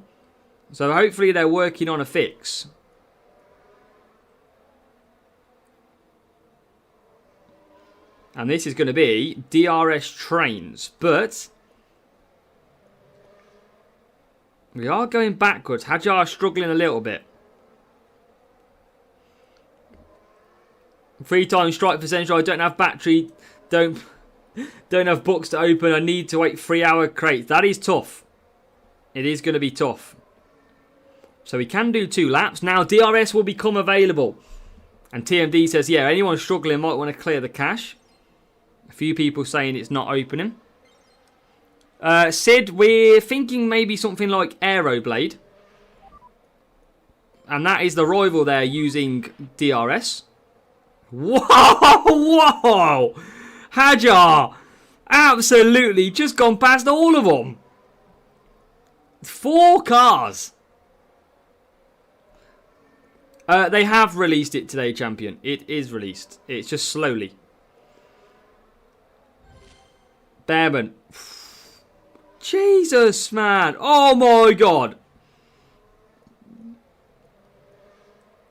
So hopefully they're working on a fix. And this is going to be DRS Trains. But we are going backwards. Hajar struggling a little bit. 3 times strike for Central. I don't have battery. Don't have books to open. I need to wait 3-hour crates. That is tough. It is going to be tough. So we can do 2 laps. Now DRS will become available. And TMD says, yeah, anyone struggling might want to clear the cache. A few people saying it's not opening. Sid, we're thinking maybe something like Aeroblade. And that is the rival there using DRS. Whoa! Whoa! Hajar! Absolutely just gone past all of them. 4 cars. They have released it today, champion. It is released. It's just slowly. Behrman. Jesus, man. Oh my god.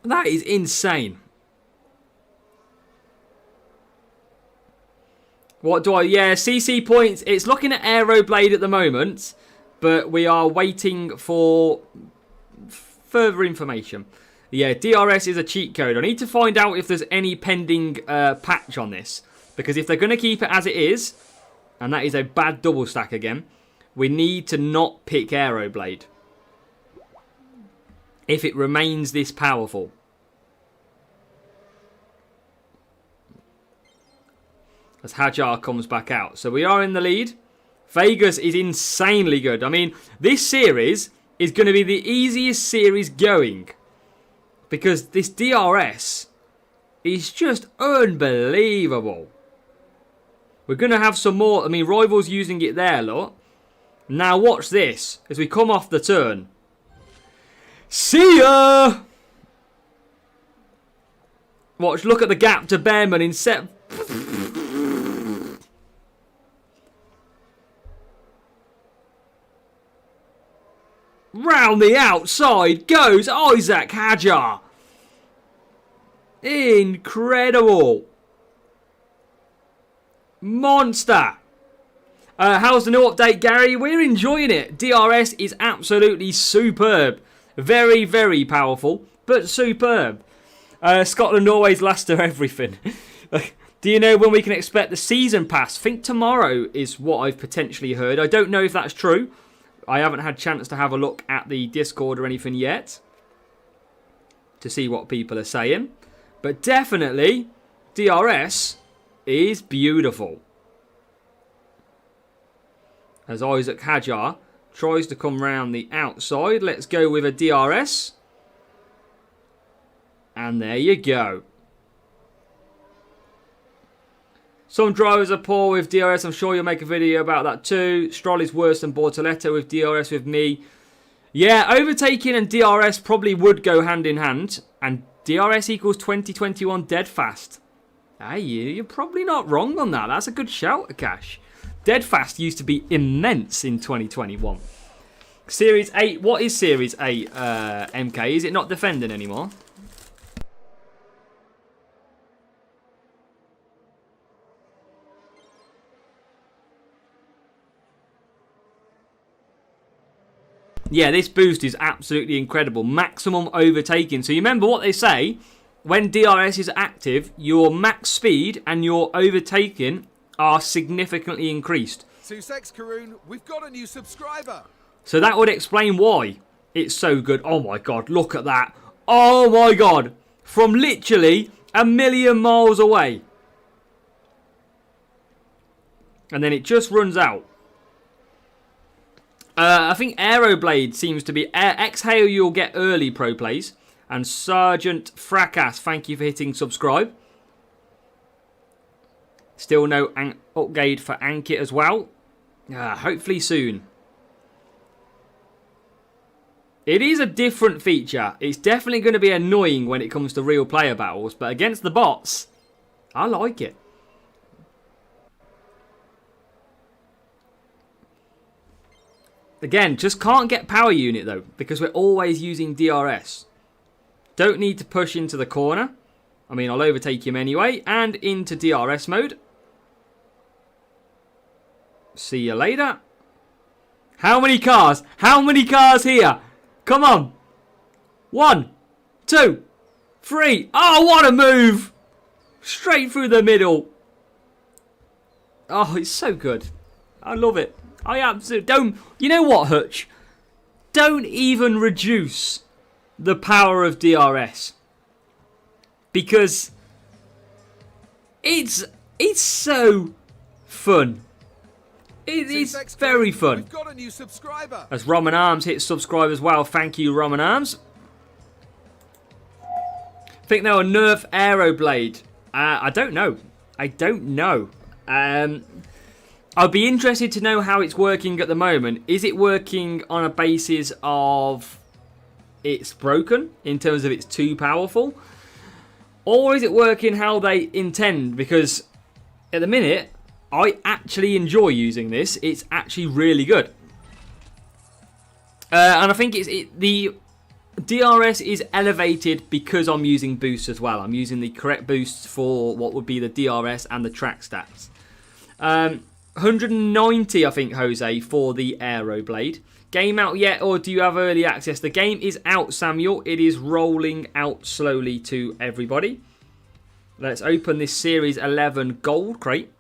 That is insane. What do I... Yeah, CC points. It's looking at Aeroblade at the moment. But we are waiting for further information. Yeah, DRS is a cheat code. I need to find out if there's any pending patch on this. Because if they're going to keep it as it is, and that is a bad double stack again, we need to not pick Aeroblade. if it remains this powerful. As Hajar comes back out. So we are in the lead. Vegas is insanely good. I mean, this series is going to be the easiest series going. Because this DRS is just unbelievable. We're going to have some more. I mean, Rivals using it there, look. Now watch this. As we come off the turn. See ya! Watch, look at the gap to Behrman in set... Round the outside goes Isaac Hajar. Incredible. Monster. How's the new update, Gary? We're enjoying it. DRS is absolutely superb. Very, very powerful, but superb. Scotland always last to everything. Do you know when we can expect the season pass? I think tomorrow is what I've potentially heard. I don't know if that's true. I haven't had a chance to have a look at the Discord or anything yet to see what people are saying. But definitely, DRS is beautiful. As Isaac Hajar tries to come round the outside. Let's go with a DRS. And there you go. Some drivers are poor with DRS. I'm sure you'll make a video about that too. Stroll is worse than Bortoleto with DRS with me. Yeah, overtaking and DRS probably would go hand in hand. And DRS equals 2021 dead fast. Hey, you're probably not wrong on that. That's a good shout, Akash. Dead fast used to be immense in 2021. Series 8. What is Series 8, MK? Is it not defending anymore? Yeah, this boost is absolutely incredible. Maximum overtaking. So you remember what they say, when DRS is active, your max speed and your overtaking are significantly increased. Sussex Karoon, we've got a new subscriber. So that would explain why it's so good. Oh my God, look at that. Oh my God. From literally a million miles away. And then it just runs out. I think Aeroblade seems to be... Exhale, you'll get early pro plays. And Sergeant Fracas, thank you for hitting subscribe. Still no upgrade for Ankit as well. Hopefully soon. It is a different feature. It's definitely going to be annoying when it comes to real player battles. But against the bots, I like it. Again, just can't get power unit though, because we're always using DRS. Don't need to push into the corner. I mean, I'll overtake him anyway. And into DRS mode. See you later. How many cars? How many cars here? Come on. 1, 2, 3. Oh, what a move. Straight through the middle. Oh, it's so good. I love it. I absolutely don't. You know what, Hutch? Don't even reduce the power of DRS, because it's so fun. It's very fun. We've got a new subscriber. As Roman Arms hits subscribe as well. Thank you, Roman Arms. Think they'll nerf Aeroblade. I don't know. I don't know. I'd be interested to know how it's working at the moment. Is it working on a basis of it's broken in terms of it's too powerful? Or is it working how they intend? Because at the minute, I actually enjoy using this. It's actually really good. And I think the DRS is elevated because I'm using boosts as well. I'm using the correct boosts for what would be the DRS and the track stats. 190, I think, Jose, for the Aeroblade. Game out yet, or do you have early access? The game is out, Samuel. It is rolling out slowly to everybody. Let's open this Series 11 gold crate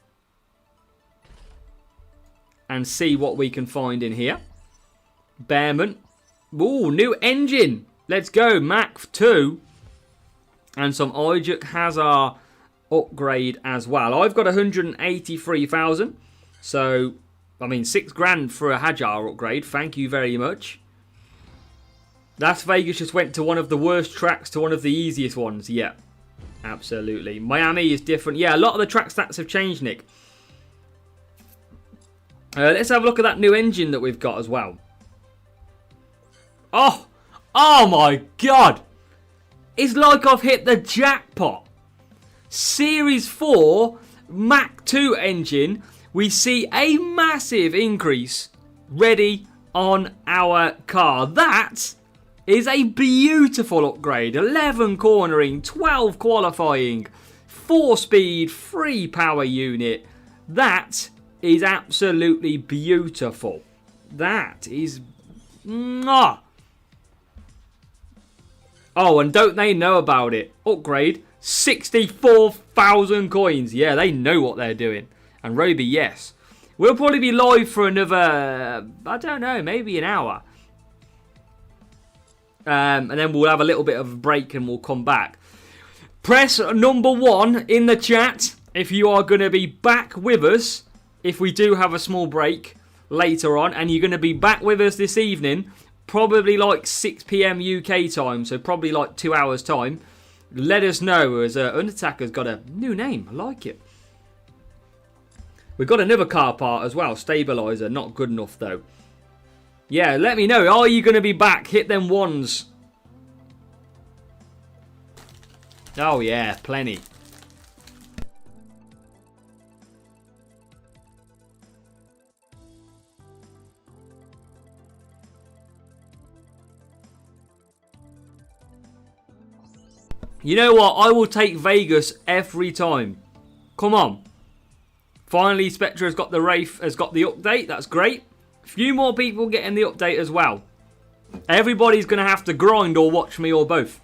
and see what we can find in here. Behrman. Ooh, new engine. Let's go. Mac 2. And some Ijuk has our upgrade as well. I've got 183,000. So, I mean, 6 grand for a Hajar upgrade. Thank you very much. Las Vegas just went to one of the worst tracks to one of the easiest ones. Yeah, absolutely. Miami is different. Yeah, a lot of the track stats have changed, Nick. Let's have a look at that new engine that we've got as well. Oh my God. It's like I've hit the jackpot. Series 4 Mach 2 engine. We see a massive increase ready on our car. That is a beautiful upgrade. 11 cornering, 12 qualifying, 4 speed, 3 power unit. That is absolutely beautiful. That is... Mwah. Oh, and don't they know about it? Upgrade, 64,000 coins. Yeah, they know what they're doing. And Roby, yes. We'll probably be live for another, I don't know, maybe an hour. And then we'll have a little bit of a break and we'll come back. Press number 1 in the chat if you are going to be back with us. If we do have a small break later on. And you're going to be back with us this evening. Probably like 6 PM UK time, so probably like 2 hours time. Let us know, as Undertaker's got a new name. I like it. We've got another car part as well, Stabilizer. Not good enough though. Yeah, let me know. Are you going to be back? Hit them ones. Oh yeah, plenty. You know what? I will take Vegas every time. Come on. Finally, Spectre has got the Wraith, has got the update. That's great. A few more people getting the update as well. Everybody's going to have to grind or watch me or both.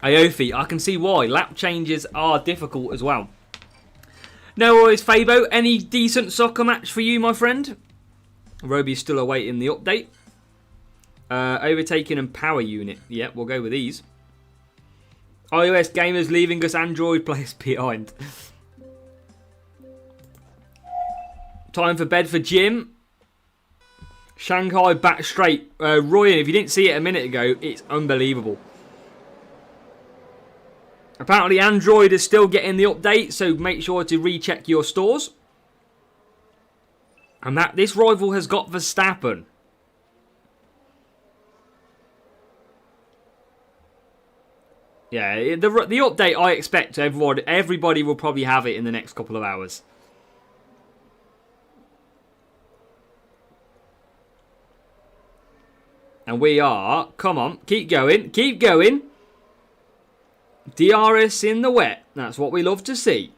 Aofi, I can see why. Lap changes are difficult as well. No worries, Fabo. Any decent soccer match for you, my friend? Roby's still awaiting the update. Overtaking and power unit. Yeah, we'll go with these. iOS gamers leaving us Android players behind. Time for bed for Jim. Shanghai back straight. Ryan, if you didn't see it a minute ago, it's unbelievable. Apparently Android is still getting the update, so make sure to recheck your stores. And that this rival has got Verstappen. Yeah, the update I expect everybody will probably have it in the next couple of hours. And we are, come on, keep going, keep going. DRS in the wet, that's what we love to see.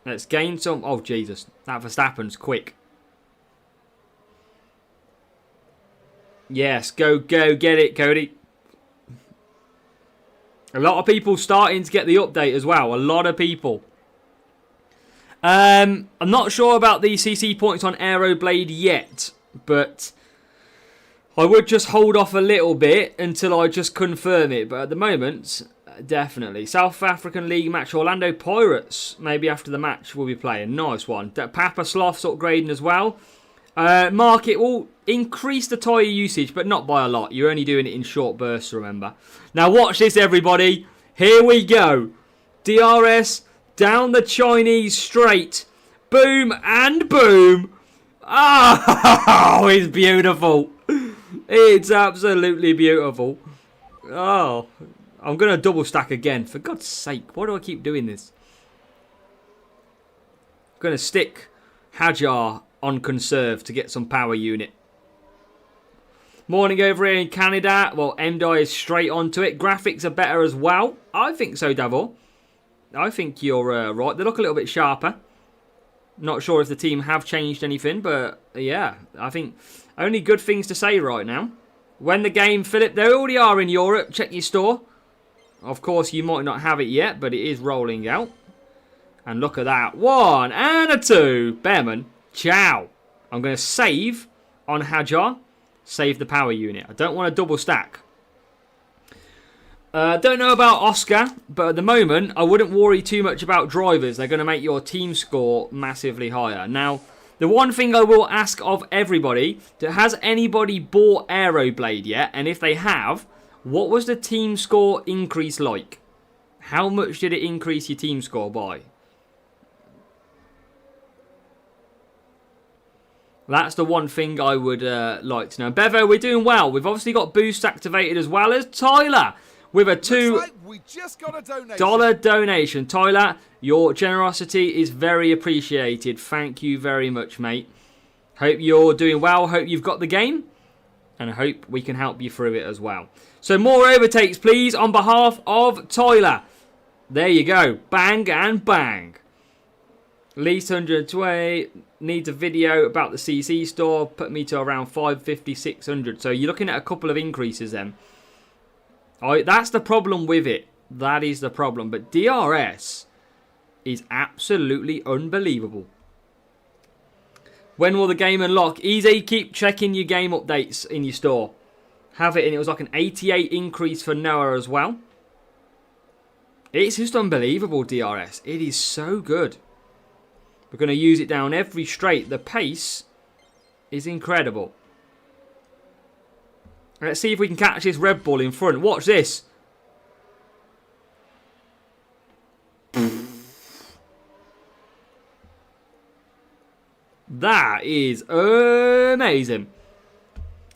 Let's gain some, oh Jesus, that Verstappen's quick. Yes, go, get it, Cody. A lot of people starting to get the update as well. A lot of people. I'm not sure about the CC points on Aeroblade yet. But I would just hold off a little bit until I just confirm it. But at the moment, definitely. South African League match. Orlando Pirates. Maybe after the match we'll be playing. Nice one. Papa Sloth's upgrading as well. Mark, it will increase the tyre usage, but not by a lot. You're only doing it in short bursts, remember. Now watch this, everybody. Here we go. DRS down the Chinese straight. Boom and boom. Oh, it's beautiful. It's absolutely beautiful. Oh, I'm going to double stack again. For God's sake, why do I keep doing this? I'm going to stick Hajar on conserve to get some power unit. Morning over here in Canada. Well, MDI is straight onto it. Graphics are better as well. I think so, Davor. I think you're right. They look a little bit sharper. Not sure if the team have changed anything, but yeah, I think only good things to say right now. When the game, Philip, they already are in Europe. Check your store. Of course, you might not have it yet, but it is rolling out. And look at that. 1 and a 2. Bearman. Ciao. I'm going to save on Hajar, save the power unit. I don't want a double stack. Don't know about Oscar, but at the moment, I wouldn't worry too much about drivers. They're going to make your team score massively higher. Now, the one thing I will ask of everybody, has anybody bought Aeroblade yet? And if they have, what was the team score increase like? How much did it increase your team score by? That's the one thing I would like to know. Bevo, we're doing well. We've obviously got boost activated as well as Tyler with a $2 donation. Tyler, your generosity is very appreciated. Thank you very much, mate. Hope you're doing well. Hope you've got the game. And I hope we can help you through it as well. So more overtakes, please, on behalf of Tyler. There you go. Bang and bang. Least 120. Needs a video about the CC store. Put me to around 550, 600. So you're looking at a couple of increases then. That's the problem with it. That is the problem. But DRS is absolutely unbelievable. When will the game unlock? Easy, keep checking your game updates in your store. Have it, and it was like an 88 increase for Noah as well. It's just unbelievable, DRS. It is so good. We're going to use it down every straight. The pace is incredible. Let's see if we can catch this Red Bull in front. Watch this. That is amazing.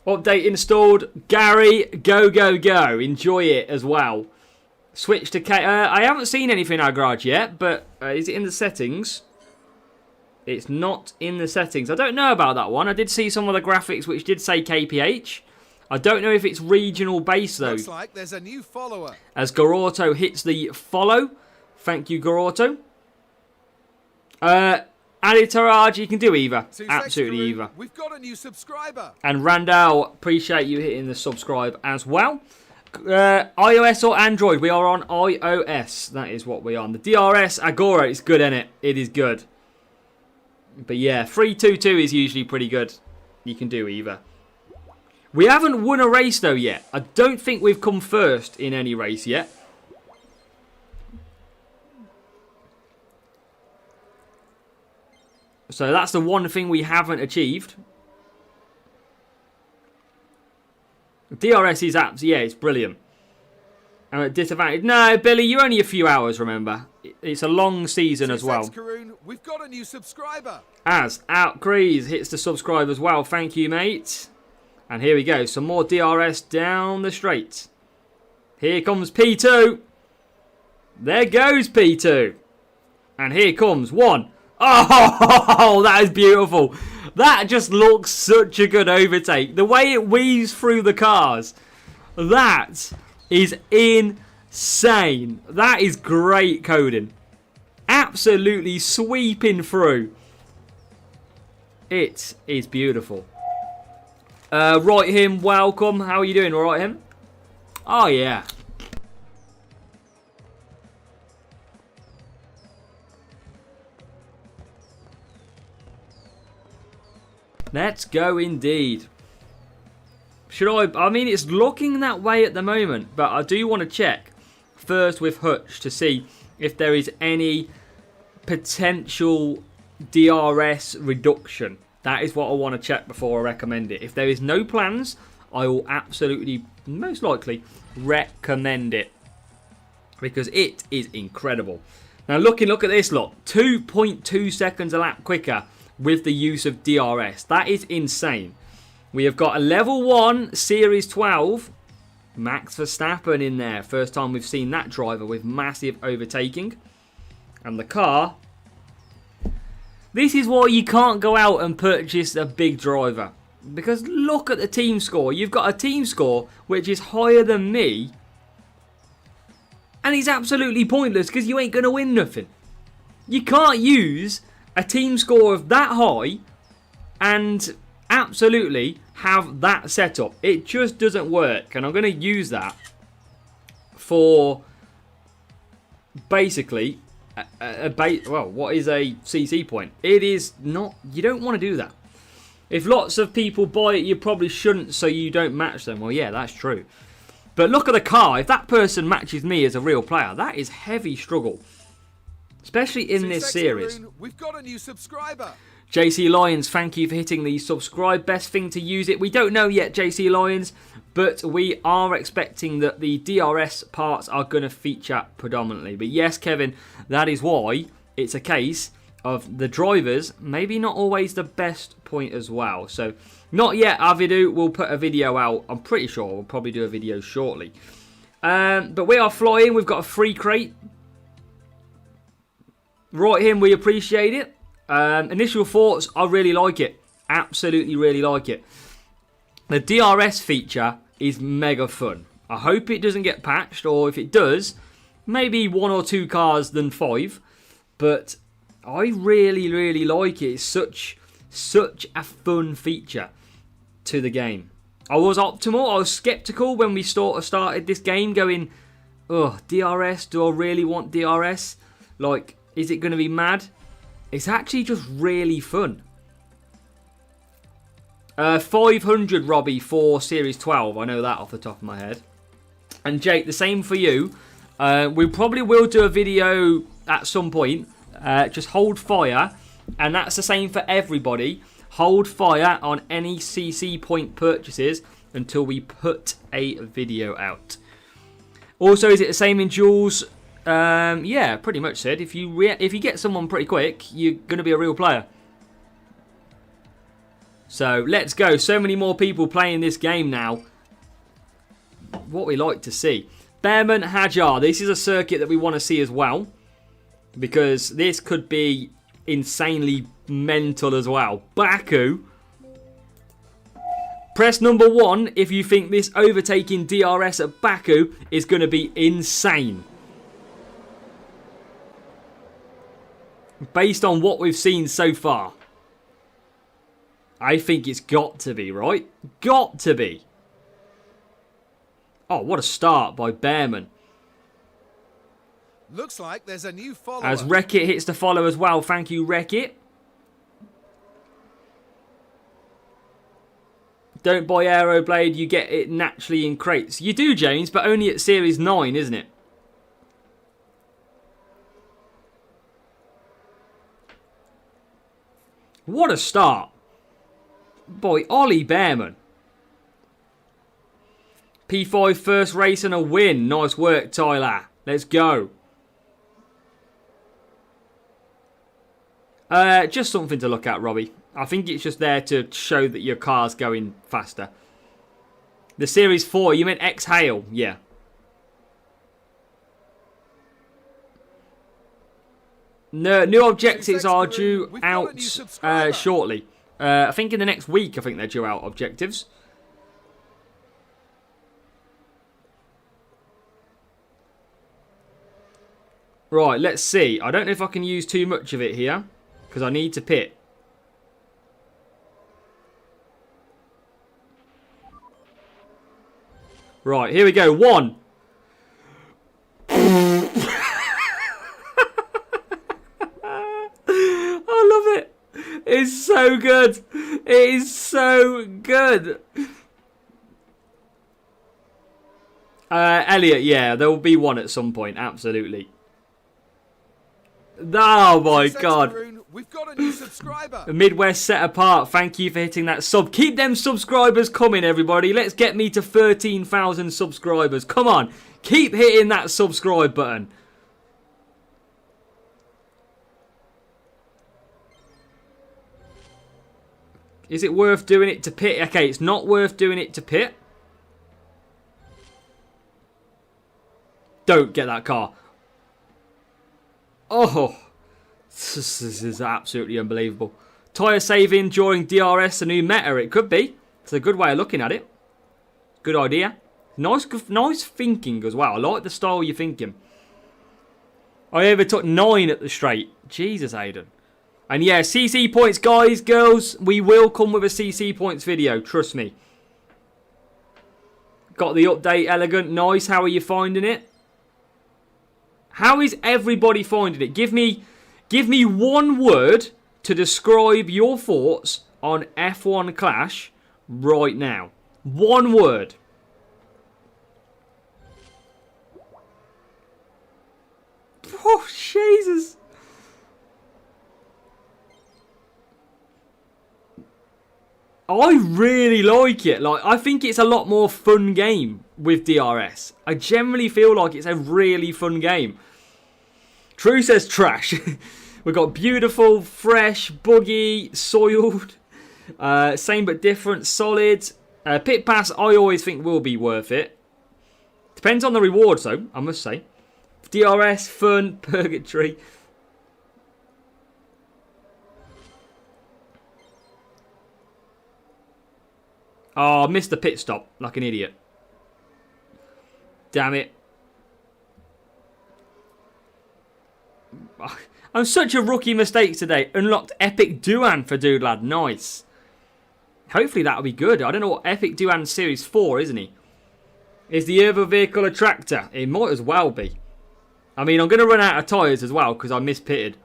Update installed. Gary, go, go, go. Enjoy it as well. Switch to K. I haven't seen anything in our garage yet, but is it in the settings? It's not in the settings. I don't know about that one. I did see some of the graphics which did say KPH. I don't know if it's regional based though. Looks like there's a new follower. As Gororto hits the follow. Thank you, Gororto. Aditaraj, you can do either. Absolutely either. We've got a new subscriber. And Randall, appreciate you hitting the subscribe as well. iOS or Android? We are on iOS. That is what we are on. The DRS Agora is good, isn't it? It is good. But yeah, 322 is usually pretty good. You can do either. We haven't won a race though yet. I don't think we've come first in any race yet. So that's the one thing we haven't achieved. DRS is apps, yeah, it's brilliant. I'm at disadvantage. No, Billy, you're only a few hours, remember. It's a long season as well. We've got a new subscriber. As Outcrease hits the subscribe as well. Thank you, mate. And here we go. Some more DRS down the straight. Here comes P2. There goes P2. And here comes one. Oh, that is beautiful. That just looks such a good overtake. The way it weaves through the cars. That is insane. That is great coding. Absolutely sweeping through. It is beautiful. Right him, welcome. How are you doing? All right him? Oh yeah. Let's go indeed. Should I mean, it's looking that way at the moment, but I do want to check first with Hutch to see if there is any potential DRS reduction. That is what I want to check before I recommend it. If there is no plans, I will absolutely, most likely, recommend it. Because it is incredible. Now look at this lot. 2.2 seconds a lap quicker with the use of DRS. That is insane. We have got a level 1 Series 12 Max Verstappen in there. First time we've seen that driver with massive overtaking. And the car. This is why you can't go out and purchase a big driver. Because look at the team score. You've got a team score which is higher than me. And it's absolutely pointless because you ain't going to win nothing. You can't use a team score of that high and absolutely have that setup. It just doesn't work. And I'm going to use that for basically well, what is a CC point? It is not, you don't want to do that. If lots of people buy it, you probably shouldn't, so you don't match them. Well, yeah, that's true. But look at the car. If that person matches me as a real player, that is heavy struggle. Especially in this series. We've got a new subscriber. JC Lyons, thank you for hitting the subscribe. Best thing to use it. We don't know yet, JC Lyons, but we are expecting that the DRS parts are going to feature predominantly. But yes, Kevin, that is why it's a case of the drivers maybe not always the best point as well. So not yet, Avidu. We'll put a video out. I'm pretty sure we'll probably do a video shortly. But we are flying. We've got a free crate. Right here, we appreciate it. Initial thoughts, I really like it. Absolutely really like it. The DRS feature is mega fun. I hope it doesn't get patched, or if it does, maybe 1 or 2 cars than 5. But I really, really like it. It's such a fun feature to the game. I was optimal. I was skeptical when we started this game going, oh, DRS, do I really want DRS? Like, is it going to be mad? It's actually just really fun. 500, Robbie, for Series 12. I know that off the top of my head. And Jake, the same for you. We probably will do a video at some point. Just hold fire. And that's the same for everybody. Hold fire on any CC point purchases until we put a video out. Also, is it the same in duels? Yeah, pretty much said. If you get someone pretty quick, you're going to be a real player. So, let's go. So many more people playing this game now. What we like to see. Behrman Hajar. This is a circuit that we want to see as well. Because this could be insanely mental as well. Baku. Press number 1 if you think this overtaking DRS at Baku is going to be insane. Based on what we've seen so far. I think it's got to be, right? Got to be. Oh, what a start by Behrman. Looks like there's a new follower. As Wreck-It hits the follow as well. Thank you, Wreck-It. Don't buy Aeroblade, you get it naturally in crates. You do, James, but only at Series 9, isn't it? What a start. Boy, Ollie Behrman. P5 first race and a win. Nice work, Tyler. Let's go. Just something to look at, Robbie. I think it's just there to show that your car's going faster. The Series 4, you meant Exhale? Yeah. No, new objectives are due out shortly. I think in the next week, I think they're due out, objectives. Right, let's see. I don't know if I can use too much of it here, because I need to pit. Right, here we go. 1. I love it. It's so good. It is so good. Elliot, yeah, there will be one at some point. Absolutely. Oh my God. We've got a new subscriber. Midwest set apart. Thank you for hitting that sub. Keep them subscribers coming, everybody. Let's get me to 13,000 subscribers. Come on. Keep hitting that subscribe button. Is it worth doing it to pit? Okay, it's not worth doing it to pit. Don't get that car. Oh. This is absolutely unbelievable. Tyre saving during DRS, a new meta. It could be. It's a good way of looking at it. Good idea. Nice thinking as well. I like the style you're thinking. I overtook 9 at the straight. Jesus, Aiden. And yeah, CC points, guys, girls. We will come with a CC points video. Trust me. Got the update, Elegant. Nice. How are you finding it? How is everybody finding it? Give me one word to describe your thoughts on F1 Clash right now. One word. Oh, Jesus. I really like it. Like, I think it's a lot more fun game with DRS. I generally feel like it's a really fun game. True says trash. We've got beautiful, fresh, buggy, soiled, same but different, solid. Pit pass, I always think will be worth it. Depends on the rewards, though, I must say. DRS, fun, purgatory. Oh, I missed the pit stop like an idiot. Damn it. I'm such a rookie mistake today. Unlocked Epic Duan for Dude Lad. Nice. Hopefully that'll be good. I don't know what Epic Duan Series 4, isn't he? Is the other vehicle a tractor? It might as well be. I mean, I'm going to run out of tyres as well because I mispitted.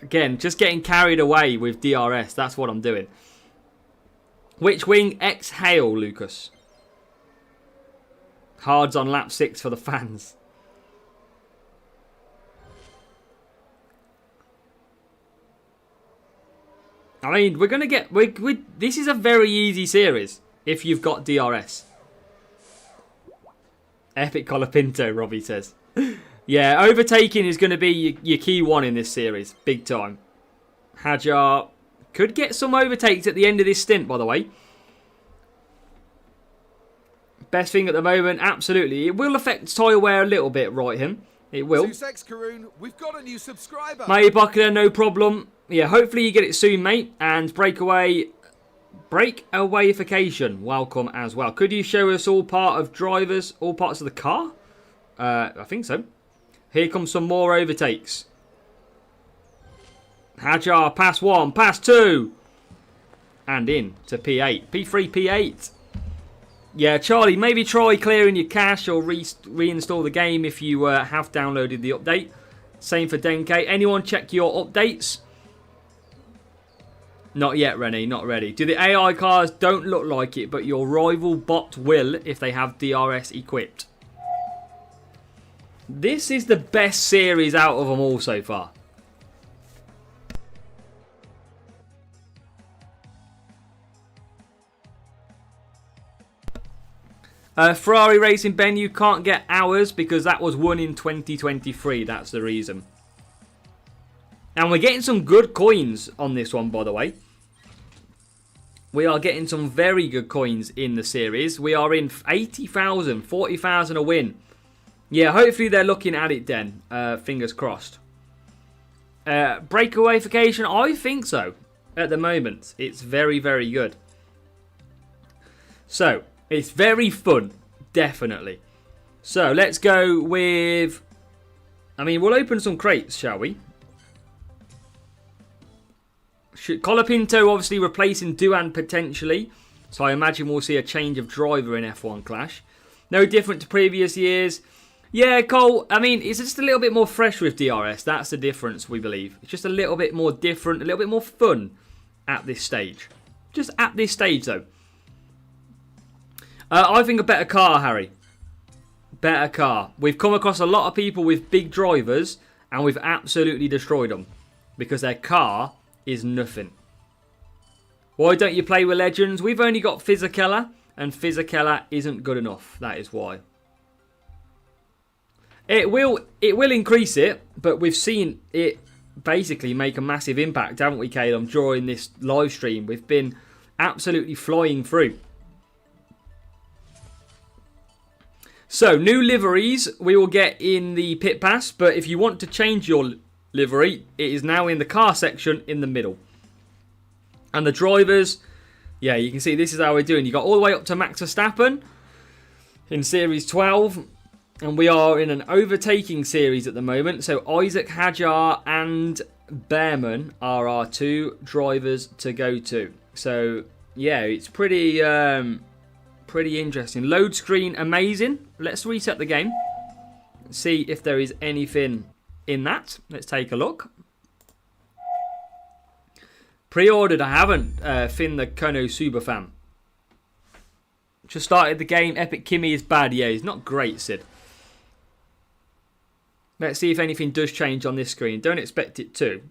Again, just getting carried away with DRS. That's what I'm doing. Which wing? Exhale, Lucas. Hards on lap 6 for the fans. I mean, we're going to get... this is a very easy series if you've got DRS. Epic Colapinto, Robbie says. Yeah, overtaking is going to be your key one in this series. Big time. Hajar could get some overtakes at the end of this stint, by the way. Best thing at the moment, absolutely. It will affect tyre wear a little bit, right, him? It will. Karoon, we've got a new subscriber. Matey Buckler, no problem. Yeah, hopefully you get it soon, mate. And breakawayification, welcome as well. Could you show us all parts of the car? I think so. Here comes some more overtakes. Hajar, pass 1, pass 2. And in to P8. P3, P8. Yeah, Charlie, maybe try clearing your cache or reinstall the game if you have downloaded the update. Same for Denke. Anyone check your updates? Not yet, Rennie, not ready. Do the AI cars don't look like it, but your rival bot will if they have DRS equipped. This is the best series out of them all so far. Ferrari Racing, Ben, you can't get ours because that was won in 2023. That's the reason. And we're getting some good coins on this one, by the way. We are getting some very good coins in the series. We are in 80,000, 40,000 a win. Yeah, hopefully they're looking at it then. Fingers crossed. Breakawayification, I think so. At the moment, it's very, very good. So, it's very fun, definitely. So, let's go with... I mean, we'll open some crates, shall we? Colapinto obviously replacing Duan potentially. So, I imagine we'll see a change of driver in F1 Clash. No different to previous years. Yeah, Cole, I mean, it's just a little bit more fresh with DRS. That's the difference, we believe. It's just a little bit more different, a little bit more fun at this stage. Just at this stage, though. I think a better car, Harry. Better car. We've come across a lot of people with big drivers, and we've absolutely destroyed them. Because their car is nothing. Why don't you play with Legends? We've only got Fisichella, and Fisichella isn't good enough. That is why. It will increase it, but we've seen it basically make a massive impact, haven't we, Caleb, during this live stream? We've been absolutely flying through. So, new liveries we will get in the pit pass, but if you want to change your livery, it is now in the car section in the middle. And the drivers, yeah, you can see this is how we're doing. You got all the way up to Max Verstappen in Series 12. And we are in an overtaking series at the moment. So Isaac Hajar and Behrman are our two drivers to go to. So yeah, it's pretty interesting. Load screen, amazing. Let's reset the game. See if there is anything in that. Let's take a look. Pre-ordered, I haven't. Finn the Kono Superfan. Just started the game. Epic Kimmy is bad. Yeah, he's not great, Sid. Let's see if anything does change on this screen. Don't expect it to.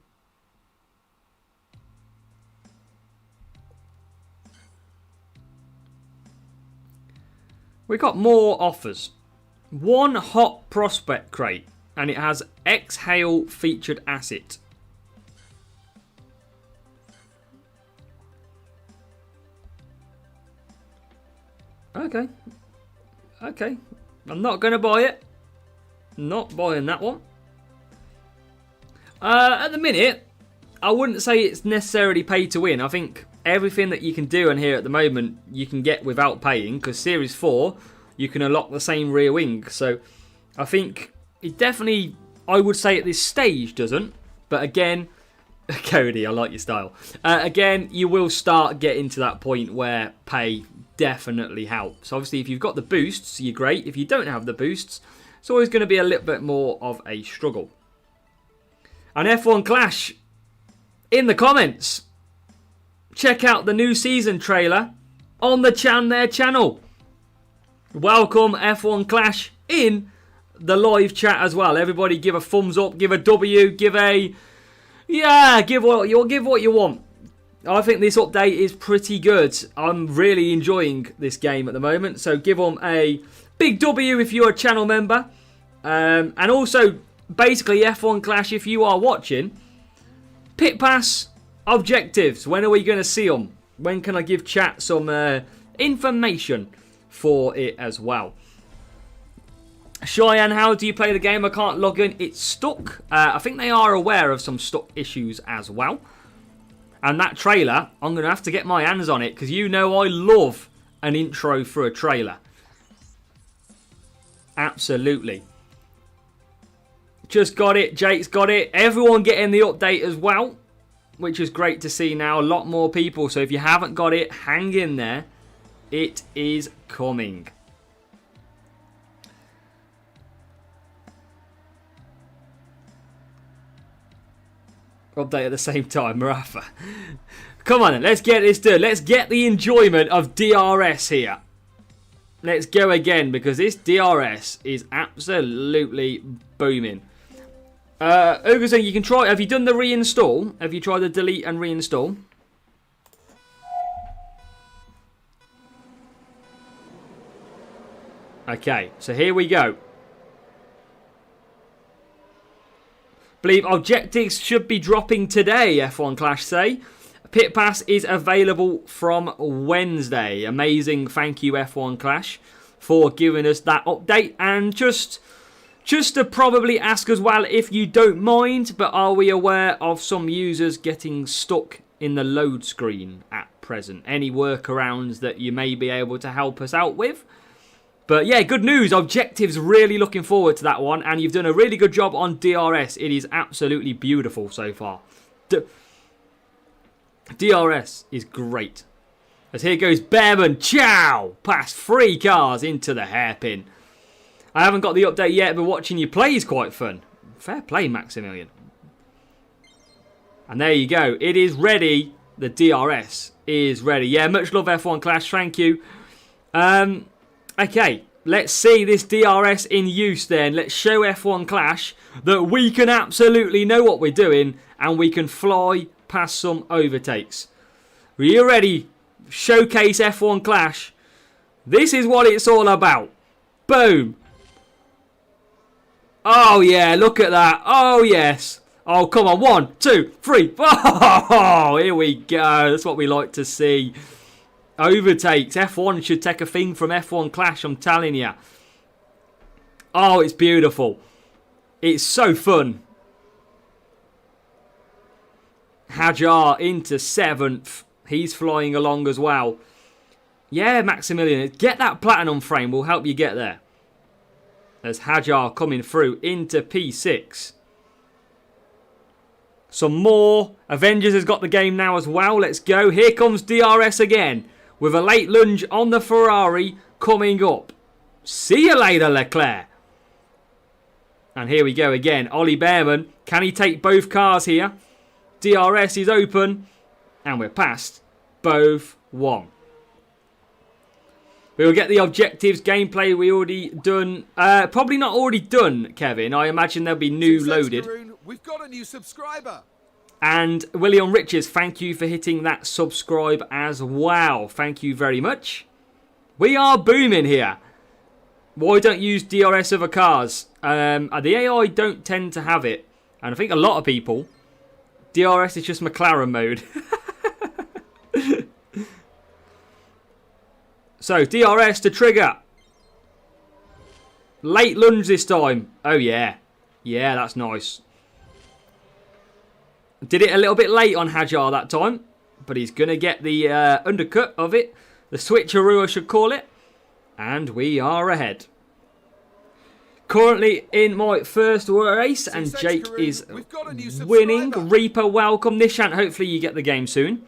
We got more offers. One hot prospect crate. And it has Exhale featured asset. Okay. Okay. I'm not going to buy it. Not buying that one. At the minute, I wouldn't say it's necessarily pay to win. I think everything that you can do on here at the moment, you can get without paying. Because Series 4, you can unlock the same rear wing. So, I think it definitely, I would say at this stage, doesn't. But again, Cody, I like your style. Again, you will start getting to that point where pay definitely helps. Obviously, if you've got the boosts, you're great. If you don't have the boosts, it's always going to be a little bit more of a struggle. And F1 Clash, in the comments, check out the new season trailer on the channel. Welcome F1 Clash in the live chat as well. Everybody give a thumbs up, give a W, give a... Yeah, give what you want. I think this update is pretty good. I'm really enjoying this game at the moment. So give them a big W if you're a channel member. And also, basically, F1 Clash, if you are watching, Pit Pass objectives. When are we going to see them? When can I give chat some information for it as well? Cheyenne, how do you play the game? I can't log in. It's stuck. I think they are aware of some stuck issues as well. And that trailer, I'm going to have to get my hands on it. Because you know I love an intro for a trailer. Absolutely. Just got it. Jake's got it. Everyone getting the update as well. Which is great to see now. A lot more people. So if you haven't got it, hang in there. It is coming. Update at the same time, Marafa. Come on then, let's get this done. Let's get the enjoyment of DRS here. Let's go again, because this DRS is absolutely booming. Ugerson, you can try... Have you done the reinstall? Have you tried the delete and reinstall? Okay, so here we go. Believe objectives should be dropping today, F1 Clash say. Pit Pass is available from Wednesday. Amazing. Thank you, F1 Clash, for giving us that update. And just to probably ask as well, if you don't mind, but are we aware of some users getting stuck in the load screen at present? Any workarounds that you may be able to help us out with? But yeah, good news. Objectives, really looking forward to that one. And you've done a really good job on DRS. It is absolutely beautiful so far. DRS is great. As here goes Bearman. Ciao! Past 3 cars into the hairpin. I haven't got the update yet, but watching you play is quite fun. Fair play, Maximilian. And there you go. It is ready. The DRS is ready. Yeah, much love, F1 Clash. Thank you. Okay, let's see this DRS in use then. Let's show F1 Clash that we can absolutely know what we're doing and we can fly past some overtakes. Are you ready? Showcase F1 Clash. This is what it's all about. Boom. Oh yeah, look at that. Oh yes. Oh, come on. 1, 2, 3. Oh, here we go. That's what we like to see. Overtakes. F1 should take a thing from F1 Clash, I'm telling you. Oh, it's beautiful. It's so fun. Hajar into 7th. He's flying along as well. Yeah, Maximilian, get that platinum frame. Will help you get there. There's Hajar coming through into P6. Some more. Avengers has got the game now as well. Let's go. Here comes DRS again, with a late lunge on the Ferrari coming up. See you later, Leclerc. And here we go again. Ollie Bearman. Can he take both cars here? DRS is open. And we're past both one. We will get the objectives, gameplay we already done. Probably not already done, Kevin. I imagine there'll be new loaded. Karun, we've got a new subscriber. And William Riches, thank you for hitting that subscribe as well. Thank you very much. We are booming here. Why don't use DRS other cars? The AI don't tend to have it. And I think a lot of people, DRS is just McLaren mode. So, DRS to trigger. Late lunge this time. Oh, yeah. Yeah, that's nice. Did it a little bit late on Hajar that time. But he's going to get the undercut of it. The switcheroo, I should call it. And we are ahead. Currently in my first race. And Jake is winning. Reaper, welcome. Nishan, hopefully you get the game soon.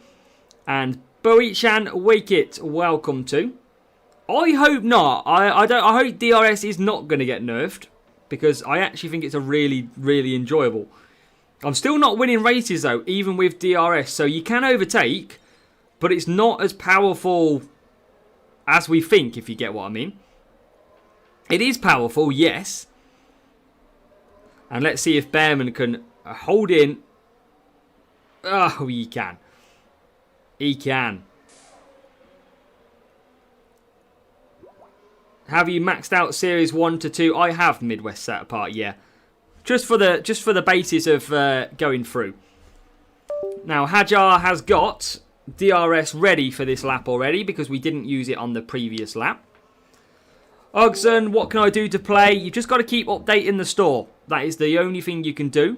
And Boichan, Wakeit, welcome too. I hope not. I hope DRS is not going to get nerfed. Because I actually think it's a really, really enjoyable. I'm still not winning races though, even with DRS. So you can overtake, but it's not as powerful as we think, if you get what I mean. It is powerful, yes. And let's see if Bearman can hold in. Oh, he can. He can. Have you maxed out Series 1 to 2? I have Midwest set apart, yeah. Just for the basis of going through. Now, Hajar has got DRS ready for this lap already because we didn't use it on the previous lap. Ogson, what can I do to play? You've just got to keep updating the store. That is the only thing you can do.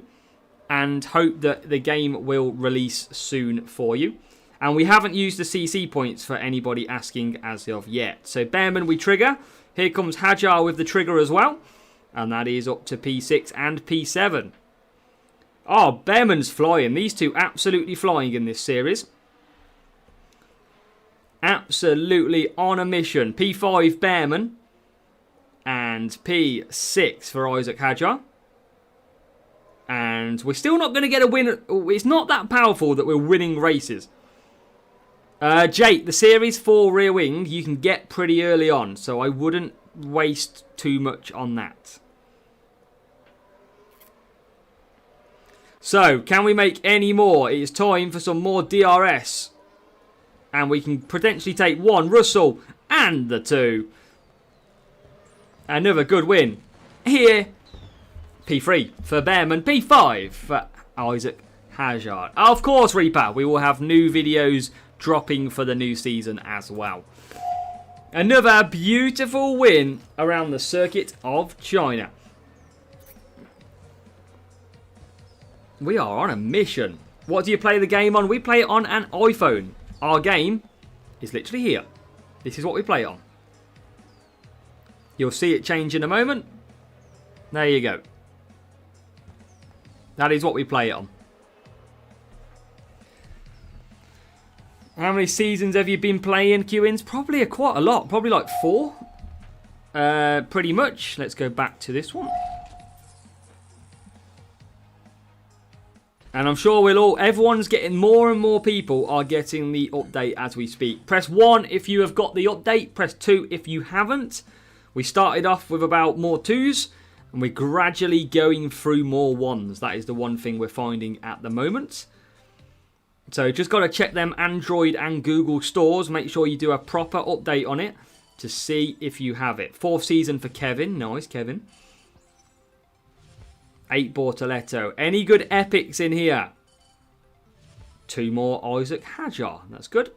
And hope that the game will release soon for you. And we haven't used the CC points for anybody asking as of yet. So Bearman, we trigger. Here comes Hajar with the trigger as well. And that is up to P6 and P7. Oh, Bearman's flying. These two absolutely flying in this series. Absolutely on a mission. P5 Bearman. And P6 for Isaac Hajar. And we're still not going to get a win. It's not that powerful that we're winning races. Jake, the Series 4 rear wing you can get pretty early on. So I wouldn't waste too much on that. So, can we make any more? It is time for some more DRS. And we can potentially take one Russell and the two. Another good win. Here, P3 for Bearman, P5 for Isaac Hajar. Of course, Reaper, we will have new videos dropping for the new season as well. Another beautiful win around the circuit of China. We are on a mission. What do you play the game on? We play it on an iPhone. Our game is literally here. This is what we play it on. You'll see it change in a moment. There you go. That is what we play it on. How many seasons have you been playing, Q-Ins? Probably quite a lot. Probably like 4. Pretty much. Let's go back to this one. And I'm sure everyone's getting more and more people are getting the update as we speak. Press 1 if you have got the update. Press 2 if you haven't. We started off with about more 2s. And we're gradually going through more 1s. That is the one thing we're finding at the moment. So just got to check them Android and Google stores. Make sure you do a proper update on it to see if you have it. 4th season for Kevin. Nice, Kevin. 8 Bortoletto. Any good epics in here? 2 more Isaac Hajar. That's good.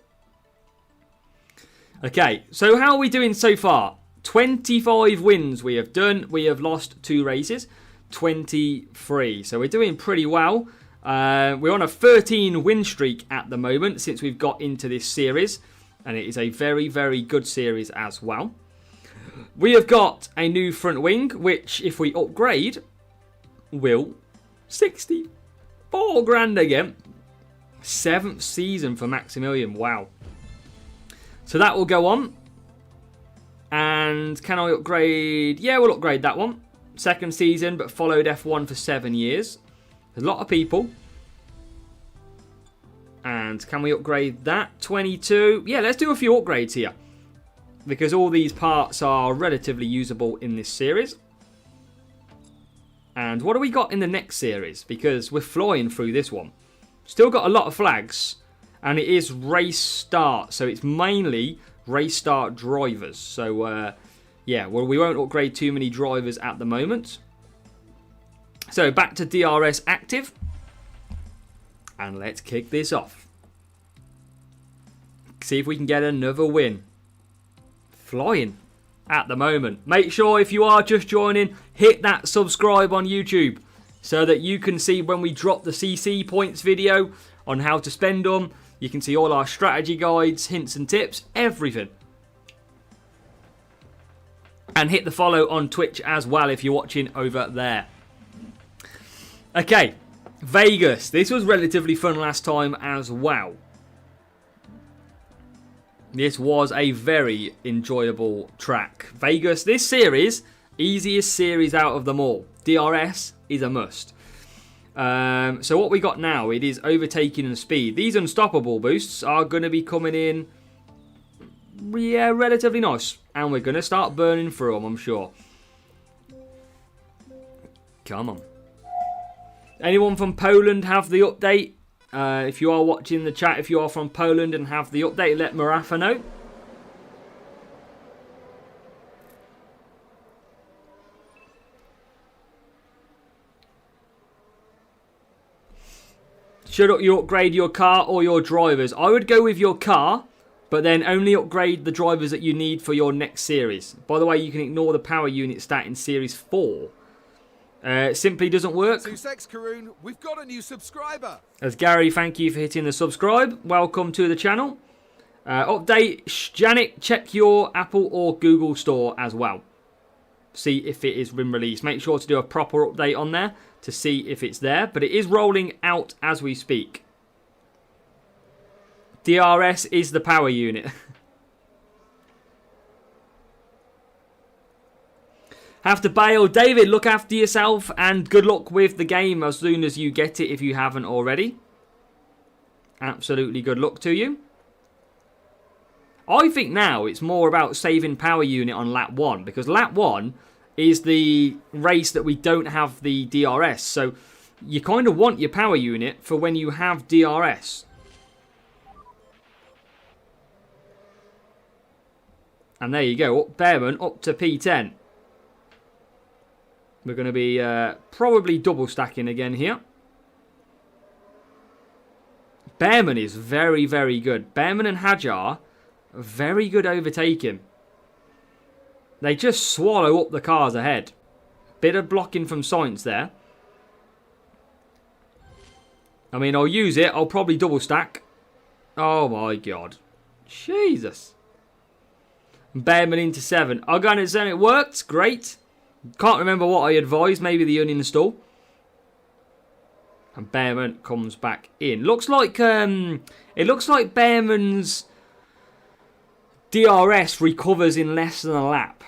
Okay, so how are we doing so far? 25 wins we have done. We have lost 2 races. 23. So we're doing pretty well. We're on a 13 win streak at the moment since we've got into this series. And it is a very, very good series as well. We have got a new front wing, which if we upgrade, will 64 grand again. 7th season for Maximilian. Wow. So that will go on. And can I upgrade? Yeah, we'll upgrade that one. 2nd season, but followed F1 for 7 years. There's a lot of people. And can we upgrade that? 22. Yeah, let's do a few upgrades here. Because all these parts are relatively usable in this series. And what do we got in the next series? Because we're flying through this one. Still got a lot of flags. And it is race start. So it's mainly race start drivers. So, yeah, well, we won't upgrade too many drivers at the moment. So, back to DRS active. And let's kick this off. See if we can get another win. Flying at the moment. Make sure if you are just joining, hit that subscribe on YouTube. So that you can see when we drop the CC points video on how to spend them. You can see all our strategy guides, hints and tips, everything. And hit the follow on Twitch as well if you're watching over there. Okay. Vegas. This was relatively fun last time as well. This was a very enjoyable track. Vegas, this series, easiest series out of them all. DRS is a must. So what we got now, it is overtaking and speed. These unstoppable boosts are going to be coming in, yeah, relatively nice. And we're going to start burning through them, I'm sure. Come on. Anyone from Poland have the update? If you are watching the chat, if you are from Poland and have the update, let Marafa know. Should you upgrade your car or your drivers? I would go with your car, but then only upgrade the drivers that you need for your next series. By the way, you can ignore the power unit stat in Series 4. It simply doesn't work. Karoon, we've got a new subscriber. As Gary, thank you for hitting the subscribe. Welcome to the channel. Update, Janet, check your Apple or Google store as well. See if it has been released. Make sure to do a proper update on there to see if it's there. But it is rolling out as we speak. DRS is the power unit. Have to bail. David, look after yourself and good luck with the game as soon as you get it if you haven't already. Absolutely good luck to you. I think now it's more about saving power unit on lap 1 because lap 1 is the race that we don't have the DRS. So you kind of want your power unit for when you have DRS. And there you go. Bearman up to P10. We're going to be probably double stacking again here. Bearman is very, very good. Bearman and Hajar, very good overtaking. They just swallow up the cars ahead. Bit of blocking from Sainz there. I mean, I'll use it. I'll probably double stack. Oh my god. Jesus. Bearman into 7. I'll go on it, it worked. Great. Can't remember what I advised. Maybe the uninstall. And Bearman comes back in. Looks like it looks like Bearman's DRS recovers in less than a lap.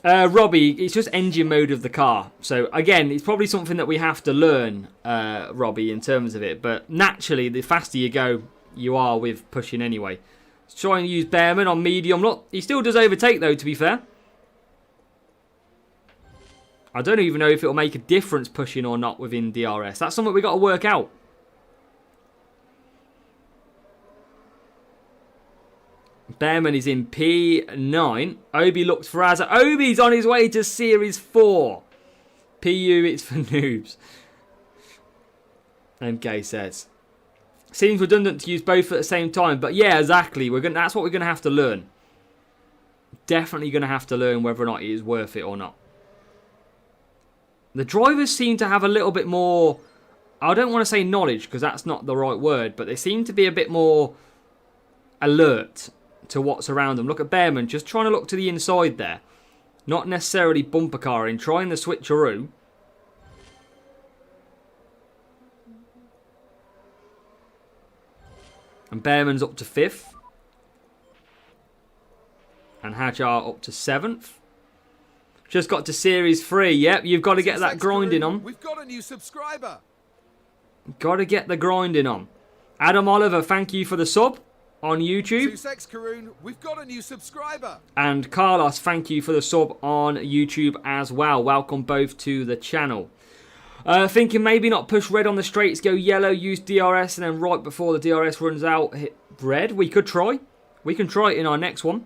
Robbie, it's just engine mode of the car. So again, it's probably something that we have to learn, Robbie, in terms of it. But naturally, the faster you go, you are with pushing anyway. Let's try and use Bearman on medium. Look, he still does overtake though, to be fair. I don't even know if it'll make a difference pushing or not within DRS. That's something we've got to work out. Bearman is in P9. Obi looks for Azza. Obi's on his way to Series 4. PU, it's for noobs. MK says. Seems redundant to use both at the same time. But yeah, exactly. That's what we're going to have to learn. Definitely going to have to learn whether or not it is worth it or not. The drivers seem to have a little bit more... I don't want to say knowledge because that's not the right word. But they seem to be a bit more alert to what's around them. Look at Bearman just trying to look to the inside there. Not necessarily bumper carring. Trying the switcheroo. And Bearman's up to 5th. And Hajar up to 7th. Just got to Series 3. Yep, you've got to get that grinding on. We've got a new subscriber. Got to get the grinding on. Adam Oliver, thank you for the sub on YouTube. Sussex Karoon, we've got a new subscriber. And Carlos, thank you for the sub on YouTube as well. Welcome both to the channel. Thinking maybe not push red on the straights, go yellow, use DRS, and then right before the DRS runs out, hit red. We could try. We can try it in our next one.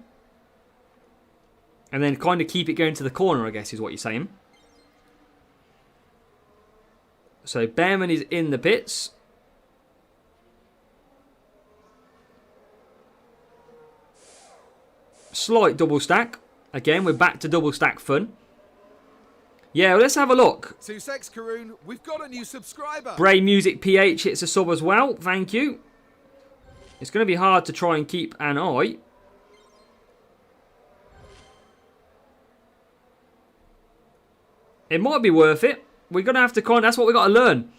And then kind of keep it going to the corner, I guess, is what you're saying. So Behrman is in the pits. Slight double stack. Again, we're back to double stack fun. Yeah, well, let's have a look. Sussex Karoon, we've got a new subscriber. Bray Music PH hits a sub as well. Thank you. It's going to be hard to try and keep an eye. It might be worth it. We're going to have to that's what we've got to learn.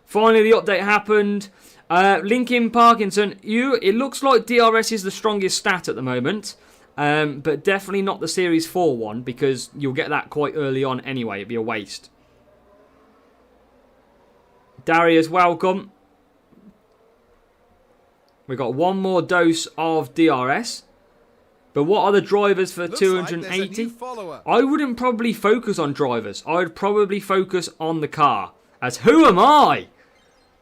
Finally, the update happened. Lincoln Parkinson, it looks like DRS is the strongest stat at the moment. But definitely not the Series 4 one, because you'll get that quite early on anyway. It'd be a waste. Darius, welcome. We've got one more dose of DRS. But what are the drivers for Looks 280? Like I wouldn't probably focus on drivers. I would probably focus on the car. As who am I?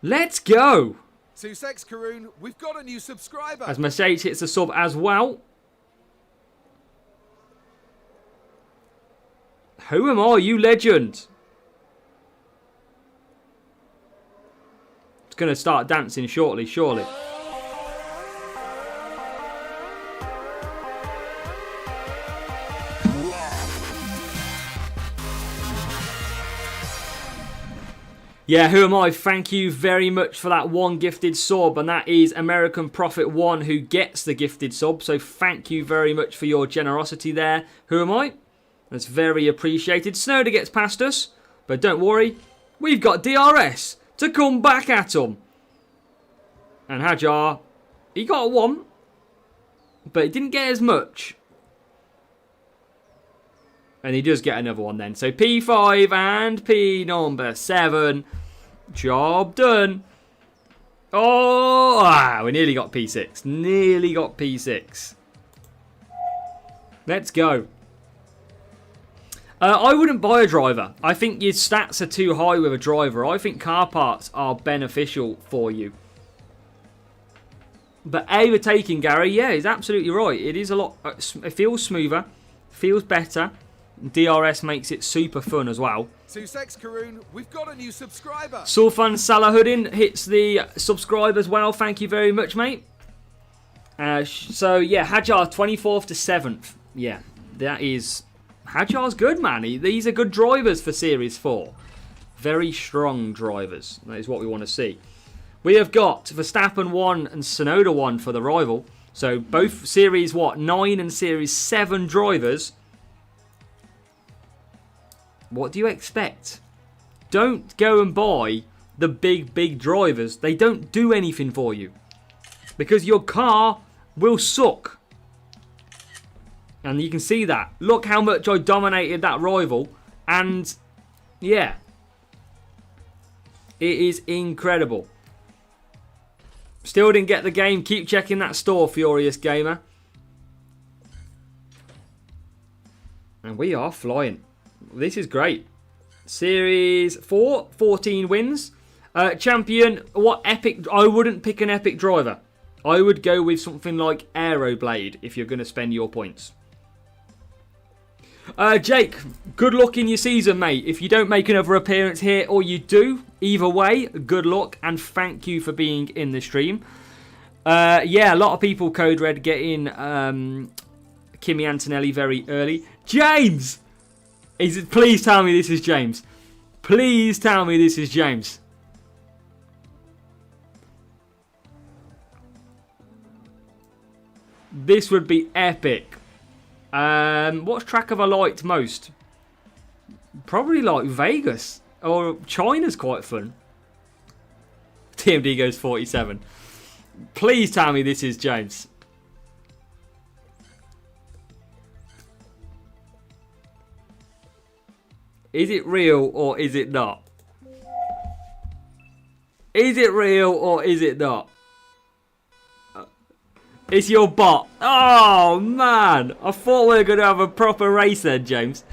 Let's go. Sussex Karoon, we've got a new subscriber. As Mercedes hits the sub as well. Who am I, you legend? It's going to start dancing shortly, surely. Yeah, who am I? Thank you very much for that one gifted sub. And that is American Prophet 1 who gets the gifted sub. So thank you very much for your generosity there. Who am I? That's very appreciated. Snowder gets past us. But don't worry. We've got DRS to come back at him. And Hajar, he got one. But he didn't get as much. And he does get another one then. So P5 and P number 7. Job done. Oh, we nearly got P6. Nearly got P6. Let's go. I wouldn't buy a driver. I think your stats are too high with a driver. I think car parts are beneficial for you. But overtaking, Gary, yeah, he's absolutely right. It is a lot. It feels smoother. Feels better. DRS makes it super fun as well. Sussex Karoon, we've got a new subscriber. Sulfan Salahuddin hits the subscribe as well. Thank you very much, mate. So, yeah, Hajar 24th to 7th. Yeah, that is... Hajar's good, man. These are good drivers for Series 4. Very strong drivers. That is what we want to see. We have got Verstappen 1 and Tsunoda 1 for the rival. So, both Series, 9 and Series 7 drivers... What do you expect? Don't go and buy the big drivers. They don't do anything for you. Because your car will suck. And you can see that. Look how much I dominated that rival. And, yeah. It is incredible. Still didn't get the game. Keep checking that store, Furious Gamer. And we are flying. This is great. Series 4, 14 wins. Champion, what epic... I wouldn't pick an epic driver. I would go with something like Aeroblade if you're going to spend your points. Jake, good luck in your season, mate. If you don't make another appearance here, or you do, either way, good luck and thank you for being in the stream. Yeah, a lot of people Code Red getting Kimi Antonelli very early. James! Please tell me this is James. Please tell me this is James. This would be epic. What track have I liked most? Probably like Vegas. Or China's quite fun. TMD goes 47. Please tell me this is James. Is it real or is it not? Is it real or is it not? It's your bot. Oh, man. I thought we were going to have a proper race then, James.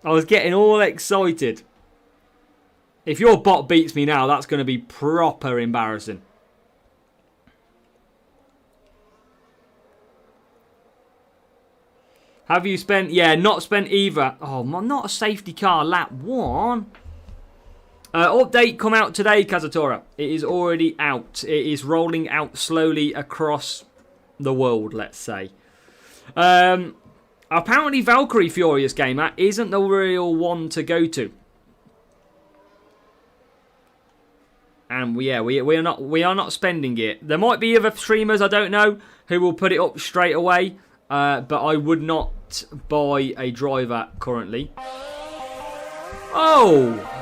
I was getting all excited. If your bot beats me now, that's going to be proper embarrassing. Have you spent? Yeah, not spent either. Oh, not a safety car. Lap 1. Update come out today, Kazatora. It is already out. It is rolling out slowly across the world, let's say. Apparently Valkyrie Furious Gamer isn't the real one to go to. And yeah, we are not spending it. There might be other streamers, I don't know, who will put it up straight away. But I would not buy a driver currently. Oh!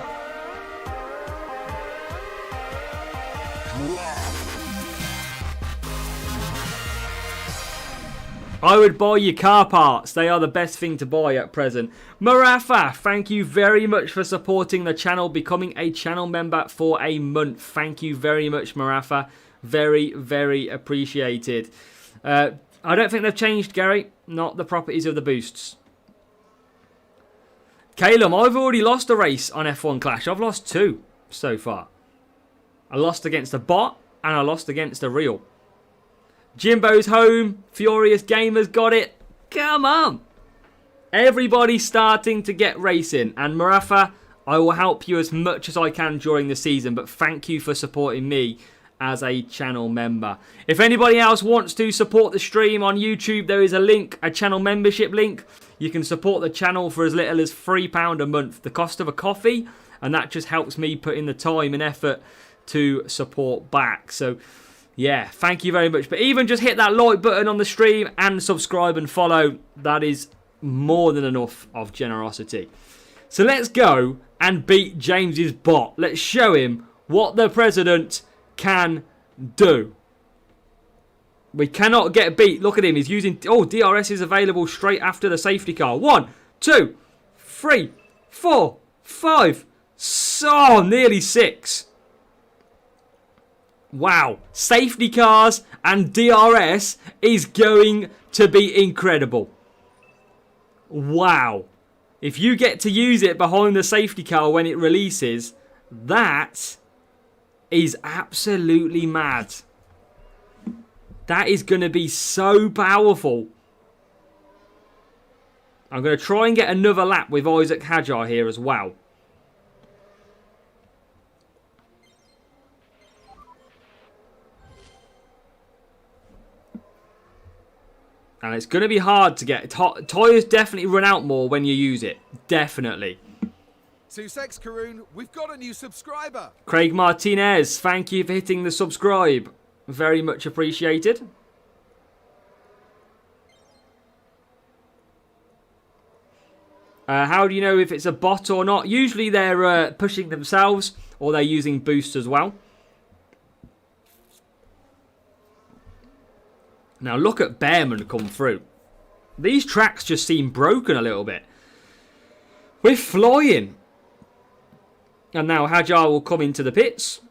I would buy your car parts. They are the best thing to buy at present. Marafa, thank you very much for supporting the channel, becoming a channel member for a month. Thank you very much, Marafa. Very, very appreciated. I don't think they've changed, Gary. Not the properties of the boosts. Calum, I've already lost a race on F1 Clash. I've lost 2 so far. I lost against a bot and I lost against a real. Jimbo's home. Furious Gamers got it. Come on. Everybody's starting to get racing. And Marafa, I will help you as much as I can during the season. But thank you for supporting me as a channel member. If anybody else wants to support the stream on YouTube, there is a link, a channel membership link. You can support the channel for as little as £3 a month. The cost of a coffee. And that just helps me put in the time and effort to support back. So yeah, thank you very much. But even just hit that like button on the stream and subscribe and follow. That is more than enough of generosity. So let's go and beat James's bot. Let's show him what the president can do. We cannot get beat. Look at him. He's using... Oh, DRS is available straight after the safety car. 1, 2, 3, 4, 5. So, nearly 6. Wow, safety cars and DRS is going to be incredible. Wow. If you get to use it behind the safety car when it releases, that is absolutely mad. That is going to be so powerful. I'm going to try and get another lap with Isaac Hajar here as well. And it's going to be hard to get. Tyres definitely run out more when you use it. Definitely. Sussex Karoon, we've got a new subscriber. Craig Martinez, thank you for hitting the subscribe. Very much appreciated. How do you know if it's a bot or not? Usually they're pushing themselves or they're using boost as well. Now look at Bearman come through. These tracks just seem broken a little bit. We're flying. And now Hajar will come into the pits.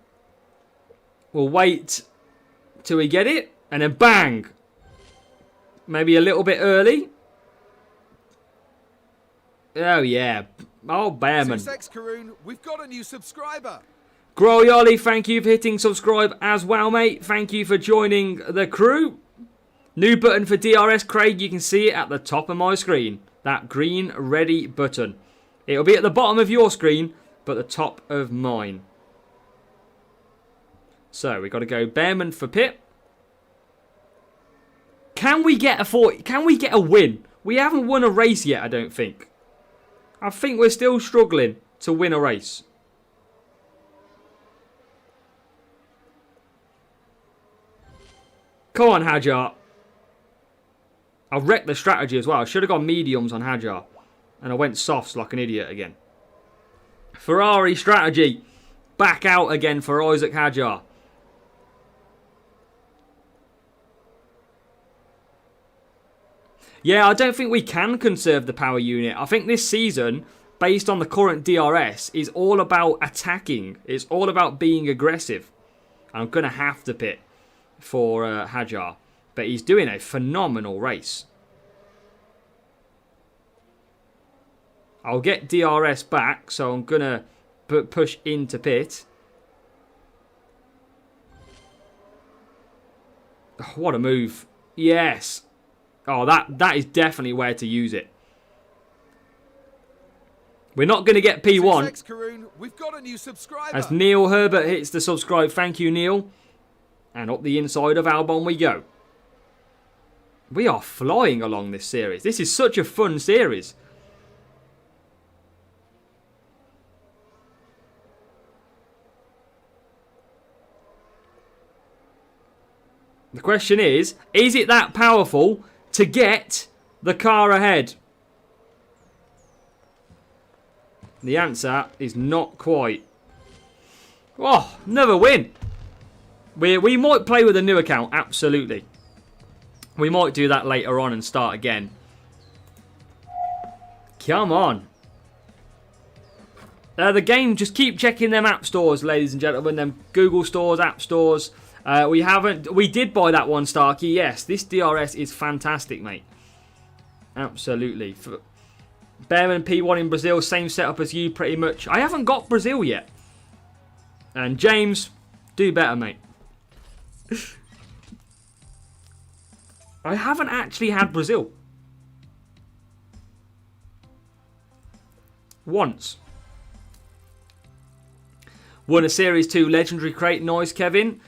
We'll wait till we get it. And then bang. Maybe a little bit early. Oh yeah. Oh, Bearman. Sussex Karoon, we've got a new subscriber. Groyoli, thank you for hitting subscribe as well, mate. Thank you for joining the crew. New button for DRS, Craig. You can see it at the top of my screen. That green ready button. It'll be at the bottom of your screen, but the top of mine. So, we've got to go Bearman for pit. Can we get a win? We haven't won a race yet, I don't think. I think we're still struggling to win a race. Come on, Hajar. I wrecked the strategy as well. I should have gone mediums on Hajar. And I went softs like an idiot again. Ferrari strategy. Back out again for Isaac Hajar. Yeah, I don't think we can conserve the power unit. I think this season based on the current DRS, is all about attacking. It's all about being aggressive. I'm going to have to pit for Hajar. But he's doing a phenomenal race. I'll get DRS back, so I'm going to push into pit. Oh, what a move. Yes. Oh, that is definitely where to use it. We're not going to get P1. Karun, we've got a new subscriber. As Neil Herbert hits the subscribe. Thank you, Neil. And up the inside of Albon we go. We are flying along this series. This is such a fun series. The question is it that powerful to get the car ahead? The answer is not quite. Oh, another win. We might play with a new account, absolutely. We might do that later on and start again. Come on. The game, just keep checking them app stores, ladies and gentlemen. Them Google stores, app stores. We did buy that one, Starkey. Yes, this DRS is fantastic, mate. Absolutely. Bearman P1 in Brazil, same setup as you pretty much. I haven't got Brazil yet. And James, do better, mate. I haven't actually had Brazil. Once. Won a Series 2 Legendary Crate. Nice, Kevin.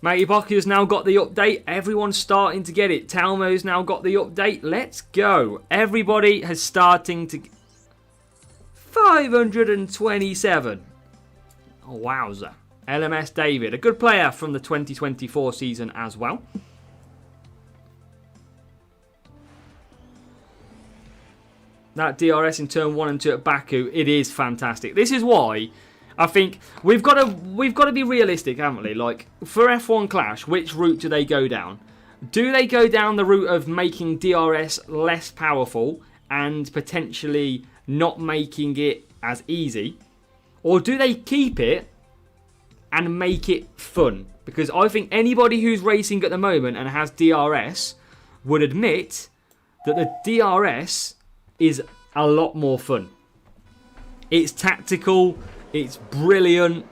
Matty Bocky's now got the update. Everyone's starting to get it. Talmo's now got the update. Let's go. Everybody has starting to... 527. Oh, wowza. LMS David. A good player from the 2024 season as well. That DRS in turn 1 and 2 at Baku, it is fantastic. This is why I think we've got to be realistic, haven't we? Like, for F1 Clash, which route do they go down? Do they go down the route of making DRS less powerful and potentially not making it as easy? Or do they keep it and make it fun? Because I think anybody who's racing at the moment and has DRS would admit that the DRS is a lot more fun. It's tactical. It's brilliant.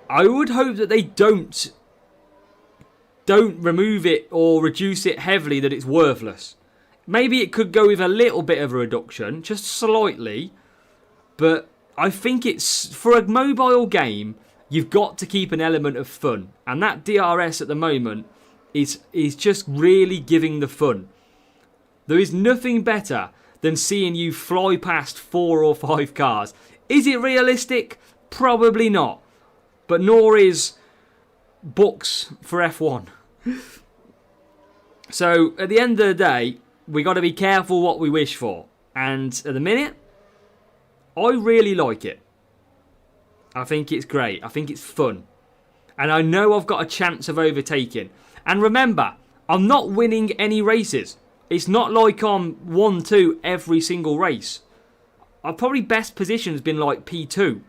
I would hope that they don't remove it or reduce it heavily, that it's worthless. Maybe it could go with a little bit of a reduction, just slightly. But I think it's, for a mobile game, you've got to keep an element of fun. And that DRS at the moment is just really giving the fun. There is nothing better than seeing you fly past 4 or 5 cars. Is it realistic? Probably not. But nor is books for F1. So, at the end of the day, we got to be careful what we wish for. And at the minute, I really like it. I think it's great. I think it's fun. And I know I've got a chance of overtaking. And remember, I'm not winning any races. It's not like I'm 1-2 every single race. Our probably best position's been like P2.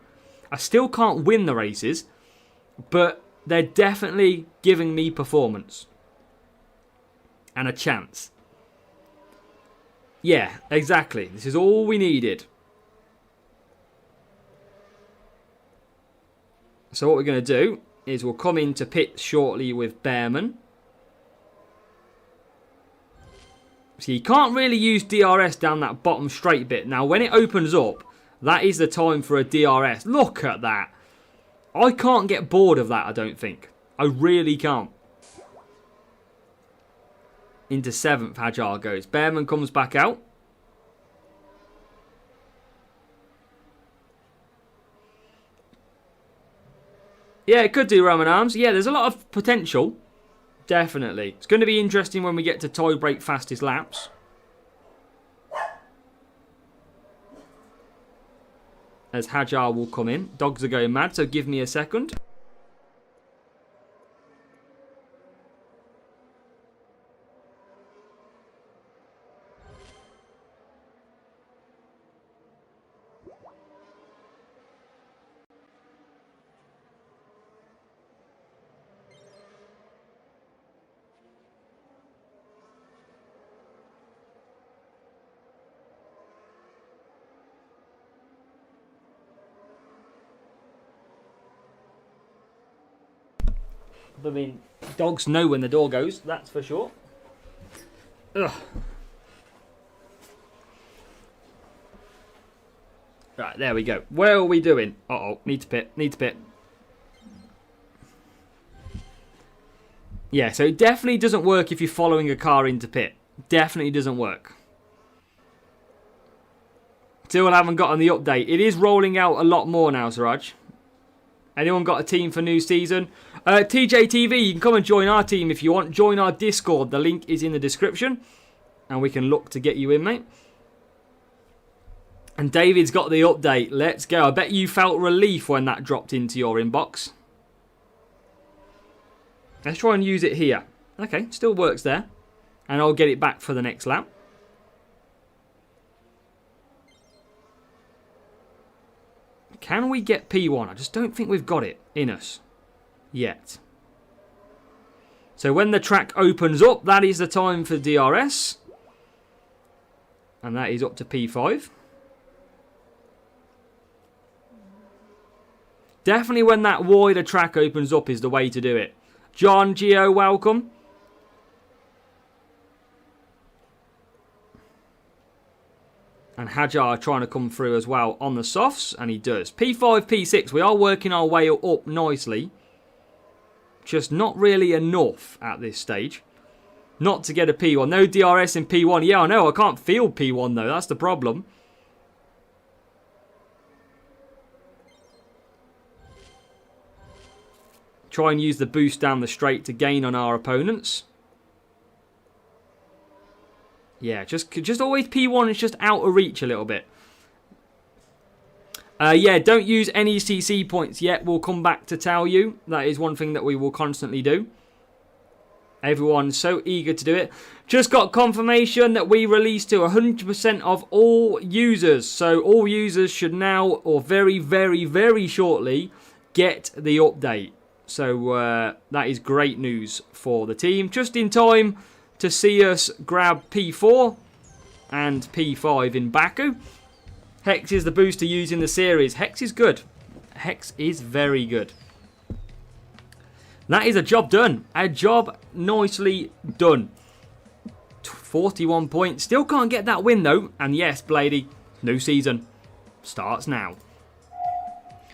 I still can't win the races, but they're definitely giving me performance. And a chance. Yeah, exactly. This is all we needed. So what we're going to do is we'll come into pit shortly with Bearman. So you can't really use DRS down that bottom straight bit. Now, when it opens up, that is the time for a DRS. Look at that. I can't get bored of that, I don't think. I really can't. Into 7th, Hajar goes. Bearman comes back out. Yeah, it could do Roman Arms. Yeah, there's a lot of potential. Definitely. It's going to be interesting when we get to tie break fastest laps. As Hajar will come in. Dogs are going mad, so give me a second. I mean, dogs know when the door goes, that's for sure. Ugh. Right, there we go. Where are we doing? Uh-oh, need to pit. Yeah, so it definitely doesn't work if you're following a car into pit. Definitely doesn't work. Still haven't gotten the update. It is rolling out a lot more now, Siraj. Anyone got a team for new season? TJTV, you can come and join our team if you want. Join our Discord. The link is in the description. And we can look to get you in, mate. And David's got the update. Let's go. I bet you felt relief when that dropped into your inbox. Let's try and use it here. Okay, still works there. And I'll get it back for the next lap. Can we get P1? I just don't think we've got it in us yet. So when the track opens up, that is the time for DRS. And that is up to P5. Definitely when that wider track opens up is the way to do it. John, Gio, welcome. And Hajar trying to come through as well on the softs, and he does. P5, P6, we are working our way up nicely. Just not really enough at this stage. Not to get a P1. No DRS in P1. Yeah, I know, I can't feel P1 though, that's the problem. Try and use the boost down the straight to gain on our opponents. Yeah, just always P1 is just out of reach a little bit. Yeah, don't use any CC points yet. We'll come back to tell you. That is one thing that we will constantly do. Everyone's so eager to do it. Just got confirmation that we released to 100% of all users. So all users should now, or very, very, very shortly, get the update. So that is great news for the team. Just in time to see us grab P4 and P5 in Baku. Hex is the boost to use in the series. Hex is good. Hex is very good. That is a job done. A job nicely done. 41 points. Still can't get that win though. And yes, Blady, new season starts now.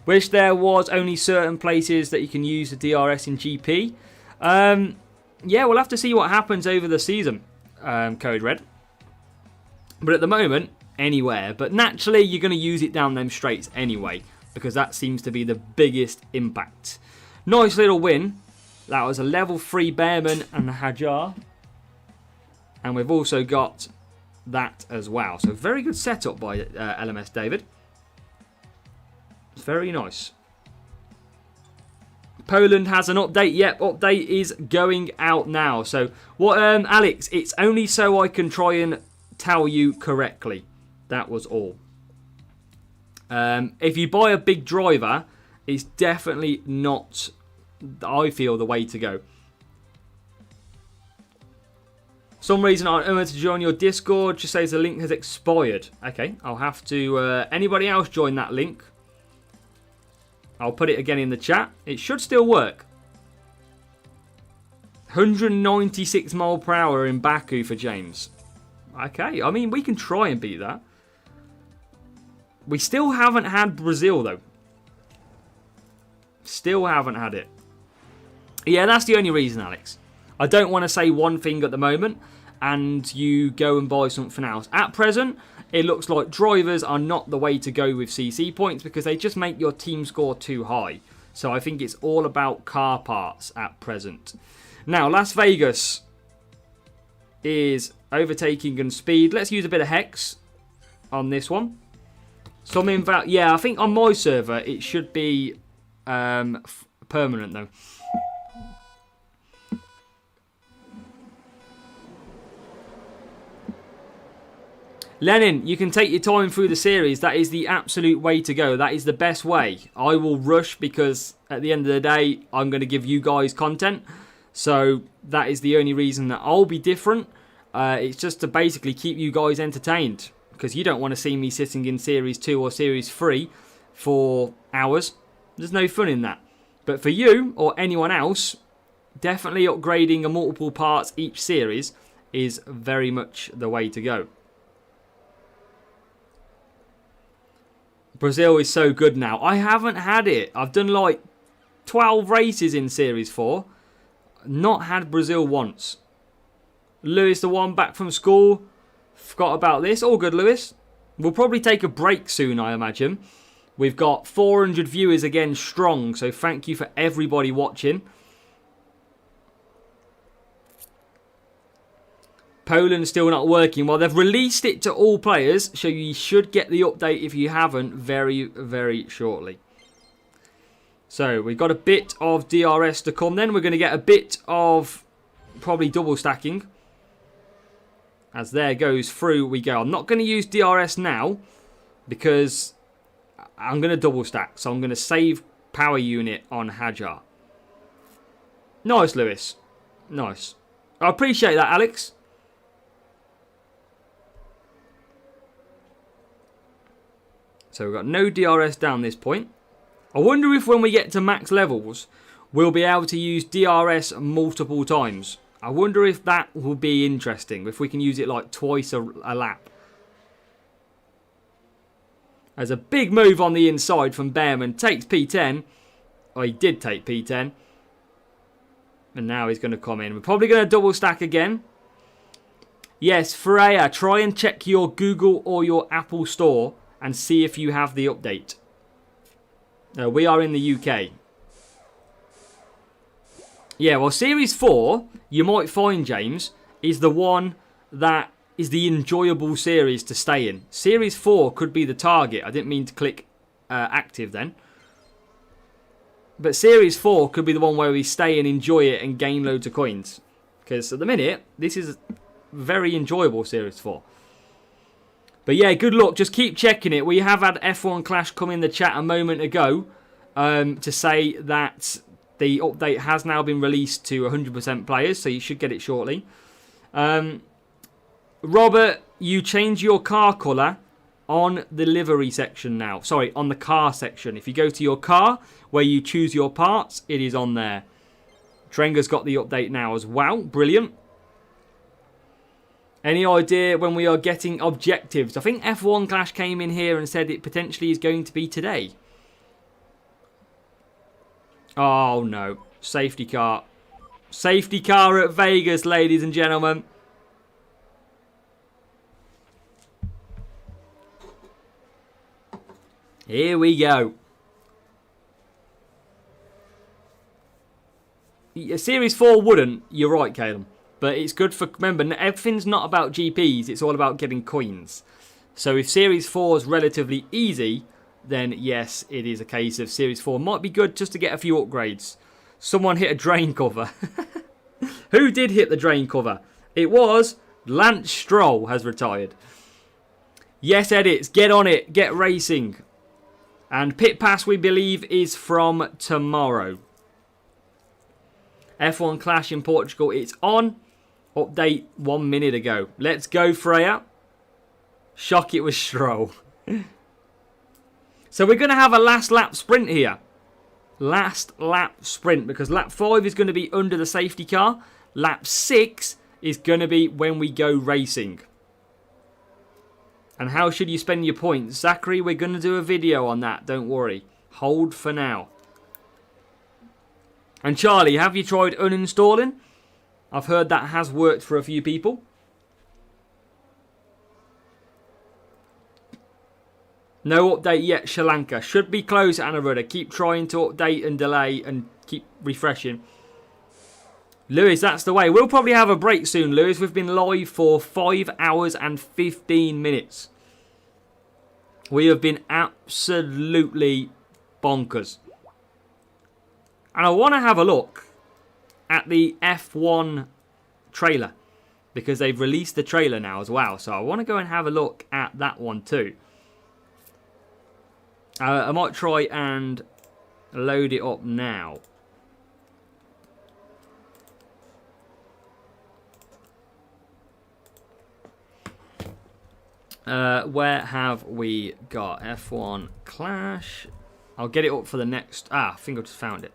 Wish there was only certain places that you can use the DRS in GP. Yeah, we'll have to see what happens over the season, Code Red. But at the moment, anywhere. But naturally, you're going to use it down them straights anyway, because that seems to be the biggest impact. Nice little win. That was a level 3 Bearman and the Hajar. And we've also got that as well. So very good setup by LMS David. It's very nice. Poland has an update. Yep, update is going out now. So, what, Alex, it's only so I can try and tell you correctly. That was all. If you buy a big driver, it's definitely not, I feel, the way to go. Some reason I'm unable to join your Discord. Just says the link has expired. Okay, I'll have to, anybody else join that link? I'll put it again in the chat. It should still work. 196 mile per hour in Baku for James. Okay, I mean, we can try and beat that. We still haven't had Brazil, though. Still haven't had it. Yeah, that's the only reason, Alex. I don't want to say one thing at the moment and you go and buy something else. At present, it looks like drivers are not the way to go with CC points because they just make your team score too high. So I think it's all about car parts at present. Now, Las Vegas is overtaking and speed. Let's use a bit of Hex on this one. Yeah, I think on my server it should be permanent though. Lenin, you can take your time through the series. That is the absolute way to go. That is the best way. I will rush because at the end of the day, I'm going to give you guys content. So that is the only reason that I'll be different. It's just to basically keep you guys entertained. Because you don't want to see me sitting in Series 2 or Series 3 for hours. There's no fun in that. But for you or anyone else, definitely upgrading a multiple parts each series is very much the way to go. Brazil is so good now. I haven't had it. I've done like 12 races in Series 4. Not had Brazil once. Lewis, the one back from school. Forgot about this. All good, Lewis. We'll probably take a break soon, I imagine. We've got 400 viewers again strong, so thank you for everybody watching. Poland's still not working. Well, they've released it to all players, so you should get the update if you haven't very, very shortly. So, we've got a bit of DRS to come then. We're going to get a bit of probably double stacking. As there goes through we go. I'm not going to use DRS now because I'm going to double stack. So I'm going to save power unit on Hajar. Nice, Lewis. Nice. I appreciate that, Alex. So we've got no DRS down this point. I wonder if when we get to max levels, we'll be able to use DRS multiple times. I wonder if that will be interesting, if we can use it like twice a lap. There's a big move on the inside from Behrman. Takes P10. Oh, he did take P10. And now he's going to come in. We're probably going to double stack again. Yes, Freya, try and check your Google or your Apple store and see if you have the update. We are in the UK. Yeah, well, Series 4, you might find, James, is the one that is the enjoyable series to stay in. Series 4 could be the target. I didn't mean to click active then. But Series 4 could be the one where we stay and enjoy it and gain loads of coins. Because at the minute, this is very enjoyable, Series 4. But yeah, good luck. Just keep checking it. We have had F1 Clash come in the chat a moment ago to say that the update has now been released to 100% players, so you should get it shortly. Robert, you change your car colour on the livery section now. Sorry, on the car section. If you go to your car, where you choose your parts, it is on there. Trenga's got the update now as well. Brilliant. Any idea when we are getting objectives? I think F1 Clash came in here and said it potentially is going to be today. Oh, no. Safety car. Safety car at Vegas, ladies and gentlemen. Here we go. Series 4 wouldn't. You're right, Caleb. But it's good for... Remember, everything's not about GPs. It's all about getting coins. So if Series 4 is relatively easy, then yes, it is a case of Series 4 might be good just to get a few upgrades. Someone hit a drain cover. Who did hit the drain cover? It was Lance Stroll has retired. Yes, edits. Get on it. Get racing. And Pit Pass, we believe, is from tomorrow. F1 Clash in Portugal, it's on. Update 1 minute ago. Let's go, Freya. Shock, it was Stroll. So we're going to have a last lap sprint here. Last lap sprint, because lap 5 is going to be under the safety car. Lap 6 is going to be when we go racing. And how should you spend your points? Zachary, we're going to do a video on that. Don't worry. Hold for now. And Charlie, have you tried uninstalling? I've heard that has worked for a few people. No update yet, Sri Lanka. Should be close, Anna Rudder. Keep trying to update and delay and keep refreshing. Lewis, that's the way. We'll probably have a break soon, Lewis. We've been live for 5 hours and 15 minutes. We have been absolutely bonkers. And I want to have a look at the F1 trailer. Because they've released the trailer now as well. So I want to go and have a look at that one too. I might try and load it up now. Where have we got F1 Clash? I'll get it up for the next... I think I just found it.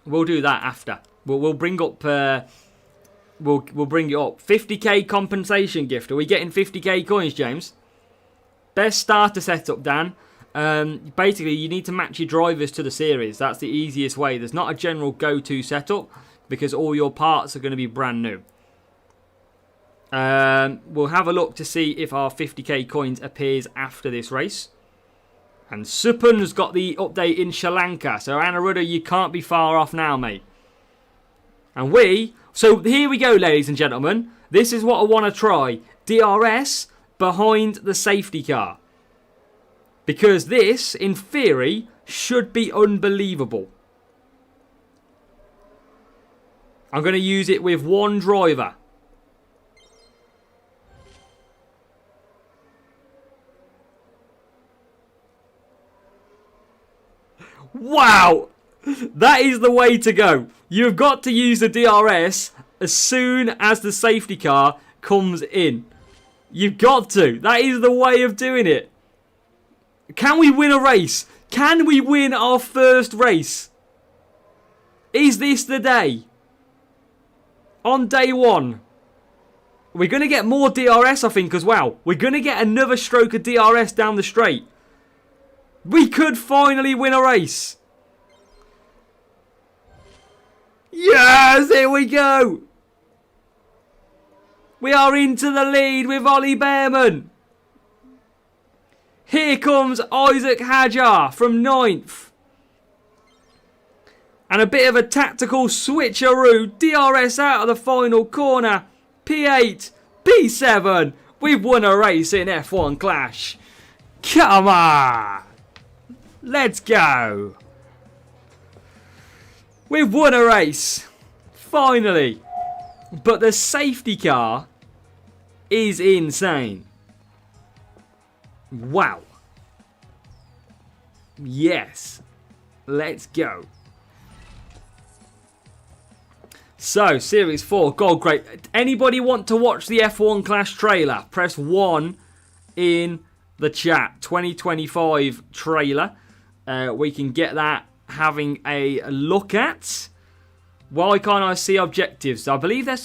We'll do that after. We'll bring up... We'll bring it up. 50k compensation gift. Are we getting 50k coins, James? Best starter setup, Dan. Basically, you need to match your drivers to the series. That's the easiest way. There's not a general go-to setup because all your parts are going to be brand new. We'll have a look to see if our 50k coins appears after this race. And Supun's got the update in Sri Lanka. So, Anna Rudder, you can't be far off now, mate. And so here we go, ladies and gentlemen. This is what I want to try. DRS behind the safety car. Because this, in theory, should be unbelievable. I'm going to use it with one driver. Wow! That is the way to go. You've got to use the DRS as soon as the safety car comes in. You've got to. That is the way of doing it. Can we win a race? Can we win our first race? Is this the day? On day one. We're going to get more DRS, I think, as well. We're going to get another stroke of DRS down the straight. We could finally win a race. Yes, here we go. We are into the lead with Ollie Behrman. Here comes Isaac Hajar from 9th. And a bit of a tactical switcheroo. DRS out of the final corner. P8, P7. We've won a race in F1 Clash. Come on. Let's go. We've won a race. Finally. But the safety car is insane. Wow. Yes. Let's go. So, Series 4. God, great. Anybody want to watch the F1 Clash trailer? Press 1 in the chat. 2025 trailer. We can get that having a look at. Why can't I see objectives? I believe there's